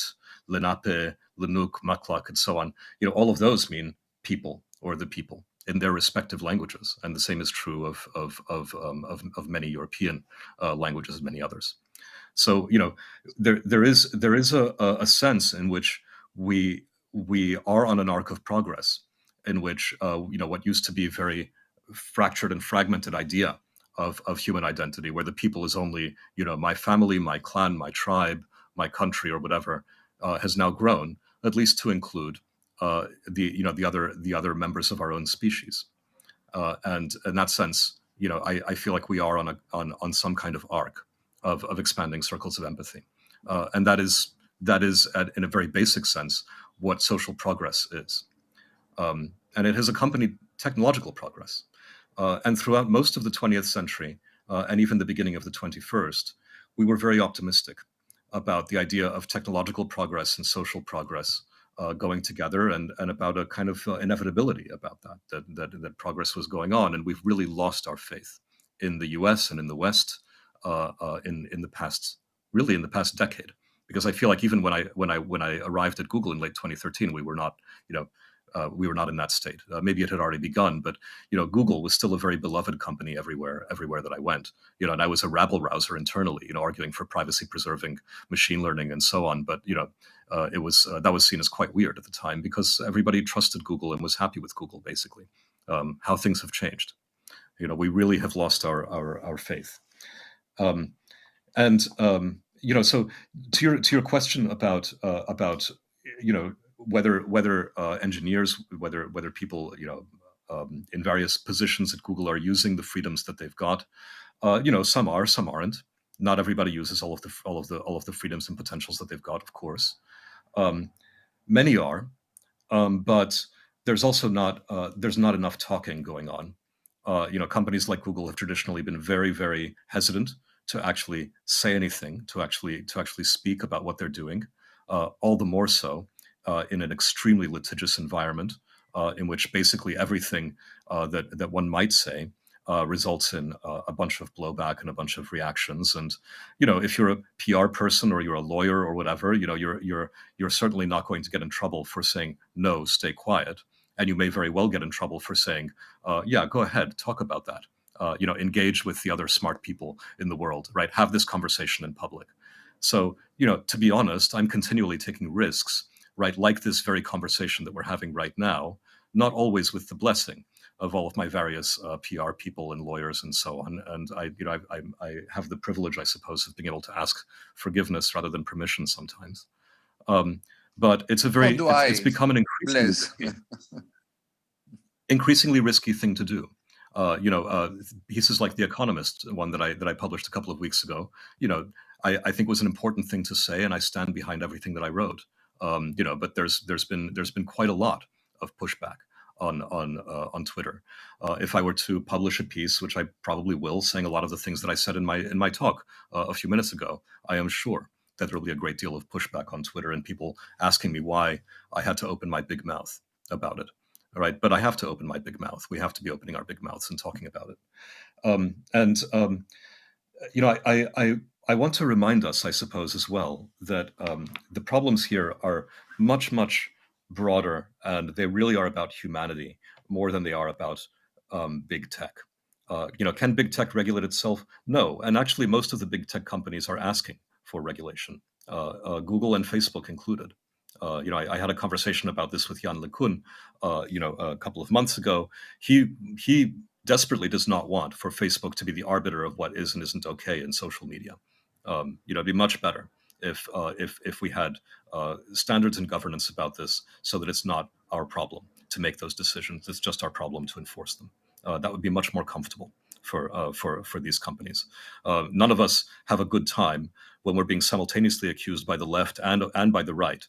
Lenape, Lenuk, Maklak, and so on. All of those mean people or the people in their respective languages, and the same is true of many European languages and many others. So there is a sense in which we are on an arc of progress, in which what used to be a very fractured and fragmented idea of human identity, where the people is only my family, my clan, my tribe, my country, or whatever, has now grown, at least to include the other members of our own species. And in that sense, I feel like we are on some kind of arc of expanding circles of empathy, and that is in a very basic sense what social progress is. And it has accompanied technological progress. And throughout most of the 20th century, and even the beginning of the 21st, we were very optimistic about the idea of technological progress and social progress going together, and about a kind of inevitability about that progress was going on. And we've really lost our faith in the US and in the West in the past decade. Because I feel like even when I arrived at Google in late 2013, we were not in that state. Maybe it had already begun, but Google was still a very beloved company everywhere that I went. And I was a rabble rouser internally, arguing for privacy-preserving machine learning and so on. But that was seen as quite weird at the time, because everybody trusted Google and was happy with Google. Basically, how things have changed. We really have lost our faith. So to your question about whether engineers, whether people in various positions at Google are using the freedoms that they've got, some are, some aren't. Not everybody uses all of the freedoms and potentials that they've got, of course. Many are, but there's also not enough talking going on. Companies like Google have traditionally been very, very hesitant to actually say anything, to actually speak about what they're doing. All the more so in an extremely litigious environment, in which basically everything that one might say results in a bunch of blowback and a bunch of reactions. And if you're a PR person or you're a lawyer or whatever, you're certainly not going to get in trouble for saying no, stay quiet. And you may very well get in trouble for saying, yeah, go ahead, talk about that. Engage with the other smart people in the world, right? Have this conversation in public. So, to be honest, I'm continually taking risks, right? Like this very conversation that we're having right now, not always with the blessing of all of my various PR people and lawyers and so on. And I have the privilege, I suppose, of being able to ask forgiveness rather than permission sometimes. But it's it's become an increasingly risky thing to do. Pieces like The Economist, one that I published a couple of weeks ago, I think was an important thing to say, and I stand behind everything that I wrote. But there's been quite a lot of pushback on Twitter. If I were to publish a piece, which I probably will, saying a lot of the things that I said in my talk a few minutes ago, I am sure that there will be a great deal of pushback on Twitter and people asking me why I had to open my big mouth about it. All right, but I have to open my big mouth. We have to be opening our big mouths and talking about it. I want to remind us, I suppose, as well, that the problems here are much, much broader, and they really are about humanity more than they are about big tech. Can big tech regulate itself? No, and actually most of the big tech companies are asking for regulation, Google and Facebook included. I had a conversation about this with Jan LeCun, a couple of months ago. He desperately does not want for Facebook to be the arbiter of what is and isn't okay in social media. It'd be much better if we had standards and governance about this, so that it's not our problem to make those decisions. It's just our problem to enforce them. That would be much more comfortable for these companies. None of us have a good time when we're being simultaneously accused by the left and by the right,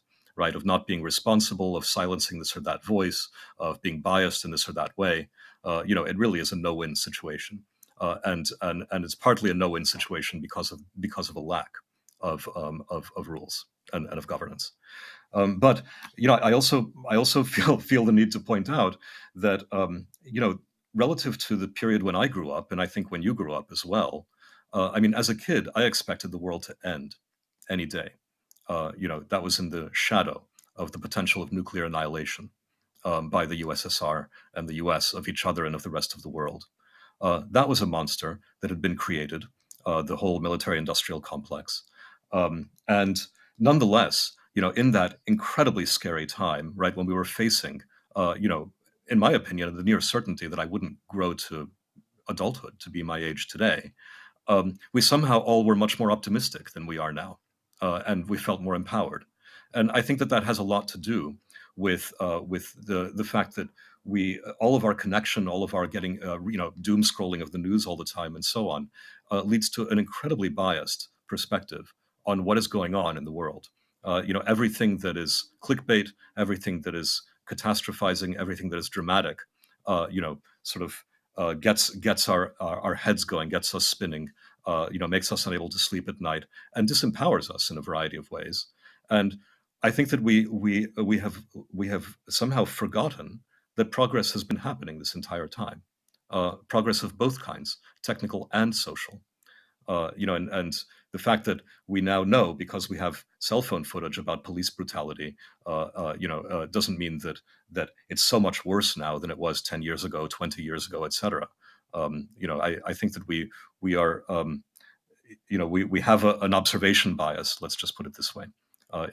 of not being responsible, of silencing this or that voice, of being biased in this or that way. It really is a no-win situation, and it's partly a no-win situation because of a lack of rules and of governance. But I also feel the need to point out that relative to the period when I grew up, and I think when you grew up as well, as a kid, I expected the world to end any day. That was in the shadow of the potential of nuclear annihilation by the USSR and the US of each other and of the rest of the world. That was a monster that had been created, the whole military-industrial complex. And nonetheless, in that incredibly scary time, when we were facing, in my opinion, the near certainty that I wouldn't grow to adulthood to be my age today, we somehow all were much more optimistic than we are now. And we felt more empowered. And I think that has a lot to do with the fact that all of our connection, all of our getting, doom scrolling of the news all the time and so on, leads to an incredibly biased perspective on what is going on in the world. Everything that is clickbait, everything that is catastrophizing, everything that is dramatic, gets our heads going, gets us spinning, makes us unable to sleep at night, and disempowers us in a variety of ways. And I think that we have somehow forgotten that progress has been happening this entire time. Progress of both kinds, technical and social. And the fact that we now know, because we have cell phone footage about police brutality, doesn't mean that it's so much worse now than it was 10 years ago, 20 years ago, et cetera. I think that we are, we have an observation bias, let's just put it this way,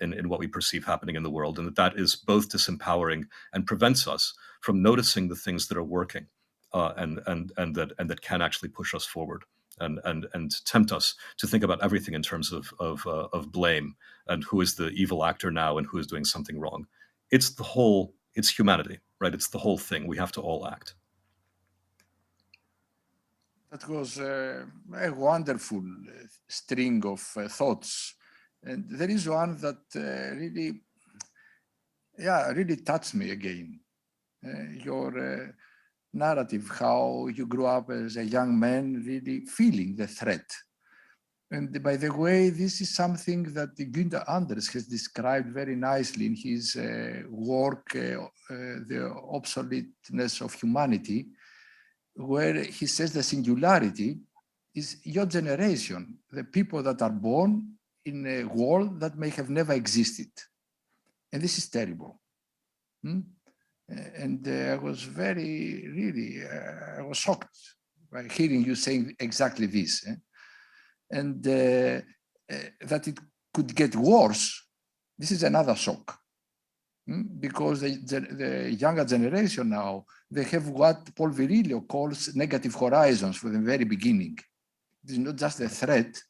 in what we perceive happening in the world, and that is both disempowering and prevents us from noticing the things that are working, and that can actually push us forward and tempt us to think about everything in terms of blame and who is the evil actor now and who is doing something wrong. It's humanity, right? It's the whole thing. We have to all act. That was a wonderful string of thoughts. And there is one that really touched me again. Your narrative, how you grew up as a young man, really feeling the threat. And by the way, this is something that Günther Anders has described very nicely in his work, The Obsoleteness of Humanity, where he says the singularity is your generation, the people that are born in a world that may have never existed. And this is terrible. And I was I was shocked by hearing you saying exactly this. And that it could get worse, this is another shock. Because the younger generation now, they have what Paul Virilio calls negative horizons from the very beginning. It is not just a threat,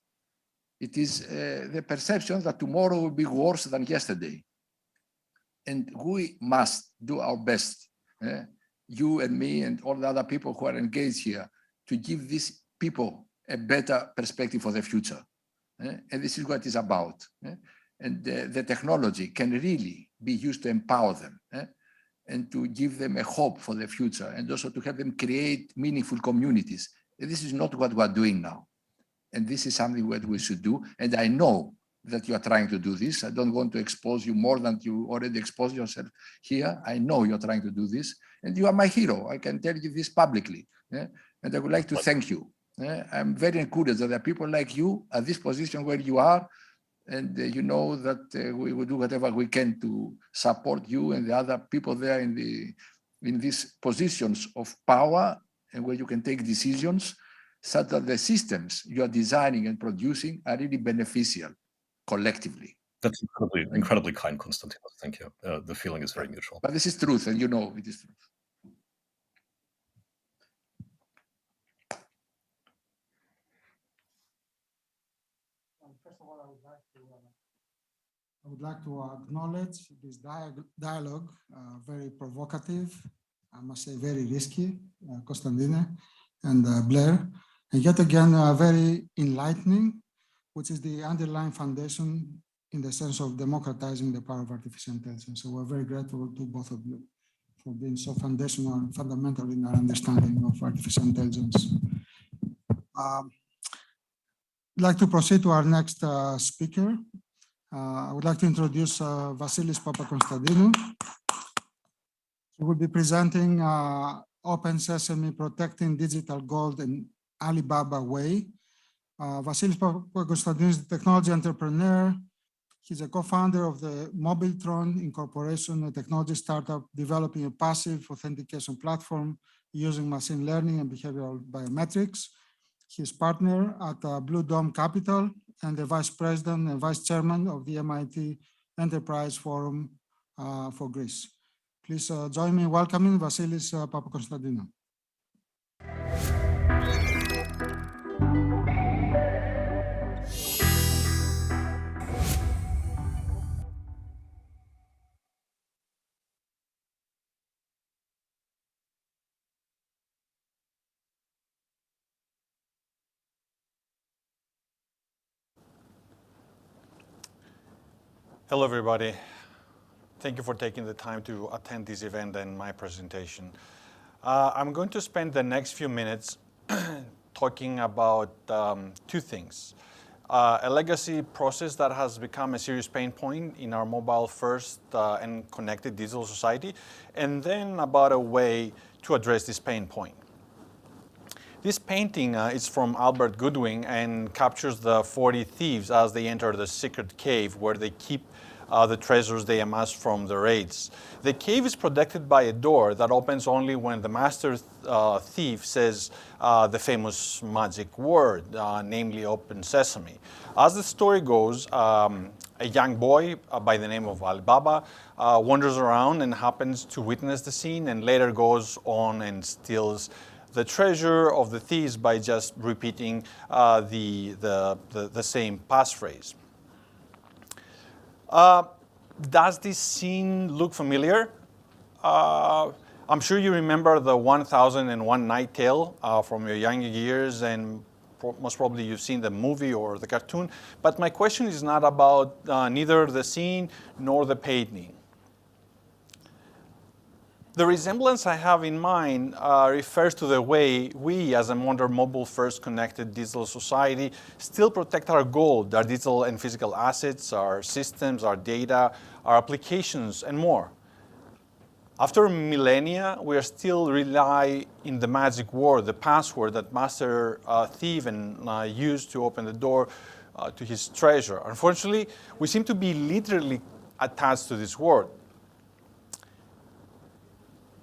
it is the perception that tomorrow will be worse than yesterday. And we must do our best you and me and all the other people who are engaged here, to give these people a better perspective for the future. And this is what it's about. And the technology can really be used to empower them and to give them a hope for the future, and also to help them create meaningful communities. And this is not what we're doing now. And this is something that we should do. And I know that you are trying to do this. I don't want to expose you more than you already exposed yourself here. I know you're trying to do this. And you are my hero. I can tell you this publicly. And I would like to thank you. I'm very encouraged that there are people like you at this position where you are. And you know that we will do whatever we can to support you and the other people there in these positions of power, and where you can take decisions such that the systems you are designing and producing are really beneficial collectively. That's incredibly kind, Konstantinos. Thank you. The feeling is very mutual. But this is truth, and you know it is truth. First of all, I would like to acknowledge this dialogue, very provocative, I must say very risky, Konstantinos and Blair, and yet again very enlightening, which is the underlying foundation in the sense of democratizing the power of artificial intelligence. So we're very grateful to both of you for being so foundational and fundamental in our understanding of artificial intelligence. I'd like to proceed to our next speaker. I would like to introduce Vasilis Papakonstantinou. He will be presenting Open Sesame, Protecting Digital Gold in Alibaba Way. Vasilis Papakonstantinou is a technology entrepreneur. He's a co-founder of the Mobiltron Incorporation, a technology startup developing a passive authentication platform using machine learning and behavioral biometrics. He's partner at Blue Dome Capital and the vice president and vice chairman of the MIT Enterprise Forum for Greece. Please join me in welcoming Vasilis Papakonstantinou. Hello, everybody. Thank you for taking the time to attend this event and my presentation. I'm going to spend the next few minutes talking about two things. A legacy process that has become a serious pain point in our mobile-first and connected digital society, and then about a way to address this pain point. This painting is from Albert Goodwin and captures the 40 thieves as they enter the secret cave where they keep the treasures they amass from the raids. The cave is protected by a door that opens only when the master thief says the famous magic word, namely Open Sesame. As the story goes, a young boy by the name of Alibaba wanders around and happens to witness the scene, and later goes on and steals the treasure of the thieves by just repeating the same passphrase. Does this scene look familiar? I'm sure you remember the 1001 Night Tale from your younger years, and most probably you've seen the movie or the cartoon. But my question is not about neither the scene nor the painting. The resemblance I have in mind refers to the way we, as a modern mobile-first connected digital society, still protect our gold, our digital and physical assets, our systems, our data, our applications, and more. After millennia, we are still rely in the magic word, the password that master thief used to open the door to his treasure. Unfortunately, we seem to be literally attached to this word.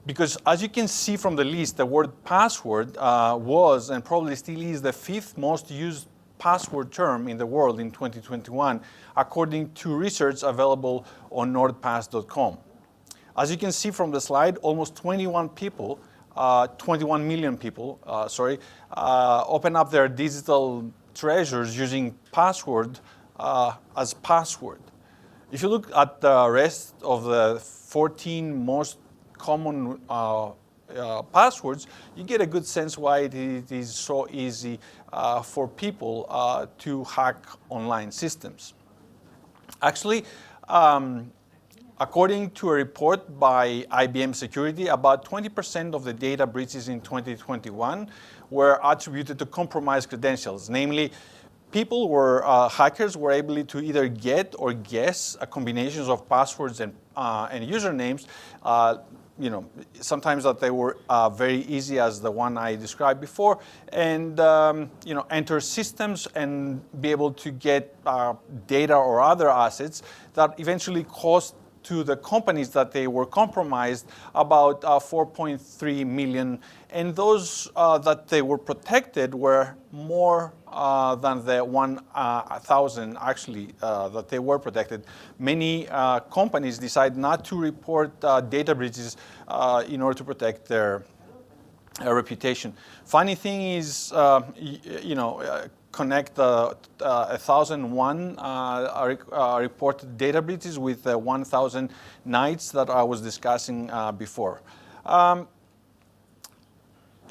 Because as you can see from the list, the word password was and probably still is the 5th most used password term in the world in 2021, according to research available on nordpass.com. As you can see from the slide, almost 21 million people, open up their digital treasures using password as password. If you look at the rest of the 14 most common passwords, you get a good sense why it is so easy for people to hack online systems. Actually, according to a report by IBM Security, about 20% of the data breaches in 2021 were attributed to compromised credentials. Namely, hackers were able to either get or guess combinations of passwords and usernames. Sometimes that they were very easy, as the one I described before, and enter systems and be able to get data or other assets that eventually cost to the companies that they were compromised about 4.3 million, and those that they were protected were more than the 1,000 actually that they were protected. Many companies decide not to report data breaches in order to protect their reputation. Funny thing is, connect 1,001 reported data breaches with 1,000 nights that I was discussing before.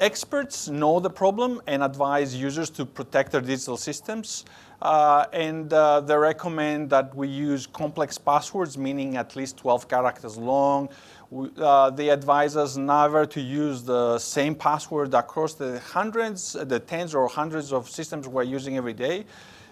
Experts know the problem and advise users to protect their digital systems. They recommend that we use complex passwords, meaning at least 12 characters long. They advise us never to use the same password across the tens or hundreds of systems we're using every day.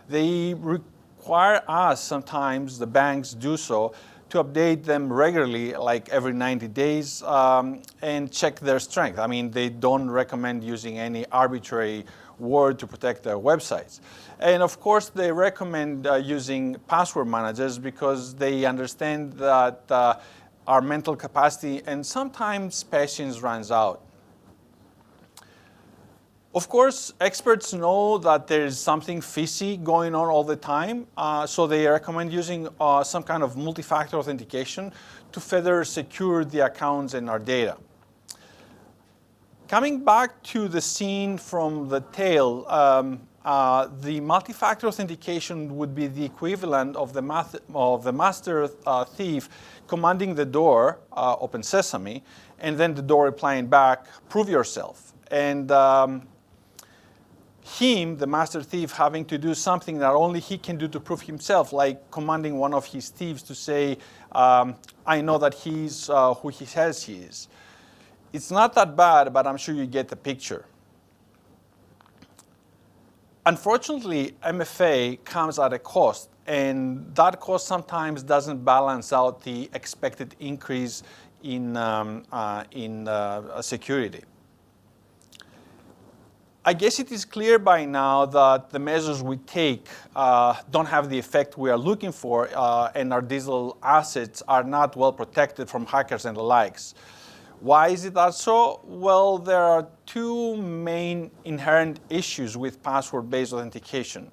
They require us, sometimes the banks do so, to update them regularly, like every 90 days, and check their strength. I mean, they don't recommend using any arbitrary word to protect their websites. And of course, they recommend using password managers because they understand that our mental capacity and sometimes patience runs out. Of course, experts know that there's something fishy going on all the time, so they recommend using some kind of multi-factor authentication to further secure the accounts and our data. Coming back to the scene from the tale, the multi-factor authentication would be the equivalent of the master thief commanding the door, open sesame, and then the door replying back, prove yourself. And him, the master thief, having to do something that only he can do to prove himself, like commanding one of his thieves to say, I know that he's who he says he is. It's not that bad, but I'm sure you get the picture. Unfortunately, MFA comes at a cost, and that cost sometimes doesn't balance out the expected increase in security. I guess it is clear by now that the measures we take don't have the effect we are looking for, and our digital assets are not well protected from hackers and the likes. Why is it that so? Well, there are two main inherent issues with password-based authentication.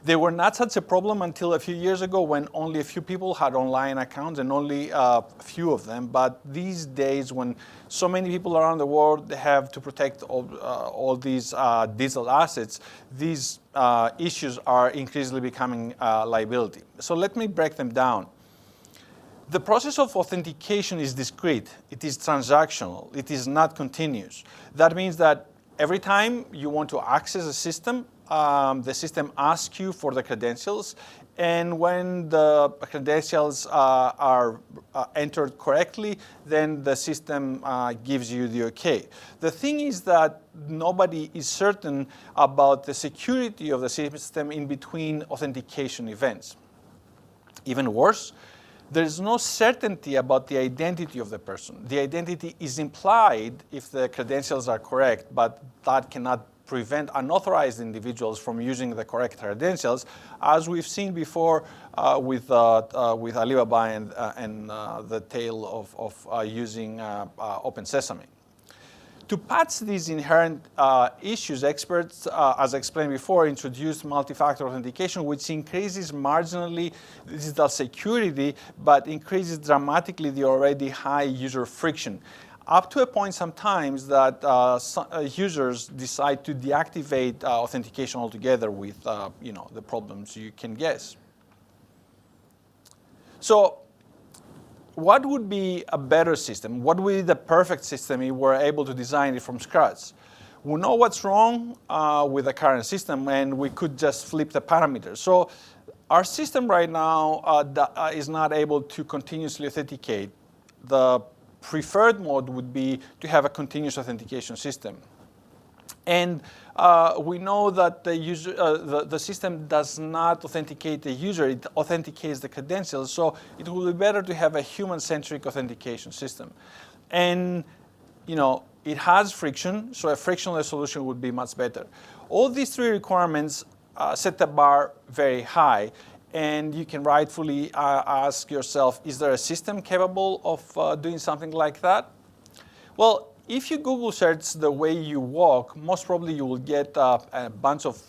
They were not such a problem until a few years ago when only a few people had online accounts and only a few of them. But these days, when so many people around the world have to protect all these digital assets, these issues are increasingly becoming a liability. So let me break them down. The process of authentication is discrete. It is transactional. It is not continuous. That means that every time you want to access a system, the system asks you for the credentials, and when the credentials are entered correctly, then the system gives you the okay. The thing is that nobody is certain about the security of the system in between authentication events. Even worse, there is no certainty about the identity of the person. The identity is implied if the credentials are correct, but that cannot prevent unauthorized individuals from using the correct credentials, as we've seen before with Alibaba and the tale of using Open Sesame. To patch these inherent issues, experts, as explained before, introduced multi-factor authentication, which increases marginally digital security, but increases dramatically the already high user friction, up to a point sometimes that users decide to deactivate authentication altogether with the problems you can guess. So what would be a better system? What would be the perfect system if we're able to design it from scratch? We know what's wrong with the current system, and we could just flip the parameters. So our system right now is not able to continuously authenticate. The preferred mode would be to have a continuous authentication system. And we know that the system does not authenticate the user, it authenticates the credentials, so it will be better to have a human-centric authentication system. And it has friction, so a frictionless solution would be much better. All these three requirements set the bar very high, and you can rightfully ask yourself, is there a system capable of doing something like that? Well, if you Google search the way you walk, most probably you will get a bunch of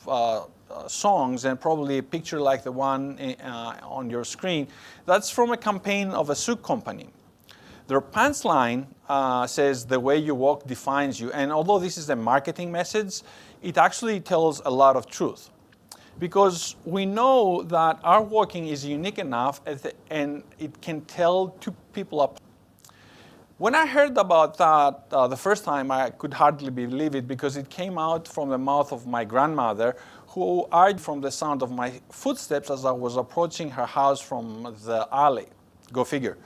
songs and probably a picture like the one on your screen. That's from a campaign of a shoe company. Their pants line says the way you walk defines you. And although this is a marketing message, it actually tells a lot of truth. Because we know that our walking is unique enough and it can tell two people apart. When I heard about that the first time, I could hardly believe it because it came out from the mouth of my grandmother, who argued from the sound of my footsteps as I was approaching her house from the alley. Go figure.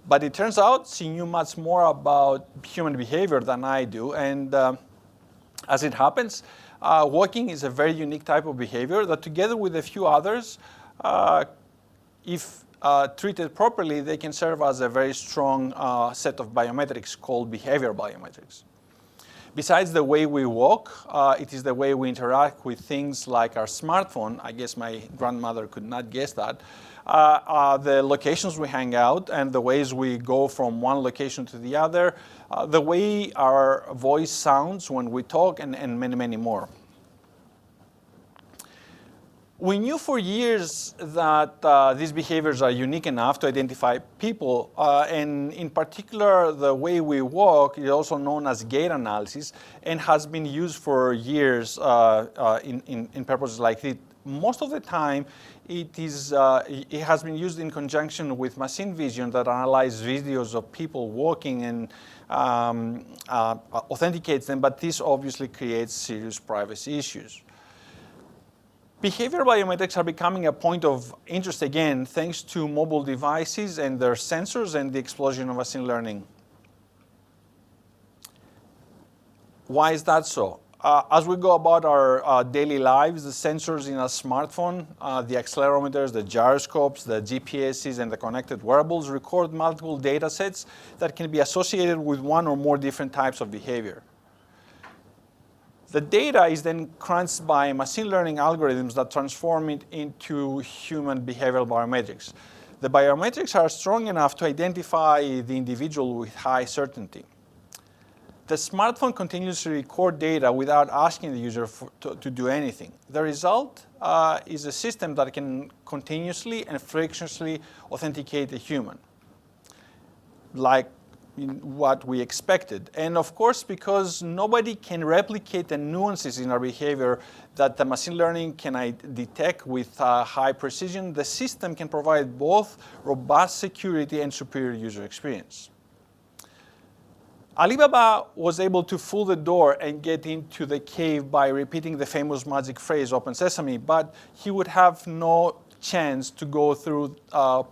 But it turns out she knew much more about human behavior than I do. And as it happens, walking is a very unique type of behavior that together with a few others, if treated properly, they can serve as a very strong set of biometrics called behavior biometrics. Besides the way we walk, it is the way we interact with things like our smartphone. I guess my grandmother could not guess that. The locations we hang out and the ways we go from one location to the other, the way our voice sounds when we talk, and many, many more. We knew for years that these behaviors are unique enough to identify people, and in particular, the way we walk is also known as gait analysis and has been used for years in purposes like this. Most of the time, it has been used in conjunction with machine vision that analyzes videos of people walking and authenticates them, but this obviously creates serious privacy issues. Behavior biometrics are becoming a point of interest again, thanks to mobile devices and their sensors and the explosion of machine learning. Why is that so? As we go about our daily lives, the sensors in a smartphone, the accelerometers, the gyroscopes, the GPSs, and the connected wearables record multiple data sets that can be associated with one or more different types of behavior. The data is then crunched by machine learning algorithms that transform it into human behavioral biometrics. The biometrics are strong enough to identify the individual with high certainty. The smartphone continues to record data without asking the user to do anything. The result is a system that can continuously and frictionlessly authenticate a human, like what we expected. And of course, because nobody can replicate the nuances in our behavior that the machine learning can detect with high precision, the system can provide both robust security and superior user experience. Alibaba was able to fool the door and get into the cave by repeating the famous magic phrase, "Open Sesame," but he would have no chance to go through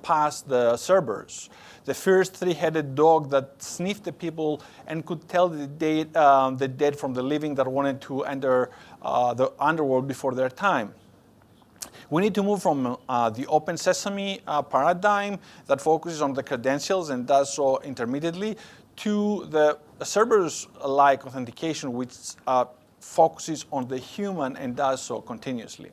past the Cerberus, the first three-headed dog that sniffed the people and could tell the dead from the living that wanted to enter the underworld before their time. We need to move from the Open Sesame paradigm that focuses on the credentials and does so intermittently to the Cerberus-like authentication, which focuses on the human and does so continuously.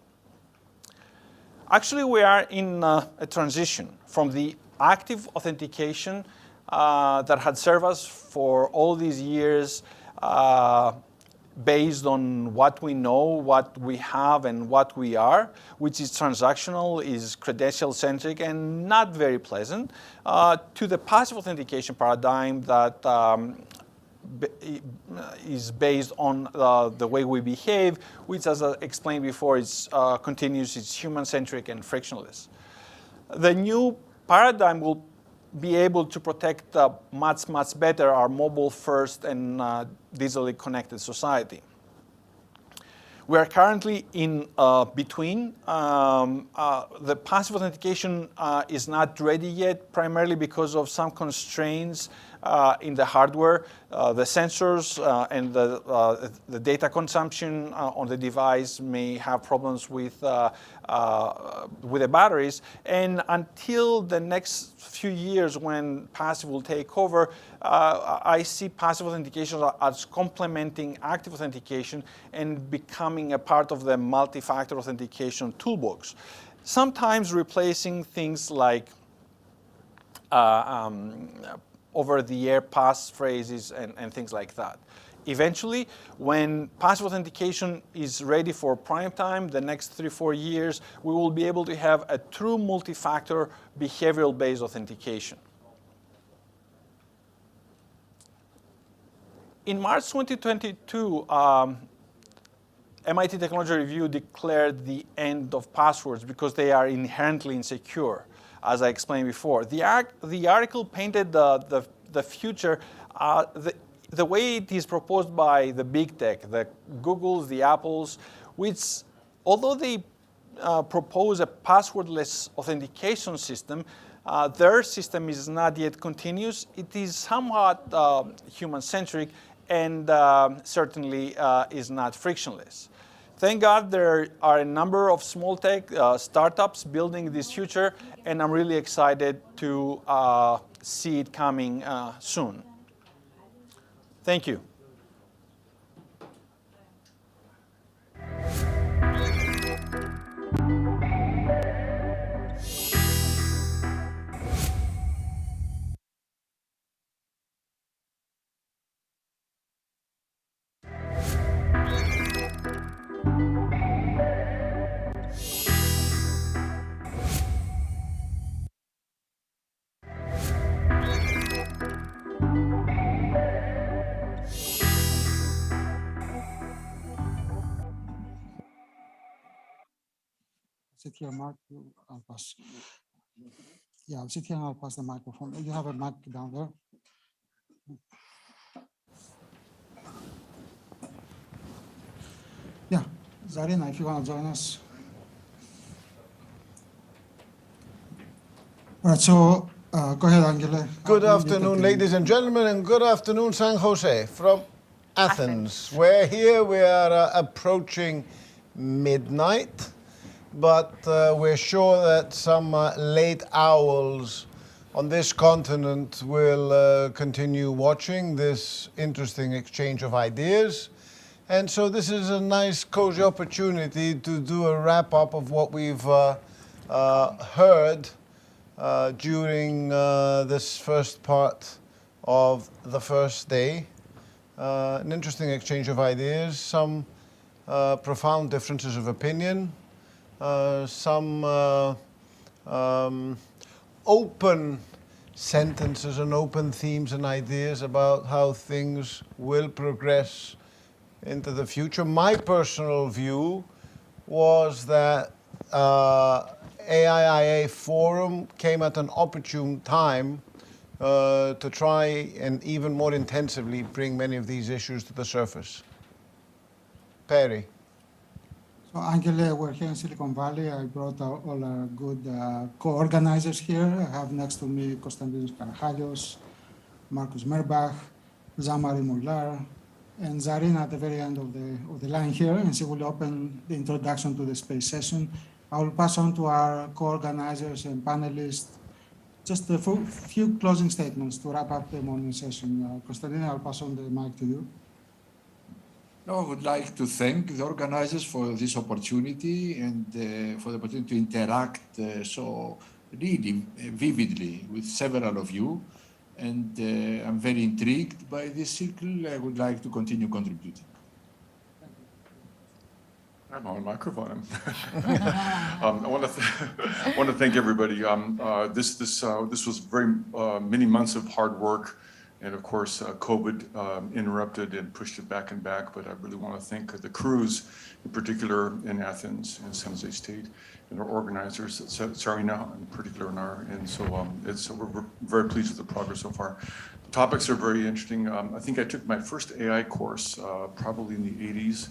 Actually, we are in a transition from the active authentication that had served us for all these years based on what we know, what we have, and what we are, which is transactional, is credential-centric, and not very pleasant, to the passive authentication paradigm that is based on the way we behave, which, as I explained before, is continuous, it's human-centric and frictionless. The new paradigm will be able to protect much, much better our mobile first and digitally connected society. We are currently in between. The passive authentication is not ready yet, primarily because of some constraints in the hardware. The sensors and the data consumption on the device may have problems with the batteries. And until the next few years when passive will take over, I see passive authentication as complementing active authentication and becoming a part of the multi-factor authentication toolbox. Sometimes replacing things like over-the-air passphrases and things like that. Eventually, when passive authentication is ready for prime time, the next 3-4 years, we will be able to have a true multi-factor behavioral-based authentication. In March 2022, MIT Technology Review declared the end of passwords because they are inherently insecure, as I explained before. The article painted the future the way it is proposed by the big tech, the Googles, the Apples, which, although they propose a passwordless authentication system, their system is not yet continuous. It is somewhat human-centric and certainly is not frictionless. Thank God there are a number of small tech startups building this future, and I'm really excited to see it coming soon. Thank you. Sit here, Mark. I'll pass. Yeah, I'll sit here and I'll pass the microphone. You have a mic down there. Yeah, Zarina, if you want to join us. All right, so go ahead, Angela. Good afternoon, ladies and gentlemen, and good afternoon, San Jose from Athens. We're here, we are approaching midnight, but we're sure that some late owls on this continent will continue watching this interesting exchange of ideas. And so this is a nice, cozy opportunity to do a wrap-up of what we've heard during this first part of the first day. An interesting exchange of ideas, some profound differences of opinion, some open sentences and open themes and ideas about how things will progress into the future. My personal view was that AIIA Forum came at an opportune time to try and even more intensively bring many of these issues to the surface. Perry. So, Angela, we're here in Silicon Valley. I brought all our good co-organizers here. I have next to me Konstantinos Karachalios, Marcus Murbach, Jean-Marie Moulard, and Zarina at the very end of the line here, and she will open the introduction to the space session. I will pass on to our co-organizers and panelists just a few closing statements to wrap up the morning session. Konstantinos, I'll pass on the mic to you. No, I would like to thank the organizers for this opportunity and for the opportunity to interact so really vividly with several of you. And I'm very intrigued by this circle. I would like to continue contributing. I'm on microphone. I want to thank everybody. This was very many months of hard work And of course, COVID interrupted and pushed it back and back, but I really want to thank the crews, in particular in Athens and San Jose State, and our organizers, Sarina in particular, and so we're very pleased with the progress so far. The topics are very interesting. I think I took my first AI course probably in the 80s.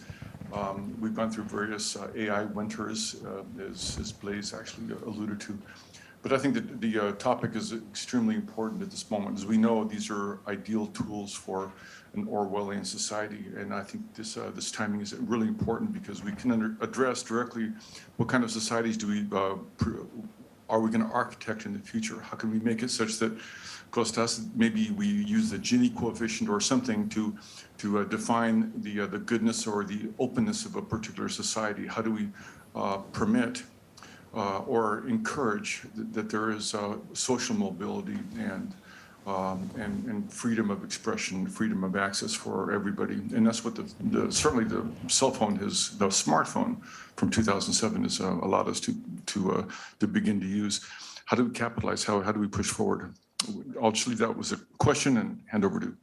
We've gone through various AI winters, as Blaise actually alluded to. But I think that the topic is extremely important at this moment. As we know, these are ideal tools for an Orwellian society. And I think this timing is really important because we can address directly what kind of societies are we going to architect in the future? How can we make it such that, Kostas, maybe we use the Gini coefficient or something to define the goodness or the openness of a particular society? How do we permit or encourage that there is social mobility and freedom of expression, freedom of access for everybody? And that's what certainly the cell phone the smartphone from 2007 has allowed us to begin to use. How do we capitalize? How do we push forward? I'll just leave that was a question and hand over to.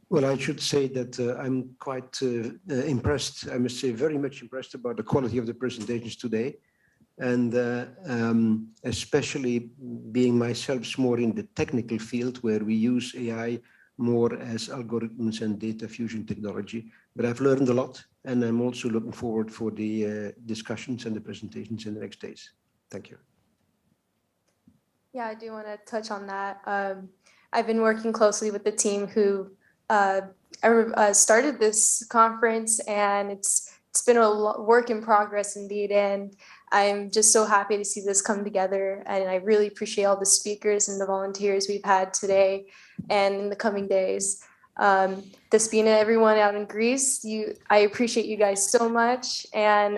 Well, I should say that I'm quite impressed, I must say very much impressed about the quality of the presentations today. And especially being myself more in the technical field where we use AI more as algorithms and data fusion technology. But I've learned a lot, and I'm also looking forward for the discussions and the presentations in the next days. Thank you. Yeah, I do want to touch on that. I've been working closely with the team who started this conference, and it's been a work in progress indeed. And I'm just so happy to see this come together. And I really appreciate all the speakers and the volunteers we've had today and in the coming days. Despina, everyone out in Greece, I appreciate you guys so much. And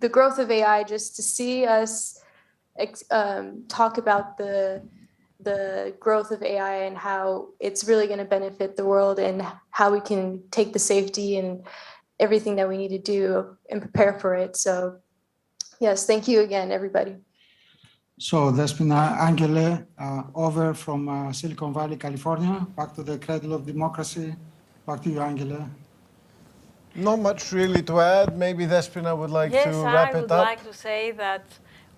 the growth of AI, just to see us talk about the growth of AI and how it's really going to benefit the world and how we can take the safety and everything that we need to do and prepare for it. So yes, thank you again, everybody. So Despina, Angele, over from Silicon Valley, California, back to the cradle of democracy. Back to you, Angele. Not much really to add. Maybe Despina would like to wrap it up. Yes, I would like to say that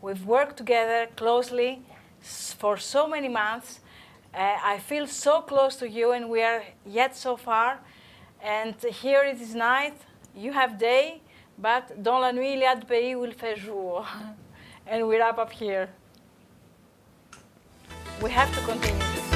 we've worked together closely for so many months. I feel so close to you, and we are yet so far. And here it is night, you have day, but dans la nuit, il y a de pays où il fait jour. And we wrap up here. We have to continue this.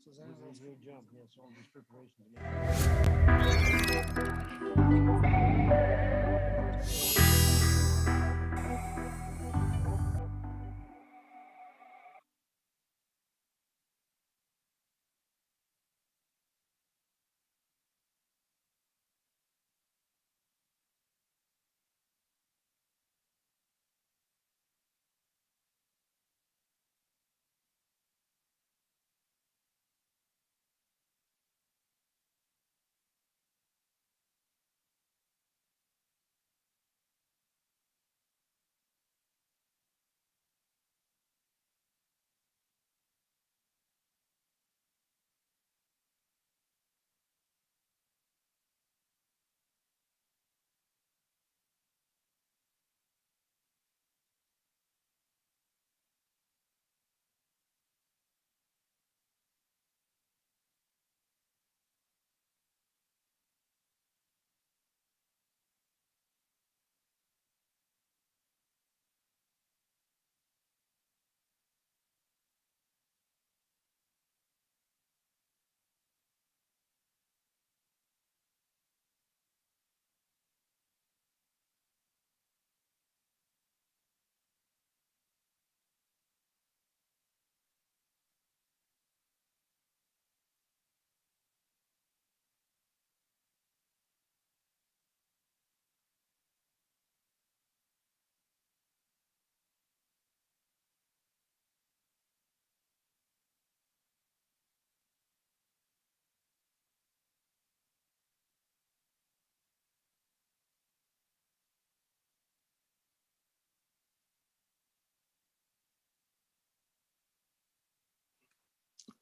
Susanna does a great job. Yes, all these preparations.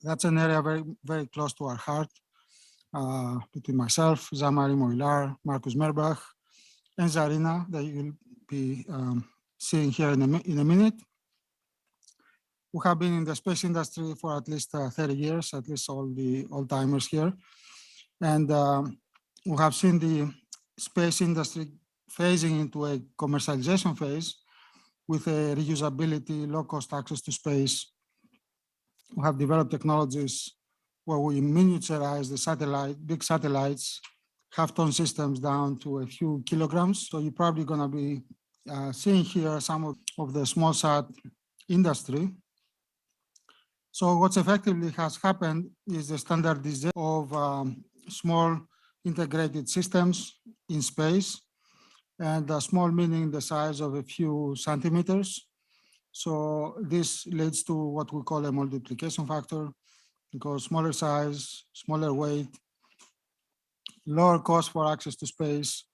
That's an area very, very close to our heart, between myself, Jean-Marie Moillard, Markus Murbach, and Zarina, that you'll be seeing here in a minute. We have been in the space industry for at least 30 years, at least all the old-timers here. And we have seen the space industry phasing into a commercialization phase with a reusability, low-cost access to space. We have developed technologies where we miniaturize the big satellites, half-ton systems down to a few kilograms. So you're probably going to be seeing here some of the small sat industry. So what's effectively has happened is the standardization of small integrated systems in space, and small meaning the size of a few centimeters. So this leads to what we call a multiplication factor, because smaller size, smaller weight, lower cost for access to space,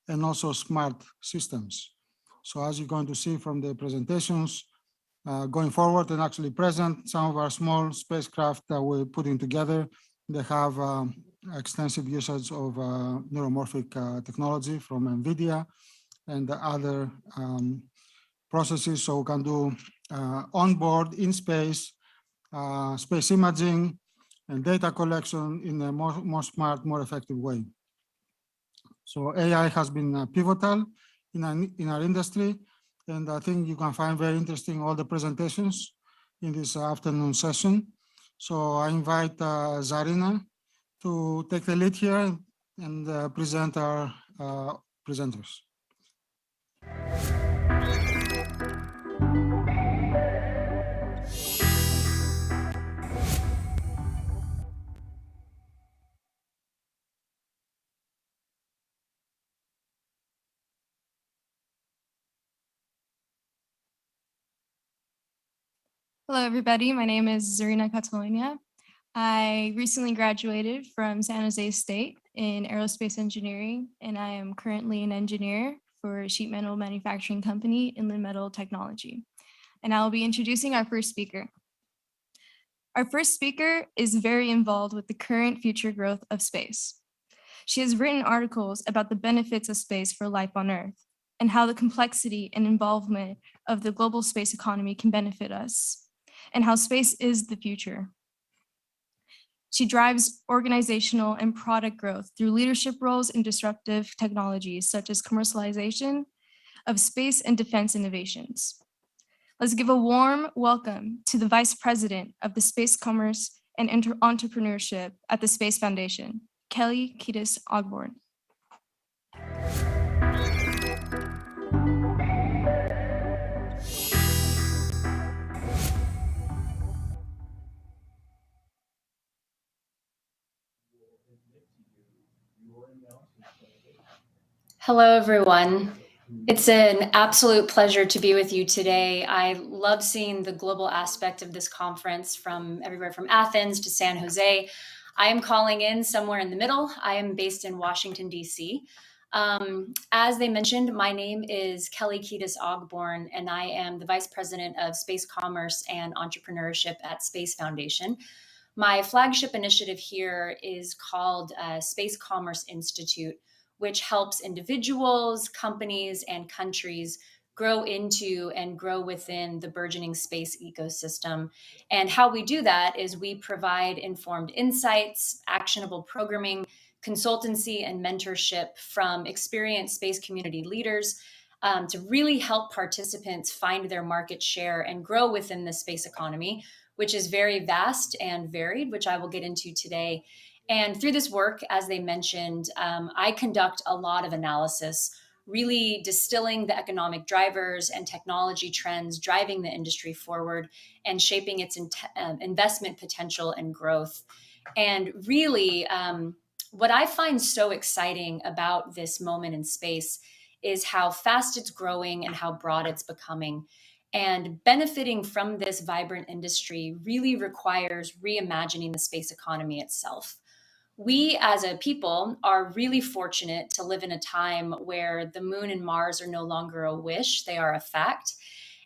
and also smart systems. So as you're going to see from the presentations, going forward and actually present, some of our small spacecraft that we're putting together, they have extensive usage of neuromorphic technology from NVIDIA and the other processes. So we can do onboard, in space, space imaging and data collection in a more smart, more effective way. So AI has been pivotal in our industry, and I think you can find very interesting all the presentations in this afternoon session. So I invite Zarina to take the lead here and present our presenters. Hello, everybody. My name is Zarina Catalonia. I recently graduated from San Jose State in aerospace engineering, and I am currently an engineer for a sheet metal manufacturing company, Inland Metal Technology. And I will be introducing our first speaker. Our first speaker is very involved with the current future growth of space. She has written articles about the benefits of space for life on Earth and how the complexity and involvement of the global space economy can benefit us, and how space is the future. She drives organizational and product growth through leadership roles in disruptive technologies such as commercialization of space and defense innovations. Let's give a warm welcome to the Vice President of the Space Commerce and Entrepreneurship at the Space Foundation, Kelly Kiedis Ogborn. Hello, everyone. It's an absolute pleasure to be with you today. I love seeing the global aspect of this conference from everywhere from Athens to San Jose. I am calling in somewhere in the middle. I am based in Washington, D.C. As they mentioned, my name is Kelly Kiedis Ogborn, and I am the Vice President of Space Commerce and Entrepreneurship at Space Foundation. My flagship initiative here is called Space Commerce Institute, which helps individuals, companies, and countries grow into and grow within the burgeoning space ecosystem. And how we do that is we provide informed insights, actionable programming, consultancy, and mentorship from experienced space community leaders to really help participants find their market share and grow within the space economy, which is very vast and varied, which I will get into today. And through this work, as they mentioned, I conduct a lot of analysis, really distilling the economic drivers and technology trends driving the industry forward and shaping its investment potential and growth. And really, what I find so exciting about this moment in space is how fast it's growing and how broad it's becoming. And benefiting from this vibrant industry really requires reimagining the space economy itself. We as a people are really fortunate to live in a time where the moon and Mars are no longer a wish, they are a fact.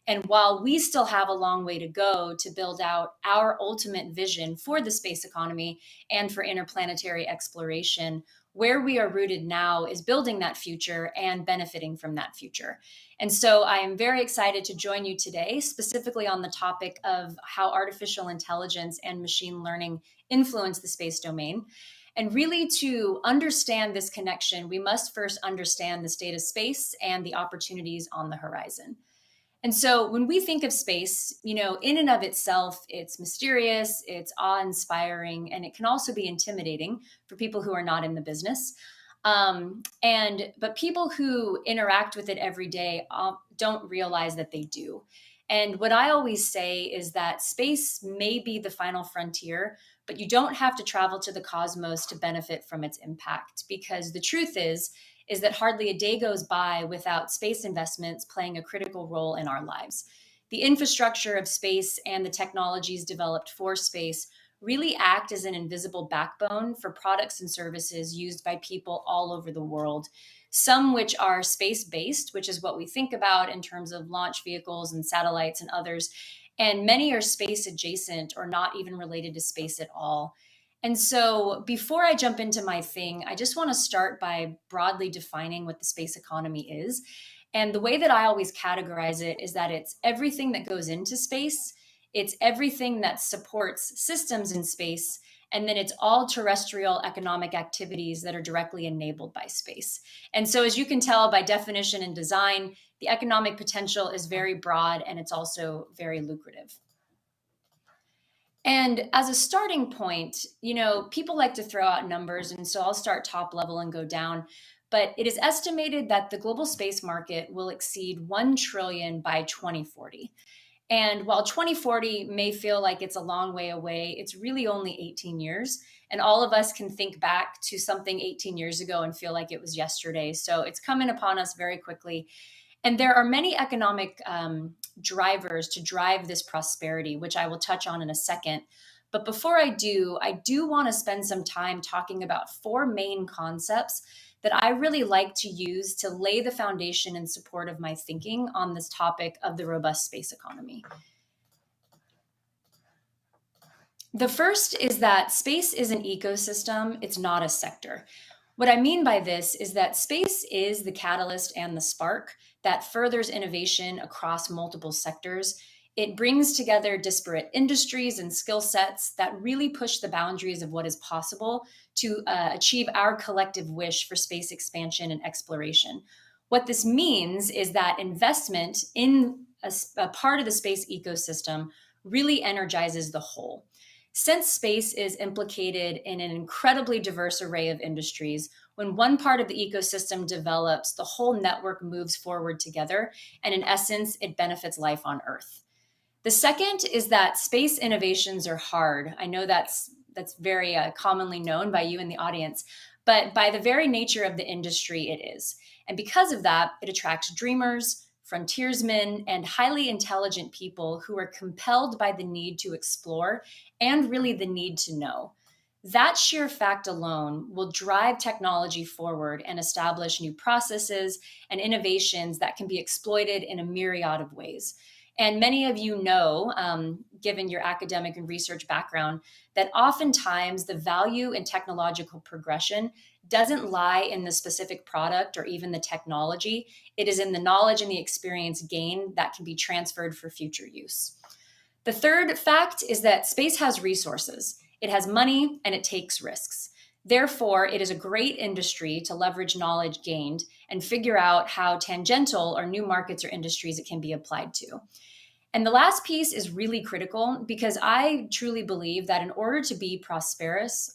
And while we still have a long way to go to build out our ultimate vision for the space economy and for interplanetary exploration, where we are rooted now is building that future and benefiting from that future. And so I am very excited to join you today, specifically on the topic of how artificial intelligence and machine learning influence the space domain. And really, to understand this connection, we must first understand the state of space and the opportunities on the horizon. And so when we think of space, in and of itself, it's mysterious, it's awe-inspiring, and it can also be intimidating for people who are not in the business. But people who interact with it every day don't realize that they do. And what I always say is that space may be the final frontier, but you don't have to travel to the cosmos to benefit from its impact, because the truth is that hardly a day goes by without space investments playing a critical role in our lives. The infrastructure of space and the technologies developed for space really act as an invisible backbone for products and services used by people all over the world, some which are space-based, which is what we think about in terms of launch vehicles and satellites and others, and many are space adjacent or not even related to space at all. And so before I jump into my thing, I just want to start by broadly defining what the space economy is. And the way that I always categorize it is that it's everything that goes into space, it's everything that supports systems in space, and then it's all terrestrial economic activities that are directly enabled by space. And so as you can tell by definition and design, the economic potential is very broad and it's also very lucrative. And as a starting point, people like to throw out numbers, and so I'll start top level and go down. But it is estimated that the global space market will exceed 1 trillion by 2040. And while 2040 may feel like it's a long way away, it's really only 18 years. And all of us can think back to something 18 years ago and feel like it was yesterday. So it's coming upon us very quickly. And there are many economic drivers to drive this prosperity, which I will touch on in a second. But before I do want to spend some time talking about 4 main concepts that I really like to use to lay the foundation in support of my thinking on this topic of the robust space economy. The first is that space is an ecosystem, it's not a sector. What I mean by this is that space is the catalyst and the spark that furthers innovation across multiple sectors. It brings together disparate industries and skill sets that really push the boundaries of what is possible to achieve our collective wish for space expansion and exploration. What this means is that investment in a part of the space ecosystem really energizes the whole. Since space is implicated in an incredibly diverse array of industries, when one part of the ecosystem develops, the whole network moves forward together, and in essence, it benefits life on Earth. The second is that space innovations are hard. I know that's very commonly known by you in the audience, but by the very nature of the industry, it is. And because of that, it attracts dreamers, frontiersmen, and highly intelligent people who are compelled by the need to explore and really the need to know. That sheer fact alone will drive technology forward and establish new processes and innovations that can be exploited in a myriad of ways. And many of you know, given your academic and research background, that oftentimes the value in technological progression doesn't lie in the specific product or even the technology. It is in the knowledge and the experience gained that can be transferred for future use. The third fact is that space has resources. It has money and it takes risks. Therefore, it is a great industry to leverage knowledge gained and figure out how tangential or new markets or industries it can be applied to. And the last piece is really critical because I truly believe that in order to be prosperous,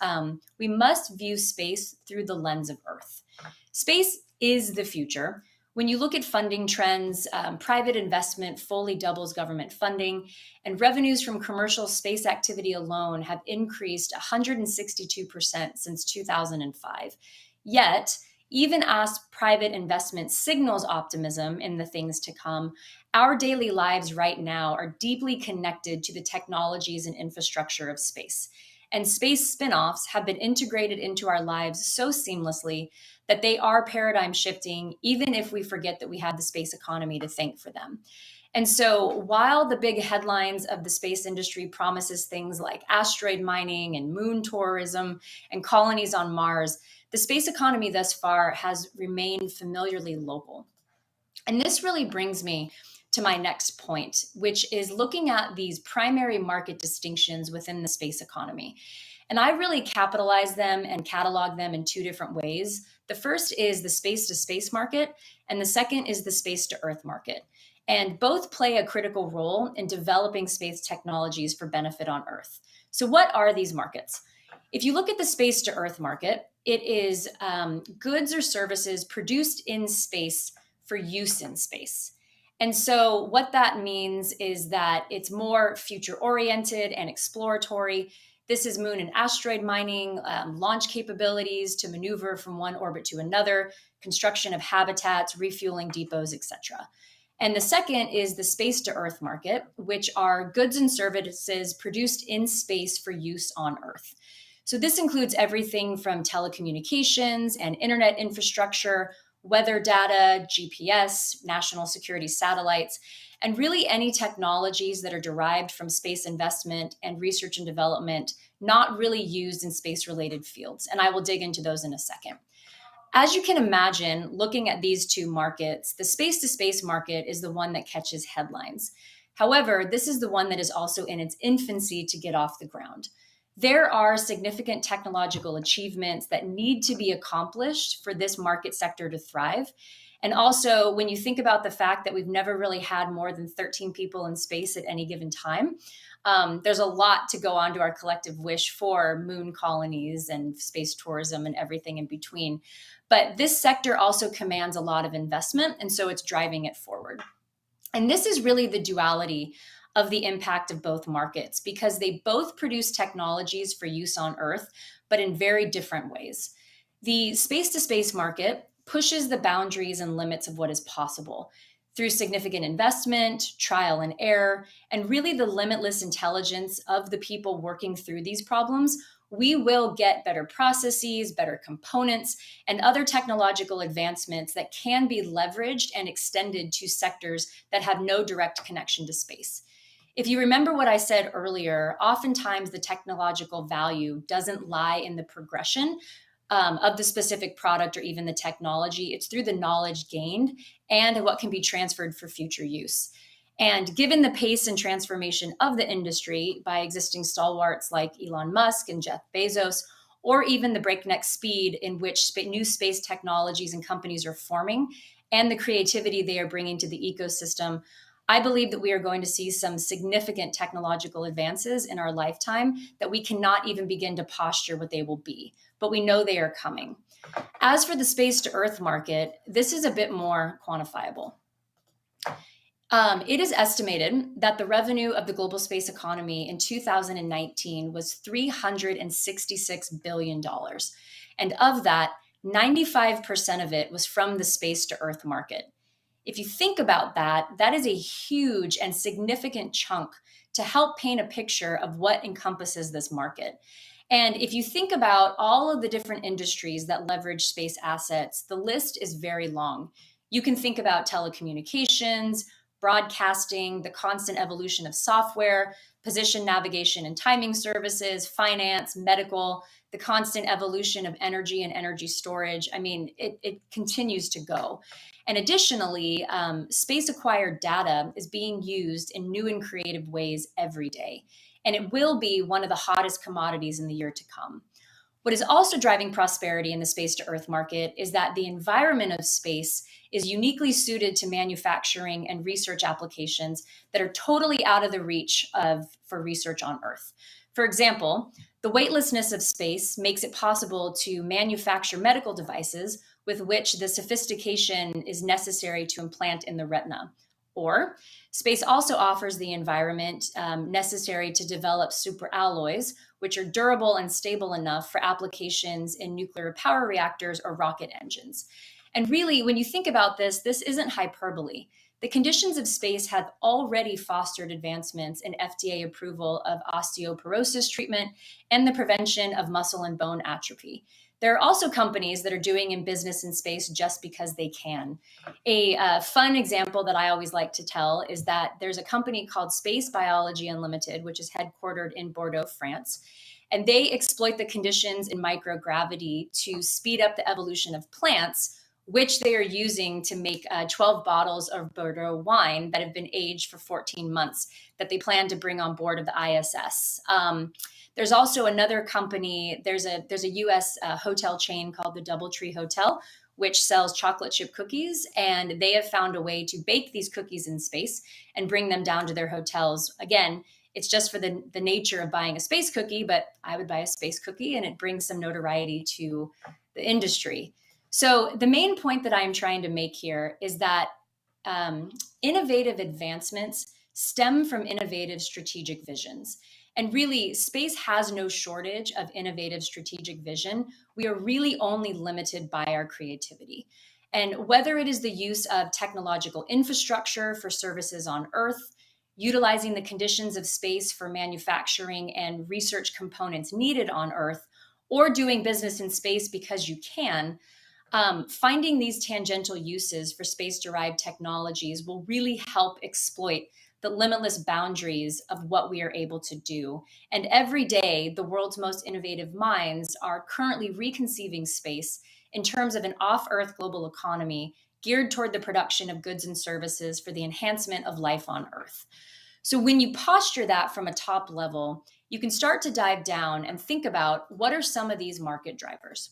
we must view space through the lens of Earth. Space is the future. When you look at funding trends, private investment fully doubles government funding, and revenues from commercial space activity alone have increased 162% since 2005. Yet, even as private investment signals optimism in the things to come, our daily lives right now are deeply connected to the technologies and infrastructure of space. And space spin-offs have been integrated into our lives so seamlessly that they are paradigm shifting, even if we forget that we have the space economy to thank for them. And so while the big headlines of the space industry promises things like asteroid mining and moon tourism and colonies on Mars, the space economy thus far has remained familiarly local. And this really brings me to my next point, which is looking at these primary market distinctions within the space economy. And I really capitalize them and catalog them in two different ways. The first is the space-to-space market, and the second is the space-to-Earth market. And both play a critical role in developing space technologies for benefit on Earth. So what are these markets? If you look at the space-to-Earth market, it is goods or services produced in space for use in space. And so what that means is that it's more future-oriented and exploratory. This is moon and asteroid mining, launch capabilities to maneuver from one orbit to another, construction of habitats, refueling depots, etc. And the second is the space-to-Earth market, which are goods and services produced in space for use on Earth. So this includes everything from telecommunications and internet infrastructure, weather data, GPS, national security satellites, and really any technologies that are derived from space investment and research and development not really used in space-related fields. And I will dig into those in a second. As you can imagine, looking at these two markets, the space-to-space market is the one that catches headlines. However, this is the one that is also in its infancy to get off the ground. There are significant technological achievements that need to be accomplished for this market sector to thrive. And also, when you think about the fact that we've never really had more than 13 people in space at any given time, there's a lot to go on to our collective wish for moon colonies and space tourism and everything in between. But this sector also commands a lot of investment, and so it's driving it forward. And this is really the duality of the impact of both markets, because they both produce technologies for use on Earth, but in very different ways. The space-to-space market pushes the boundaries and limits of what is possible through significant investment, trial and error, and really the limitless intelligence of the people working through these problems. We will get better processes, better components, and other technological advancements that can be leveraged and extended to sectors that have no direct connection to space. If you remember what I said earlier, oftentimes the technological value doesn't lie in the progression of the specific product or even the technology. It's through the knowledge gained and what can be transferred for future use. And given the pace and transformation of the industry by existing stalwarts like Elon Musk and Jeff Bezos, or even the breakneck speed in which new space technologies and companies are forming and the creativity they are bringing to the ecosystem, I believe that we are going to see some significant technological advances in our lifetime that we cannot even begin to posture what they will be, but we know they are coming. As for the space-to-Earth market, this is a bit more quantifiable. It is estimated that the revenue of the global space economy in 2019 was $366 billion. And of that, 95% of it was from the space-to-Earth market. If you think about that, that is a huge and significant chunk to help paint a picture of what encompasses this market. And if you think about all of the different industries that leverage space assets, the list is very long. You can think about telecommunications, broadcasting, the constant evolution of software, position navigation and timing services, finance, medical, the constant evolution of energy and energy storage. I mean, it continues to go. And additionally, space-acquired data is being used in new and creative ways every day. And it will be one of the hottest commodities in the year to come. What is also driving prosperity in the space-to-Earth market is that the environment of space is uniquely suited to manufacturing and research applications that are totally out of the reach for research on Earth. For example, the weightlessness of space makes it possible to manufacture medical devices with which the sophistication is necessary to implant in the retina. Or space also offers the environment necessary to develop superalloys, which are durable and stable enough for applications in nuclear power reactors or rocket engines. And really, when you think about this, this isn't hyperbole. The conditions of space have already fostered advancements in FDA approval of osteoporosis treatment and the prevention of muscle and bone atrophy. there are also companies that are doing in business in space just because they can. A fun example that I always like to tell is that there's a company called Space Biology Unlimited, which is headquartered in Bordeaux, France. And they exploit the conditions in microgravity to speed up the evolution of plants, which they are using to make 12 bottles of Bordeaux wine that have been aged for 14 months that they plan to bring on board of the ISS. There's also another company, there's a US hotel chain called the DoubleTree Hotel, which sells chocolate chip cookies. And they have found a way to bake these cookies in space and bring them down to their hotels. Again, it's just for the nature of buying a space cookie, but I would buy a space cookie and it brings some notoriety to the industry. So the main point that I'm trying to make here is that innovative advancements stem from innovative strategic visions. And really, space has no shortage of innovative strategic vision. We are really only limited by our creativity. And whether it is the use of technological infrastructure for services on Earth, utilizing the conditions of space for manufacturing and research components needed on Earth, or doing business in space because you can, finding these tangential uses for space-derived technologies will really help exploit the limitless boundaries of what we are able to do. And every day, the world's most innovative minds are currently reconceiving space in terms of an off-Earth global economy geared toward the production of goods and services for the enhancement of life on Earth. So when you posture that from a top level, you can start to dive down and think about what are some of these market drivers.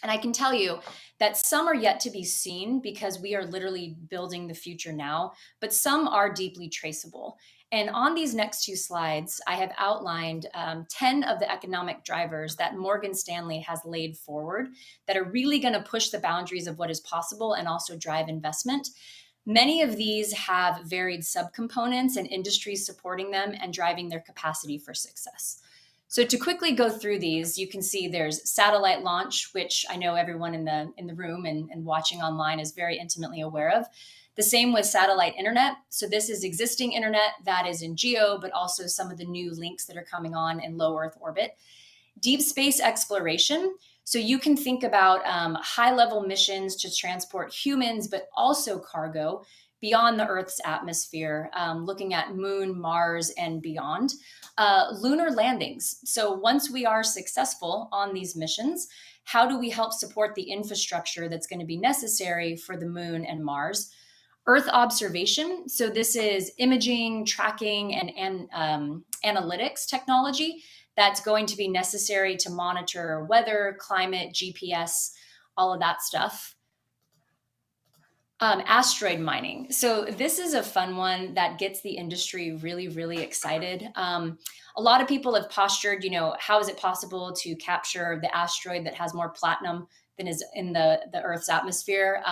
And I can tell you that some are yet to be seen because we are literally building the future now, but some are deeply traceable. And on these next two slides, I have outlined 10 of the economic drivers that Morgan Stanley has laid forward that are really going to push the boundaries of what is possible and also drive investment. Many of these have varied subcomponents and industries supporting them and driving their capacity for success. So to quickly go through these, you can see there's satellite launch, which I know everyone in the room and watching online is very intimately aware of. The same with satellite internet. So this is existing internet that is in GEO, but also some of the new links that are coming on in low Earth orbit. Deep space exploration. So you can think about high-level missions to transport humans, but also cargo beyond the Earth's atmosphere, looking at Moon, Mars, and beyond. Lunar landings. So once we are successful on these missions, how do we help support the infrastructure that's going to be necessary for the Moon and Mars? Earth observation. So this is imaging, tracking, and analytics technology that's going to be necessary to monitor weather, climate, GPS, all of that stuff. Asteroid mining. So this is a fun one that gets the industry really, really excited. A lot of people have postured, how is it possible to capture the asteroid that has more platinum than is in the Earth's atmosphere?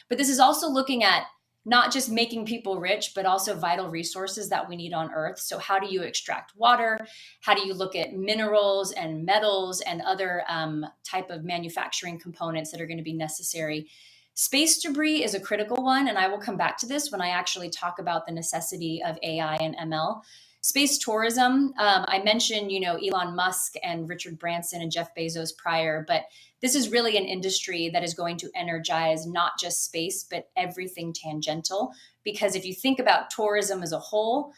But this is also looking at not just making people rich, but also vital resources that we need on Earth. So how do you extract water? How do you look at minerals and metals and other type of manufacturing components that are going to be necessary? Space debris is a critical one, and I will come back to this when I actually talk about the necessity of AI and ML. Space tourism, I mentioned, Elon Musk and Richard Branson and Jeff Bezos prior, but this is really an industry that is going to energize not just space, but everything tangential. Because if you think about tourism as a whole,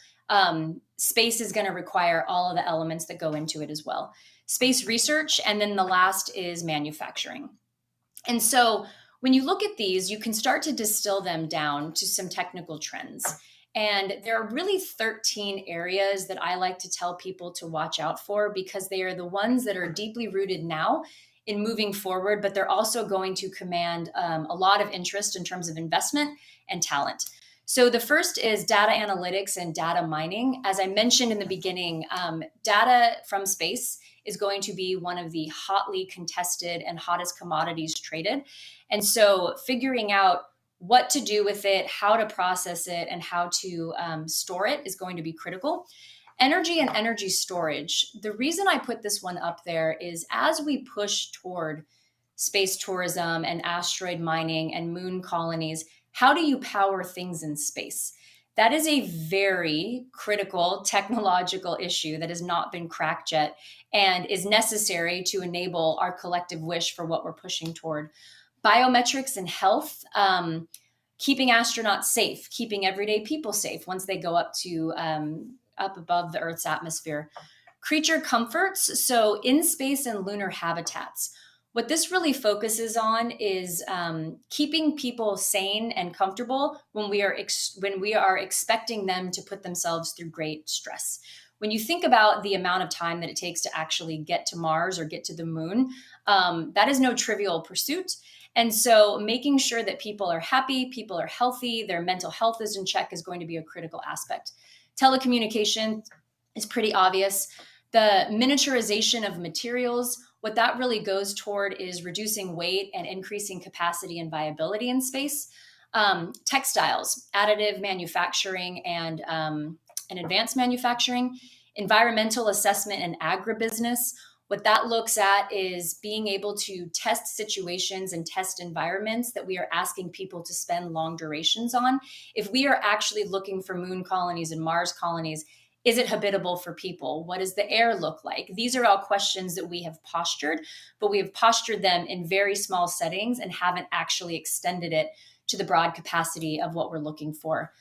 space is going to require all of the elements that go into it as well. Space research, and then the last is manufacturing. And so when you look at these, you can start to distill them down to some technical trends. And there are really 13 areas that I like to tell people to watch out for because they are the ones that are deeply rooted now in moving forward, but they're also going to command a lot of interest in terms of investment and talent. So the first is data analytics and data mining. As I mentioned in the beginning, data from space is going to be one of the hotly contested and hottest commodities traded. And so figuring out what to do with it, how to process it, and how to store it is going to be critical. Energy and energy storage. The reason I put this one up there is as we push toward space tourism and asteroid mining and moon colonies, how do you power things in space? That is a very critical technological issue that has not been cracked yet and is necessary to enable our collective wish for what we're pushing toward. Biometrics and health, keeping astronauts safe, keeping everyday people safe once they go up above the Earth's atmosphere. Creature comforts, so in space and lunar habitats. What this really focuses on is keeping people sane and comfortable when we are expecting them to put themselves through great stress. When you think about the amount of time that it takes to actually get to Mars or get to the moon, that is no trivial pursuit. And so making sure that people are happy, people are healthy, their mental health is in check is going to be a critical aspect. Telecommunication is pretty obvious. The miniaturization of materials, what that really goes toward is reducing weight and increasing capacity and viability in space. Textiles, additive manufacturing and advanced manufacturing, environmental assessment and agribusiness. What that looks at is being able to test situations and test environments that we are asking people to spend long durations on. If we are actually looking for moon colonies and Mars colonies, is it habitable for people? What does the air look like? These are all questions that we have postured, but we have postured them in very small settings and haven't actually extended it to the broad capacity of what we're looking for.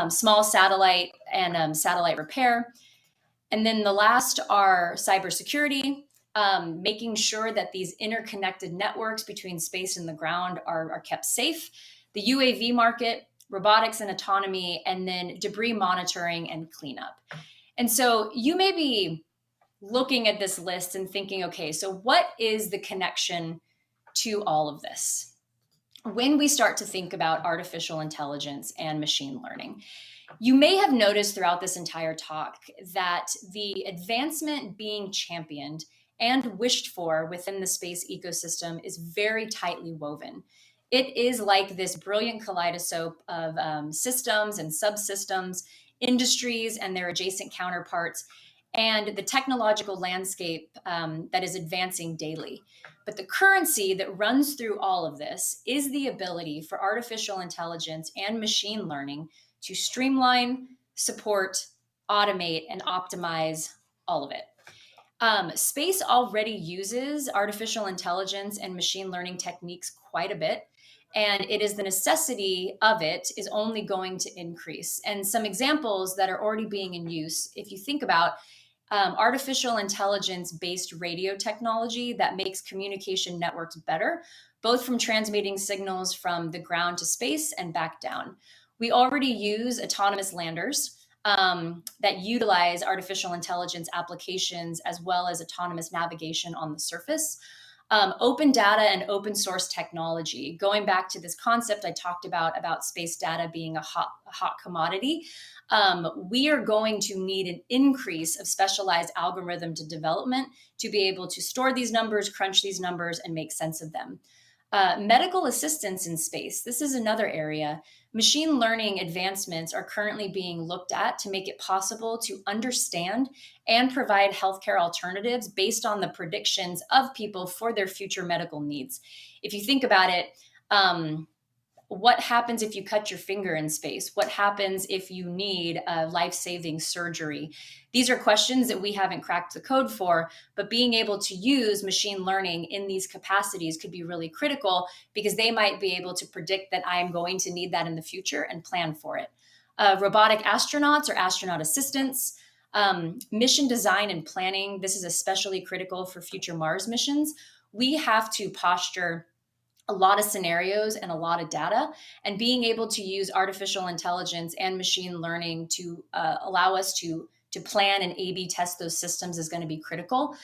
Small satellite and satellite repair. And then the last are cybersecurity, making sure that these interconnected networks between space and the ground are kept safe. The UAV market, robotics and autonomy, and then debris monitoring and cleanup. And so you may be looking at this list and thinking, okay, so what is the connection to all of this? When we start to think about artificial intelligence and machine learning, you may have noticed throughout this entire talk that the advancement being championed and wished for within the space ecosystem is very tightly woven. It is like this brilliant kaleidoscope of systems and subsystems, industries and their adjacent counterparts, and the technological landscape that is advancing daily. But the currency that runs through all of this is the ability for artificial intelligence and machine learning to streamline, support, automate, and optimize all of it. Space already uses artificial intelligence and machine learning techniques quite a bit, and it is the necessity of it is only going to increase. And some examples that are already being in use, if you think about artificial intelligence-based radio technology that makes communication networks better, both from transmitting signals from the ground to space and back down. We already use autonomous landers that utilize artificial intelligence applications as well as autonomous navigation on the surface. Open data and open source technology, going back to this concept I talked about space data being a hot commodity, we are going to need an increase of specialized algorithm to development to be able to store these numbers, crunch these numbers, and make sense of them. Medical assistance in space, this is another area. Machine learning advancements are currently being looked at to make it possible to understand and provide healthcare alternatives based on the predictions of people for their future medical needs. If you think about it, what happens if you cut your finger in space? What happens if you need a life-saving surgery? These are questions that we haven't cracked the code for, but being able to use machine learning in these capacities could be really critical because they might be able to predict that I am going to need that in the future and plan for it. Robotic astronauts or astronaut assistants, mission design and planning. This is especially critical for future Mars missions. We have to posture a lot of scenarios and a lot of data, and being able to use artificial intelligence and machine learning to allow us to plan and A/B test those systems is going to be critical.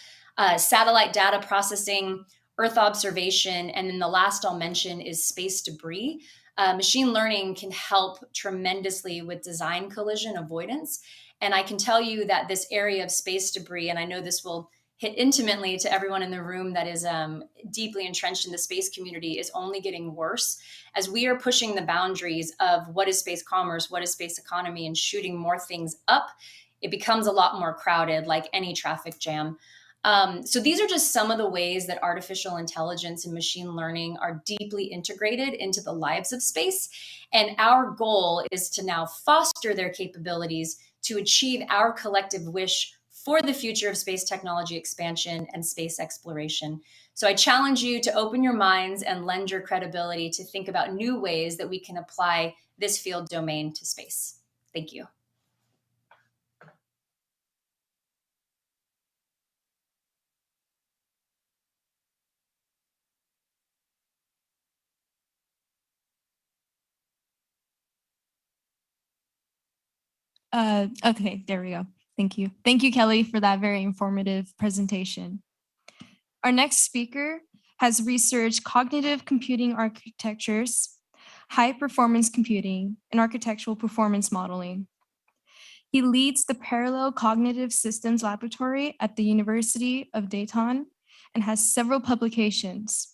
Satellite data processing, Earth observation, and then the last I'll mention is space debris. Machine learning can help tremendously with design collision avoidance. And I can tell you that this area of space debris, and I know this will hit intimately to everyone in the room that is deeply entrenched in the space community, is only getting worse as we are pushing the boundaries of what is space commerce, what is space economy, and shooting more things up. It becomes a lot more crowded, like any traffic jam. So these are just some of the ways that artificial intelligence and machine learning are deeply integrated into the lives of space. And our goal is to now foster their capabilities to achieve our collective wish for the future of space technology expansion and space exploration. So I challenge you to open your minds and lend your credibility to think about new ways that we can apply this field domain to space. Thank you. Okay, there we go. Thank you. Thank you, Kelly, for that very informative presentation. Our next speaker has researched cognitive computing architectures, high performance computing, and architectural performance modeling. He leads the Parallel Cognitive Systems Laboratory at the University of Dayton and has several publications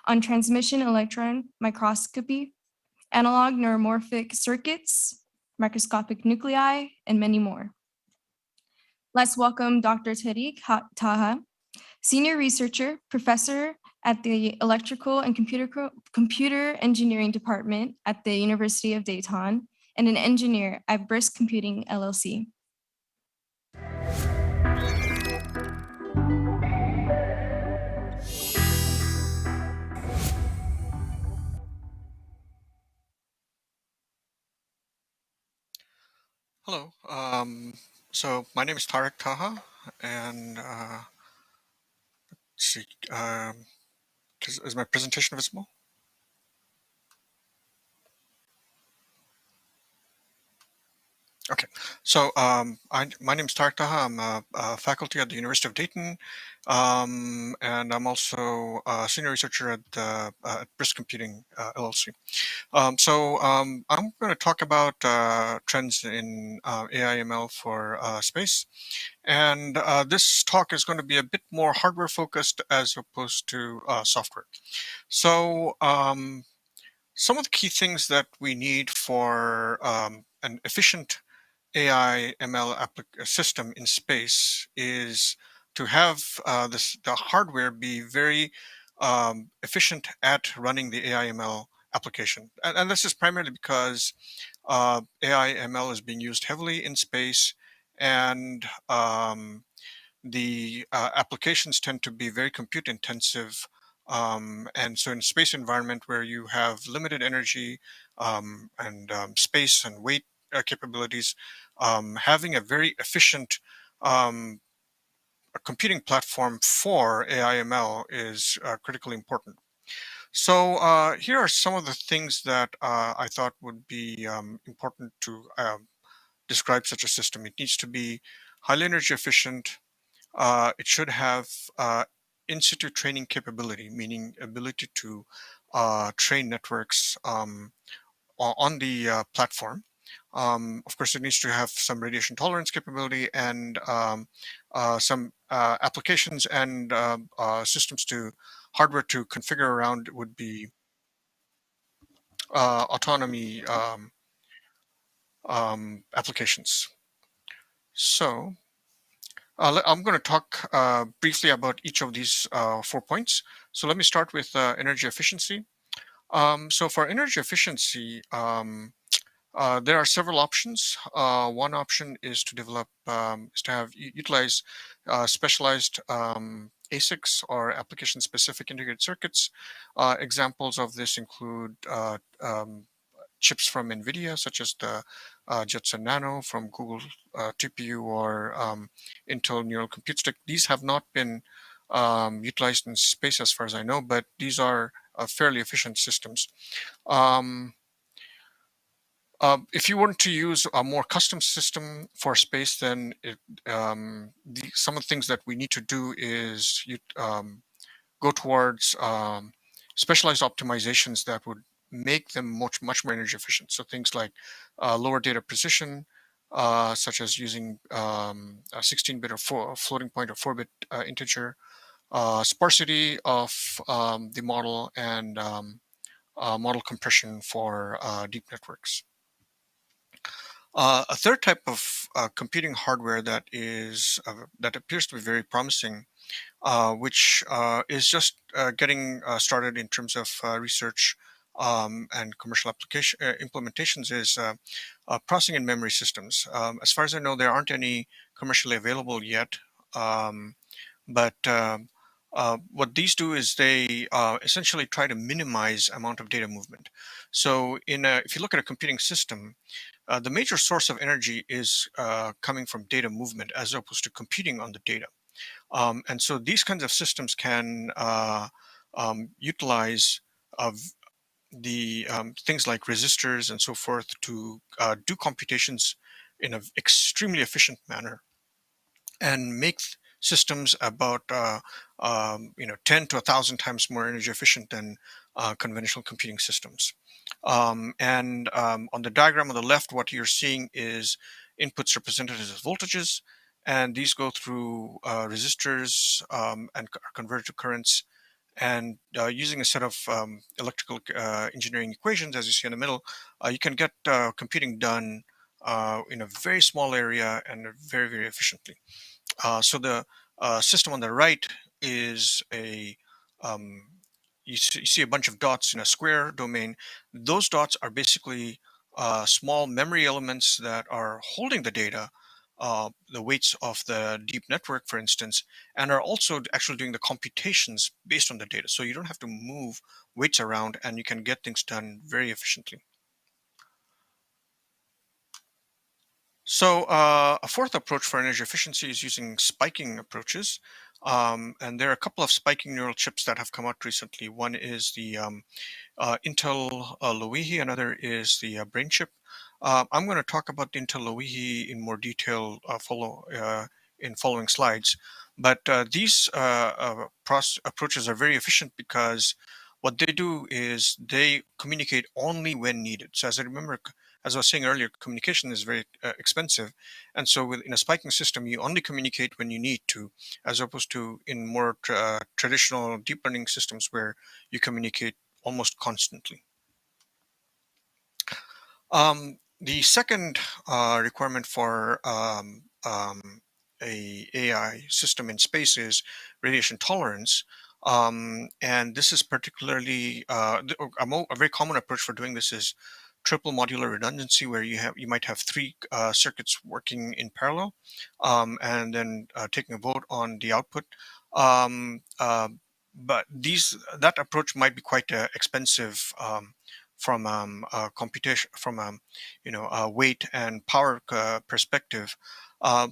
on transmission electron microscopy, analog neuromorphic circuits, microscopic nuclei, and many more. Let's welcome Dr. Tariq Taha, Senior Researcher, Professor at the Electrical and Computer Engineering Department at the University of Dayton, and an engineer at Brisk Computing, LLC. Hello. So my name is Tariq Taha, and let's see. Is my presentation visible? Okay, so my name is Tariq Taha. I'm a faculty at the University of Dayton, and I'm also a senior researcher at Brisk Computing LLC. I'm going to talk about trends in AI/ML for space, and this talk is going to be a bit more hardware focused as opposed to software. So some of the key things that we need for an efficient AI/ML system in space is to have the hardware be very efficient at running the AI/ML application. And this is primarily because AI/ML is being used heavily in space, and the applications tend to be very compute intensive. And so in a space environment where you have limited energy and space and weight capabilities, having a very efficient computing platform for AI/ML is critically important. So here are some of the things that I thought would be important to describe such a system. It needs to be highly energy efficient. It should have in situ training capability, meaning ability to train networks on the platform. Of course, it needs to have some radiation tolerance capability and some applications and systems to hardware to configure around would be autonomy applications. So I'm going to talk briefly about each of these 4 points. So let me start with energy efficiency. So for energy efficiency, there are several options. One option is to develop, utilize specialized ASICs or application-specific integrated circuits. Examples of this include chips from NVIDIA, such as the Jetson Nano from Google TPU or Intel Neural Compute Stick. These have not been utilized in space as far as I know, but these are fairly efficient systems. If you want to use a more custom system for space, then some of the things that we need to do is go towards specialized optimizations that would make them much more energy efficient. So things like lower data precision, such as using a 16-bit or floating point or 4-bit integer, sparsity of the model, and model compression for deep networks. A third type of computing hardware that that appears to be very promising, which is just getting started in terms of research and commercial application implementations, is processing and memory systems. As far as I know, there aren't any commercially available yet, but what these do is they essentially try to minimize amount of data movement. So if you look at a computing system, the major source of energy is coming from data movement as opposed to computing on the data. And so these kinds of systems can utilize the things like resistors and so forth to do computations in an extremely efficient manner and make systems about 10 to 1,000 times more energy efficient than conventional computing systems. On the diagram on the left, what you're seeing is inputs represented as voltages, and these go through resistors and are converted to currents. And using a set of electrical engineering equations, as you see in the middle, you can get computing done in a very small area and very, very efficiently. So the system on the right is you see a bunch of dots in a square domain. Those dots are basically small memory elements that are holding the data, the weights of the deep network, for instance, and are also actually doing the computations based on the data. So you don't have to move weights around, and you can get things done very efficiently. So a fourth approach for energy efficiency is using spiking approaches. And there are a couple of spiking neural chips that have come out recently. One is the Intel Loihi, another is the Brain chip. I'm going to talk about the Intel Loihi in more detail in following slides. But these approaches are very efficient because what they do is they communicate only when needed. So as I was saying earlier, communication is very expensive. And so in a spiking system, you only communicate when you need to, as opposed to in more traditional deep learning systems where you communicate almost constantly. The second requirement for a AI system in space is radiation tolerance. And this is particularly a very common approach for doing this is triple modular redundancy, where you might have three circuits working in parallel, and then taking a vote on the output. But that approach might be quite expensive from computation, from weight and power perspective.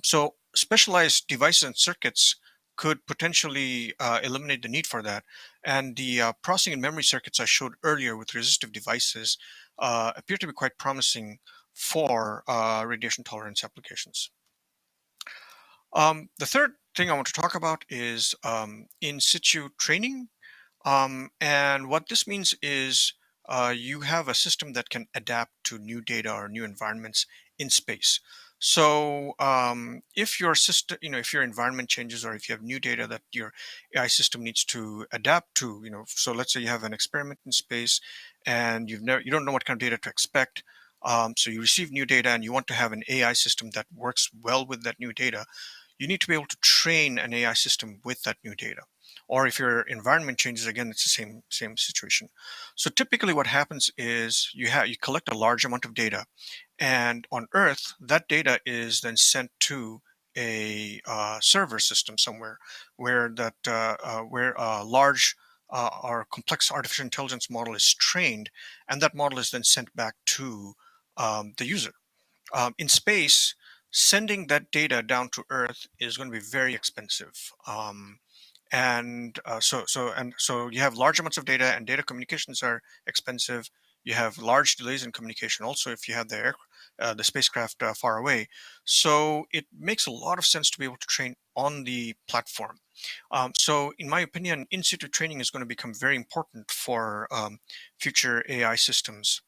So specialized devices and circuits could potentially eliminate the need for that. And the processing and memory circuits I showed earlier with resistive devices appear to be quite promising for radiation tolerance applications. The third thing I want to talk about is in situ training. And what this means is you have a system that can adapt to new data or new environments in space. So if your system, if your environment changes, or if you have new data that your AI system needs to adapt to, so let's say you have an experiment in space and you don't know what kind of data to expect. So you receive new data and you want to have an AI system that works well with that new data. You need to be able to train an AI system with that new data. Or if your environment changes, again, it's the same situation. So typically what happens is you collect a large amount of data, and on Earth, that data is then sent to a server system somewhere where a large or complex artificial intelligence model is trained, and that model is then sent back to the user. In space, sending that data down to Earth is going to be very expensive. So you have large amounts of data, and data communications are expensive. You have large delays in communication also if you have the spacecraft far away. So it makes a lot of sense to be able to train on the platform. So in my opinion, in situ training is going to become very important for future AI systems.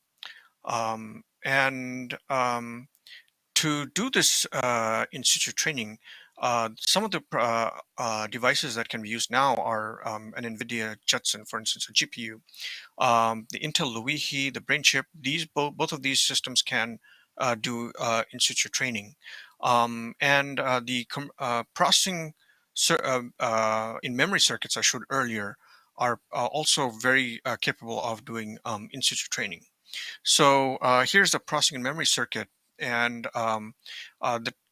To do this in situ training, some of the devices that can be used now are an NVIDIA Jetson, for instance, a GPU, the Intel Loihi, the Brain chip. Both of these systems can do in situ training. And the processing in memory circuits I showed earlier are also very capable of doing in situ training. So here's the processing and memory circuit, and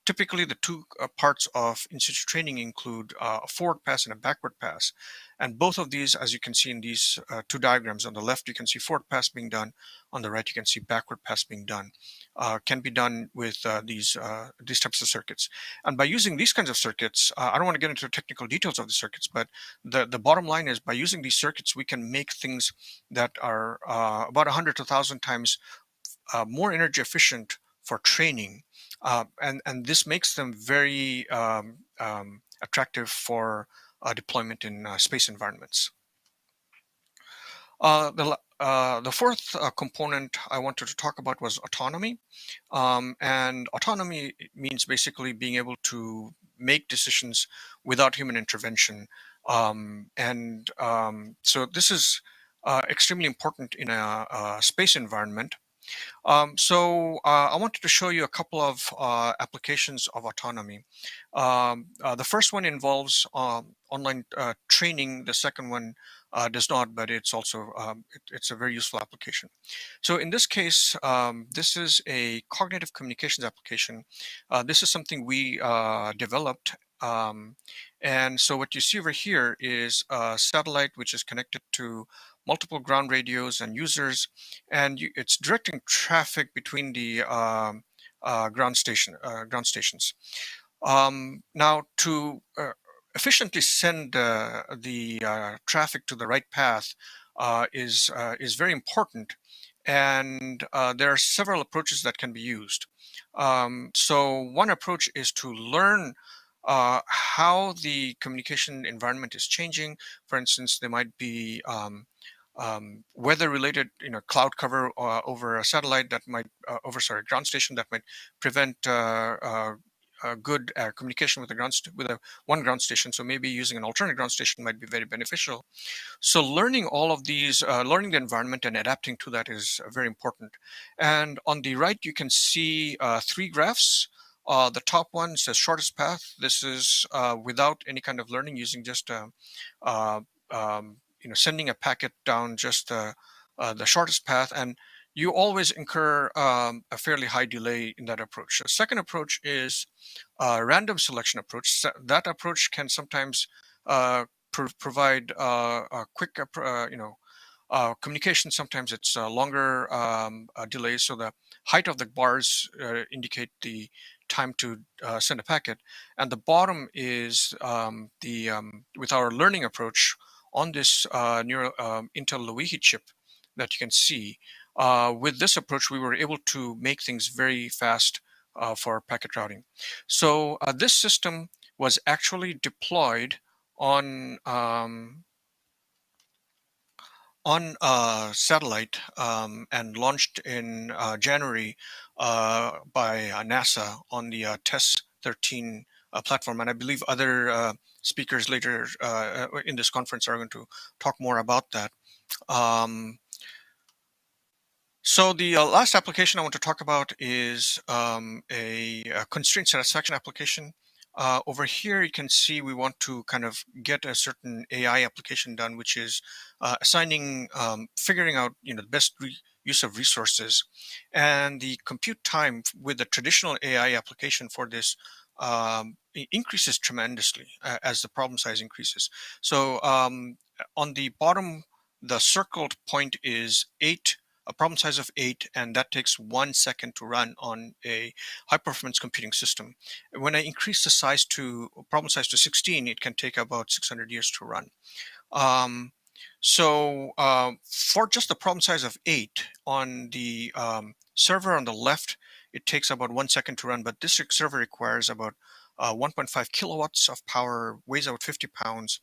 typically the two parts of in situ training include a forward pass and a backward pass. And both of these, as you can see in these two diagrams, on the left you can see forward pass being done, on the right you can see backward pass being done, can be done with these types of circuits. And by using these kinds of circuits, I don't want to get into the technical details of the circuits, but the bottom line is by using these circuits we can make things that are about 100 to 1,000 times more energy efficient for training, and this makes them very attractive for deployment in space environments. The fourth component I wanted to talk about was autonomy, and autonomy means basically being able to make decisions without human intervention, so this is extremely important in a space environment. I wanted to show you a couple of applications of autonomy. The first one involves online training. The second one does not, but it's also it's a very useful application. So in this case, this is a cognitive communications application. This is something we developed. And so what you see over here is a satellite which is connected to multiple ground radios and users, and it's directing traffic between the ground stations. Now, to efficiently send the traffic to the right path is very important, and there are several approaches that can be used. So one approach is to learn how the communication environment is changing. For instance, there might be weather-related, cloud cover over a satellite that might, ground station that might prevent good communication with the one ground station. So maybe using an alternate ground station might be very beneficial. So learning all of these, learning the environment and adapting to that is very important. And on the right, you can see three graphs. The top one says shortest path. This is without any kind of learning, using just sending a packet down just the shortest path, and you always incur a fairly high delay in that approach. The second approach is a random selection approach. That approach can sometimes provide a quick, communication. Sometimes it's longer delays. So the height of the bars indicate the time to send a packet, and the bottom is with our learning approach on this Intel Loihi chip that you can see. With this approach, we were able to make things very fast for packet routing. So this system was actually deployed on a satellite and launched in January by NASA on the TESS-13 platform. And I believe other speakers later in this conference are going to talk more about that. So the last application I want to talk about is a constraint satisfaction application. Over here, you can see we want to kind of get a certain AI application done, which is assigning, figuring out the best use of resources, and the compute time with the traditional AI application for this increases tremendously as the problem size increases. So on the bottom, the circled point is 8. A problem size of 8, and that takes 1 second to run on a high-performance computing system. When I increase the size to problem size to 16, it can take about 600 years to run. For just the problem size of 8 on the server on the left, it takes about 1 second to run, but this server requires about 1.5 kilowatts of power, weighs about 50 pounds.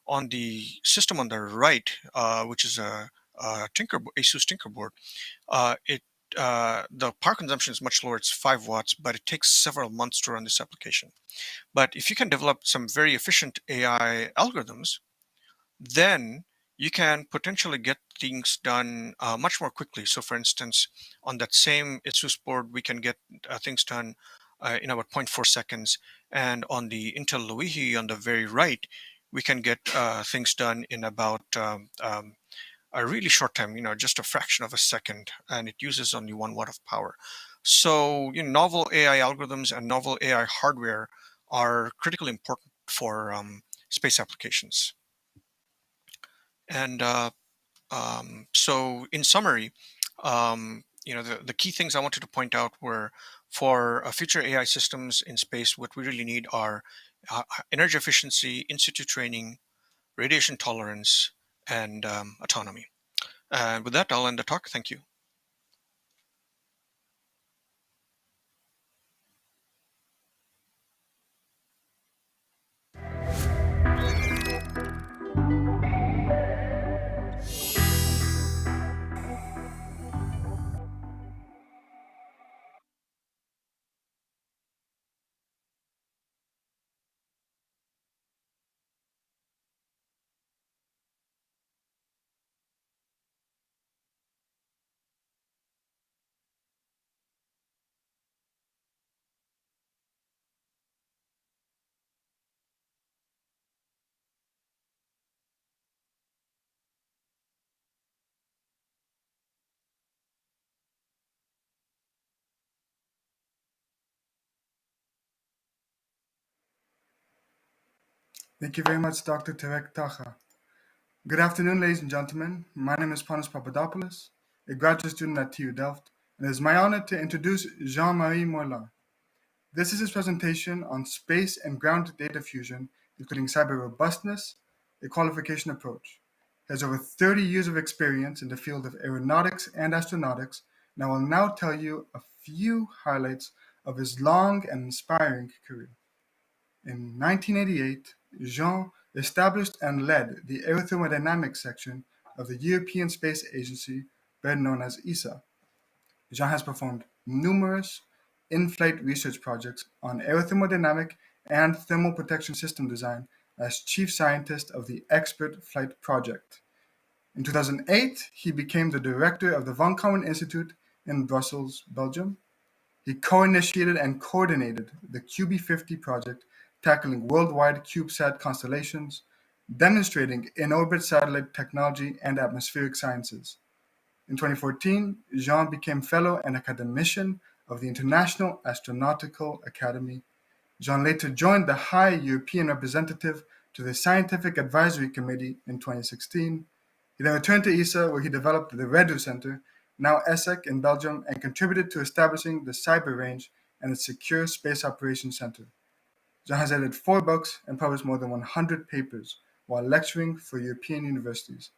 On the system on the right, which is a ASUS Tinkerboard, the power consumption is much lower. It's 5 watts, but it takes several months to run this application. But if you can develop some very efficient AI algorithms, then you can potentially get things done much more quickly. So for instance, on that same ASUS board, we can get things done in about 0.4 seconds. And on the Intel Loihi on the very right, we can get things done in about a really short time, just a fraction of a second, and it uses only 1 watt of power. So novel AI algorithms and novel AI hardware are critically important for space applications. And so in summary, the key things I wanted to point out were for future AI systems in space, what we really need are energy efficiency, in situ training, radiation tolerance, and autonomy. And with that, I'll end the talk. Thank you. Thank you very much, Dr. Tarek Taha. Good afternoon, ladies and gentlemen. My name is Papadopoulos, a graduate student at TU Delft, and it is my honor to introduce Jean-Marie Morla. This is his presentation on space and ground data fusion, including cyber robustness, a qualification approach. He has over 30 years of experience in the field of aeronautics and astronautics, and I will now tell you a few highlights of his long and inspiring career. In 1988, Jean established and led the aerothermodynamics section of the European Space Agency, better known as AIIA. Jean has performed numerous in-flight research projects on aerothermodynamic and thermal protection system design as chief scientist of the Expert Flight Project. In 2008, he became the director of the Von Karman Institute in Brussels, Belgium. He co-initiated and coordinated the QB50 project, tackling worldwide CubeSat constellations, demonstrating in-orbit satellite technology and atmospheric sciences. In 2014, Jean became fellow and academician of the International Astronautical Academy. Jean later joined the High European Representative to the Scientific Advisory Committee in 2016. He then returned to AIIA, where he developed the REDU Center, now ESSEC in Belgium, and contributed to establishing the Cyber Range and its Secure Space Operations Center. Jean has edited 4 books and published more than 100 papers while lecturing for European universities.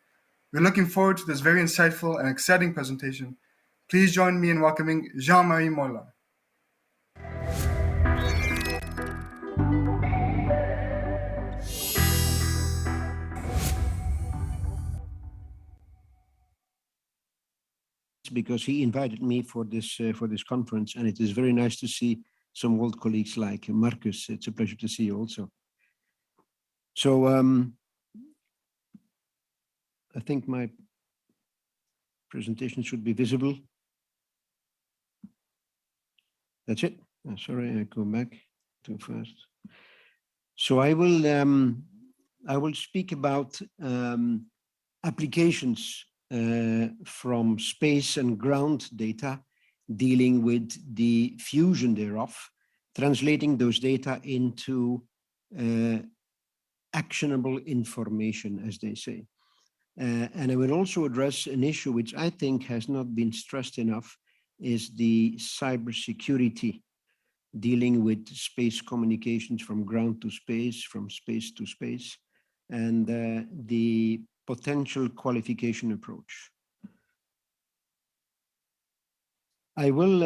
We're looking forward to this very insightful and exciting presentation. Please join me in welcoming Jean-Marie Morla. Because he invited me for this conference, and it is very nice to see some old colleagues like Marcus. It's a pleasure to see you also. So I think my presentation should be visible. That's it. Oh, sorry, I go back too fast. So I will speak about applications from space and ground data, dealing with the fusion thereof, translating those data into actionable information, as they say. And I will also address an issue which I think has not been stressed enough, is the cybersecurity, dealing with space communications from ground to space, from space to space, and the potential qualification approach. I will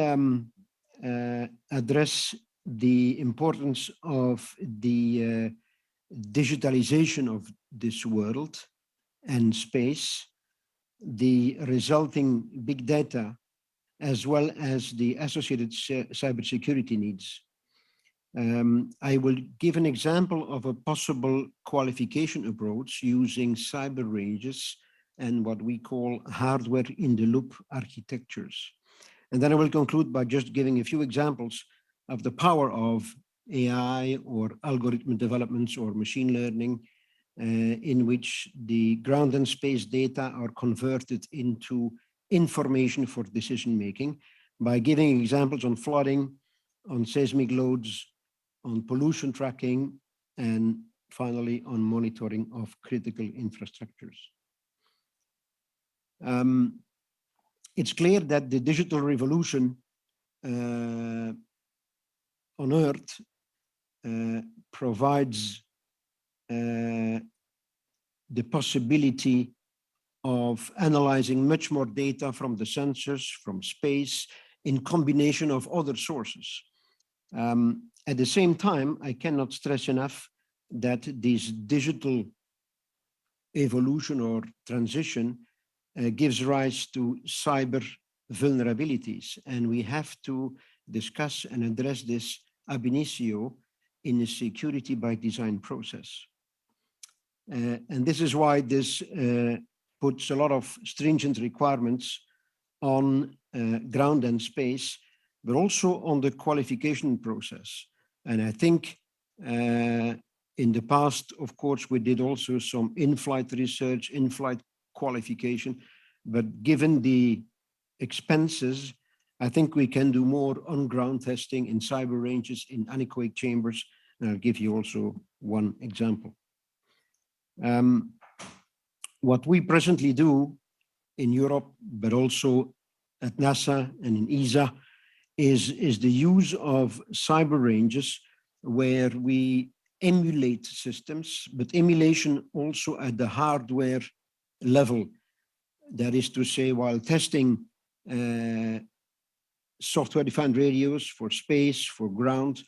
address the importance of the digitalization of this world and space, the resulting big data, as well as the associated cybersecurity needs. I will give an example of a possible qualification approach using cyber ranges and what we call hardware-in-the-loop architectures. And then I will conclude by just giving a few examples of the power of AI or algorithm developments or machine learning in which the ground and space data are converted into information for decision-making by giving examples on flooding, on seismic loads, on pollution tracking, and finally on monitoring of critical infrastructures. It's clear that the digital revolution on Earth provides the possibility of analyzing much more data from the sensors, from space, in combination of other sources. At the same time, I cannot stress enough that this digital evolution or transition gives rise to cyber vulnerabilities, and we have to discuss and address this ab initio in a security by design process. And this is why this puts a lot of stringent requirements on ground and space, but also on the qualification process. And I think in the past, of course, we did also some in-flight research, in-flight qualification, but given the expenses, I think we can do more on-ground testing in cyber ranges, in anechoic chambers, and I'll give you also one example. What we presently do in Europe, but also at NASA and in AIIA, is the use of cyber ranges where we emulate systems, but emulation also at the hardware level. That is to say, while testing software-defined radios for space, for ground,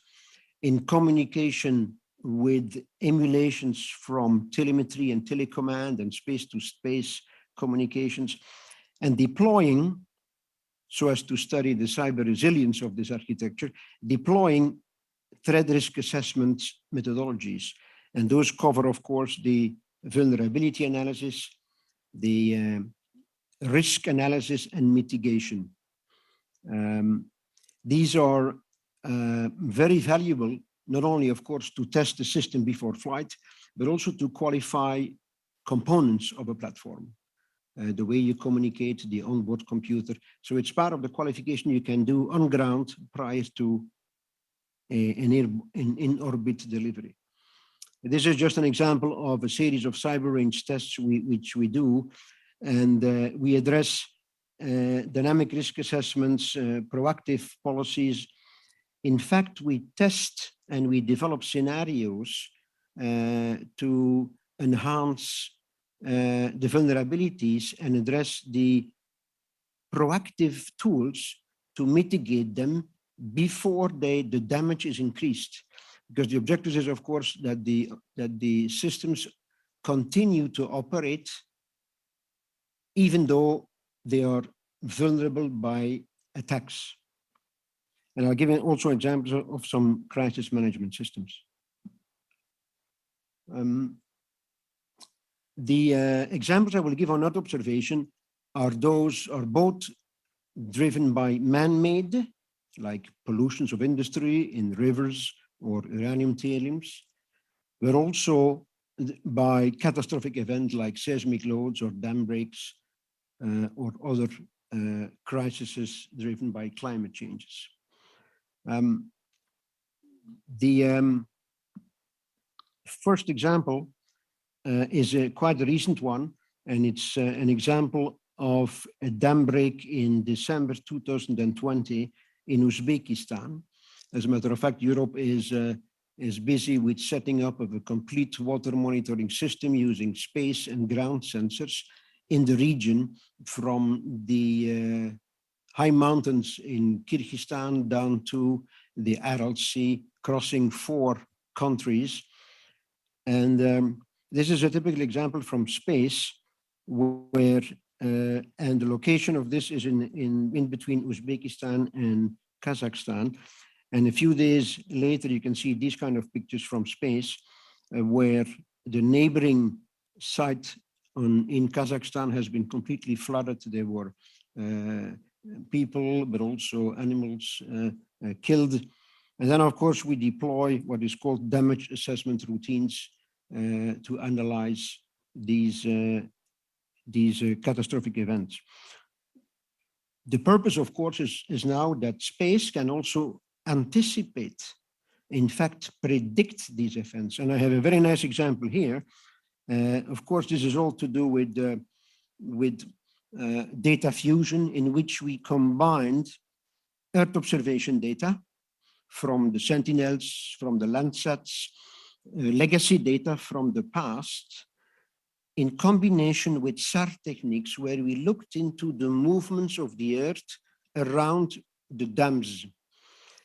in communication with emulations from telemetry and telecommand and space-to-space communications, and deploying, so as to study the cyber resilience of this architecture, deploying threat risk assessment methodologies. And those cover, of course, the vulnerability analysis, the risk analysis and mitigation. These are very valuable, not only, of course, to test the system before flight, but also to qualify components of a platform, the way you communicate, the onboard computer. So it's part of the qualification you can do on ground prior to an in-orbit delivery. This is just an example of a series of cyber range tests which we do, and we address dynamic risk assessments, proactive policies. In fact, we test and we develop scenarios to enhance the vulnerabilities and address the proactive tools to mitigate them before the damage is increased. Because the objective is, of course, that the systems continue to operate even though they are vulnerable by attacks. And I'll give you also examples of some crisis management systems. The examples I will give on Earth observation are both driven by man-made, like pollutions of industry in rivers or uranium tailings, but also by catastrophic events like seismic loads or dam breaks or other crises driven by climate changes. The first example is quite a recent one, and it's an example of a dam break in December 2020 in Uzbekistan. As a matter of fact, Europe is busy with setting up of a complete water monitoring system using space and ground sensors in the region from the high mountains in Kyrgyzstan down to the Aral Sea, crossing 4 countries. And this is a typical example from space where, and the location of this is in between Uzbekistan and Kazakhstan. And a few days later, you can see these kind of pictures from space, where the neighboring site in Kazakhstan has been completely flooded. There were people, but also animals killed. And then, of course, we deploy what is called damage assessment routines to analyze these catastrophic events. The purpose, of course, is now that space can also anticipate, in fact, predict these events. And I have a very nice example here. Of course, this is all to do with data fusion, in which we combined Earth observation data from the Sentinels, from the Landsats, legacy data from the past, in combination with SAR techniques, where we looked into the movements of the Earth around the dams.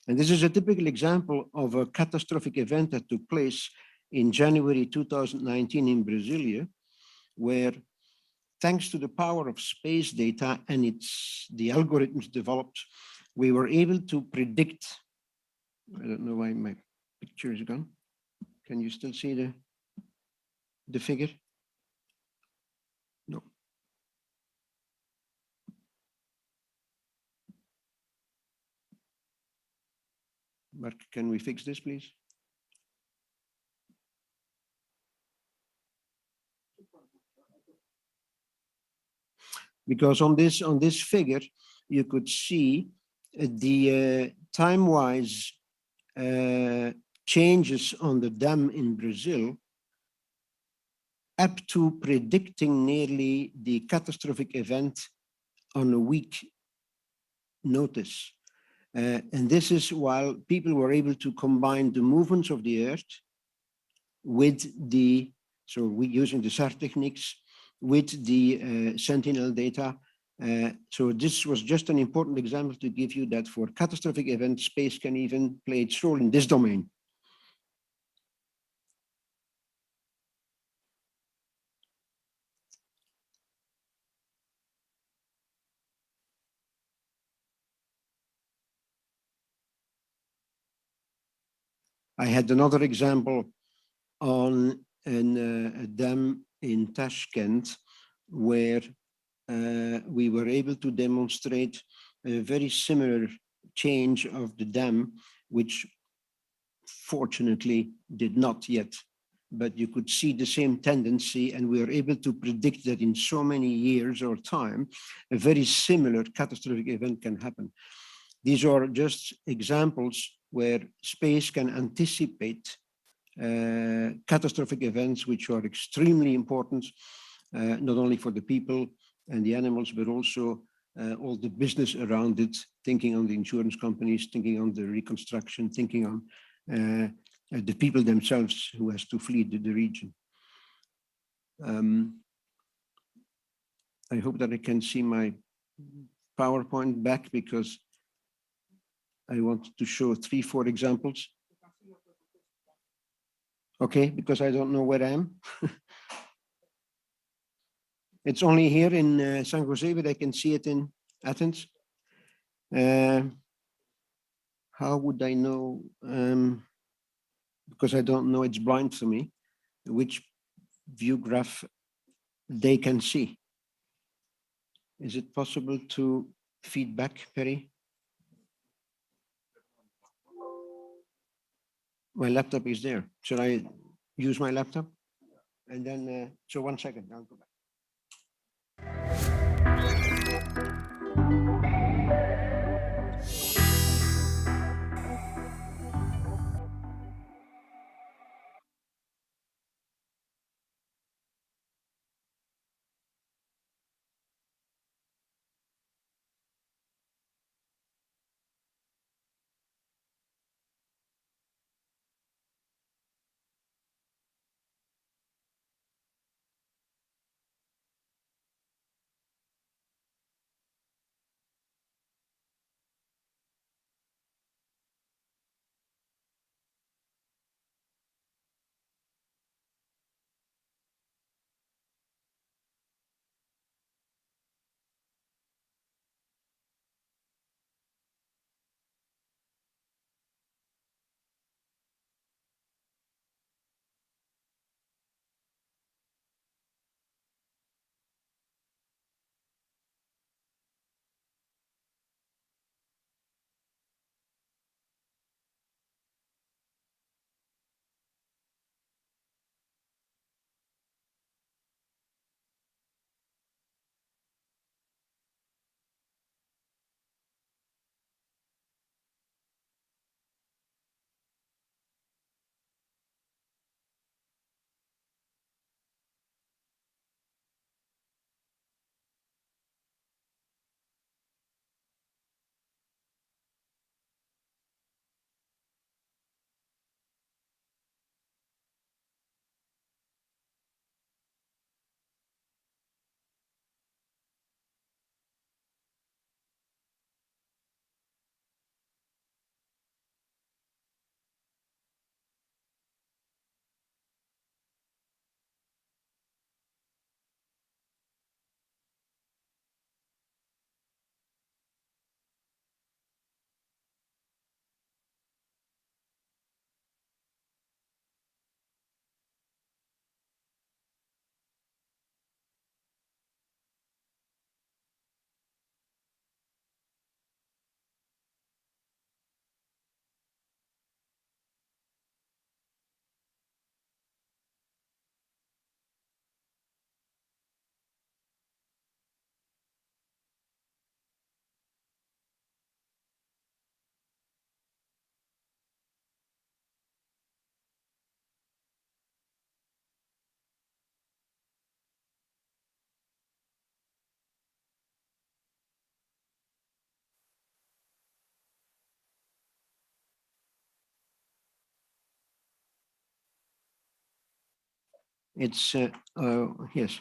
And this is a typical example of a catastrophic event that took place in January 2019 in Brasilia, where thanks to the power of space data and the algorithms developed, we were able to predict. I don't know why my picture is gone. Can you still see the figure? No. Mark, can we fix this, please? Because on this figure, you could see the time-wise changes on the dam in Brazil, up to predicting nearly the catastrophic event on a week notice. And this is while people were able to combine the movements of the Earth with so we using the SAR techniques, with the Sentinel data. So this was just an important example to give you that for catastrophic events, space can even play its role in this domain. I had another example on a dam in Tashkent, where we were able to demonstrate a very similar change of the dam, which fortunately did not yet, but you could see the same tendency, and we were able to predict that in so many years or time, a very similar catastrophic event can happen. These are just examples where space can anticipate catastrophic events, which are extremely important, not only for the people and the animals, but also all the business around it, thinking on the insurance companies, thinking on the reconstruction, thinking on the people themselves who has to flee the region. I hope that I can see my PowerPoint back, because I want to show 3-4 examples. Okay, because I don't know where I am. It's only here in San Jose, but I can see it in Athens. How would I know? Because I don't know, it's blind to me, which view graph they can see. Is it possible to feed back, Perry? My laptop is there. Should I use my laptop? And then, so 1 second, I'll go back. It's, yes.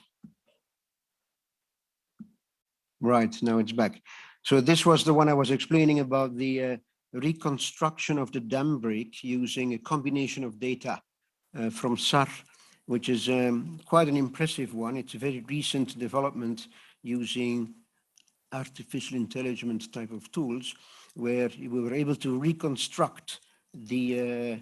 Right, now it's back. So this was the one I was explaining about the reconstruction of the dam break using a combination of data from SAR, which is quite an impressive one. It's a very recent development using artificial intelligence type of tools, where we were able to reconstruct the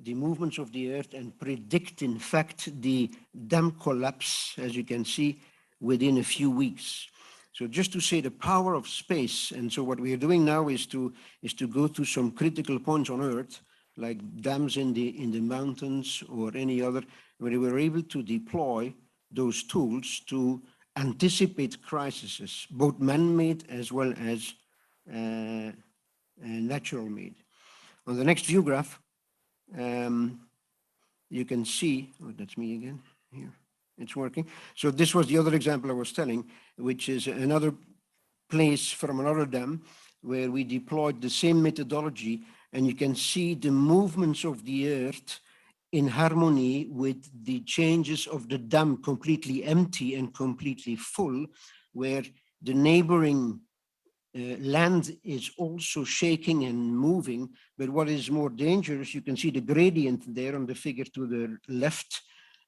movements of the Earth and predict, in fact, the dam collapse, as you can see, within a few weeks. So just to say the power of space, and so what we are doing now is to go to some critical points on Earth, like dams in the mountains or any other, where we were able to deploy those tools to anticipate crises, both man-made as well as natural-made. On the next view graph, you can see, oh, that's me again here. It's working. So this was the other example I was telling, which is another place from another dam where we deployed the same methodology, and you can see the movements of the Earth in harmony with the changes of the dam completely empty and completely full, where the neighboring land is also shaking and moving. But what is more dangerous, you can see the gradient there on the figure to the left,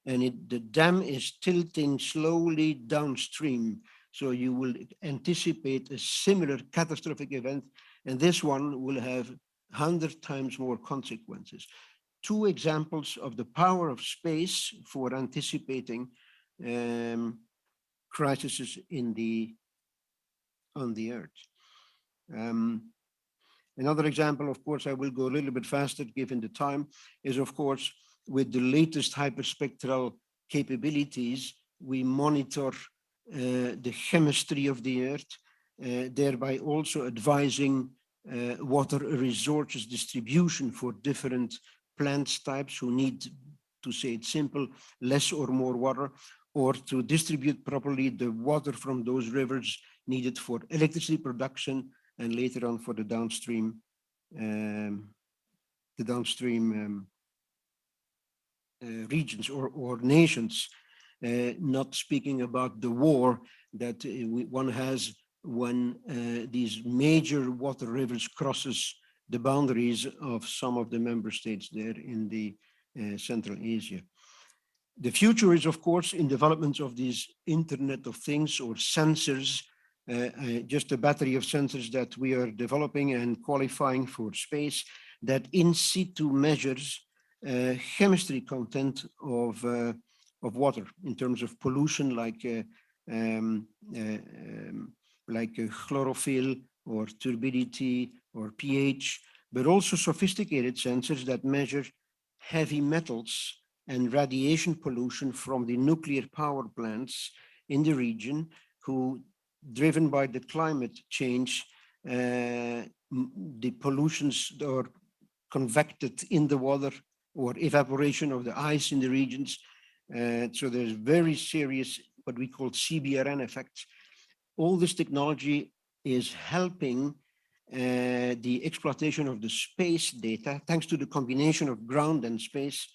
and the dam is tilting slowly downstream. So you will anticipate a similar catastrophic event, and this one will have 100 times more consequences. Two examples of the power of space for anticipating crises on the Earth. Another example, of course, I will go a little bit faster given the time, is of course, with the latest hyperspectral capabilities, we monitor the chemistry of the Earth, thereby also advising water resources distribution for different plant types who need, to say it simple, less or more water, or to distribute properly the water from those rivers needed for electricity production and later on for the downstream regions or nations, not speaking about the war that one has when these major water rivers crosses the boundaries of some of the member states there in the Central Asia. The future is, of course, in developments of these Internet of Things or sensors, just a battery of sensors that we are developing and qualifying for space that in situ measures chemistry content of water in terms of pollution, like chlorophyll or turbidity or pH, but also sophisticated sensors that measure heavy metals and radiation pollution from the nuclear power plants in the region, who, driven by the climate change, the pollutions are convected in the water or evaporation of the ice in the regions. So there's very serious, what we call CBRN effects. All this technology is helping the exploitation of the space data, thanks to the combination of ground and space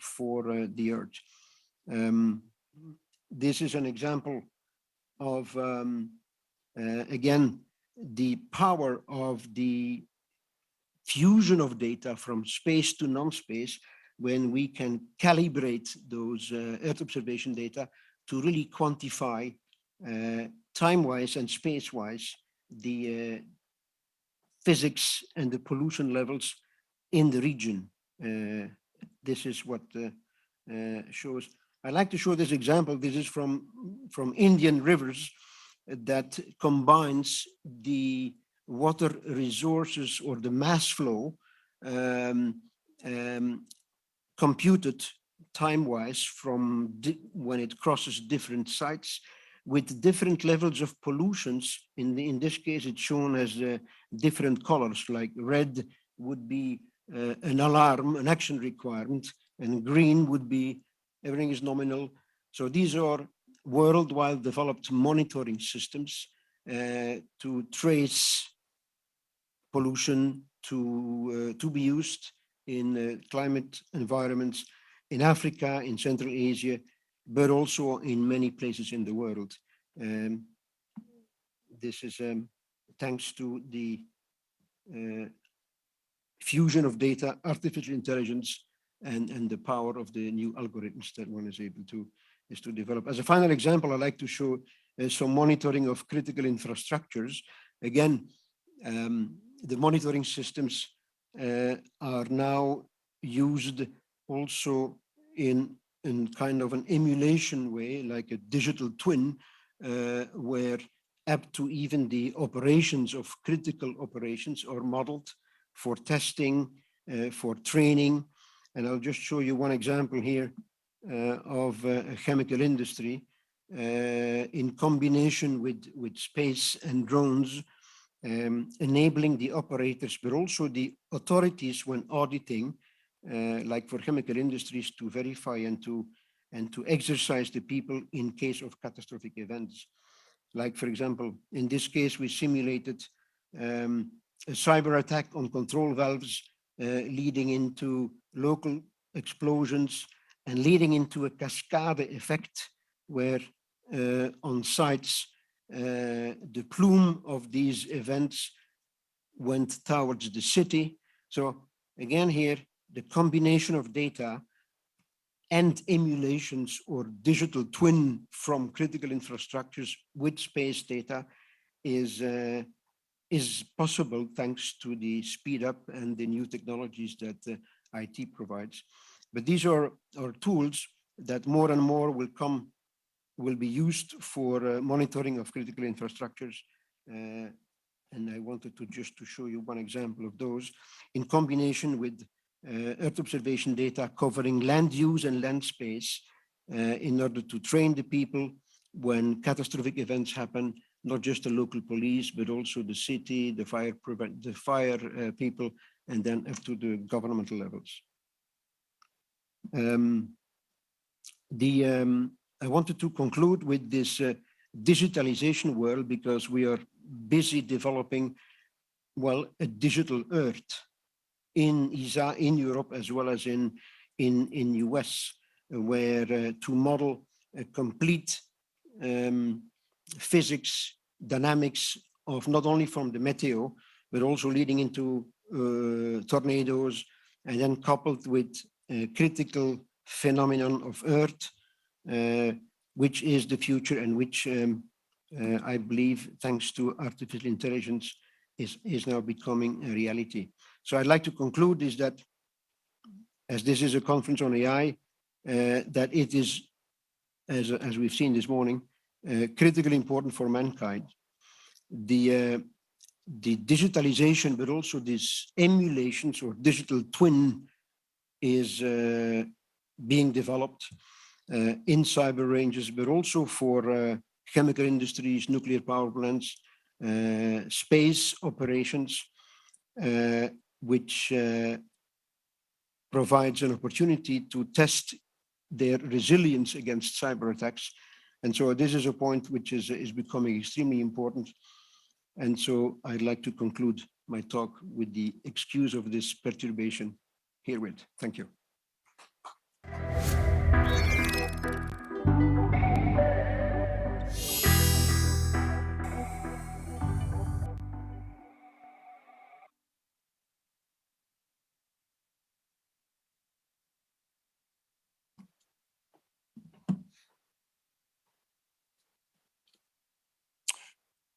for the Earth. This is an example of, again, the power of the fusion of data from space to non-space, when we can calibrate those Earth observation data to really quantify time-wise and space-wise the physics and the pollution levels in the region. This is what shows. I like to show this example. This is from Indian rivers that combines the water resources or the mass flow computed time-wise from when it crosses different sites with different levels of pollutions. In this case, it's shown as different colors, like red would be an alarm, an action requirement, and green would be everything is nominal. So these are worldwide developed monitoring systems to trace pollution to be used in climate environments in Africa, in Central Asia, but also in many places in the world. This is thanks to the fusion of data, artificial intelligence, and the power of the new algorithms that one is able to develop. As a final example, I'd like to show some monitoring of critical infrastructures. Again, the monitoring systems are now used also in kind of an emulation way, like a digital twin, where up to even the operations of critical operations are modeled for testing, for training. And I'll just show you one example here of a chemical industry in combination with space and drones, enabling the operators, but also the authorities when auditing, like for chemical industries, to verify and to exercise the people in case of catastrophic events. Like, for example, in this case, we simulated a cyber attack on control valves, leading into local explosions and leading into a cascade effect where on sites, the plume of these events went towards the city. So again here, the combination of data and emulations or digital twin from critical infrastructures with space data is possible thanks to the speed up and the new technologies that IT provides. But these are tools that more and more will be used for monitoring of critical infrastructures. And I wanted to just to show you one example of those in combination with Earth observation data covering land use and land space in order to train the people when catastrophic events happen, not just the local police, but also the city, the fire people, and then up to the governmental levels. I wanted to conclude with this digitalization world because we are busy developing, well, a digital Earth in ESA, in Europe, as well as in US, where to model a complete physics, dynamics of not only from the meteo, but also leading into tornadoes, and then coupled with a critical phenomenon of Earth, which is the future and which I believe, thanks to artificial intelligence, is now becoming a reality. So I'd like to conclude is that, as this is a conference on AI, that it is, as we've seen this morning, critically important for mankind. The digitalization, but also this emulations or digital twin is being developed in cyber ranges, but also for chemical industries, nuclear power plants, space operations, which provides an opportunity to test their resilience against cyber attacks. And so this is a point which is becoming extremely important. And so I'd like to conclude my talk with the excuse of this perturbation herewith. Thank you.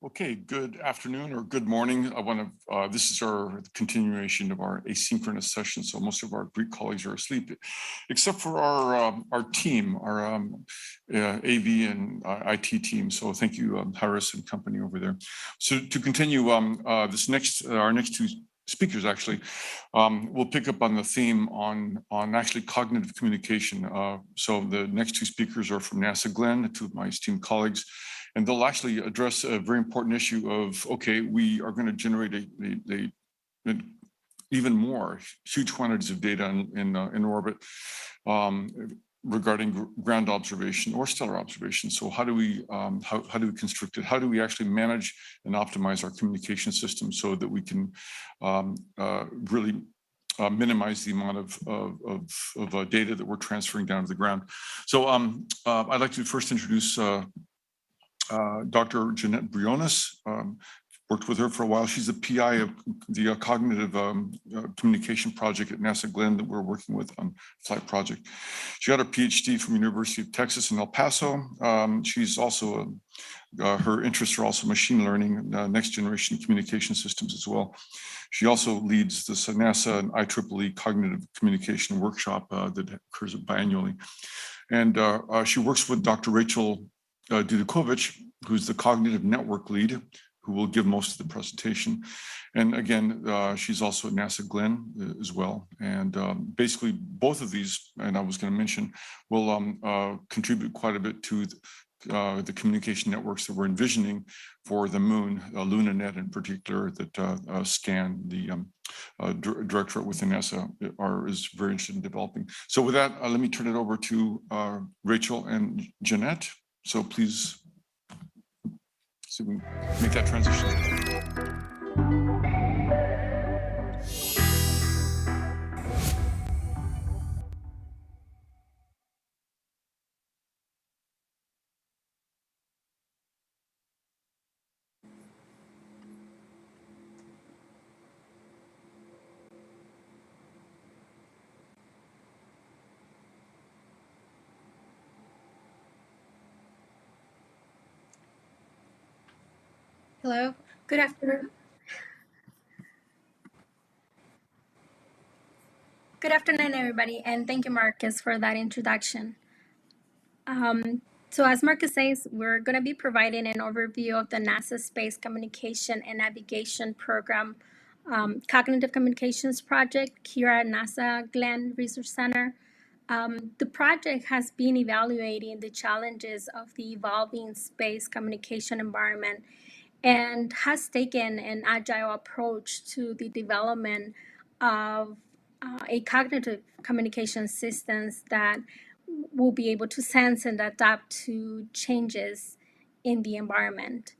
Okay, good afternoon or good morning. I want to, this is our continuation of our asynchronous session. So most of our Greek colleagues are asleep, except for our team, our AV and IT team. So thank you, Harris and company over there. So to continue, our next two speakers actually will pick up on the theme on actually cognitive communication. So the next two speakers are from NASA Glenn, two of my esteemed colleagues. And they'll actually address a very important issue of, okay, we are going to generate even more huge quantities of data in orbit regarding ground observation or stellar observation. So how do we construct it? How do we actually manage and optimize our communication system so that we can really minimize the amount of data that we're transferring down to the ground. So I'd like to first introduce Dr. Jeanette Briones. Worked with her for a while. She's the PI of the cognitive communication project at NASA Glenn that we're working with on flight project. She got her PhD from University of Texas in El Paso. She's also, her interests are also machine learning, next generation communication systems as well. She also leads the NASA and IEEE cognitive communication workshop that occurs biannually. And she works with Dr. Rachel Dudukovic, who's the cognitive network lead, who will give most of the presentation. And again, she's also at NASA Glenn as well. And basically both of these, and I was gonna mention, will contribute quite a bit to the communication networks that we're envisioning for the moon, LunaNet in particular, that SCAN, the directorate within NASA, is very interested in developing. So with that, let me turn it over to Rachel and Jeanette. So please, so we make that transition. Hello, good afternoon. Good afternoon, everybody, and thank you, Marcus, for that introduction. So as Marcus says, we're going to be providing an overview of the NASA Space Communication and Navigation Program Cognitive Communications Project here at NASA Glenn Research Center. The project has been evaluating the challenges of the evolving space communication environment and has taken an agile approach to the development of a cognitive communication systems that will be able to sense and adapt to changes in the environment.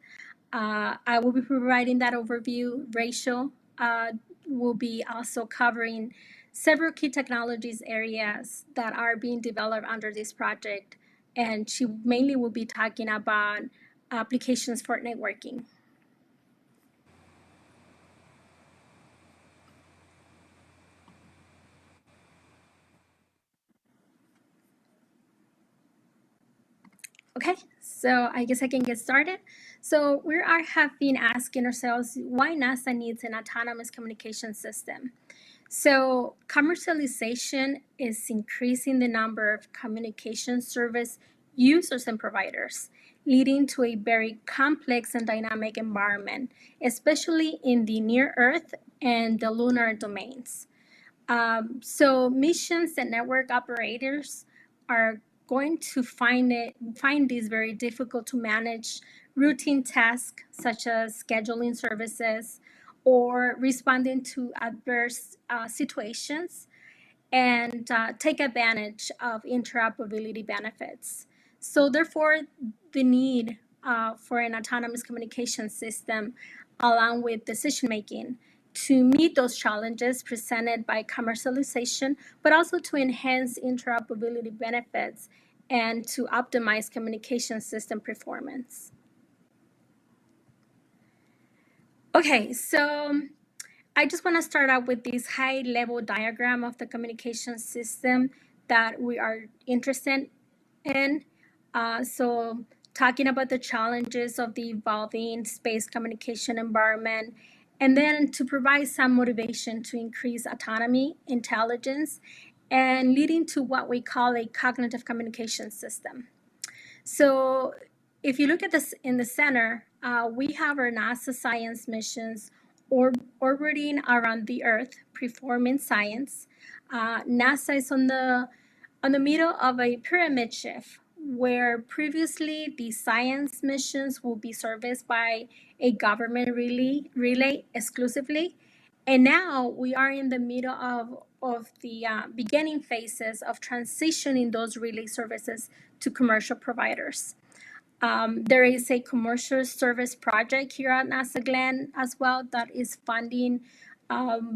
I will be providing that overview. Rachel will be also covering several key technologies areas that are being developed under this project, and she mainly will be talking about applications for networking. Okay, so I guess I can get started. So have been asking ourselves why NASA needs an autonomous communication system. So commercialization is increasing the number of communication service users and providers, leading to a very complex and dynamic environment, especially in the near Earth and the lunar domains. So missions and network operators are going to find this very difficult to manage routine tasks such as scheduling services or responding to adverse situations and take advantage of interoperability benefits. So therefore, the need for an autonomous communication system along with decision making to meet those challenges presented by commercialization, but also to enhance interoperability benefits and to optimize communication system performance. Okay, so I just want to start out with this high-level diagram of the communication system that we are interested in. So talking about the challenges of the evolving space communication environment, and then to provide some motivation to increase autonomy, intelligence, and leading to what we call a cognitive communication system. So if you look at this in the center, we have our NASA science missions orbiting around the Earth, performing science. NASA is on the middle of a pyramid shift, where previously the science missions will be serviced by a government relay exclusively. And now we are in the middle of the beginning phases of transitioning those relay services to commercial providers. There is a commercial service project here at NASA Glenn as well that is funding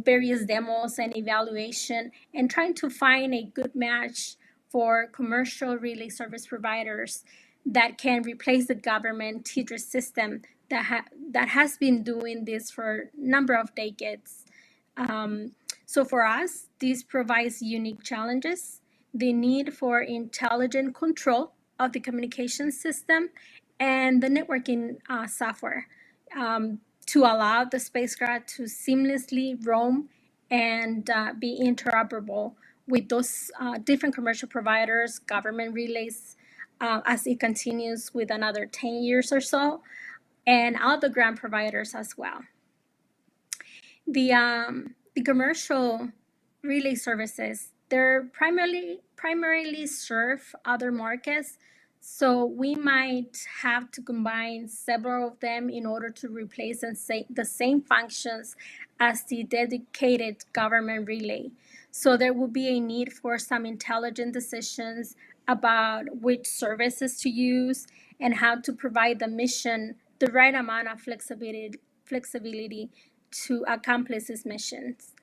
various demos and evaluation, and trying to find a good match for commercial relay service providers that can replace the government TDRS system that has been doing this for a number of decades. So for us, this provides unique challenges: the need for intelligent control of the communication system and the networking software to allow the spacecraft to seamlessly roam and be interoperable with those different commercial providers, government relays, as it continues with another 10 years or so, and other ground providers as well. The commercial relay services, they're primarily serve other markets, so we might have to combine several of them in order to replace and say the same functions as the dedicated government relay. So there will be a need for some intelligent decisions about which services to use and how to provide the mission the right amount of flexibility to accomplish its missions.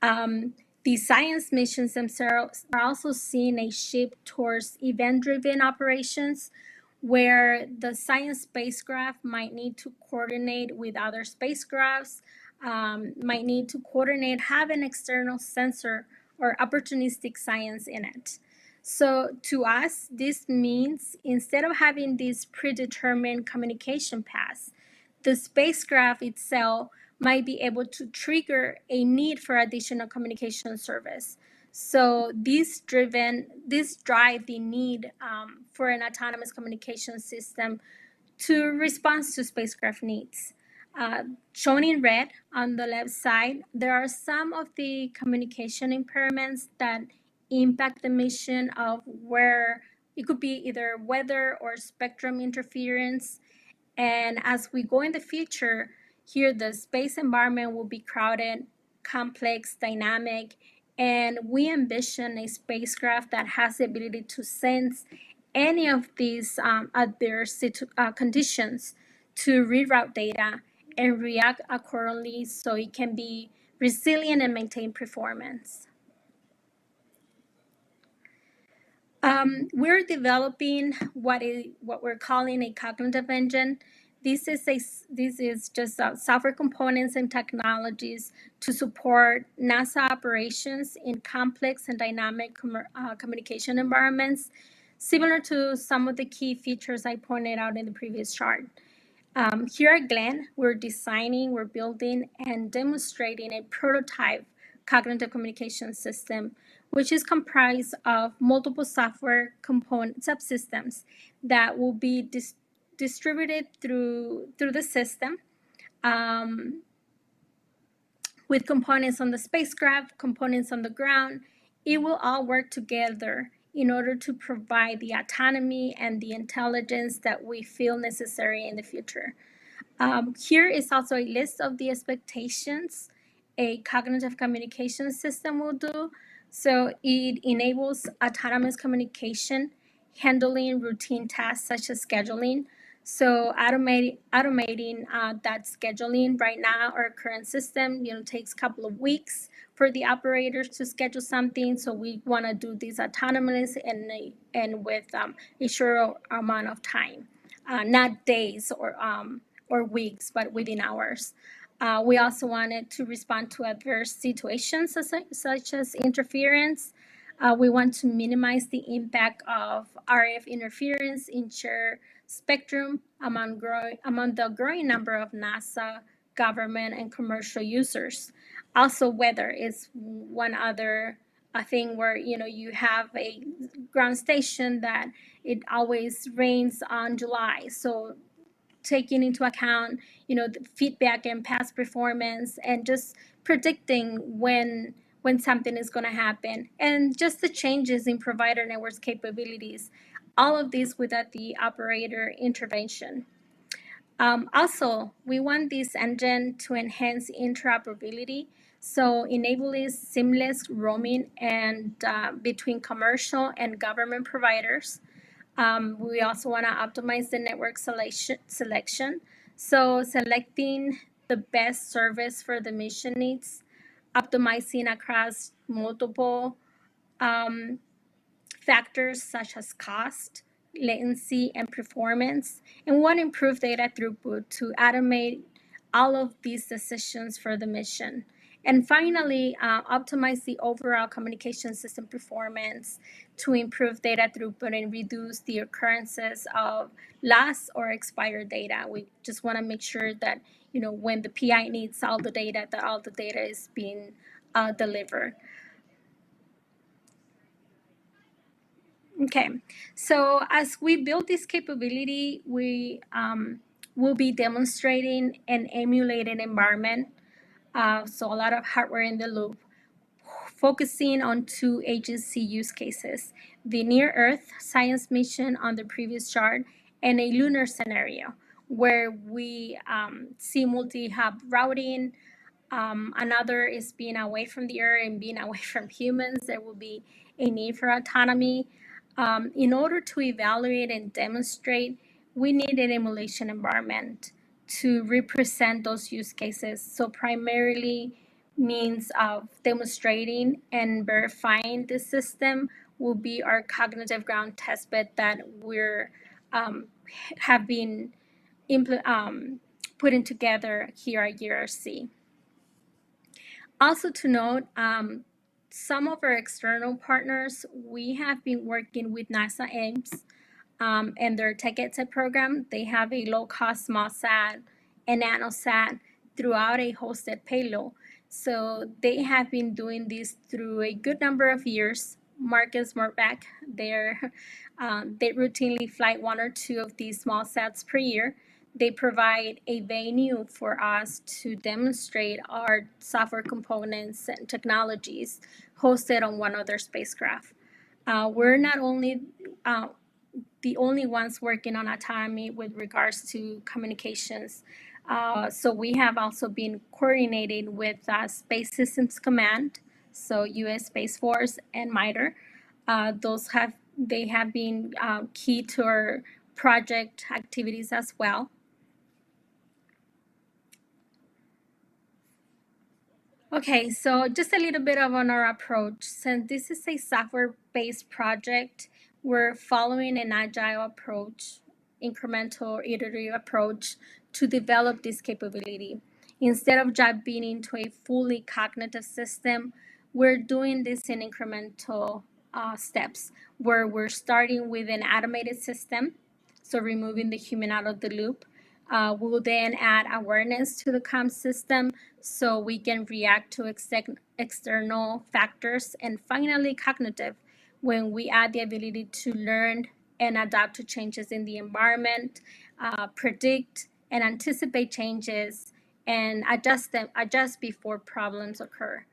The science missions themselves are also seeing a shift towards event-driven operations, where the science spacecraft might need to coordinate with other spacecrafts, might need to coordinate, have an external sensor or opportunistic science in it. So to us, this means instead of having these predetermined communication paths, the spacecraft itself might be able to trigger a need for additional communication service. So these drive the need for an autonomous communication system to respond to spacecraft needs. Shown in red on the left side, there are some of the communication impairments that impact the mission of where it could be either weather or spectrum interference. And as we go in the future, here the space environment will be crowded, complex, dynamic, and we envision a spacecraft that has the ability to sense any of these adverse conditions to reroute data and react accordingly so it can be resilient and maintain performance. We're developing what we're calling a cognitive engine. This is just software components and technologies to support NASA operations in complex and dynamic communication environments, similar to some of the key features I pointed out in the previous chart. Here at Glenn, we're designing, we're building, and demonstrating a prototype cognitive communication system, which is comprised of multiple software component subsystems that will be distributed through the system, with components on the spacecraft, components on the ground. It will all work together in order to provide the autonomy and the intelligence that we feel necessary in the future. Here is also a list of the expectations a cognitive communication system will do. So it enables autonomous communication, handling routine tasks such as scheduling. So automating that scheduling right now, our current system, takes a couple of weeks for the operators to schedule something. So we want to do this autonomously and with a short amount of time, not days or weeks, but within hours. We also wanted to respond to adverse situations such as interference. We want to minimize the impact of RF interference, ensure spectrum among the growing number of NASA, government, and commercial users. Also, weather is one other thing where you have a ground station that it always rains on July. So taking into account the feedback and past performance and just predicting when something is going to happen, and just the changes in provider networks capabilities, all of this without the operator intervention. Also, we want this engine to enhance interoperability, so enabling seamless roaming and between commercial and government providers. We also want to optimize the network selection. So selecting the best service for the mission needs. optimizing across multiple factors such as cost, latency, and performance, and one improved data throughput to automate all of these decisions for the mission. And finally, optimize the overall communication system performance to improve data throughput and reduce the occurrences of lost or expired data. We just want to make sure that, you know, when the PI needs all the data, that all the data is being delivered. Okay, so as we build this capability, we will be demonstrating an emulated environment. So a lot of hardware in the loop, focusing on 2 agency use cases: the near Earth science mission on the previous chart, and a lunar scenario where we see multi-hub routing. Another is being away from the Earth and being away from humans. There will be a need for autonomy. In order to evaluate and demonstrate, we need an emulation environment to represent those use cases. So primarily means of demonstrating and verifying the system will be our cognitive ground testbed that we're have been putting together here at URC. Also to note, some of our external partners, we have been working with NASA Ames and their TechEdSat program. They have a low-cost smallsat and nanosat throughout a hosted payload. So they have been doing this through a good number of years. Marcus Murbach, they routinely fly 1 or 2 of these small sats per year. They provide a venue for us to demonstrate our software components and technologies hosted on one of their spacecraft. We're not only the only ones working on autonomy with regards to communications. So we have also been coordinating with Space Systems Command, so U.S. Space Force and MITRE. They have been key to our project activities as well. Okay, so just a little bit on our approach. Since this is a software-based project, we're following an agile approach, incremental iterative approach to develop this capability. Instead of jumping into a fully cognitive system, we're doing this in incremental steps, where we're starting with an automated system, so removing the human out of the loop. We'll then add awareness to the comm system so we can react to external factors. And finally, cognitive, when we add the ability to learn and adapt to changes in the environment, predict and anticipate changes, and adjust before problems occur.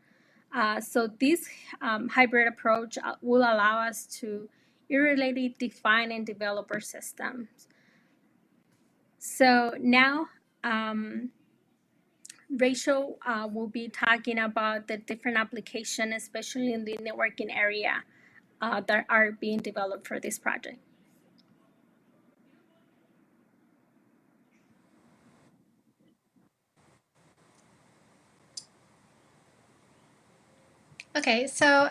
So this hybrid approach will allow us to iteratively define and develop our systems. So now Rachel will be talking about the different applications, especially in the networking area, that are being developed for this project. Okay, so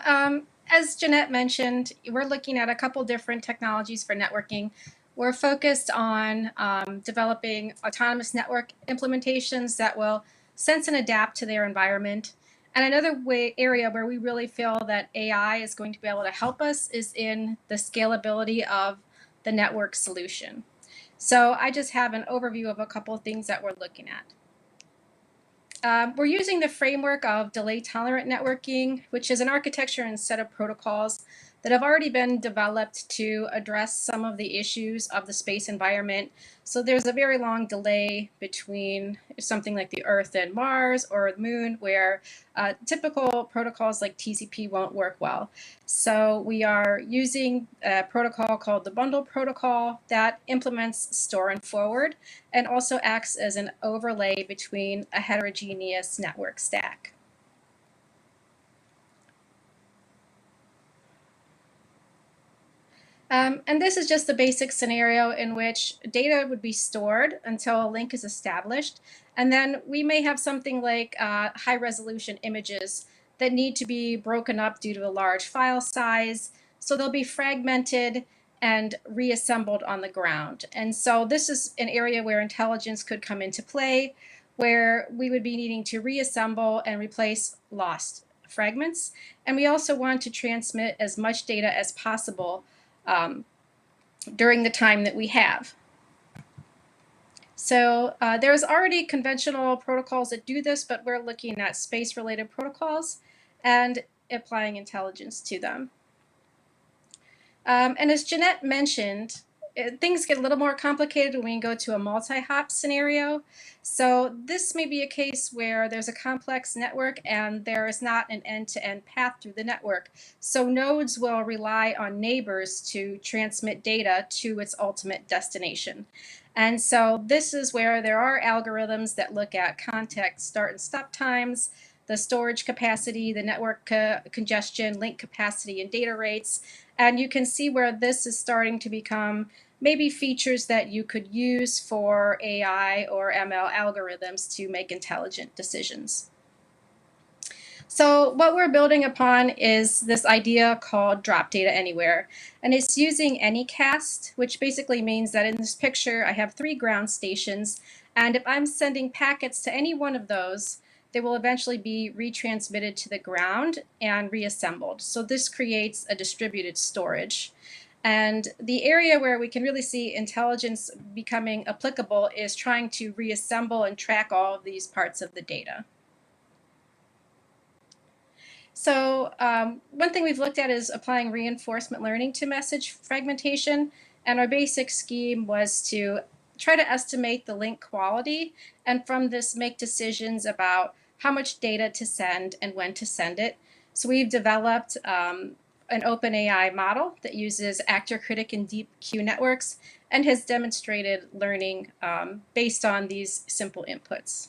as Jeanette mentioned, we're looking at a couple different technologies for networking. We're focused on developing autonomous network implementations that will sense and adapt to their environment. And another area where we really feel that AI is going to be able to help us is in the scalability of the network solution. So I just have an overview of a couple of things that we're looking at. We're using the framework of delay-tolerant networking, which is an architecture and set of protocols that have already been developed to address some of the issues of the space environment. So there's a very long delay between something like the Earth and Mars or the Moon, where typical protocols like TCP won't work well. So we are using a protocol called the bundle protocol that implements store and forward and also acts as an overlay between a heterogeneous network stack. And this is just the basic scenario in which data would be stored until a link is established. And then we may have something like high resolution images that need to be broken up due to a large file size. So they'll be fragmented and reassembled on the ground. And so this is an area where intelligence could come into play, where we would be needing to reassemble and replace lost fragments. And we also want to transmit as much data as possible during the time that we have. So there's already conventional protocols that do this, but we're looking at space-related protocols and applying intelligence to them. And as Jeanette mentioned, things get a little more complicated when we go to a multi-hop scenario. So this may be a case where there's a complex network and there is not an end-to-end path through the network. So nodes will rely on neighbors to transmit data to its ultimate destination. And so this is where there are algorithms that look at context start and stop times, the storage capacity, the network congestion, link capacity, and data rates. And you can see where this is starting to become maybe features that you could use for AI or ML algorithms to make intelligent decisions. So what we're building upon is this idea called drop data anywhere. And it's using Anycast, which basically means that in this picture, I have 3 ground stations. And if I'm sending packets to any one of those, they will eventually be retransmitted to the ground and reassembled. So this creates a distributed storage. And the area where we can really see intelligence becoming applicable is trying to reassemble and track all of these parts of the data. So one thing we've looked at is applying reinforcement learning to message fragmentation. And our basic scheme was to try to estimate the link quality, and from this make decisions about how much data to send and when to send it. So we've developed an OpenAI model that uses actor, critic, and deep Q networks and has demonstrated learning based on these simple inputs.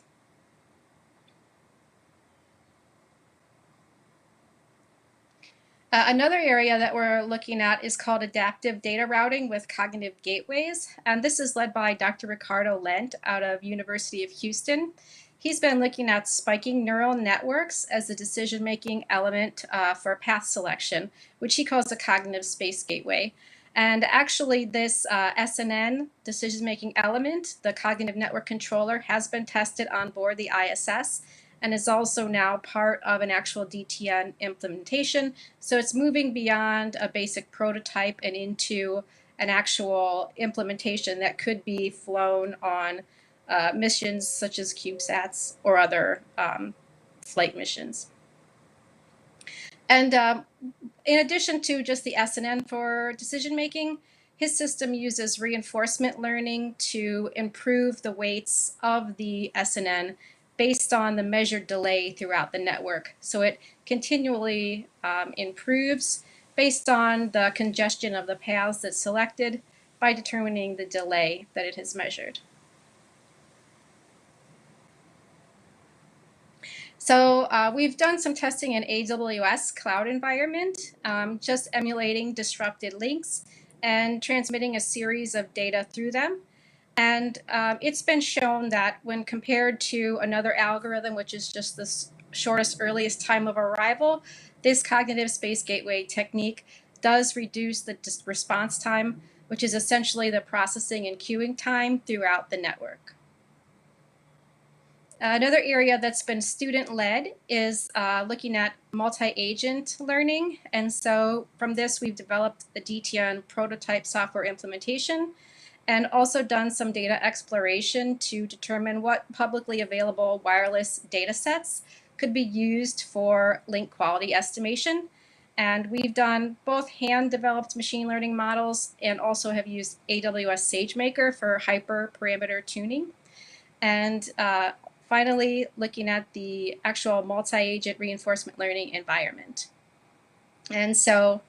Another area that we're looking at is called adaptive data routing with cognitive gateways. And this is led by Dr. Ricardo Lent out of University of Houston. He's been looking at spiking neural networks as a decision-making element for path selection, which he calls a cognitive space gateway. And actually this SNN, decision-making element, the cognitive network controller, has been tested on board the ISS and is also now part of an actual DTN implementation. So it's moving beyond a basic prototype and into an actual implementation that could be flown on missions such as CubeSats or other flight missions. And in addition to just the SNN for decision making, his system uses reinforcement learning to improve the weights of the SNN based on the measured delay throughout the network. So it continually improves based on the congestion of the paths that's selected by determining the delay that it has measured. So we've done some testing in AWS cloud environment, just emulating disrupted links and transmitting a series of data through them. And it's been shown that when compared to another algorithm, which is just the shortest, earliest time of arrival, this cognitive space gateway technique does reduce the response time, which is essentially the processing and queuing time throughout the network. Another area that's been student-led is looking at multi-agent learning. And so from this, we've developed the DTN prototype software implementation and also done some data exploration to determine what publicly available wireless data sets could be used for link quality estimation. And we've done both hand-developed machine learning models and also have used AWS SageMaker for hyperparameter tuning. And finally, looking at the actual multi-agent reinforcement learning environment. And so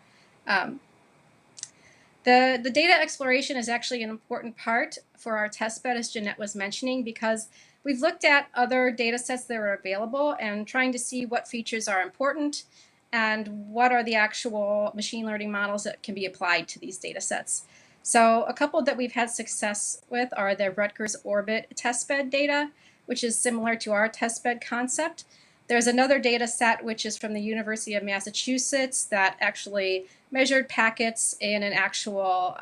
the data exploration is actually an important part for our testbed, as Jeanette was mentioning, because we've looked at other data sets that are available and trying to see what features are important and what are the actual machine learning models that can be applied to these data sets. So a couple that we've had success with are the Rutgers Orbit testbed data, which is similar to our testbed concept. There's another data set which is from the University of Massachusetts that actually measured packets in an actual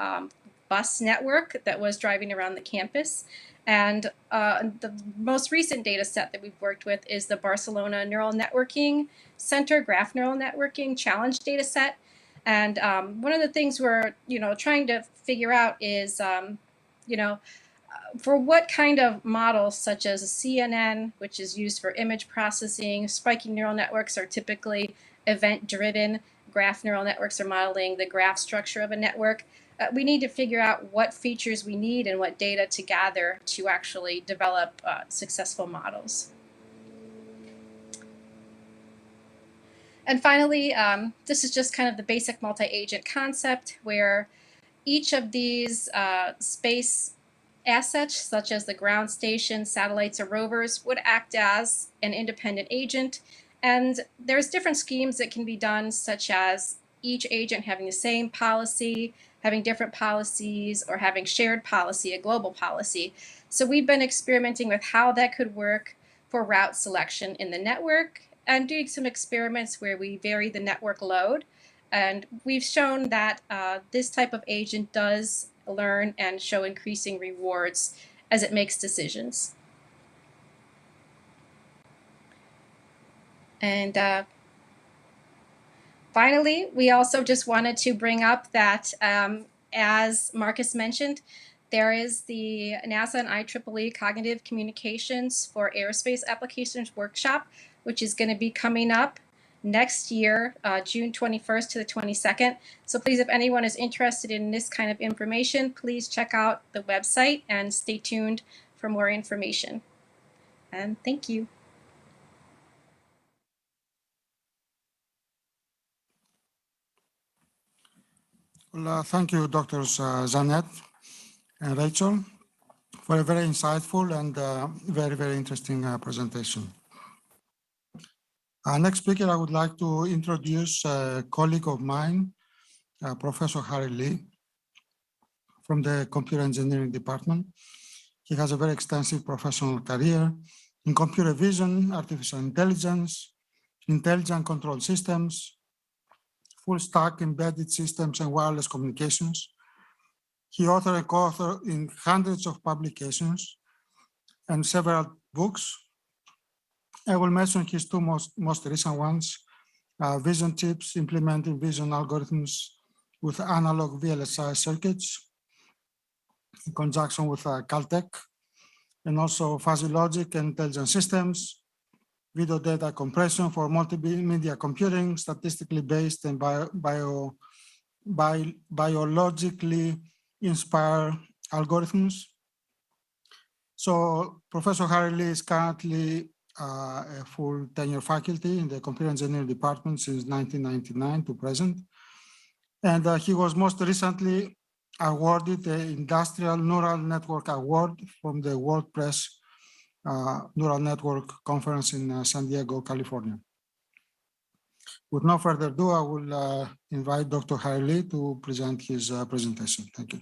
bus network that was driving around the campus. And the most recent data set that we've worked with is the Barcelona Neural Networking Center Graph Neural Networking Challenge data set. And one of the things we're trying to figure out is for what kind of models, such as a CNN, which is used for image processing, spiking neural networks are typically event-driven. Graph neural networks are modeling the graph structure of a network. We need to figure out what features we need and what data to gather to actually develop successful models. And finally, this is just kind of the basic multi-agent concept, where each of these space assets, such as the ground station, satellites, or rovers, would act as an independent agent. And there's different schemes that can be done, such as each agent having the same policy, having different policies, or having shared policy, a global policy. So we've been experimenting with how that could work for route selection in the network and doing some experiments where we vary the network load. And we've shown that this type of agent does learn and show increasing rewards as it makes decisions. And finally, we also just wanted to bring up that, as Marcus mentioned, there is the NASA and IEEE Cognitive Communications for Aerospace Applications Workshop, which is going to be coming up next year, June 21st to the 22nd. So please, if anyone is interested in this kind of information, please check out the website and stay tuned for more information. And thank you. Well, thank you, Drs. Zanet and Rachel, for a very insightful and very, very interesting presentation. Next speaker, I would like to introduce a colleague of mine, Professor Harry Lee, from the Computer Engineering Department. He has a very extensive professional career in computer vision, artificial intelligence, intelligent control systems, full stack embedded systems, and wireless communications. He authored and co-authored in hundreds of publications and several books. I will mention his two most recent ones, Vision Chips, Implementing Vision Algorithms with Analog VLSI Circuits, in conjunction with Caltech, and also Fuzzy Logic and Intelligent Systems, Video Data Compression for Multimedia Computing, Statistically Based and Biologically Inspired Algorithms. So Professor Harry Lee is currently a full tenure faculty in the Computer Engineering Department since 1999 to present. And he was most recently awarded the Industrial Neural Network Award from the World Press Neural Network Conference in San Diego, California. With no further ado, I will invite Dr. Harry Lee to present his presentation. Thank you.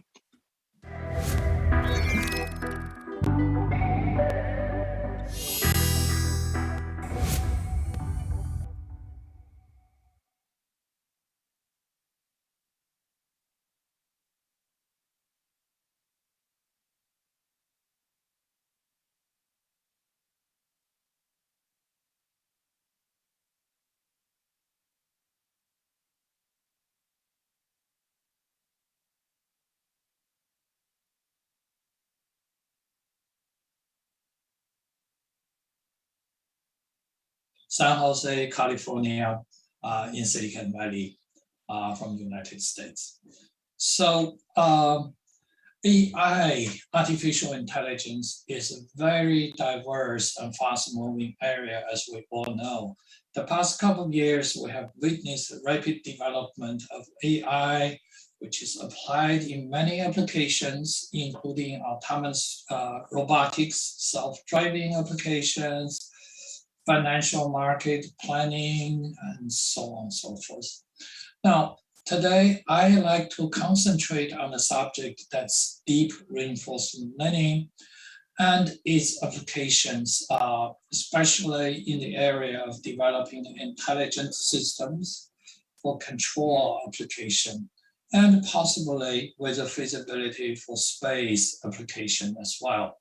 San Jose, California, in Silicon Valley, from the United States. So AI, artificial intelligence, is a very diverse and fast-moving area, as we all know. The past couple of years, we have witnessed the rapid development of AI, which is applied in many applications, including autonomous robotics, self-driving applications, financial market planning, and so on and so forth. Now, today, I like to concentrate on a subject that's deep reinforcement learning and its applications, especially in the area of developing intelligent systems for control application, and possibly with a feasibility for space application as well.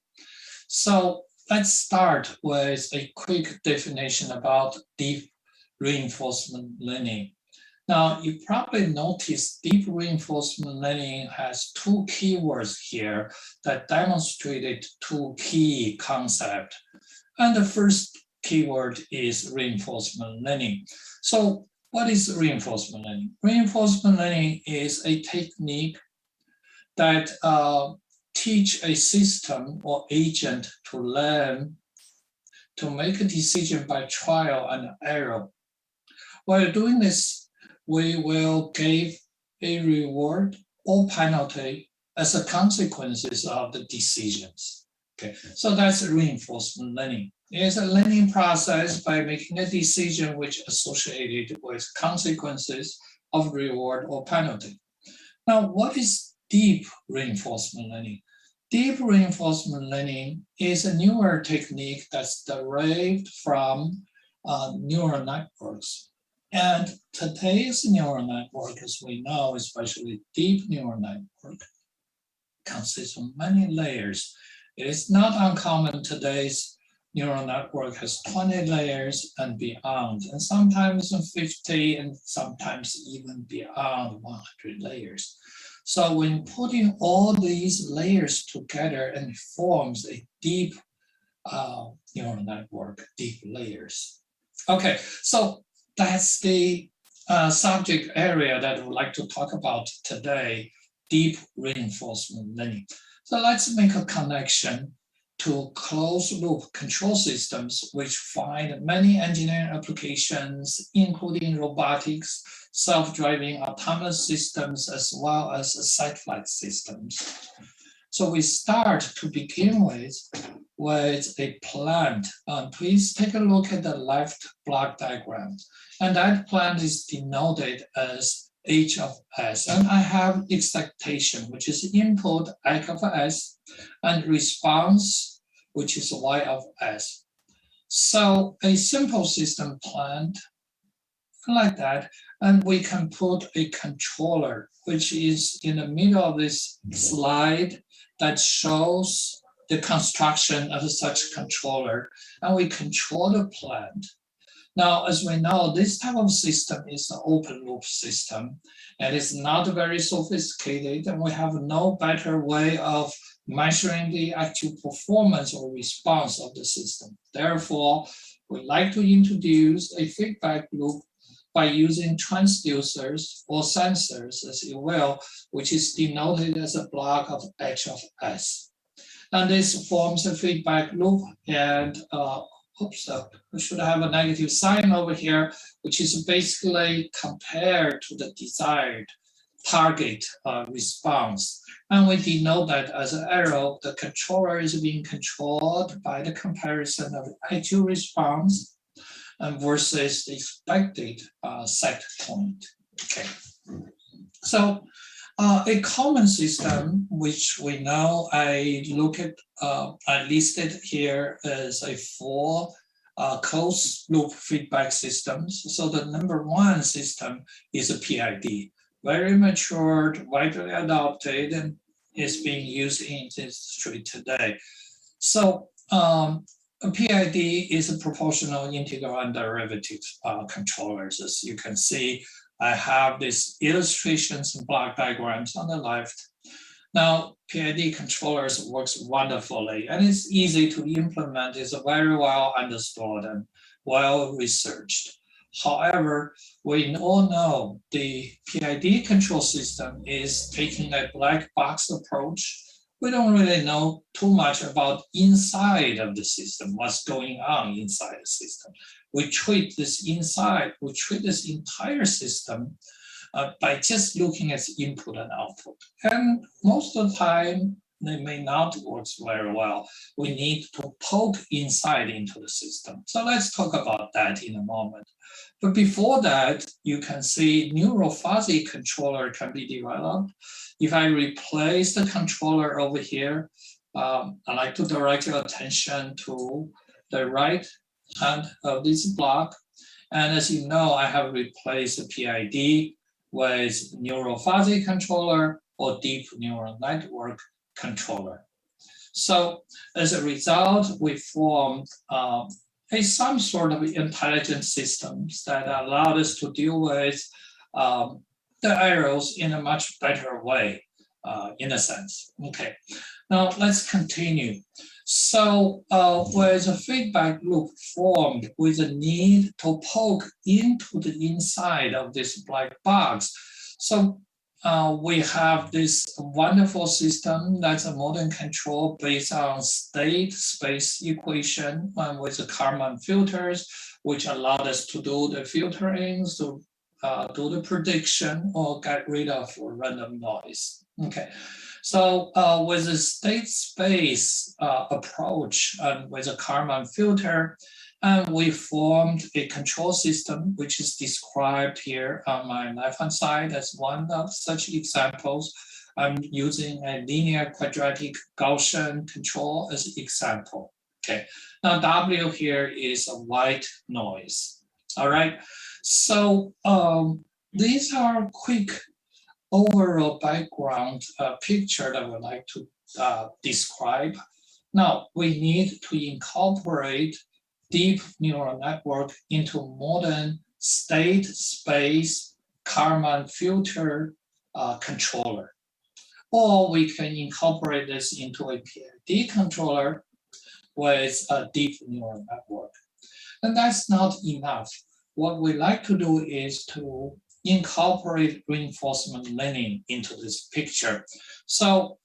So let's start with a quick definition about deep reinforcement learning. Now, you probably noticed deep reinforcement learning has two keywords here that demonstrated two key concepts. And the first keyword is reinforcement learning. So what is reinforcement learning? Reinforcement learning is a technique that teach a system or agent to learn, to make a decision by trial and error. While doing this, we will give a reward or penalty as a consequences of the decisions. Okay, so that's reinforcement learning. It's a learning process by making a decision which associated with consequences of reward or penalty. Now, what is deep reinforcement learning? Deep reinforcement learning is a newer technique that's derived from neural networks. And today's neural network, as we know, especially deep neural network, consists of many layers. It is not uncommon today's neural network has 20 layers and beyond, and sometimes 50 and sometimes even beyond 100 layers. So when putting all these layers together, and it forms a deep neural network, deep layers. Okay, so that's the subject area that I would like to talk about today, deep reinforcement learning. So let's make a connection to closed-loop control systems, which find many engineering applications, including robotics, self-driving autonomous systems, as well as satellite systems. So we start to begin with a plant. Please take a look at the left block diagram. And that plant is denoted as H of S. And I have expectation, which is input X of S, and response, which is Y of S. So a simple system plant like that, and we can put a controller, which is in the middle of this slide that shows the construction of such controller, and we control the plant. Now, as we know, this type of system is an open loop system, and it's not very sophisticated, and we have no better way of measuring the actual performance or response of the system. Therefore, we like to introduce a feedback loop by using transducers or sensors, as you will, which is denoted as a block of H of S. And this forms a feedback loop, and oops, we should have a negative sign over here, which is basically compared to the desired target response. And we denote that as an arrow, the controller is being controlled by the comparison of actual response versus the expected set point. Okay. So a common system, which we know I listed here as a 4 closed loop feedback systems. So the number 1 system is a PID, very matured, widely adopted, and is being used in industry today. So a PID is a proportional integral and derivative controllers. As you can see, I have these illustrations and block diagrams on the left. Now, PID controllers works wonderfully, and it's easy to implement. It's very well understood and well researched. However, we all know the PID control system is taking a black box approach. We don't really know too much about inside of the system, what's going on inside the system. We treat this entire system by just looking at input and output. And most of the time, they may not work very well. We need to poke inside into the system. So let's talk about that in a moment. But before that, you can see neural fuzzy controller can be developed. If I replace the controller over here, I'd like to direct your attention to the right hand of this block. And as you know, I have replaced the PID with neural fuzzy controller or deep neural network controller. So as a result, we formed some sort of intelligent systems that allowed us to deal with the errors in a much better way, in a sense. Okay, now let's continue. So with a feedback loop formed with a need to poke into the inside of this black box. So we have this wonderful system that's a modern control based on state space equation and with the Kalman filters, which allowed us to do the filterings, to do the prediction or get rid of random noise. Okay. So with the state space approach and with a Kalman filter, we formed a control system, which is described here on my left-hand side as one of such examples. I'm using a linear quadratic Gaussian control as an example. Okay. Now W here is a white noise. All right. So these are quick overall background picture that I would like to describe. Now, we need to incorporate deep neural network into modern state space Kalman filter controller. Or we can incorporate this into a PID controller with a deep neural network. And that's not enough. What we like to do is to incorporate reinforcement learning into this picture. So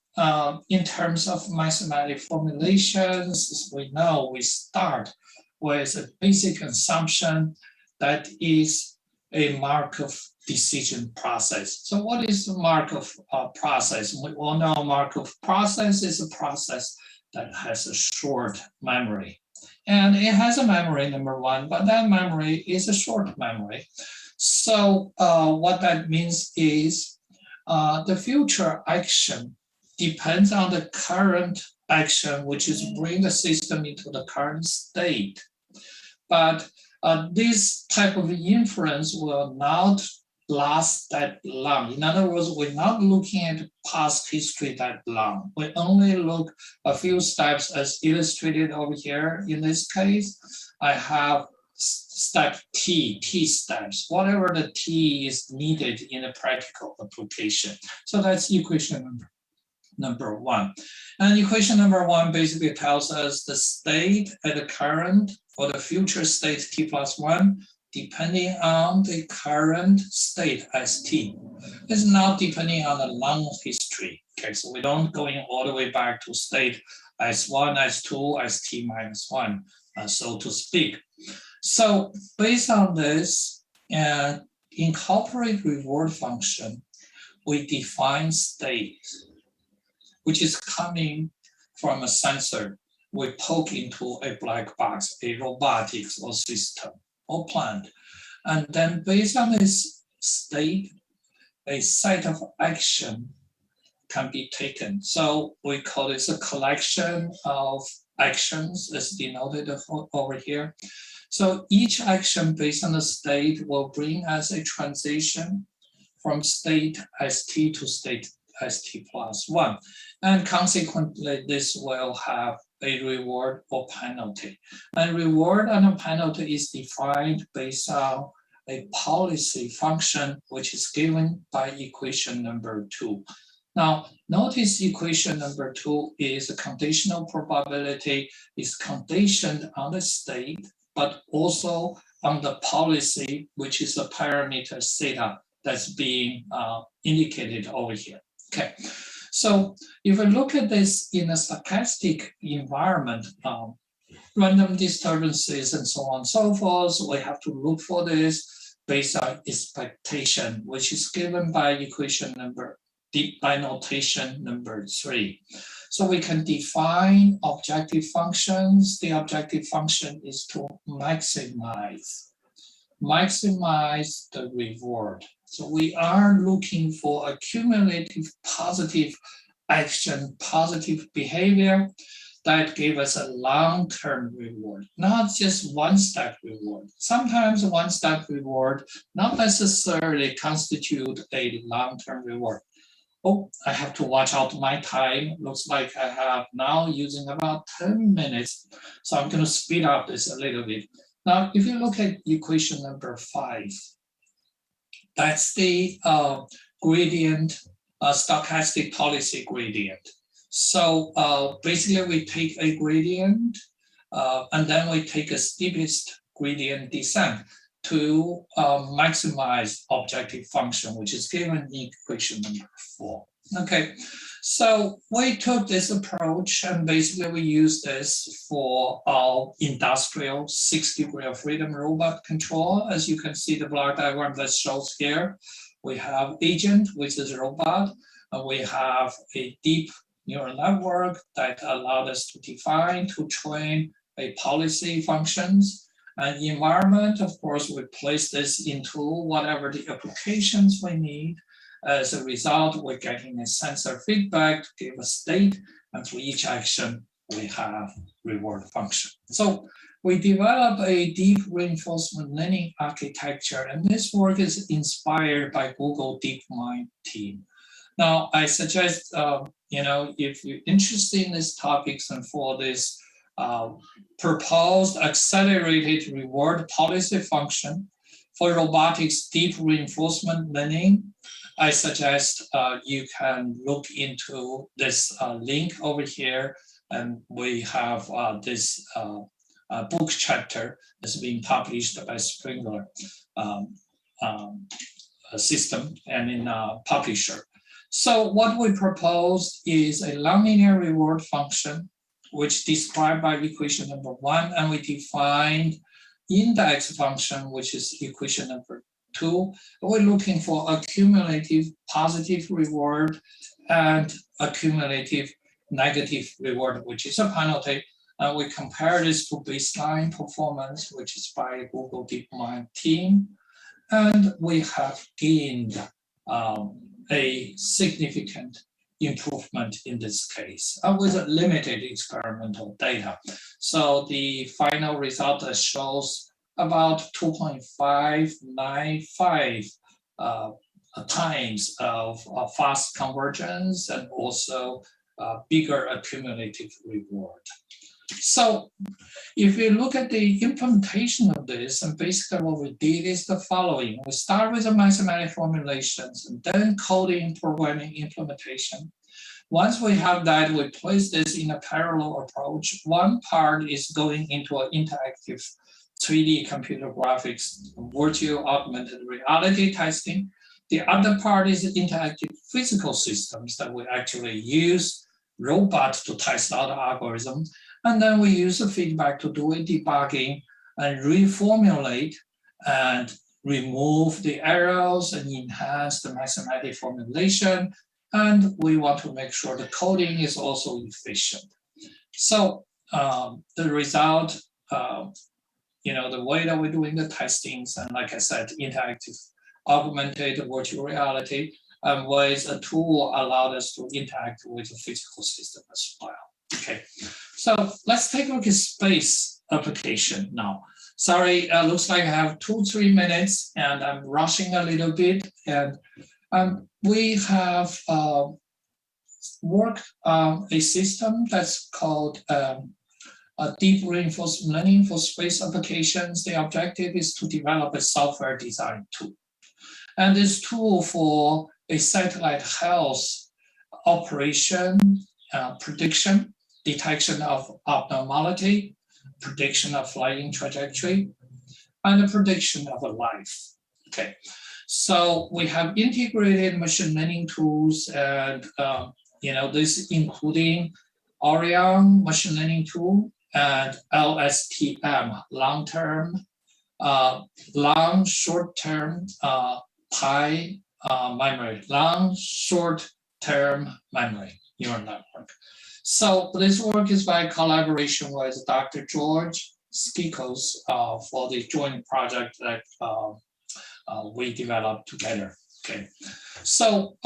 in terms of mathematical formulations, as we know, we start with a basic assumption that is a Markov decision process. So what is the Markov process? We all know Markov process is a process that has a short memory. And it has a memory, number one, but that memory is a short memory. So what that means is the future action depends on the current action, which is bring the system into the current state. But this type of inference will not last that long. In other words, we're not looking at past history that long. We only look a few steps as illustrated over here. In this case, I have step T steps, whatever the T is needed in a practical application. So that's equation number one. And equation number one basically tells us the state at the current or the future state T plus one, depending on the current state ST. It's not depending on the long history. Okay, so we don't going all the way back to state S1, S2, ST minus one, so to speak. So based on this, incorporate reward function, we define state, which is coming from a sensor. We poke into a black box, a robotics or system or plant. And then based on this state, a set of action can be taken. So we call this a collection of actions as denoted over here. So each action based on the state will bring us a transition from state ST to state ST plus one. And consequently, this will have a reward or penalty. And reward and a penalty is defined based on a policy function, which is given by equation number two. Now, notice equation number two is a conditional probability, is conditioned on the state, but also on the policy, which is a parameter theta that's being indicated over here. Okay, so if we look at this in a stochastic environment, random disturbances and so on and so forth, we have to look for this based on expectation, which is given by equation number, by notation number three. So we can define objective functions. The objective function is to maximize the reward. So we are looking for a cumulative positive action, positive behavior that give us a long-term reward, not just one-step reward. Sometimes one-step reward not necessarily constitute a long-term reward. Oh, I have to watch out my time. Looks like I have now using about 10 minutes. So I'm going to speed up this a little bit. Now, if you look at equation number 5, that's the gradient, stochastic policy gradient. So basically we take a gradient and then we take a steepest gradient descent to maximize objective function, which is given in equation number 4. Okay, so we took this approach and basically we use this for our industrial 6-degree of freedom robot control. As you can see the block diagram that shows here, we have agent, which is robot, and we have a deep neural network that allowed us to define, to train a policy functions. And environment, of course, we place this into whatever the applications we need. As a result, we're getting a sensor feedback to give a state, and for each action, we have reward function. So we develop a deep reinforcement learning architecture, and this work is inspired by Google DeepMind team. Now, I suggest, if you're interested in these topics and for this proposed accelerated reward policy function for robotics deep reinforcement learning, I suggest you can look into this link over here, and we have this book chapter that's being published by Springer System and in Publisher. So what we propose is a nonlinear reward function, which described by equation number 1, and we defined index function, which is equation number 2. We're looking for a cumulative positive reward and a cumulative negative reward, which is a penalty. And we compare this to baseline performance, which is by Google DeepMind team. And we have gained a significant improvement in this case with limited experimental data. So the final result shows about 2.595 times of fast convergence and also bigger accumulative reward. So if you look at the implementation of this, and basically what we did is the following. We start with the mathematical formulations and then coding, programming, implementation. Once we have that, we place this in a parallel approach. One part is going into an interactive 3D computer graphics, virtual augmented reality testing. The other part is interactive physical systems that we actually use robots to test out algorithms. And then we use the feedback to do a debugging and reformulate and remove the errors and enhance the mathematical formulation. And we want to make sure the coding is also efficient. So the result, the way that we're doing the testings, and like I said, interactive augmented virtual reality, with a tool allowed us to interact with the physical system as well. Okay, so let's take a look at space application now. Sorry, looks like I have 2-3 minutes and I'm rushing a little bit. And we have worked on a system that's called a deep reinforcement learning for space applications. The objective is to develop a software design tool. And this tool for a satellite health operation prediction, detection of abnormality, prediction of flying trajectory, and the prediction of a life. Okay, so we have integrated machine learning tools, and this including Orion machine learning tool and LSTM, long short-term memory, long short-term memory neural network. So this work is by collaboration with Dr. George Skikos for the joint project that we developed together. Okay, so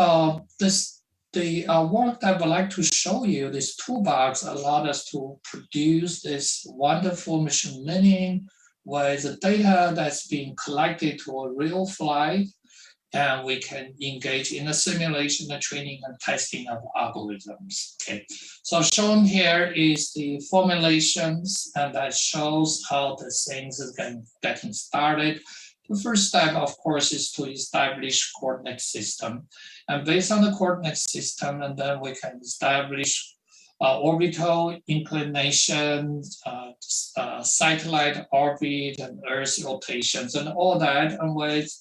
the work that I would like to show you, this toolbox allowed us to produce this wonderful machine learning with the data that's being collected to a real flight, and we can engage in the simulation, the training and testing of algorithms. Okay, so shown here is the formulations, and that shows how the things is getting started. The first step, of course, is to establish coordinate system. And based on the coordinate system, and then we can establish orbital inclination, satellite orbit, and Earth rotations, and all that, and with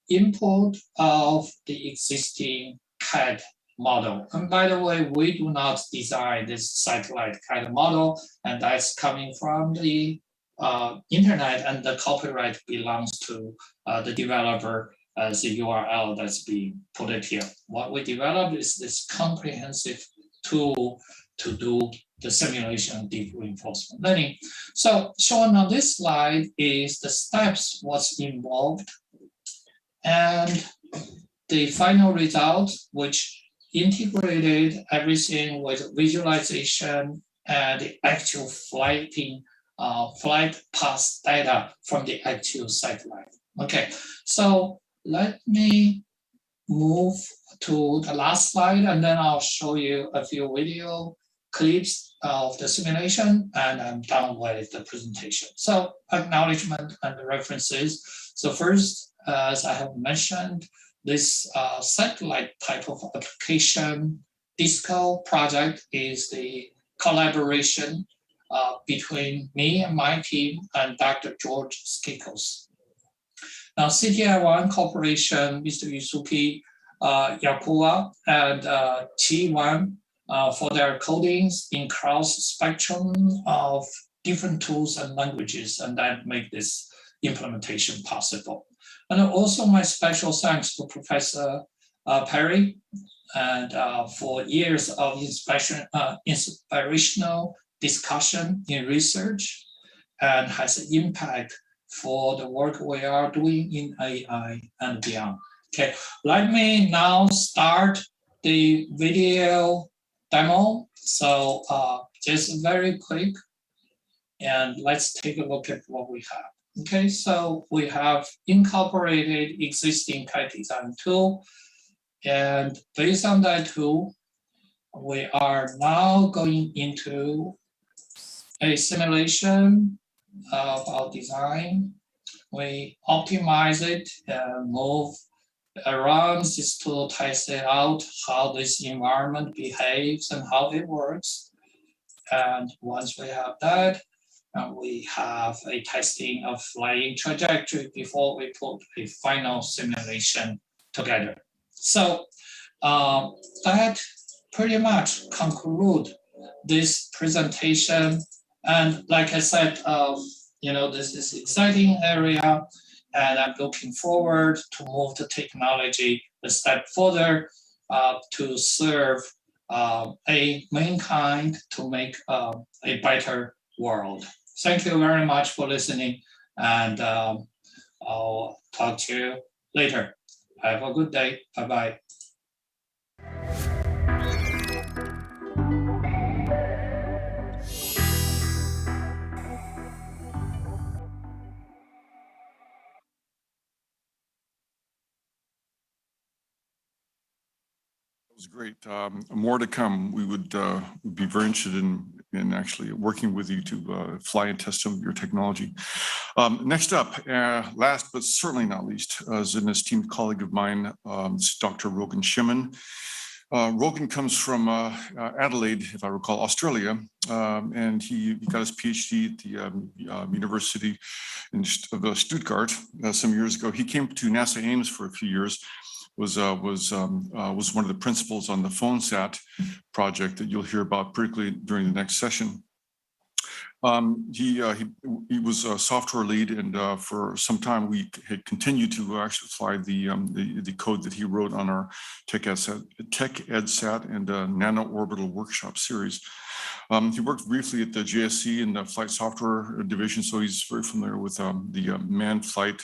input of the existing CAD model. And by the way, we do not design this satellite CAD model, and that's coming from the internet, and the copyright belongs to the developer as the URL that's being put it here. What we developed is this comprehensive tool to do the simulation of deep reinforcement learning. So shown on this slide is the steps what's involved and the final result, which integrated everything with visualization and the actual flight path data from the actual satellite. Okay, so let me move to the last slide, and then I'll show you a few video clips of the simulation, and I'm done with the presentation. So acknowledgement and the references. So first, as I have mentioned, this satellite type of application DISCO project is the collaboration between me and my team and Dr. George Skikos. Now, CTI1 Corporation, Mr. Yusuke Yakua and T1 for their codings in cross spectrum of different tools and languages, and that make this implementation possible. And also my special thanks to Professor Perry and for years of inspirational discussion in research, and has an impact for the work we are doing in AI and beyond. Okay, let me now start the video demo. So just very quick, and let's take a look at what we have. Okay, so we have incorporated existing CAD design tool, and based on that tool, we are now going into a simulation of our design. We optimize it and move around this tool, test it out, how this environment behaves and how it works. And once we have that, we have a testing of flying trajectory before we put a final simulation together. So that pretty much concludes this presentation. And like I said, this is an exciting area, and I'm looking forward to move the technology a step further to serve mankind to make a better world. Thank you very much for listening, and I'll talk to you later. Have a good day. Bye-bye. Was great. More to come. We would be very interested in actually working with you to fly and test some of your technology. Next up, last but certainly not least, is an esteemed colleague of mine, Dr. Rogan Shimon. Rogan comes from Adelaide, if I recall, Australia, and he got his PhD at the University of Stuttgart some years ago. He came to NASA Ames for a few years. Was one of the principals on the PhoneSat project that you'll hear about particularly during the next session. He was a software lead, and for some time we had continued to actually fly the code that he wrote on our TechEdSat and Nano Orbital Workshop series. He worked briefly at the JSC in the Flight Software Division, so he's very familiar with the manned flight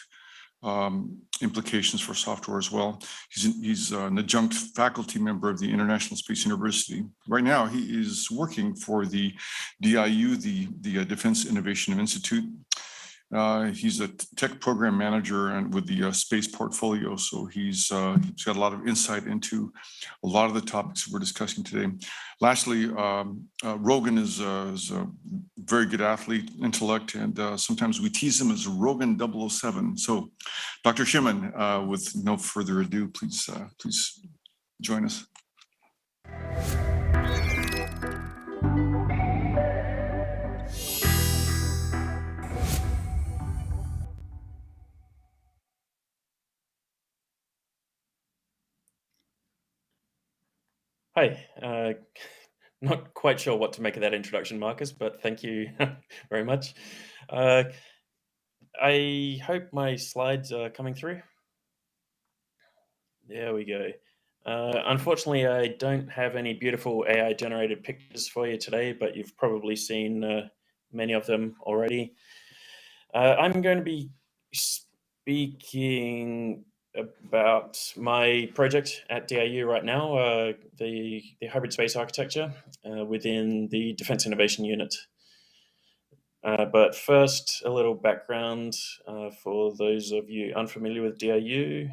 implications for software as well. He's an adjunct faculty member of the International Space University. Right now, he is working for the DIU, the Defense Innovation Institute. He's a tech program manager and with the space portfolio, so he's got a lot of insight into a lot of the topics we're discussing today. Lastly, Rogan is a very good athlete, intellect, and sometimes we tease him as Rogan 007. So, Dr. Shimon, with no further ado, please join us. Hi, not quite sure what to make of that introduction, Marcus, but thank you very much. I hope my slides are coming through. There we go. Unfortunately, I don't have any beautiful AI-generated pictures for you today, but you've probably seen many of them already. I'm going to be speaking about my project at DIU right now, the hybrid space architecture within the Defense Innovation Unit. But first, a little background for those of you unfamiliar with DIU.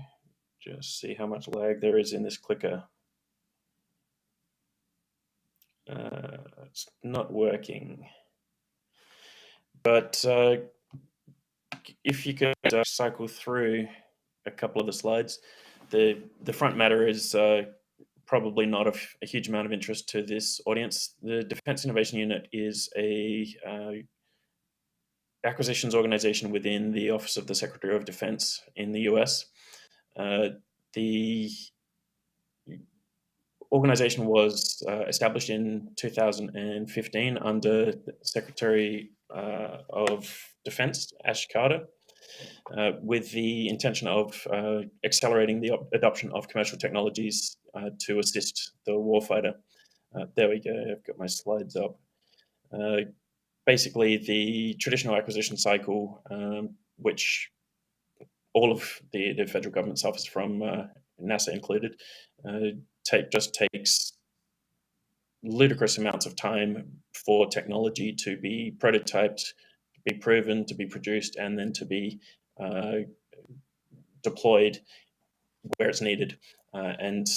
Just see how much lag there is in this clicker. It's not working. But if you could cycle through a couple of the slides. The front matter is probably not of a huge amount of interest to this audience. The Defense Innovation Unit is a acquisitions organization within the Office of the Secretary of Defense in the US. The organization was established in 2015 under Secretary of Defense Ash Carter, with the intention of accelerating the adoption of commercial technologies to assist the warfighter. There we go, I've got my slides up. Basically, the traditional acquisition cycle, which all of the federal government suffers from, NASA included, just takes ludicrous amounts of time for technology to be prototyped, to be proven, to be produced, and then to be deployed where it's needed. And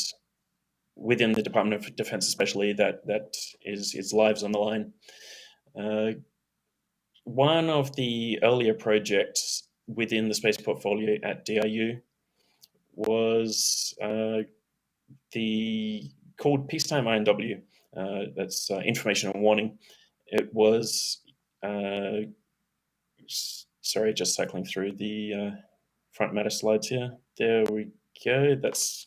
within the Department of Defense especially, that is lives on the line. One of the earlier projects within the space portfolio at DIU was called Peacetime INW. That's information and warning. It was, sorry, just cycling through the front matter slides here. There we go. That's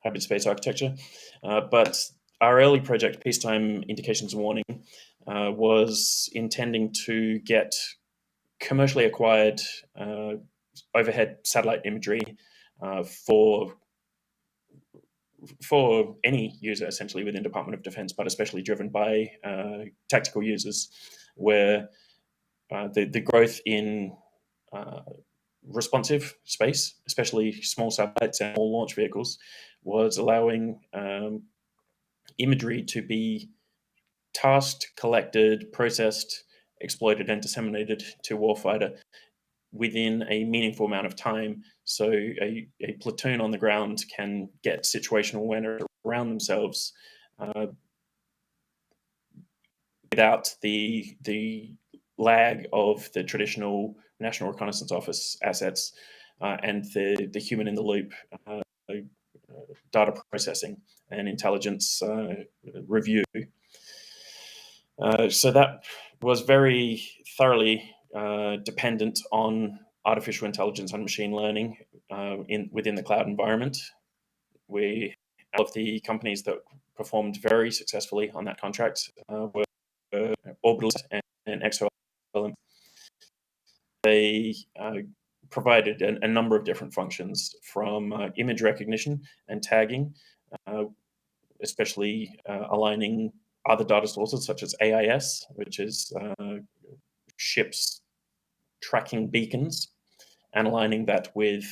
hybrid space architecture. But our early project, Peacetime Indications and Warning, was intending to get commercially acquired overhead satellite imagery for any user essentially within Department of Defense, but especially driven by tactical users, where the growth in responsive space, especially small satellites and small launch vehicles, was allowing imagery to be tasked, collected, processed, exploited, and disseminated to warfighter within a meaningful amount of time. So a platoon on the ground can get situational awareness around themselves without the lag of the traditional National Reconnaissance Office assets and the human in the loop data processing and intelligence review. So that was very thoroughly dependent on artificial intelligence and machine learning within the cloud environment. All of the companies that performed very successfully on that contract were Orbital and XO they provided a number of different functions, from image recognition and tagging, especially aligning other data sources such as AIS, which is ships tracking beacons, and aligning that with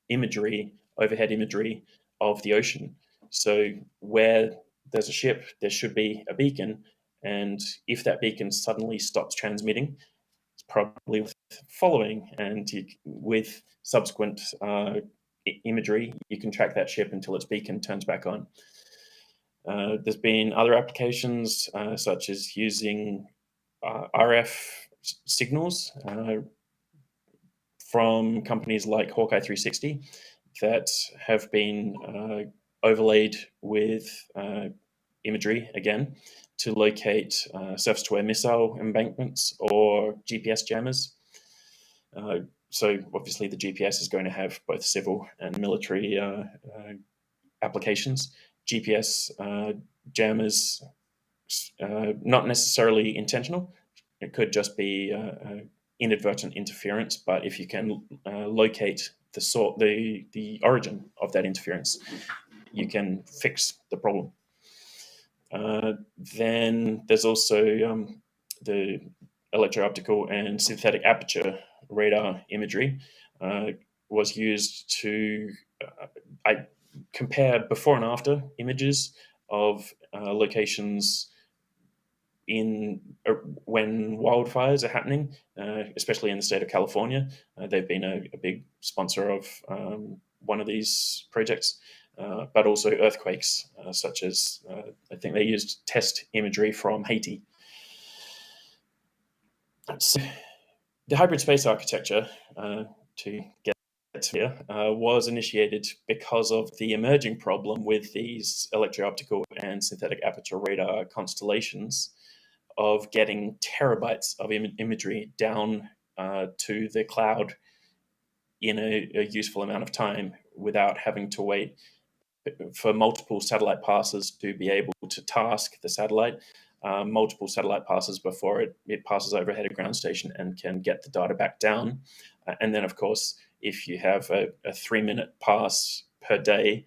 imagery, overhead imagery of the ocean. So where there's a ship, there should be a beacon, and if that beacon suddenly stops transmitting, it's probably with following, and with subsequent imagery, you can track that ship until its beacon turns back on. There's been other applications, such as using RF signals from companies like Hawkeye 360 that have been overlaid with imagery, again, to locate surface-to-air missile embankments or GPS jammers. So obviously the GPS is going to have both civil and military applications. GPS jammers, not necessarily intentional. It could just be inadvertent interference, but if you can locate the origin of that interference, you can fix the problem. Then there's also the electro-optical and synthetic aperture radar imagery was used to compare before and after images of locations when wildfires are happening, especially in the state of California. They've been a big sponsor of one of these projects, but also earthquakes, such as I think they used test imagery from Haiti. So the hybrid space architecture, to get to here, was initiated because of the emerging problem with these electro-optical and synthetic aperture radar constellations of getting terabytes of imagery down to the cloud in a useful amount of time without having to wait for multiple satellite passes to be able to task the satellite, multiple satellite passes before it passes overhead a ground station and can get the data back down. And then, of course, if you have a 3-minute pass per day,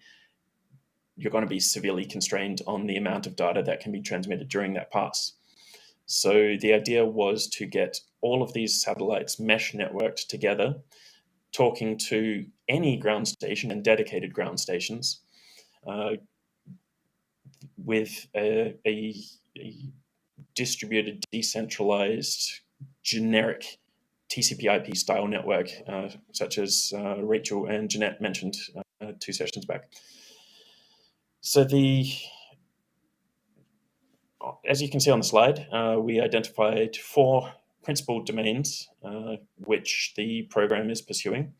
you're going to be severely constrained on the amount of data that can be transmitted during that pass. So the idea was to get all of these satellites mesh networked together, talking to any ground station and dedicated ground stations with a distributed, decentralized, generic TCP/IP style network, such as Rachel and Jeanette mentioned 2 sessions back. So as you can see on the slide, we identified 4 principal domains which the program is pursuing,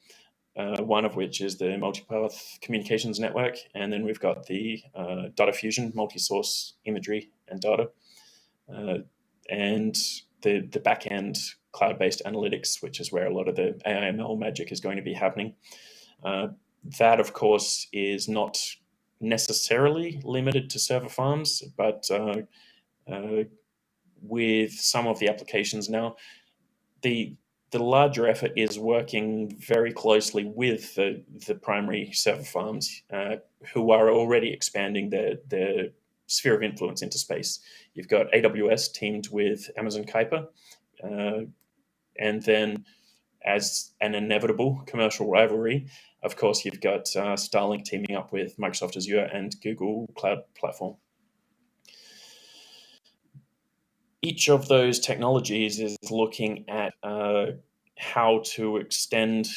one of which is the multipath communications network, and then we've got the data fusion, multi-source imagery and data, and the back-end cloud-based analytics, which is where a lot of the AI/ML magic is going to be happening. That, of course, is not necessarily limited to server farms, but with some of the applications now, the larger effort is working very closely with the primary server farms who are already expanding their sphere of influence into space. You've got AWS teamed with Amazon Kuiper, and then as an inevitable commercial rivalry, of course, you've got Starlink teaming up with Microsoft Azure and Google Cloud Platform. Each of those technologies is looking at how to extend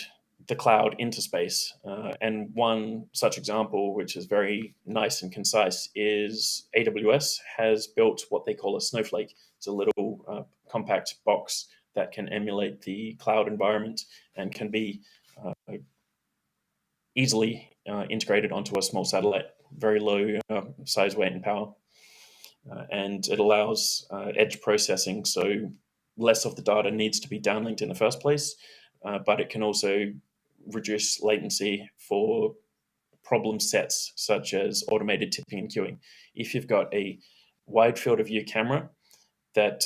the cloud into space. And one such example, which is very nice and concise, is AWS has built what they call a snowflake. It's a little compact box that can emulate the cloud environment and can be easily integrated onto a small satellite, very low size, weight, and power. And it allows edge processing, so less of the data needs to be downlinked in the first place, but it can also reduce latency for problem sets such as automated tipping and queuing. If you've got a wide field of view camera that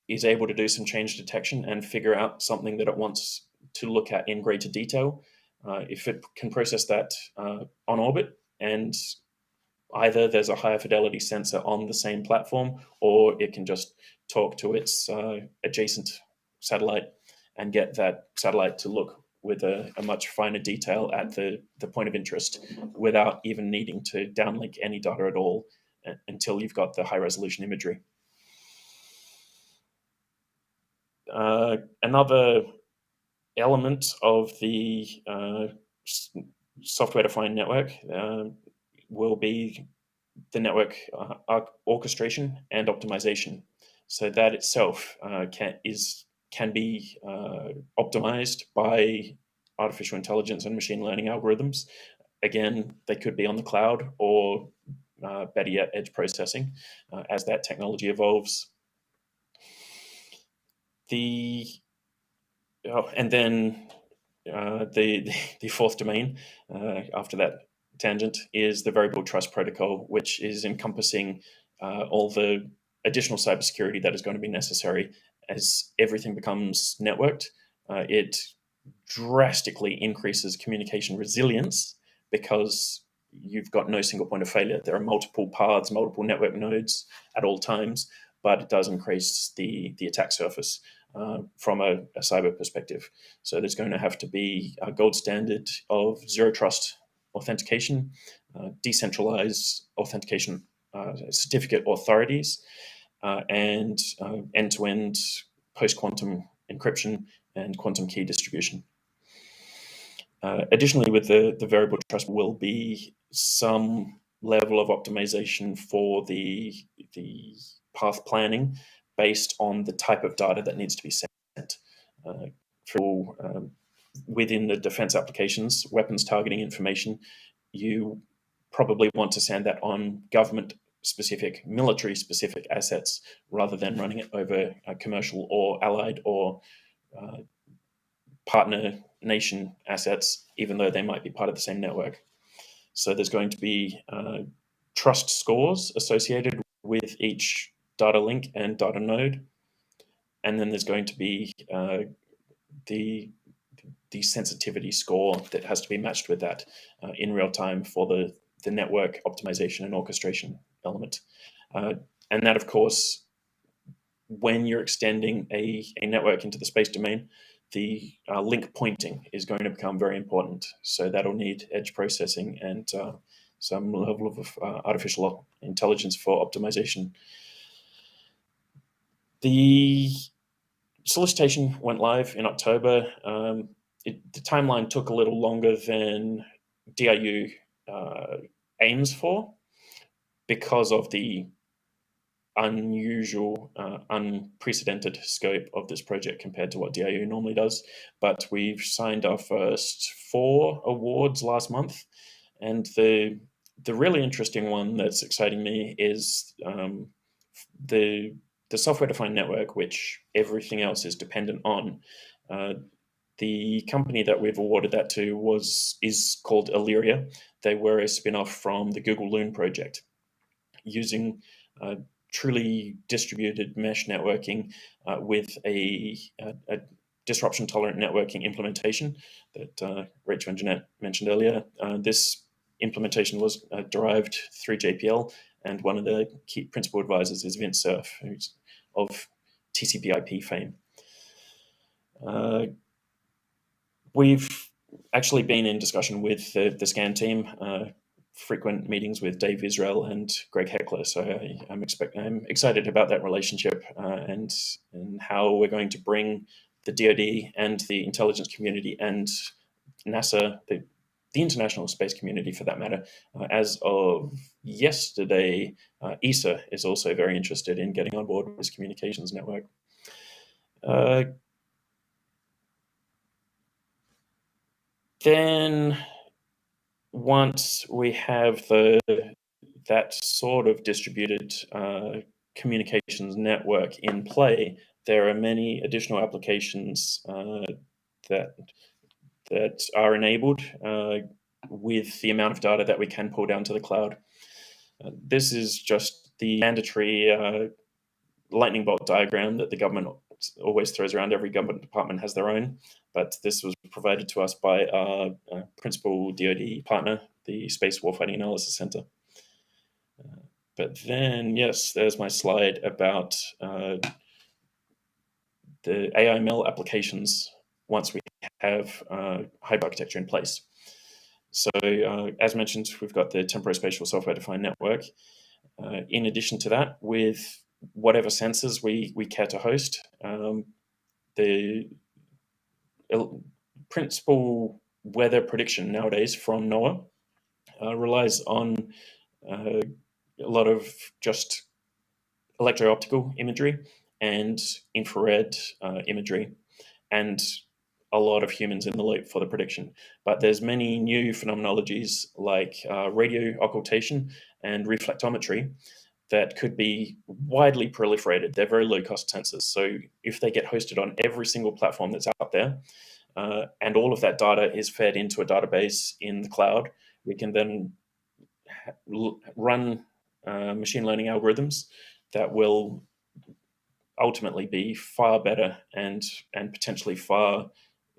is able to do some change detection and figure out something that it wants to look at in greater detail. If it can process that on orbit, and either there's a higher fidelity sensor on the same platform, or it can just talk to its adjacent satellite and get that satellite to look with a much finer detail at the point of interest without even needing to downlink any data at all until you've got the high resolution imagery. Another element of the software-defined network will be the network orchestration and optimization. So that itself can be optimized by artificial intelligence and machine learning algorithms. Again, they could be on the cloud or better yet, edge processing as that technology evolves. And then the fourth domain after that tangent is the variable trust protocol, which is encompassing all the additional cybersecurity that is going to be necessary as everything becomes networked. It drastically increases communication resilience because you've got no single point of failure. There are multiple paths, multiple network nodes at all times, but it does increase the attack surface from a cyber perspective. So there's going to have to be a gold standard of zero trust authentication, decentralized authentication certificate authorities, and end-to-end post-quantum encryption and quantum key distribution. Additionally, with the variable trust will be some level of optimization for the path planning based on the type of data that needs to be sent. Within the defense applications, weapons targeting information, you probably want to send that on government-specific, military-specific assets rather than running it over commercial or allied or partner nation assets, even though they might be part of the same network. So there's going to be trust scores associated with each data link and data node. And then there's going to be the sensitivity score that has to be matched with that in real time for the network optimization and orchestration element. And that, of course, when you're extending a network into the space domain, the link pointing is going to become very important. So that'll need edge processing and some level of artificial intelligence for optimization. The solicitation went live in October. The timeline took a little longer than DIU aims for because of the unusual, unprecedented scope of this project compared to what DIU normally does. But we've signed our first 4 awards last month. And the really interesting one that's exciting me is the software-defined network, which everything else is dependent on. The company that we've awarded that to is called AIIA. They were a spin-off from the Google Loon project, using truly distributed mesh networking with a disruption-tolerant networking implementation that Rachel and Jeanette mentioned earlier. This implementation was derived through JPL, and one of the key principal advisors is Vince Cerf, who's of TCP/IP fame. We've actually been in discussion with the SCAN team, frequent meetings with Dave Israel and Greg Heckler. So I'm excited about that relationship and how we're going to bring the DoD and the intelligence community and NASA, the international space community for that matter. As of yesterday, AIIA is also very interested in getting on board with this communications network. Then once we have that sort of distributed communications network in play, there are many additional applications that are enabled with the amount of data that we can pull down to the cloud. This is just the mandatory lightning bolt diagram that the government always throws around. Every government department has their own, but this was provided to us by our principal DoD partner, the Space Warfighting Analysis Center. But then, yes, there's my slide about the AI/ML applications once we have hyperarchitecture in place. So as mentioned, we've got the temporal spatial software-defined network. In addition to that, with whatever sensors we care to host, the principal weather prediction nowadays from NOAA relies on a lot of just electro-optical imagery and infrared imagery, and a lot of humans in the loop for the prediction. But there's many new phenomenologies like radio occultation and reflectometry that could be widely proliferated. They're very low-cost sensors. So if they get hosted on every single platform that's out there, and all of that data is fed into a database in the cloud, we can then run machine learning algorithms that will ultimately be far better and potentially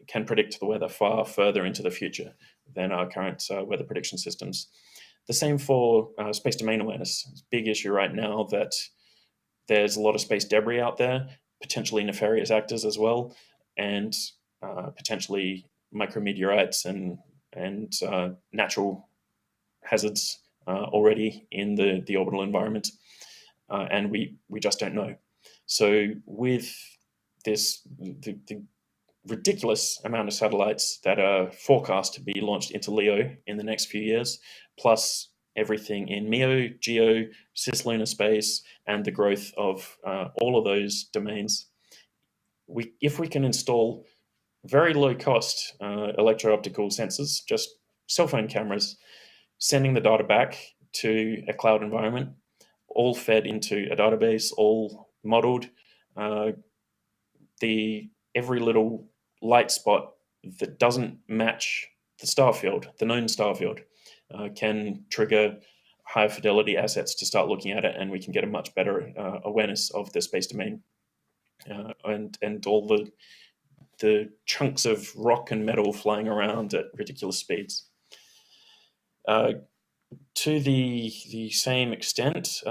can predict the weather far further into the future than our current weather prediction systems. The same for space domain awareness. It's a big issue right now that there's a lot of space debris out there, potentially nefarious actors as well, and potentially micrometeorites and natural hazards already in the orbital environment, and we just don't know. So with this, the ridiculous amount of satellites that are forecast to be launched into LEO in the next few years, plus everything in MEO, GEO, cislunar space, and the growth of all of those domains, if we can install very low-cost electro-optical sensors, just cell phone cameras, sending the data back to a cloud environment, all fed into a database, all modeled, every little light spot that doesn't match the star field, the known star field, can trigger high fidelity assets to start looking at it, and we can get a much better awareness of the space domain and all the chunks of rock and metal flying around at ridiculous speeds. To the same extent,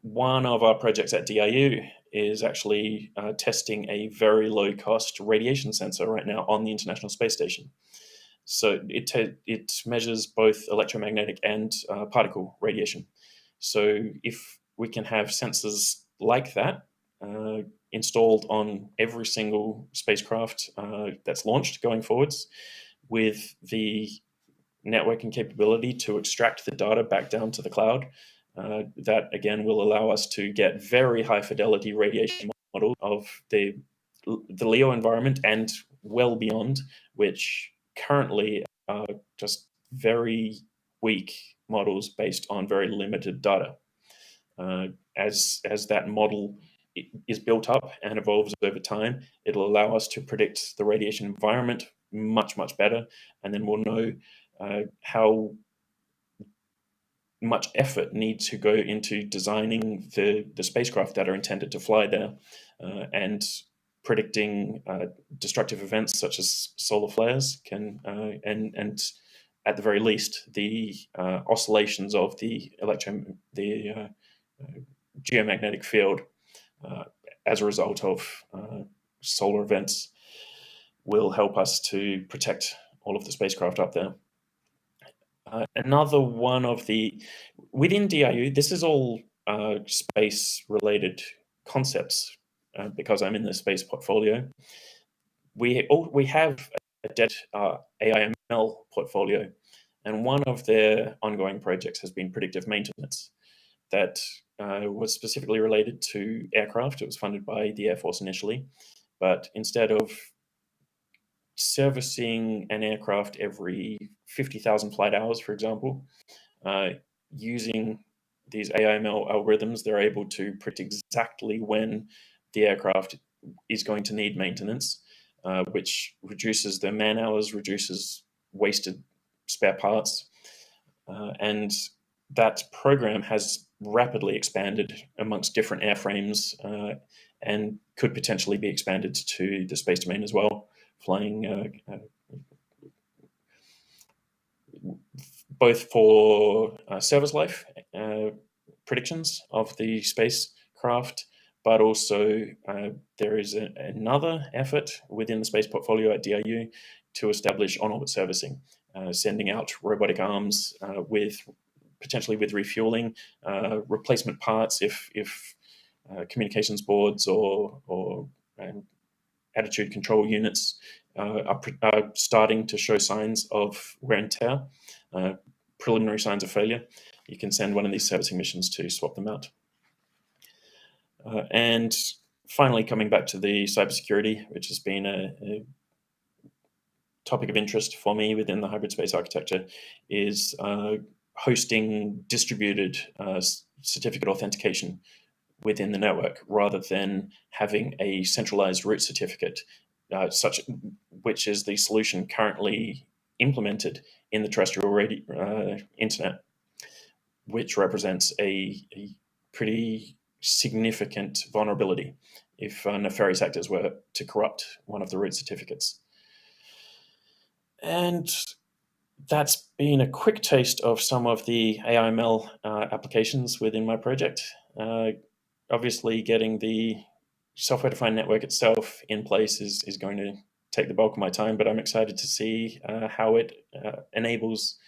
one of our projects at DIU is actually testing a very low-cost radiation sensor right now on the International Space Station. So it measures both electromagnetic and particle radiation. So if we can have sensors like that installed on every single spacecraft that's launched going forwards, with the networking capability to extract the data back down to the cloud, that again will allow us to get very high fidelity radiation model of the LEO environment and well beyond, which currently are just very weak models based on very limited data. As that model is built up and evolves over time, it'll allow us to predict the radiation environment much, much better, and then we'll know how much effort needs to go into designing the spacecraft that are intended to fly there, and predicting destructive events such as solar flares can and at the very least the oscillations of the geomagnetic field as a result of solar events will help us to protect all of the spacecraft up there. Another one of within DIU, this is all space-related concepts because I'm in the space portfolio. We have a AI/ML portfolio, and one of their ongoing projects has been predictive maintenance that was specifically related to aircraft. It was funded by the Air Force initially, but instead of servicing an aircraft every 50,000 flight hours, for example, using these AI/ML algorithms, they're able to predict exactly when the aircraft is going to need maintenance, which reduces the man hours, reduces wasted spare parts. And that program has rapidly expanded amongst different airframes and could potentially be expanded to the space domain as well, flying both for service life predictions of the spacecraft, but also there is another effort within the space portfolio at DIU to establish on-orbit servicing, sending out robotic arms potentially with refueling, replacement parts if communications boards or attitude control units are starting to show signs of wear and tear, preliminary signs of failure. You can send one of these servicing missions to swap them out. And finally, coming back to the cybersecurity, which has been a topic of interest for me within the hybrid space architecture, is hosting distributed certificate authentication within the network rather than having a centralized root certificate, which is the solution currently implemented in the terrestrial internet, which represents a pretty significant vulnerability if nefarious actors were to corrupt one of the root certificates. And that's been a quick taste of some of the AIML applications within my project. Obviously, getting the software-defined network itself in place is going to take the bulk of my time, but I'm excited to see how it enables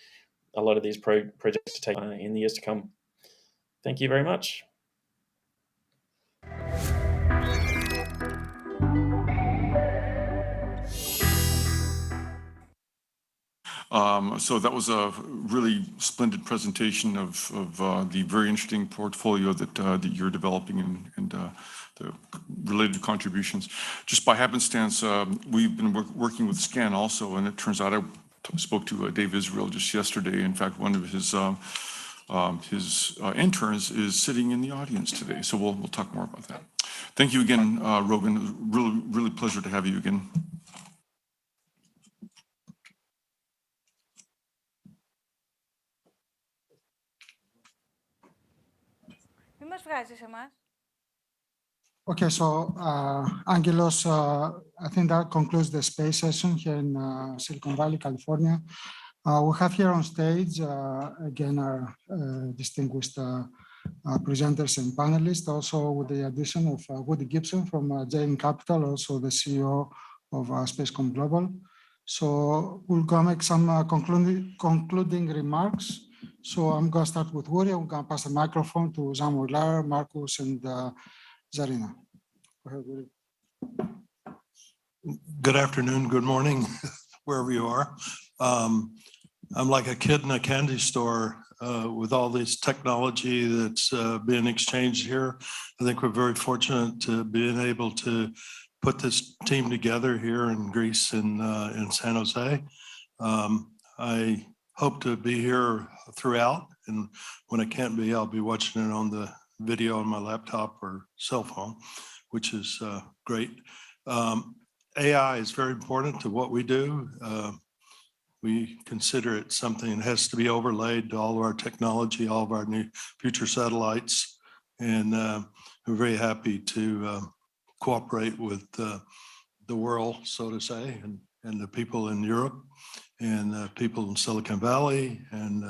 a lot of these projects to take in the years to come. Thank you very much. So that was a really splendid presentation of the very interesting portfolio that you're developing and the related contributions. Just by happenstance, we've been working with SCAN also, and it turns out I spoke to Dave Israel just yesterday. In fact, one of his interns is sitting in the audience today, so we'll talk more about that. Thank you again, Rogan. Really pleasure to have you again. Μην μας βγάζεις εμάς. Okay, so Angelos, I think that concludes the space session here in Silicon Valley, California. We have here on stage, again, our distinguished presenters and panelists, also with the addition of Woody Gibson from Jane Capital, also the CEO of Spacecom Global. So we'll go make some concluding remarks. So I'm going to start with Woody. I'm going to pass the microphone to Jean-Moulin, Marcus, and Zarina. Go ahead, Woody. Good afternoon, good morning, wherever you are. I'm like a kid in a candy store with all this technology that's being exchanged here. I think we're very fortunate to being able to put this team together here in Greece in San Jose. I hope to be here throughout, and when I can't be, I'll be watching it on the video on my laptop or cell phone, which is great. AI is very important to what we do. We consider it something that has to be overlaid to all of our technology, all of our new future satellites, and we're very happy to cooperate with the world, so to say, and the people in Europe and people in Silicon Valley, and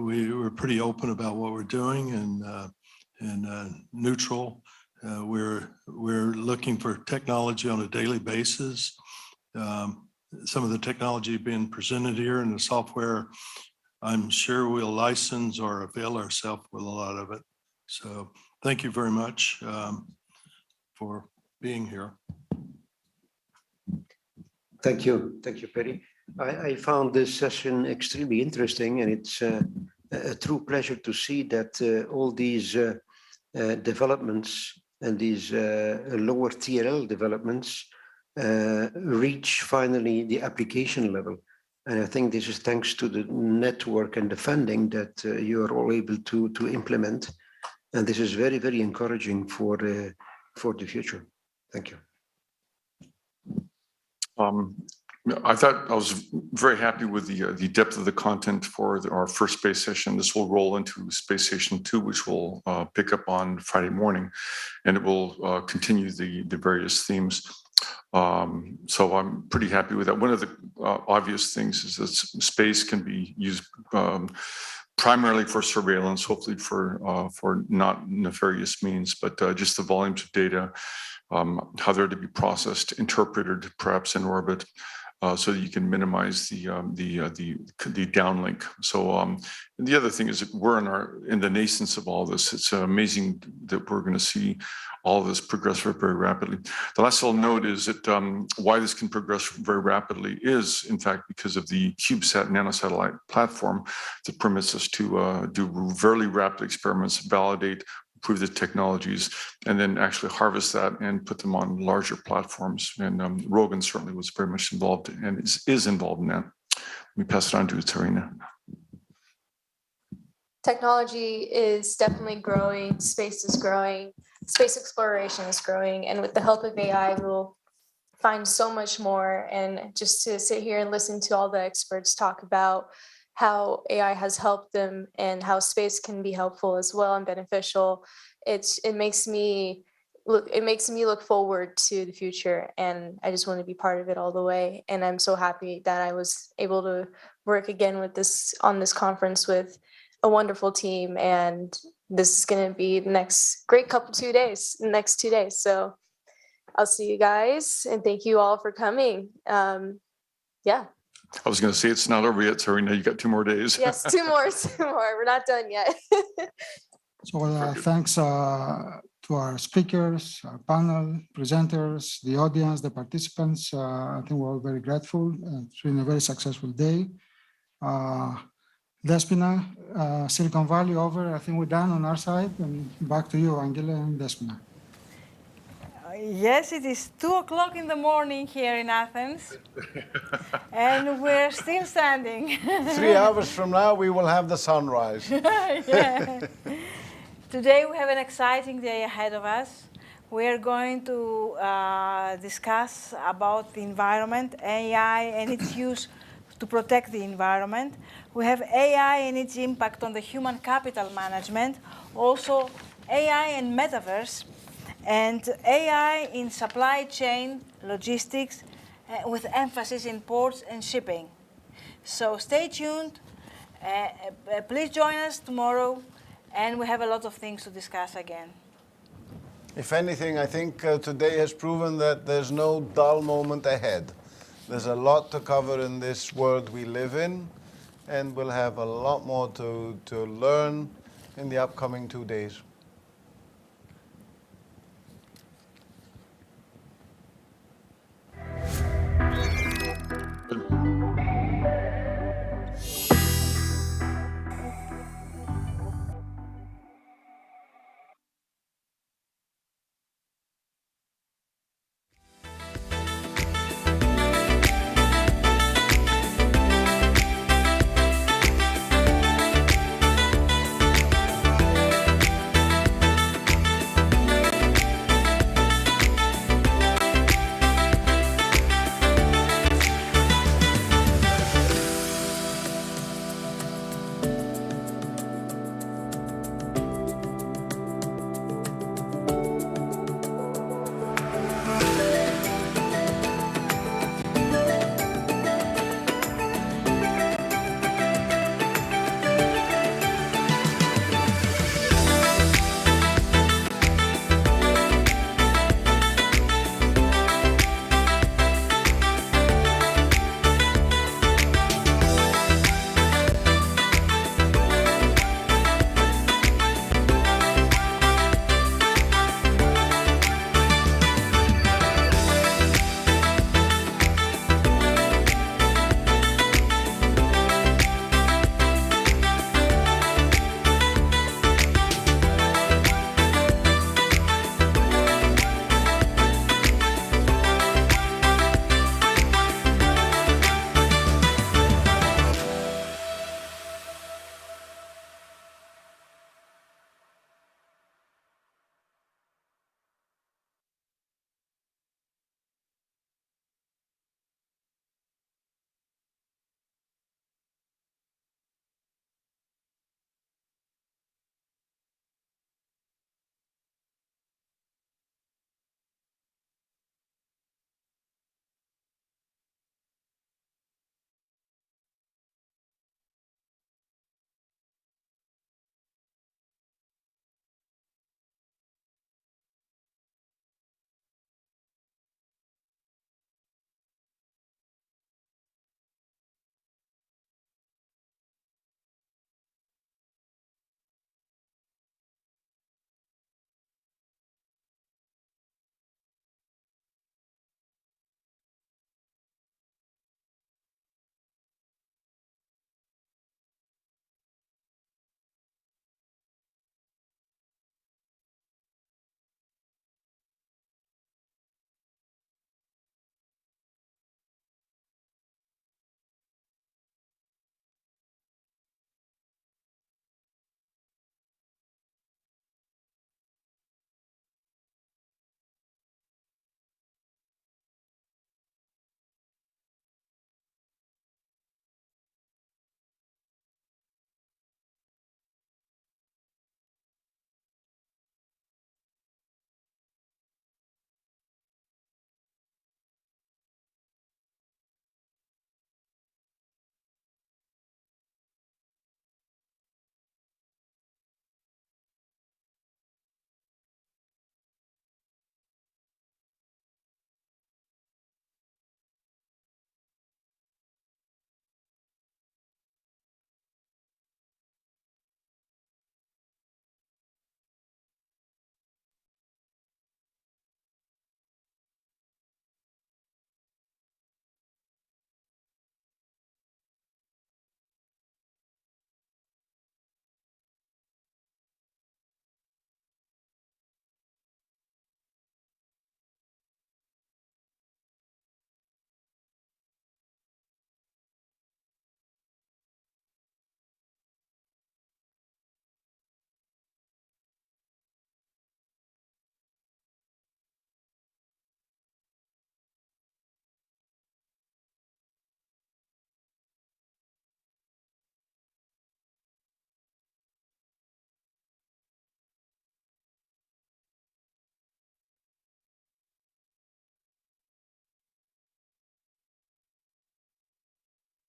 we're pretty open about what we're doing and neutral. We're looking for technology on a daily basis. Some of the technology being presented here and the software, I'm sure we'll license or avail ourselves with a lot of it. So thank you very much for being here. Thank you, Perry. I found this session extremely interesting, and it's a true pleasure to see that all these developments and these lower TRL developments reach finally the application level. And I think this is thanks to the network and the funding that you are all able to implement. And this is very, very encouraging for the future. Thank you. I thought I was very happy with the depth of the content for our first space session. This will roll into Space Station 2, which will pick up on Friday morning, and it will continue the various themes. So I'm pretty happy with that. One of the obvious things is that space can be used primarily for surveillance, hopefully for not nefarious means, but just the volumes of data, how they're to be processed, interpreted, perhaps in orbit, so that you can minimize the downlink. So the other thing is that we're in the nascence of all this. It's amazing that we're going to see all of this progress very rapidly. The last I'll note is that why this can progress very rapidly is, in fact, because of the CubeSat nanosatellite platform that permits us to do very rapid experiments, validate, improve the technologies, and then actually harvest that and put them on larger platforms. And Rogan certainly was very much involved and is involved in that. Let me pass it on to Tarina. Technology is definitely growing, space is growing, space exploration is growing, and with the help of AI, we'll find so much more. And just to sit here and listen to all the experts talk about how AI has helped them and how space can be helpful as well and beneficial, it makes me look forward to the future, and I just want to be part of it all the way. And I'm so happy that I was able to work again on this conference with a wonderful team, and this is going to be the next next 2 days. So I'll see you guys, and thank you all for coming. Yeah. I was going to say it's not over yet, Tarina. You got 2 more days. Yes, 2 more. We're not done yet. So thanks to our speakers, our panel, presenters, the audience, the participants. I think we're all very grateful. It's been a very successful day. Despina, Silicon Valley over. I think we're done on our side. And back to you, Angela and Despina. Yes, it is 2 o'clock in the morning here in Athens, and we're still standing. 3 hours from now, we will have the sunrise. Yeah. Today, we have an exciting day ahead of us. We are going to discuss about the environment, AI, and its use to protect the environment. We have AI and its impact on the human capital management, also AI and metaverse, and AI in supply chain logistics with emphasis in ports and shipping. So stay tuned. Please join us tomorrow, and we have a lot of things to discuss again. If anything, I think today has proven that there's no dull moment ahead. There's a lot to cover in this world we live in, and we'll have a lot more to learn in the upcoming 2 days.